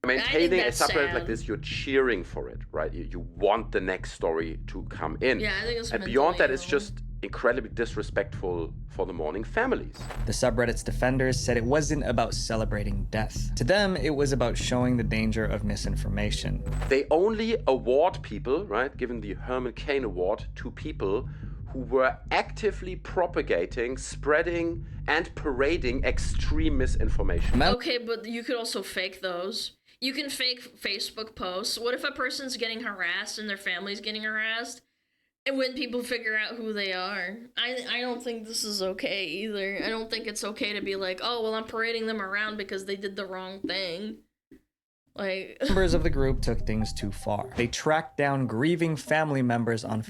Maintaining a that's subreddit sad. like this, you're cheering for it, right? You want the next story to come in. Yeah, I think it's and beyond that, mentally it's just incredibly disrespectful for the mourning families. The subreddit's defenders said it wasn't about celebrating death. To them, it was about showing the danger of misinformation. They only award people, right, given the Herman Cain Award, to people who were actively propagating, spreading, and parading extreme misinformation. Okay, but you could also fake those. You can fake Facebook posts. What if a person's getting harassed and their family's getting harassed? And when people figure out who they are, I don't think this is okay either. I don't think it's okay to be like, oh, well, I'm parading them around because they did the wrong thing. Like, Members of the group took things too far. They tracked down grieving family members on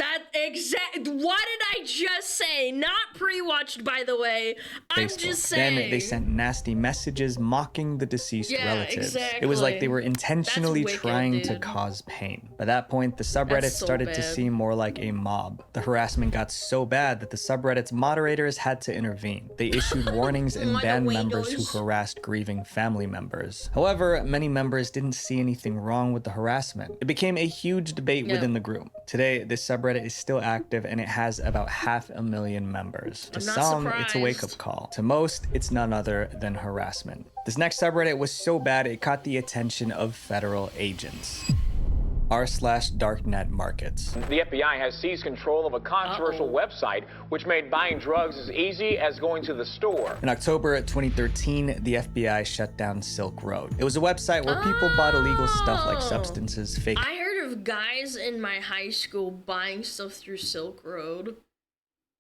what did I just say? Not pre-watched, by the way. I'm Facebook. just saying. Then they sent nasty messages mocking the deceased relatives. It was like they were intentionally That's wicked, trying to dude. cause pain. By that point, the subreddit That's so started to bad. seem more like a mob. The harassment got so bad that the subreddit's moderators had to intervene. They issued warnings and banned members who harassed grieving family members. However, many members didn't see anything wrong with the harassment. It became a huge debate within the group. Today, this subreddit is still active and it has about 500,000 members. To I'm not some, it's a wake-up surprised. call. To most, it's none other than harassment. This next subreddit was so bad it caught the attention of federal agents. r/darknet markets. The FBI has seized control of a controversial website which made buying drugs as easy as going to the store. In October 2013, the FBI shut down Silk Road. It was a website where people bought illegal stuff like substances, fake I heard of guys in my high school buying stuff through Silk Road.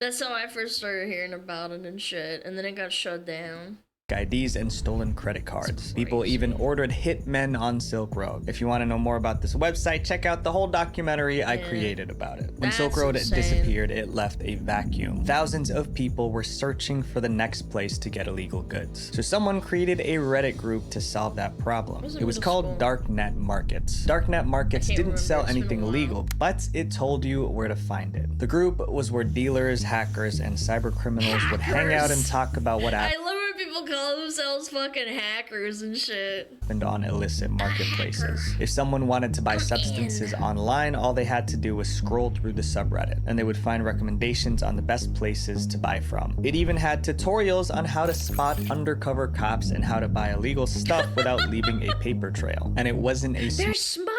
That's how I first started hearing about it and shit, and then it got shut down. IDs and stolen credit cards. People even ordered hitmen on Silk Road. If you want to know more about this website, check out the whole documentary I created about it. When Silk Road disappeared, it left a vacuum. Thousands of people were searching for the next place to get illegal goods. So someone created a Reddit group to solve that problem. It was called Darknet Markets. Darknet Markets didn't sell anything illegal, but it told you where to find it. The group was where dealers, hackers, and cyber criminals would hang out and talk about what happened. I love when people call themselves fucking hackers and shit. On illicit marketplaces. If someone wanted to buy substances online, all they had to do was scroll through the subreddit, and they would find recommendations on the best places to buy from. It even had tutorials on how to spot undercover cops and how to buy illegal stuff without leaving a paper trail. And it wasn't a They're smugglers!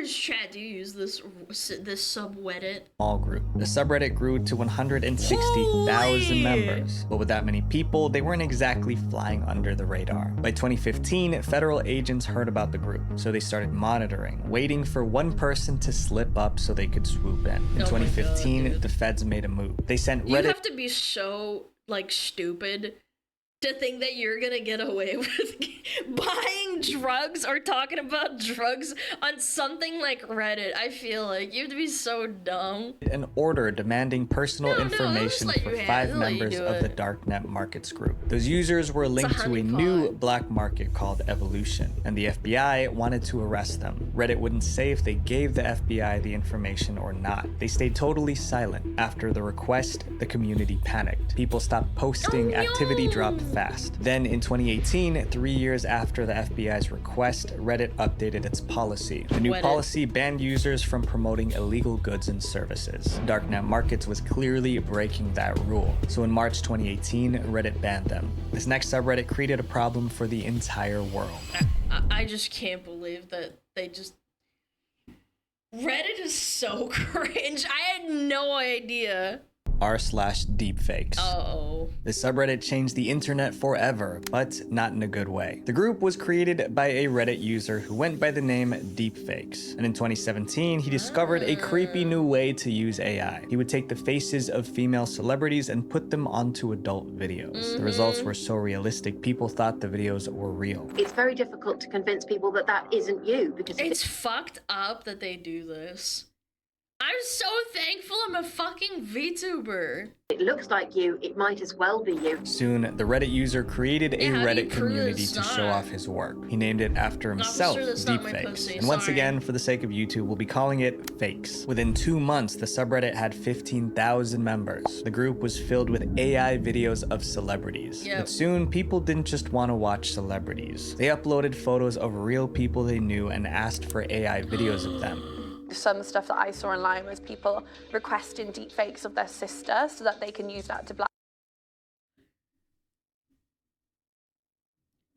Chat, do you use this subreddit? Small group. The subreddit grew to 160,000 members. But with that many people, they weren't exactly flying under the radar. By 2015, federal agents heard about the group, so they started monitoring, waiting for one person to slip up so they could swoop in. In 2015, the feds made a move. They sent Reddit. You have to be so, like, stupid to think that you're gonna get away with buying drugs or talking about drugs on something like Reddit. I feel like you have to be so dumb. An order demanding personal information for 5 members of the Darknet Markets group. Those users were linked to a new black market called Evolution, and the FBI wanted to arrest them. Reddit wouldn't say if they gave the FBI the information or not. They stayed totally silent. After the request, the community panicked. People stopped posting, activity dropped fast. Then in 2018, 3 years after the FBI's request, Reddit updated its policy. The new policy banned users from promoting illegal goods and services. Darknet Markets was clearly breaking that rule. So in March 2018, Reddit banned them. This next subreddit created a problem for the entire world. I just can't believe that they just... Reddit is so cringe. I had no idea. r/deepfakes. Uh-oh. The subreddit changed the internet forever, but not in a good way. The group was created by a Reddit user who went by the name Deepfakes, and in 2017, he discovered a creepy new way to use AI. He would take the faces of female celebrities and put them onto adult videos. The results were so realistic, people thought the videos were real. It's very difficult to convince people that that isn't you, because it's fucked up that they do this. I'm so thankful I'm a fucking VTuber. It looks like you, it might as well be you. Soon, the Reddit user created a Reddit community to show off his work. He named it after himself, Deepfakes. And once again, for the sake of YouTube, we'll be calling it Fakes. Within 2 months, the subreddit had 15,000 members. The group was filled with AI videos of celebrities. But soon, people didn't just want to watch celebrities. They uploaded photos of real people they knew and asked for AI videos of them. Some stuff that I saw online was people requesting deepfakes of their sister so that they can use that to black.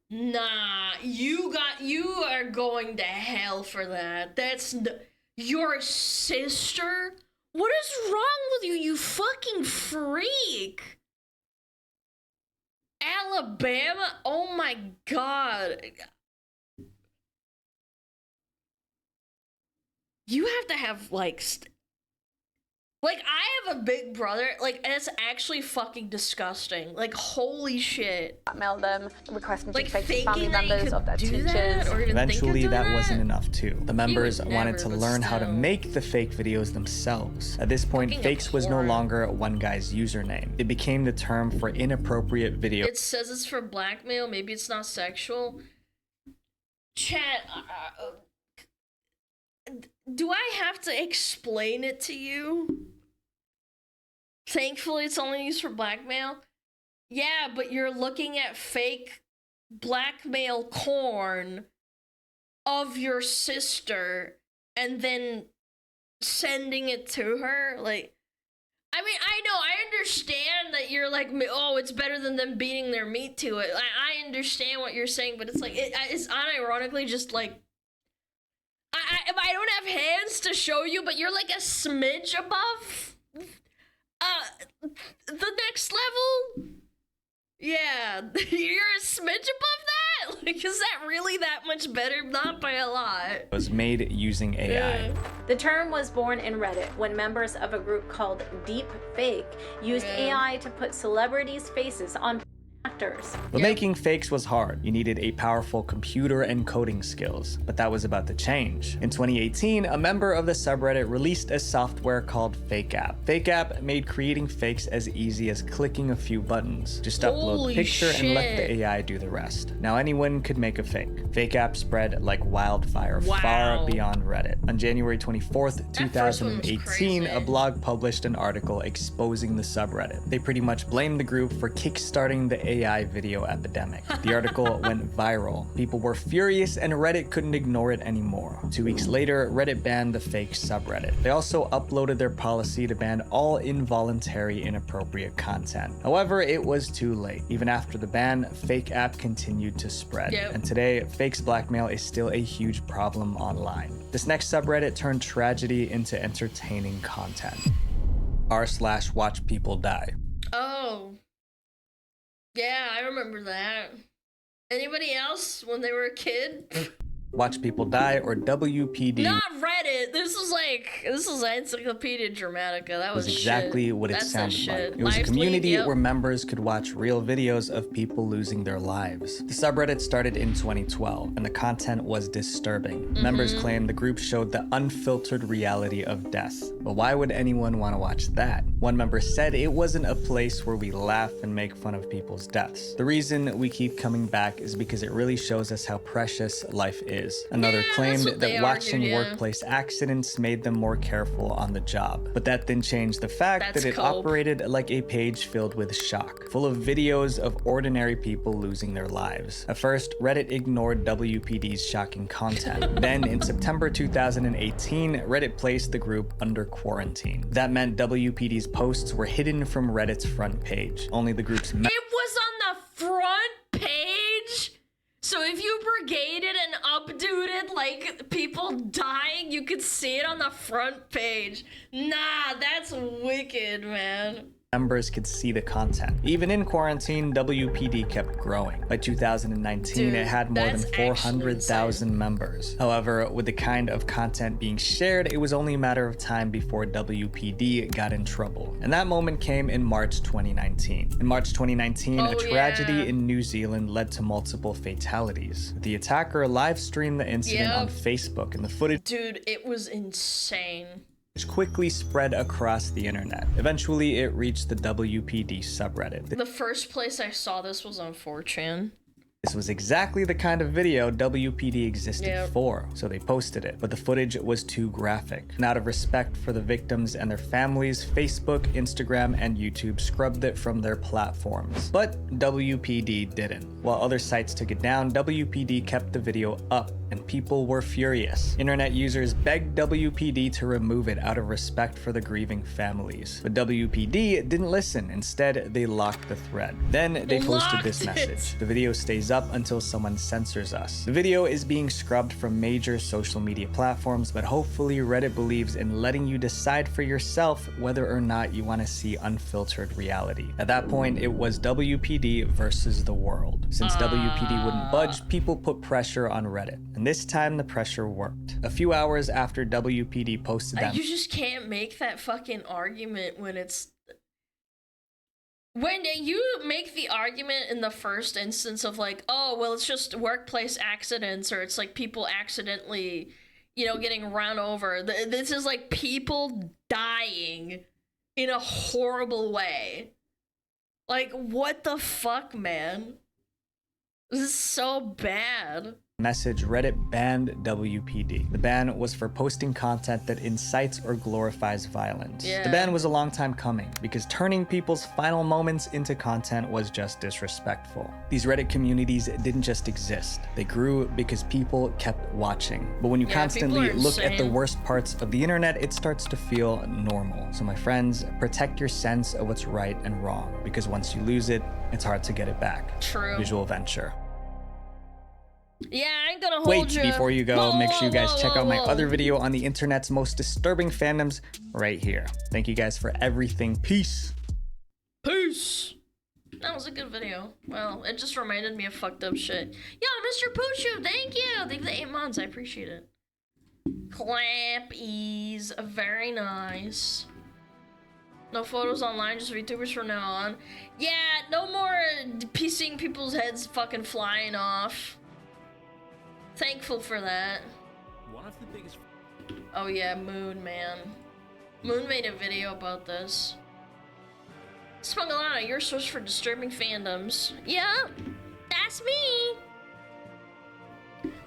Nah, you are going to hell for that. That's your sister? What is wrong with you, you fucking freak? Alabama? Oh my god. You have to have, like, I have a big brother, like, it's actually fucking disgusting. Like, holy shit. Blackmail them, requesting like, deepfakes of family members of their teachers. Eventually, that wasn't enough too. The members wanted to learn how to make the fake videos themselves. At this point, Fakes was no longer one guy's username. It became the term for inappropriate video. It says it's for blackmail, maybe it's not sexual. Chat, do I have to explain it to you? Thankfully, it's only used for blackmail. Yeah, but you're looking at fake blackmail porn of your sister and then sending it to her. Like, I mean, I know, I understand that you're like, oh, it's better than them beating their meat to it. I understand what you're saying, but it's like, it's unironically just like, I don't have hands to show you, but you're like a smidge above the next level. Yeah, you're a smidge above that? Like, is that really that much better? Not by a lot. It was made using AI. The term was born in Reddit when members of a group called Deepfake used AI to put celebrities' faces on actors. But making fakes was hard. You needed a powerful computer and coding skills, but that was about to change. In 2018, a member of the subreddit released a software called FakeApp. FakeApp made creating fakes as easy as clicking a few buttons. Just upload the picture and let the AI do the rest. Now anyone could make a fake. FakeApp spread like wildfire far beyond Reddit. On January 24th, 2018, a blog published an article exposing the subreddit. They pretty much blamed the group for kickstarting the AI video epidemic. The article went viral. People were furious and Reddit couldn't ignore it anymore. 2 weeks later, Reddit banned the fake subreddit. They also uploaded their policy to ban all involuntary inappropriate content. However, it was too late. Even after the ban, FakeApp continued to spread. And today, fakes blackmail is still a huge problem online. This next subreddit turned tragedy into entertaining content. r/watch people die. Oh. Yeah, I remember that. Anybody else when they were a kid? Watch People Die, or WPD. Not Reddit. This was Encyclopedia Dramatica. That was exactly shit. what it That's sounded shit. like. It was a Live community tweet, where members could watch real videos of people losing their lives. The subreddit started in 2012, and the content was disturbing. Members claimed the group showed the unfiltered reality of death. But why would anyone want to watch that? One member said it wasn't a place where we laugh and make fun of people's deaths. The reason we keep coming back is because it really shows us how precious life is. Another claimed that watching workplace accidents made them more careful on the job. But that didn't change the fact that it operated like a page filled with shock, full of videos of ordinary people losing their lives. At first, Reddit ignored WPD's shocking content. Then, in September 2018, Reddit placed the group under quarantine. That meant WPD's posts were hidden from Reddit's front page. Only the group's It was on the front page? So if you brigaded and updated like people dying, you could see it on the front page. Nah, that's wicked, man. Members could see the content. Even in quarantine, WPD kept growing. By 2019, it had more than 400,000 members. However, with the kind of content being shared, it was only a matter of time before WPD got in trouble. And that moment came in March 2019. In March 2019, a tragedy in New Zealand led to multiple fatalities. The attacker live streamed the incident on Facebook, and the footage— Dude, it was insane. Which quickly spread across the internet. Eventually, it reached the WPD subreddit. The first place I saw this was on 4chan. This was exactly the kind of video WPD existed for, so they posted it. But the footage was too graphic. And out of respect for the victims and their families, Facebook, Instagram, and YouTube scrubbed it from their platforms. But WPD didn't. While other sites took it down, WPD kept the video up, and people were furious. Internet users begged WPD to remove it out of respect for the grieving families. But WPD didn't listen. Instead, they locked the thread. Then they posted this message. The video stays up until someone censors us. The video is being scrubbed from major social media platforms, but hopefully Reddit believes in letting you decide for yourself whether or not you want to see unfiltered reality. At that point, it was WPD versus the world. Since WPD wouldn't budge, people put pressure on Reddit. And this time the pressure worked. A few hours after WPD posted that— You just can't make that fucking argument when it's— When you make the argument in the first instance of like, oh, well, it's just workplace accidents, or it's like people accidentally, you know, getting run over. This is like people dying in a horrible way. Like, what the fuck, man? This is so bad. Message, Reddit banned WPD. The ban was for posting content that incites or glorifies violence. The ban was a long time coming because turning people's final moments into content was just disrespectful. These Reddit communities didn't just exist. They grew because people kept watching. But when you constantly look at the worst parts of the internet, it starts to feel normal. So my friends, protect your sense of what's right and wrong, because once you lose it, it's hard to get it back. True. Visual venture. Yeah, I ain't gonna hold Wait, you. before you go, make sure you guys check out my other video on the internet's most disturbing fandoms right here. Thank you guys for everything. Peace. Peace. That was a good video. Well, it just reminded me of fucked up shit. Yo, Mr. Poochu, thank you. Thank you for the 8 months. I appreciate it. Clap ease. Very nice. No photos online, just VTubers from now on. Yeah, no more seeing people's heads fucking flying off. Thankful for that. One of the biggest... Oh yeah, Moon, man. Moon made a video about this. SmugAlana, your source for disturbing fandoms. Yeah, that's me.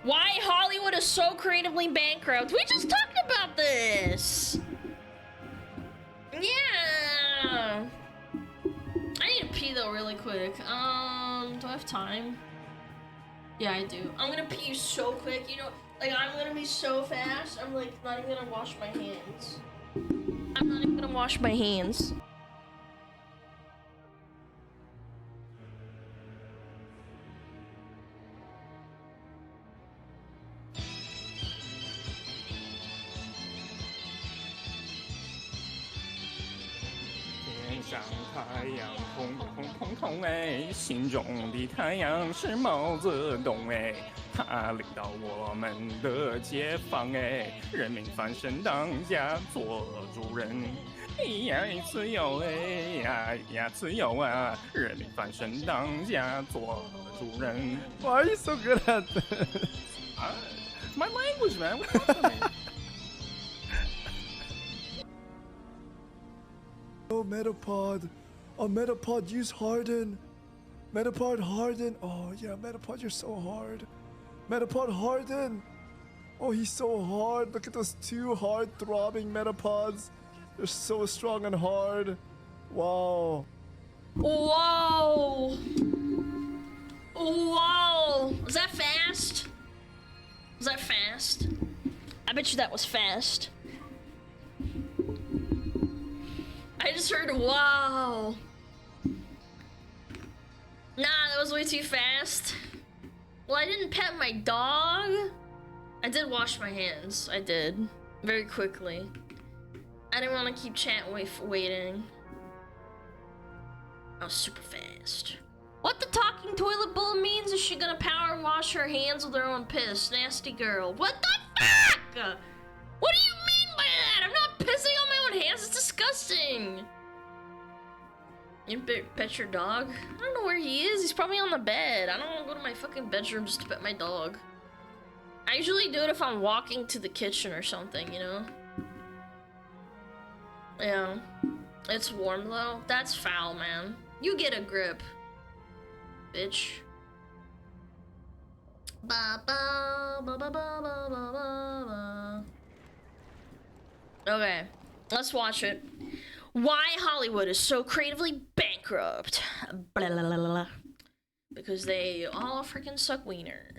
Why Hollywood is so creatively bankrupt. We just talked about this. Yeah. I need to pee though really quick. Do I have time? Yeah, I do. I'm gonna pee so quick, you know, like I'm gonna be so fast, I'm like not even gonna wash my hands. I'm not even gonna wash my hands. Why are you so good at this? My language, man. What's up with me? Oh, Metapod. Oh, Metapod, use Harden. Metapod, Harden. Oh, yeah, Metapod, you're so hard. Metapod, Harden. Oh, he's so hard. Look at those two hard-throbbing Metapods. They're so strong and hard. Wow. Whoa. Whoa. Was that fast? Was that fast? I bet you that was fast. I just heard wow. Nah, that was way too fast. Well, I didn't pet my dog. I did wash my hands. I did. Very quickly. I didn't want to keep chat waiting. I was super fast. What the talking toilet bowl means is she gonna power wash her hands with her own piss. Nasty girl. What the fuck? What do you mean by that? I'm not pissing on my own hands. It's disgusting. You pet your dog? I don't know where he is. He's probably on the bed. I don't want to go to my fucking bedroom just to pet my dog. I usually do it if I'm walking to the kitchen or something, you know? Yeah. It's warm though. That's foul, man. You get a grip, bitch. Ba ba ba ba ba ba ba ba. Okay, let's watch it. Why Hollywood is so creatively bankrupt. Blah, blah, blah, blah. Because they all freaking suck wiener.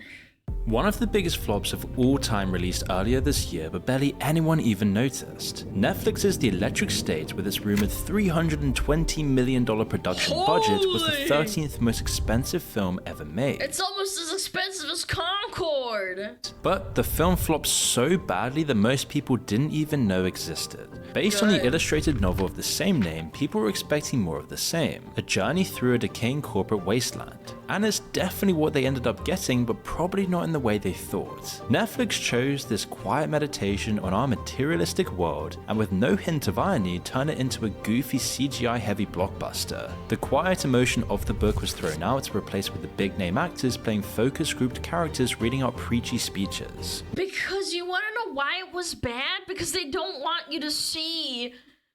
One of the biggest flops of all time released earlier this year, but barely anyone even noticed. Netflix's The Electric State, with its rumored $320 million production budget, was the 13th most expensive film ever made. It's almost as expensive as Concorde. But the film flopped so badly that most people didn't even know existed. Based on the illustrated novel of the same name, people were expecting more of the same. A journey through a decaying corporate wasteland. And it's definitely what they ended up getting, but probably not in the way they thought. Netflix chose this quiet meditation on our materialistic world, and with no hint of irony, turned it into a goofy CGI-heavy blockbuster. The quiet emotion of the book was thrown out, replaced with the big-name actors playing focus-grouped characters reading out preachy speeches. Because you want to know why it was bad? Because they don't want you to see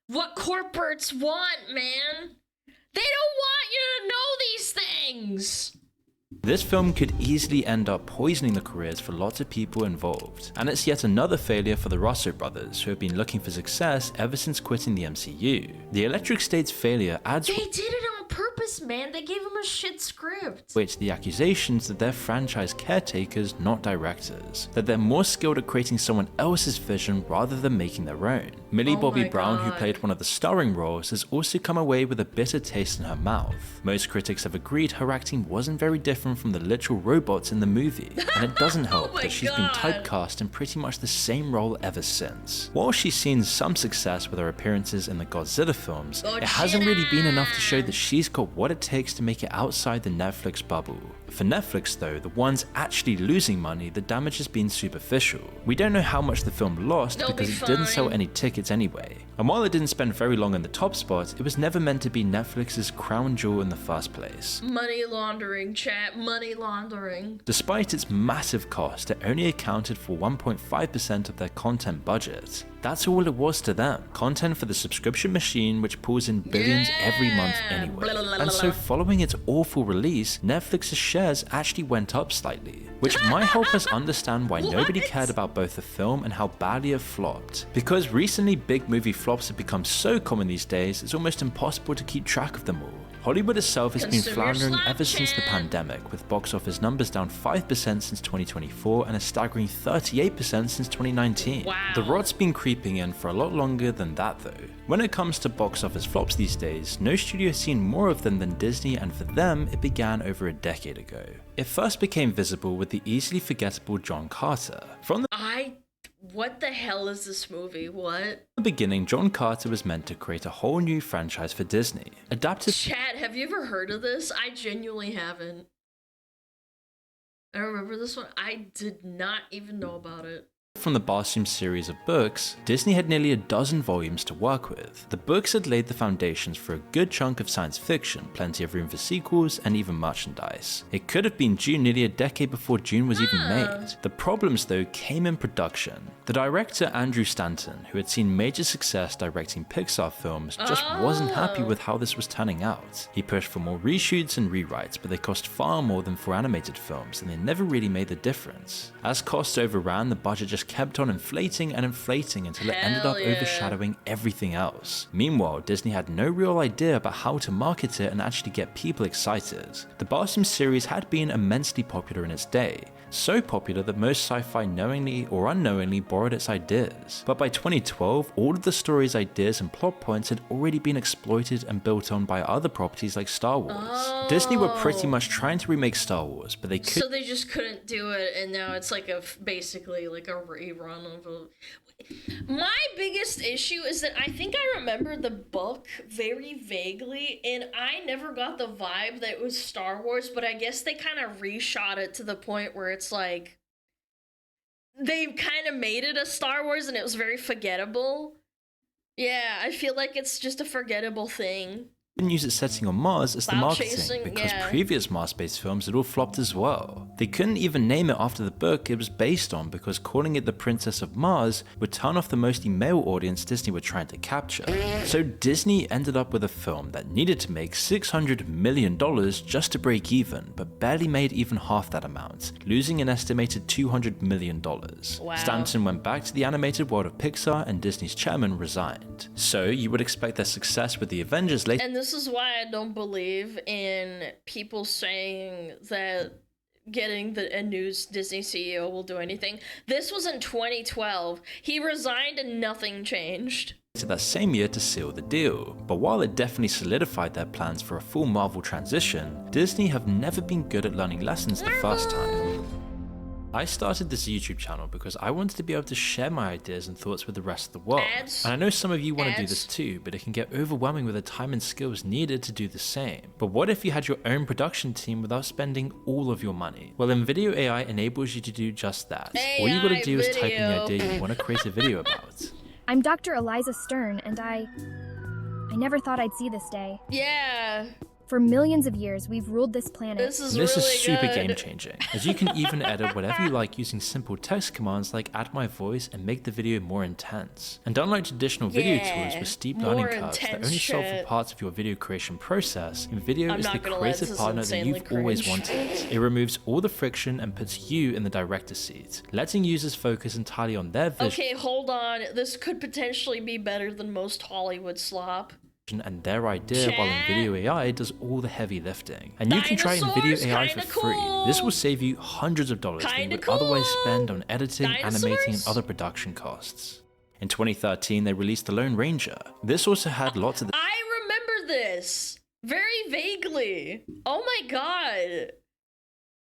what corporates want, man. They don't want you to know these things. This film could easily end up poisoning the careers for lots of people involved, and it's yet another failure for the Russo brothers, who have been looking for success ever since quitting the MCU. The Electric State's failure adds They did it on purpose, man. They gave him a shit script. weight to the accusations that they're franchise caretakers, not directors, that they're more skilled at creating someone else's vision rather than making their own. Millie Bobby Brown, who played one of the starring roles, has also come away with a bitter taste in her mouth. Most critics have agreed her acting wasn't very different from the literal robots in the movie, and it doesn't help that she's been typecast in pretty much the same role ever since. While she's seen some success with her appearances in the Godzilla films, it hasn't really been enough to show that she's got what it takes to make it outside the Netflix bubble. For Netflix though, the ones actually losing money, the damage has been superficial. We don't know how much the film lost because it didn't sell any tickets anyway. And while it didn't spend very long in the top spot, it was never meant to be Netflix's crown jewel in the first place. Money laundering, chat, money laundering. Despite its massive cost, it only accounted for 1.5% of their content budget. That's all it was to them. Content for the subscription machine which pulls in billions every month anyway. And so following its awful release, Netflix's shares actually went up slightly, which might help us understand why nobody cared about both the film and how badly it flopped. Because recently big movie flops have become so common these days, it's almost impossible to keep track of them all. Hollywood itself has been floundering ever since the pandemic, with box office numbers down 5% since 2024 and a staggering 38% since 2019. Wow. The rot's been creeping in for a lot longer than that though. When it comes to box office flops these days, no studio has seen more of them than Disney, and for them it began over a decade ago. It first became visible with the easily forgettable John Carter. From the What the hell is this movie? What? the beginning, John Carter was meant to create a whole new franchise for Disney. Adapted. Chat, have you ever heard of this? I genuinely haven't. I remember this one. I did not even know about it. From the Barsoom series of books, Disney had nearly a dozen volumes to work with. The books had laid the foundations for a good chunk of science fiction, plenty of room for sequels, and even merchandise. It could have been Dune nearly a decade before Dune was even made. The problems though came in production. The director Andrew Stanton, who had seen major success directing Pixar films, just wasn't happy with how this was turning out. He pushed for more reshoots and rewrites, but they cost far more than for animated films, and they never really made the difference. As costs overran, the budget just kept on inflating and inflating until it ended up overshadowing everything else. Meanwhile, Disney had no real idea about how to market it and actually get people excited. The Barsoom series had been immensely popular in its day, so popular that most sci-fi knowingly or unknowingly borrowed its ideas. But by 2012, all of the story's ideas and plot points had already been exploited and built on by other properties like Star Wars. Disney were pretty much trying to remake Star Wars, but they couldn't. So they just couldn't do it, and now it's like basically like a rerun of a... My biggest issue is that I think I remember the book very vaguely, and I never got the vibe that it was Star Wars, but I guess they kind of reshot it to the point where it's like they kind of made it a Star Wars and it was very forgettable. Yeah, I feel like it's just a forgettable thing. Didn't use its setting on Mars as the Cloud marketing chasing, because yeah. previous Mars-based films had all flopped as well. They couldn't even name it after the book it was based on because calling it the Princess of Mars would turn off the mostly male audience Disney were trying to capture. So Disney ended up with a film that needed to make $600 million just to break even, but barely made even half that amount, losing an estimated $200 million. Wow. Stanton went back to the animated world of Pixar and Disney's chairman resigned. So you would expect their success with the Avengers later. And this is why I don't believe in people saying that getting a new Disney CEO will do anything. This was in 2012. He resigned and nothing changed. To that same year to seal the deal. But while it definitely solidified their plans for a full Marvel transition, Disney have never been good at learning lessons the first time. I started this YouTube channel because I wanted to be able to share my ideas and thoughts with the rest of the world. And I know some of you want to do this too, but it can get overwhelming with the time and skills needed to do the same. But what if you had your own production team without spending all of your money? Well, then Video AI enables you to do just that. All you gotta do is type in the idea you want to create a video about. I'm Dr. Eliza Stern, and I never thought I'd see this day. Yeah. For millions of years, we've ruled this planet. This is super game-changing, as you can even edit whatever you like using simple text commands like add my voice and make the video more intense. And unlike traditional video tools with steep learning curves that only solve for parts of your video creation process, InVideo is the creative partner that you've always wanted. It removes all the friction and puts you in the director's seat, letting users focus entirely on their vision. Okay, hold on. This could potentially be better than most Hollywood slop. And their idea, while InVideo AI does all the heavy lifting. And you can try InVideo AI for free. This will save you hundreds of dollars that you would otherwise spend on editing, animating, and other production costs. In 2013, they released The Lone Ranger. This also had lots of the— I remember this very vaguely. Oh my god.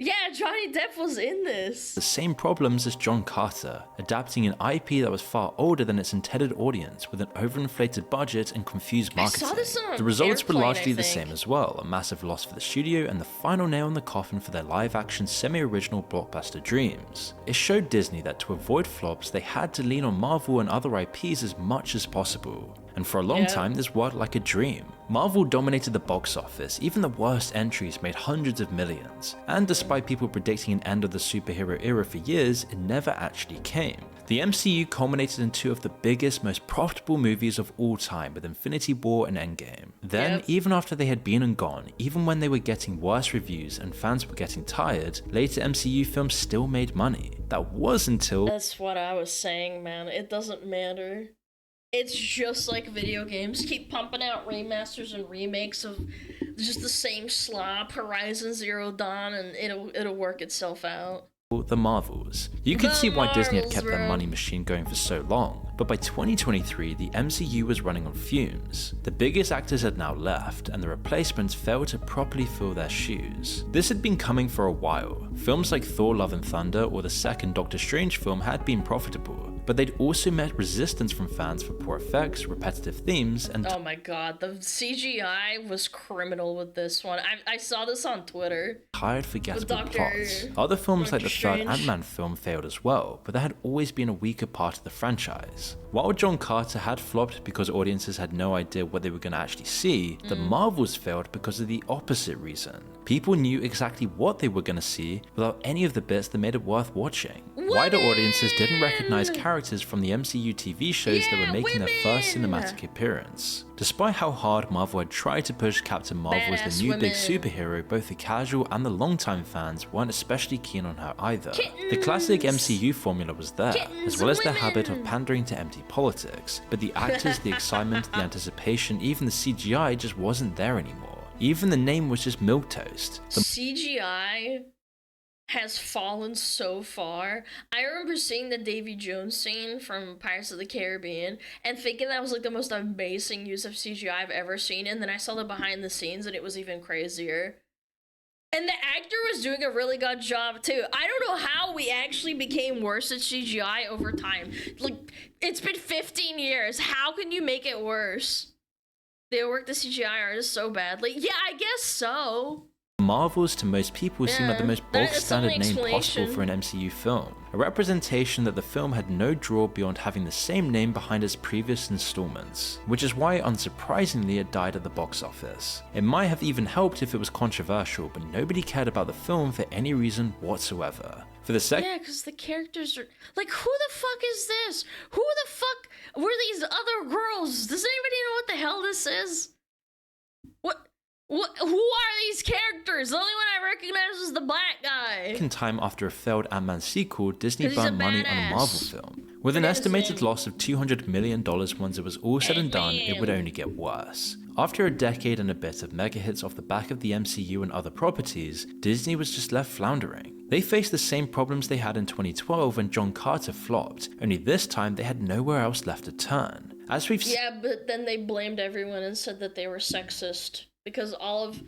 Yeah, Johnny Depp was in this. The same problems as John Carter, adapting an IP that was far older than its intended audience with an overinflated budget and confused marketing. I saw this on The results were Airplane, largely I the think. same as well, a massive loss for the studio and the final nail in the coffin for their live-action semi-original blockbuster dreams. It showed Disney that to avoid flops, they had to lean on Marvel and other IPs as much as possible. And for a long time, this worked like a dream. Marvel dominated the box office, even the worst entries made hundreds of millions. And despite people predicting an end of the superhero era for years, it never actually came. The MCU culminated in two of the biggest, most profitable movies of all time with Infinity War and Endgame. Then, even after they had been and gone, even when they were getting worse reviews and fans were getting tired, later MCU films still made money. That was until... That's what I was saying, man. It doesn't matter. It's just like video games. Keep pumping out remasters and remakes of just the same slop, Horizon Zero Dawn, and it'll work itself out. The Marvels. You could see why Disney had kept their money machine going for so long, but by 2023 the MCU was running on fumes. The biggest actors had now left, and the replacements failed to properly fill their shoes. This had been coming for a while. Films like Thor Love and Thunder or the second Doctor Strange film had been profitable, but they'd also met resistance from fans for poor effects, repetitive themes, and oh my god, the CGI was criminal with this one. I saw this on Twitter. tired, forgettable plots. Other films like the third Ant-Man film failed as well, but there had always been a weaker part of the franchise. While John Carter had flopped because audiences had no idea what they were going to actually see, the Marvels failed because of the opposite reason. People knew exactly what they were going to see without any of the bits that made it worth watching. Wider audiences didn't recognize characters from the MCU TV shows that were making their first cinematic appearance. Despite how hard Marvel had tried to push Captain Marvel as the new big superhero, both the casual and the longtime fans weren't especially keen on her either. The classic MCU formula was there, as well as their habit of pandering to empty politics, but the actors, the excitement, the anticipation, even the CGI just wasn't there anymore. Even the name was just milquetoast. CGI has fallen so far. I remember seeing the Davy Jones scene from Pirates of the Caribbean and thinking that was like the most amazing use of CGI I've ever seen, and then I saw the behind the scenes and it was even crazier. And the actor was doing a really good job too. I don't know how we actually became worse at CGI over time. Like, it's been 15 years. How can you make it worse? They work the CGI artists so badly. Yeah, I guess so. Marvels to most people seem like the most bog standard name possible explanation. for an MCU film. A representation that the film had no draw beyond having the same name behind its previous installments, which is why unsurprisingly it died at the box office. It might have even helped if it was controversial, but nobody cared about the film for any reason whatsoever. For the Yeah, because the characters are like, who the fuck is this? Who the fuck were these other girls? Does anybody know what the hell this is? Who are these characters? The only one I recognize is the black guy. second time after a failed Ant-Man sequel, Disney burnt money on a Marvel badass. film. With an estimated loss of $200 million once it was all said and done, it would only get worse. After a decade and a bit of mega hits off the back of the MCU and other properties, Disney was just left floundering. They faced the same problems they had in 2012 when John Carter flopped, only this time they had nowhere else left to turn. As we've Yeah, but then they blamed everyone and said that they were sexist because all of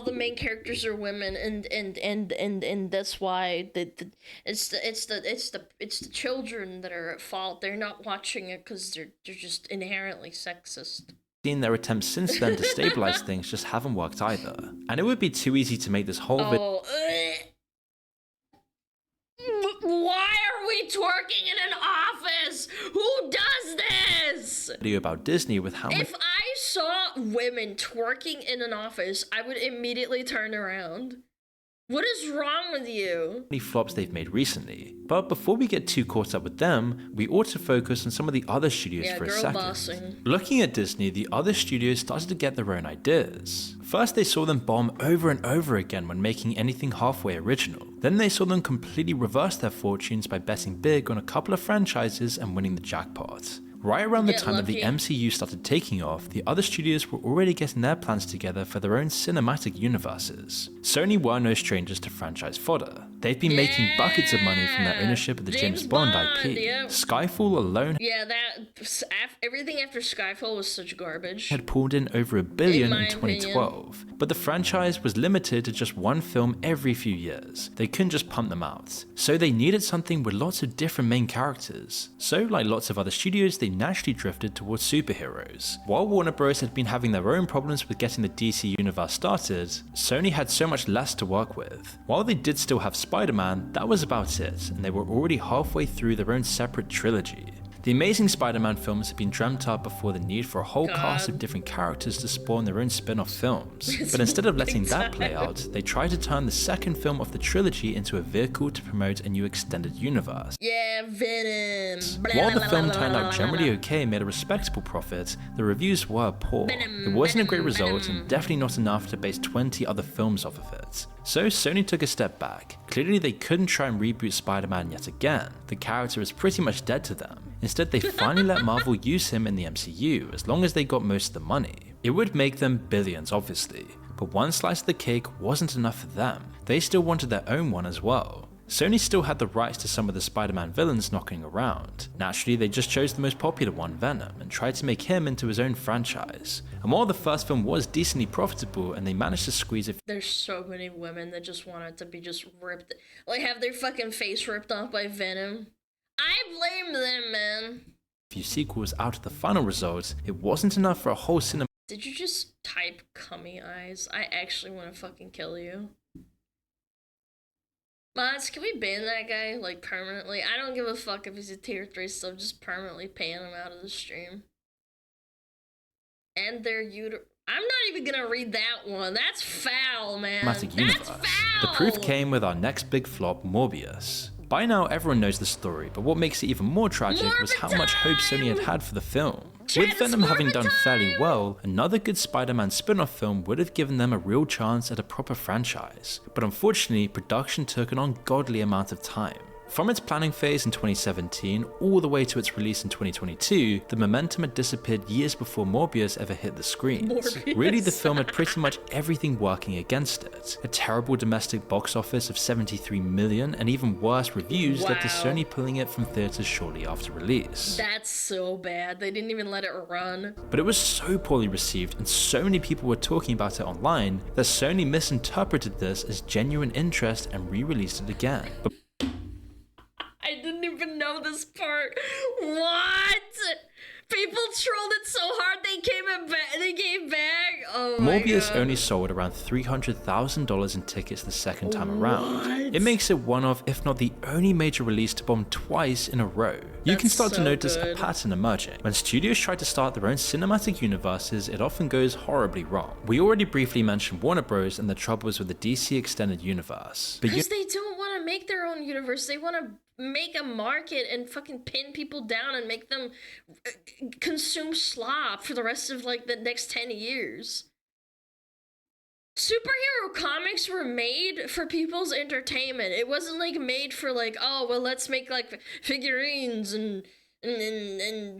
the main characters are women, and that's why it's the children that are at fault. They're not watching it because they're just inherently sexist. seen their attempts since then to stabilize things just haven't worked either. And it would be too easy to make this whole video Why are we twerking in an office? Who does this? about Disney with how many If I saw women twerking in an office, I would immediately turn around. What is wrong with you? flops they've made recently. But before we get too caught up with them, we ought to focus on some of the other studios Yeah, for a girl second. bossing. Looking at Disney, the other studios started to get their own ideas. First, they saw them bomb over and over again when making anything halfway original. Then they saw them completely reverse their fortunes by betting big on a couple of franchises and winning the jackpot. Right around the Get time that the lucky. MCU started taking off, the other studios were already getting their plans together for their own cinematic universes. Sony were no strangers to franchise fodder. They've been making buckets of money from their ownership of the James Bond IP. yep. Skyfall alone Yeah, everything after Skyfall was such garbage. had pulled in over $1 billion In my in 2012. but the franchise was limited to just one film every few years. They couldn't just pump them out. So they needed something with lots of different main characters. So like lots of other studios, they naturally drifted towards superheroes. While Warner Bros had been having their own problems with getting the DC universe started, Sony had so much less to work with. While they did still have Spider-Man, that was about it, and they were already halfway through their own separate trilogy. The Amazing Spider-Man films had been dreamt up before the need for a whole cast of different characters to spawn their own spin-off films. But instead of letting that play out, they tried to turn the second film of the trilogy into a vehicle to promote a new extended universe. Yeah, Venom. While the film turned out generally okay and made a respectable profit, the reviews were poor. It wasn't a great result and definitely not enough to base 20 other films off of it. So Sony took a step back. Clearly they couldn't try and reboot Spider-Man yet again. The character is pretty much dead to them. Instead, they finally let Marvel use him in the MCU as long as they got most of the money. It would make them billions, obviously, but one slice of the cake wasn't enough for them. They still wanted their own one as well. Sony still had the rights to some of the Spider-Man villains knocking around. Naturally, they just chose the most popular one, Venom, and tried to make him into his own franchise. And while the first film was decently profitable and they managed to squeeze There's so many women that just want it to be just ripped, like have their fucking face ripped off by Venom. I blame them, man. few sequels out of the final result, it wasn't enough for a whole cinema. Did you just type cummy eyes? I actually want to fucking kill you. Mods, can we ban that guy, like, permanently? I don't give a fuck if he's a tier 3 stuff, just permanently ban him out of the stream. And their I'm not even gonna read that one. That's foul, man. That's foul! The proof came with our next big flop, Morbius. By now, everyone knows the story, but what makes it even more tragic was how much hope Sony had for the film. With Venom having done fairly well, another good Spider-Man spin-off film would have given them a real chance at a proper franchise. But unfortunately, production took an ungodly amount of time. From its planning phase in 2017 all the way to its release in 2022, the momentum had disappeared years before Morbius ever hit the screens. Really, the film had pretty much everything working against it. A terrible domestic box office of 73 million and even worse reviews led to Sony pulling it from theaters shortly after release. That's so bad. They didn't even let it run. But it was so poorly received and so many people were talking about it online that Sony misinterpreted this as genuine interest and re-released it again. I didn't even know this part. What? People trolled it so hard they gave back. Oh my Morbius God. only sold around $300,000 in tickets the second time around. It makes it one of, if not the only major release to bomb twice in a row. You can start to notice a pattern emerging. When studios try to start their own cinematic universes, it often goes horribly wrong. We already briefly mentioned Warner Bros. And the troubles with the DC Extended Universe. Because they don't want to make their own universe. They want to make a market and fucking pin people down and make them consume slop for the rest of like the next 10 years. Superhero comics were made for people's entertainment. It wasn't like made for like, oh well, let's make like figurines and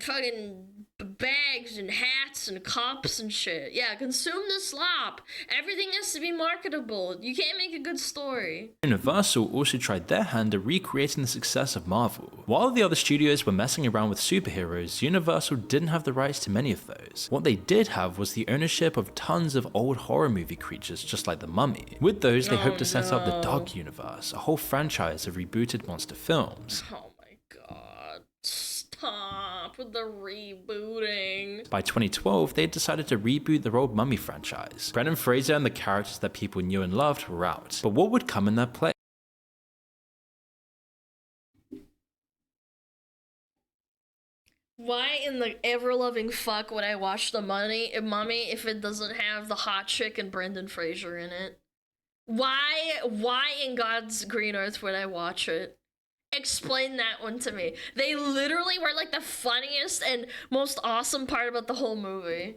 fucking bags and hats and cups and shit. Yeah, consume the slop. Everything has to be marketable. You can't make a good story. Universal also tried their hand at recreating the success of Marvel. While the other studios were messing around with superheroes, Universal didn't have the rights to many of those. What they did have was the ownership of tons of old horror movie creatures just like the Mummy. With those, they hoped to set up the Dog Universe, a whole franchise of rebooted monster films. Oh my God. Stop with the rebooting. By 2012, they had decided to reboot their old Mummy franchise. Brendan Fraser and the characters that people knew and loved were out, but what would come in their place? Why in the ever-loving fuck would I watch the Mummy if it doesn't have the hot chick and Brendan Fraser in it? Why in God's green earth would I watch it? Explain that one to me. They literally were like the funniest and most awesome part about the whole movie.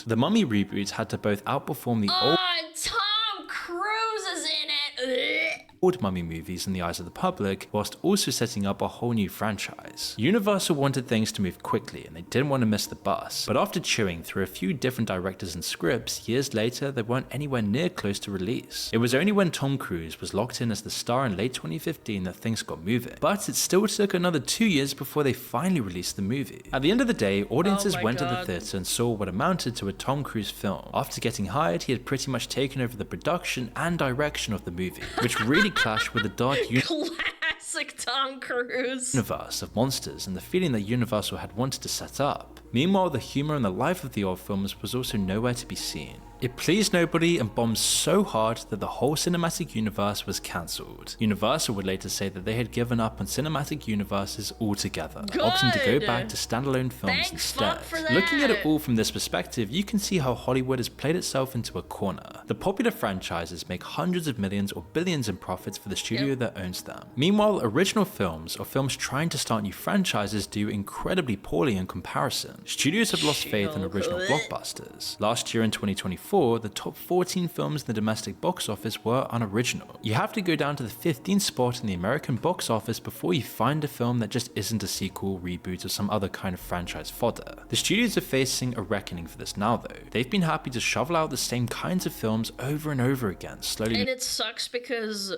The Mummy reboot had to both outperform the old Tom Cruise is in it. old Mummy movies in the eyes of the public, whilst also setting up a whole new franchise. Universal wanted things to move quickly and they didn't want to miss the bus, but after chewing through a few different directors and scripts, years later they weren't anywhere near close to release. It was only when Tom Cruise was locked in as the star in late 2015 that things got moving, but it still took another 2 years before they finally released the movie. At the end of the day, audiences went to the theatre and saw what amounted to a Tom Cruise film. After getting hired, he had pretty much taken over the production and direction of the movie, which really clashed with the dark classic Tom Cruise universe of monsters and the feeling that Universal had wanted to set up. Meanwhile, the humour and the life of the old films was also nowhere to be seen. It pleased nobody and bombed so hard that the whole cinematic universe was cancelled. Universal would later say that they had given up on cinematic universes altogether, opting to go back to standalone films instead. Looking at it all from this perspective, you can see how Hollywood has played itself into a corner. The popular franchises make hundreds of millions or billions in profits for the studio that owns them. Meanwhile, original films or films trying to start new franchises do incredibly poorly in comparison. Studios have lost faith in original blockbusters. Last year in 2024, the top 14 films in the domestic box office were unoriginal. You have to go down to the 15th spot in the American box office before you find a film that just isn't a sequel, reboot, or some other kind of franchise fodder. The studios are facing a reckoning for this now though. They've been happy to shovel out the same kinds of films over and over again, slowly. And it sucks because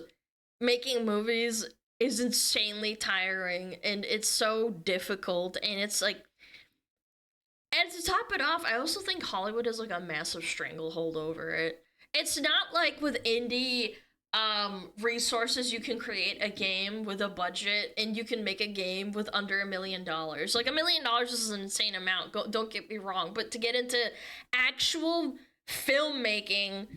making movies is insanely tiring and it's so difficult, and it's like, and to top it off, I also think Hollywood has like a massive stranglehold over it. It's not like with indie resources you can create a game with a budget and you can make a game with under $1 million. Like $1 million is an insane amount, don't get me wrong, but to get into actual filmmaking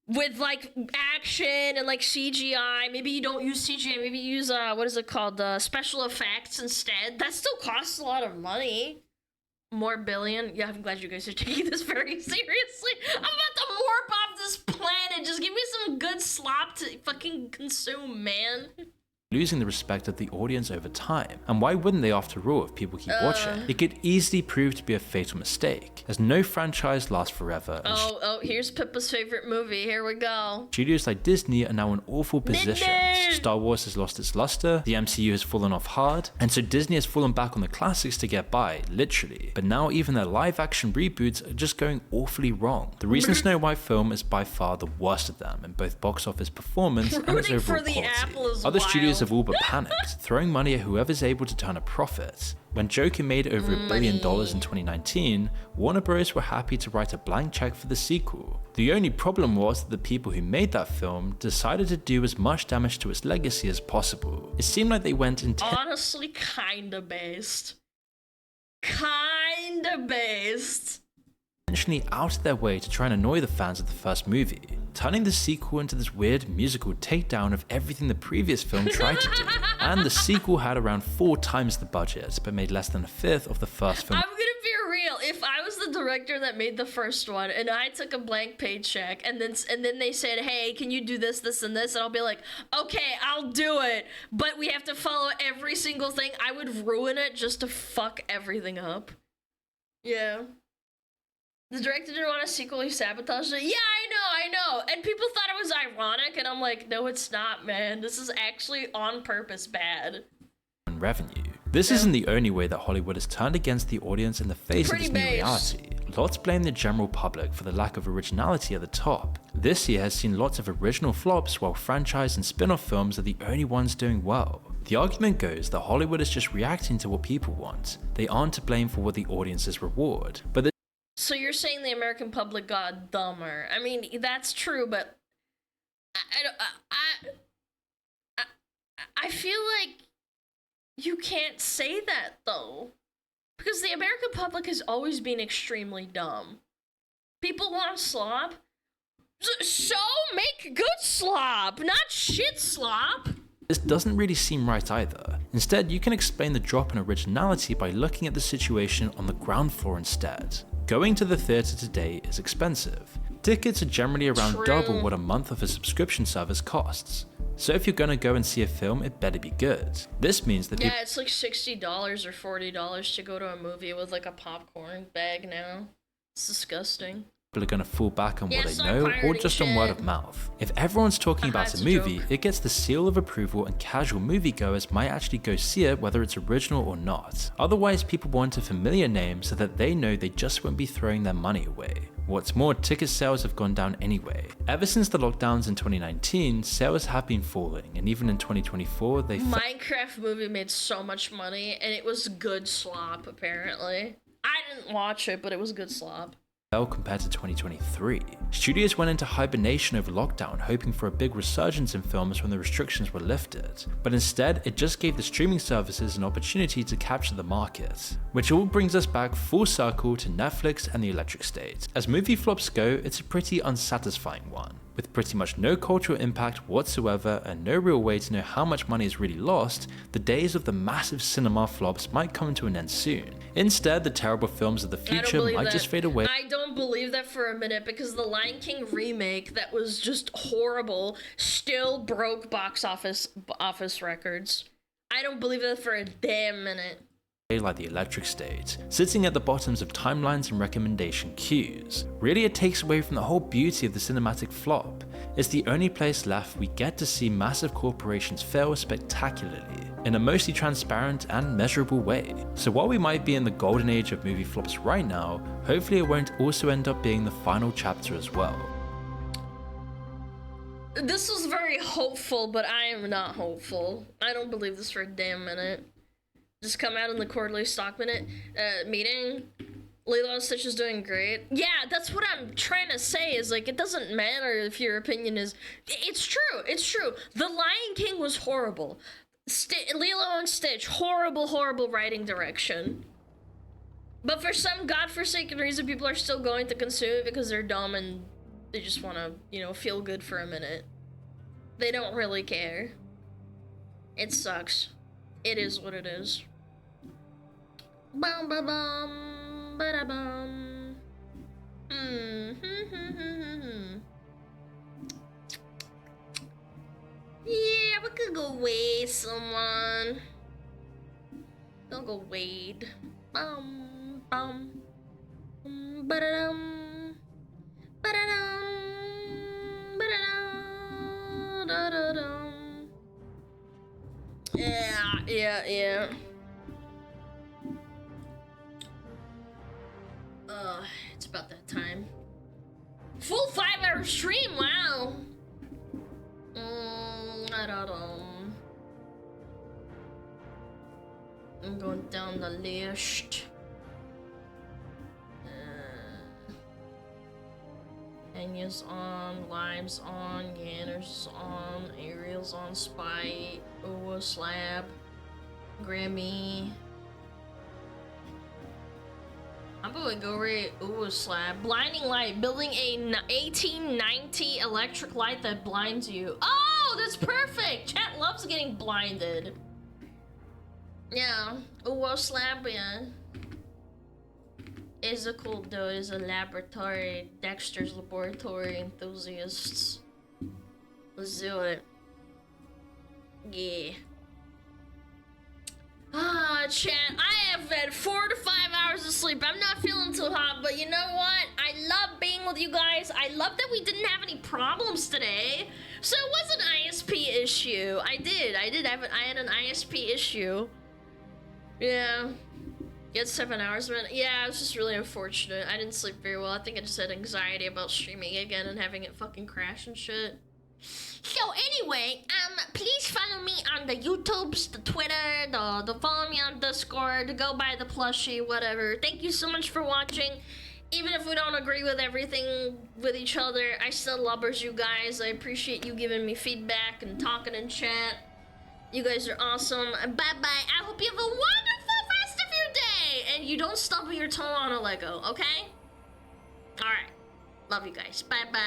with like action and like CGI, maybe you don't use CGI, maybe you use what is it called, special effects instead, that still costs a lot of money. More billion. Yeah, I'm glad you guys are taking this very seriously. I'm about to warp off this planet. Just give me some good slop to fucking consume, man. Losing the respect of the audience over time. And why wouldn't they after all if people keep watching? It could easily prove to be a fatal mistake, as no franchise lasts forever. Here's Pippa's favorite movie. Here we go. Studios like Disney are now in awful positions. Star Wars has lost its luster, the MCU has fallen off hard, and so Disney has fallen back on the classics to get by, literally. But now even their live action reboots are just going awfully wrong. The recent Snow White film is by far the worst of them in both box office performance and its overall quality. Other studios have all but panicked, throwing money at whoever's able to turn a profit. When Joker made over $1 billion in 2019, Warner Bros. Were happy to write a blank check for the sequel. The only problem was that the people who made that film decided to do as much damage to its legacy as possible. It seemed like they went honestly kinda based. Intentionally out of their way to try and annoy the fans of the first movie, turning the sequel into this weird musical takedown of everything the previous film tried to do. And the sequel had around 4 times the budget, but made less than 1/5 of the first film. I'm gonna be real, if I was the director that made the first one and I took a blank paycheck and then they said, hey, can you do this, this, and this, and I'll be like, okay, I'll do it, but we have to follow every single thing, I would ruin it just to fuck everything up. Yeah. The director didn't want a sequel, he sabotaged it. Yeah, I know. And people thought it was ironic, and I'm like, no, it's not, man. This is actually on purpose bad. Revenue. This isn't the only way that Hollywood has turned against the audience in the face of this new reality. Lots blame the general public for the lack of originality at the top. This year has seen lots of original flops, while franchise and spin-off films are the only ones doing well. The argument goes that Hollywood is just reacting to what people want. They aren't to blame for what the audiences reward. But so you're saying the American public got dumber. I mean, that's true, but I feel like you can't say that, though. Because the American public has always been extremely dumb. People want slop. So make good slop, not shit slop. This doesn't really seem right either. Instead, you can explain the drop in originality by looking at the situation on the ground floor instead. Going to the theatre today is expensive. Tickets are generally around double what a month of a subscription service costs. So if you're gonna go and see a film, it better be good. This means that it's like $60 or $40 to go to a movie with like a popcorn bag now. It's disgusting. People are going to fall back on what they stop know or pirating just on word shit. of mouth. If everyone's talking about it's a a movie, joke. it gets the seal of approval and casual moviegoers might actually go see it whether it's original or not. Otherwise, people want a familiar name so that they know they just won't be throwing their money away. What's more, ticket sales have gone down anyway. Ever since the lockdowns in 2019, sales have been falling, and even in 2024, they Minecraft movie made so much money, and it was good slop, apparently. I didn't watch it, but it was good slop. fell compared to 2023. Studios went into hibernation over lockdown, hoping for a big resurgence in films when the restrictions were lifted. But instead, it just gave the streaming services an opportunity to capture the market. Which all brings us back full circle to Netflix and the electric state. As movie flops go, it's a pretty unsatisfying one. With pretty much no cultural impact whatsoever and no real way to know how much money is really lost, the days of the massive cinema flops might come to an end soon. Instead, the terrible films of the future might just fade away. I don't believe that for a minute, because the Lion King remake that was just horrible still broke box office records. I don't believe that for a damn minute. Like the electric state, sitting at the bottoms of timelines and recommendation queues. Really, it takes away from the whole beauty of the cinematic flop. It's the only place left we get to see massive corporations fail spectacularly, in a mostly transparent and measurable way. So while we might be in the golden age of movie flops right now, hopefully it won't also end up being the final chapter as well. This was very hopeful, but I am not hopeful. I don't believe this for a damn minute. Just come out in the quarterly stock meeting. Lilo and Stitch is doing great. Yeah, that's what I'm trying to say, is like, it doesn't matter if your opinion is... It's true, it's true. The Lion King was horrible. Lilo and Stitch, horrible, horrible writing direction. But for some godforsaken reason, people are still going to consume it because they're dumb and they just want to, you know, feel good for a minute. They don't really care. It sucks. It is what it is. Bum ba bum ba da bum. Yeah, we could go wade someone. Don't go wade. Bum bum ba da dum ba da dum ba da dum da da dum. Yeah. It's about that time. Full 5-hour stream, wow. I don't know. I'm going down the list. Anya's on, Lime's on, Yanner's on, Ariel's on, Spy, Owa, Slab, Grammy. I'm going to go rate Owa, Slab. Blinding light, building a 1890 electric light that blinds you. Oh, that's perfect! Chat loves getting blinded. Yeah, Owa, Slab, yeah. Is a cool dude, is a laboratory, Dexter's laboratory enthusiasts. Let's do it. Yeah. Chat, I have had 4 to 5 hours of sleep. I'm not feeling too hot, but you know what? I love being with you guys. I love that we didn't have any problems today. So it was an ISP issue. I had an ISP issue. Yeah. Get 7 hours, man. Yeah, it was just really unfortunate. I didn't sleep very well. I think I just had anxiety about streaming again and having it fucking crash and shit. So anyway, please follow me on the YouTubes, the Twitter, the follow me on Discord, go buy the plushie, whatever. Thank you so much for watching. Even if we don't agree with everything with each other, I still lubbers you guys. I appreciate you giving me feedback and talking in chat. You guys are awesome. Bye-bye. I hope you have a wonderful rest of your day. And you don't stubble your toe on a Lego, okay? Alright. Love you guys. Bye-bye.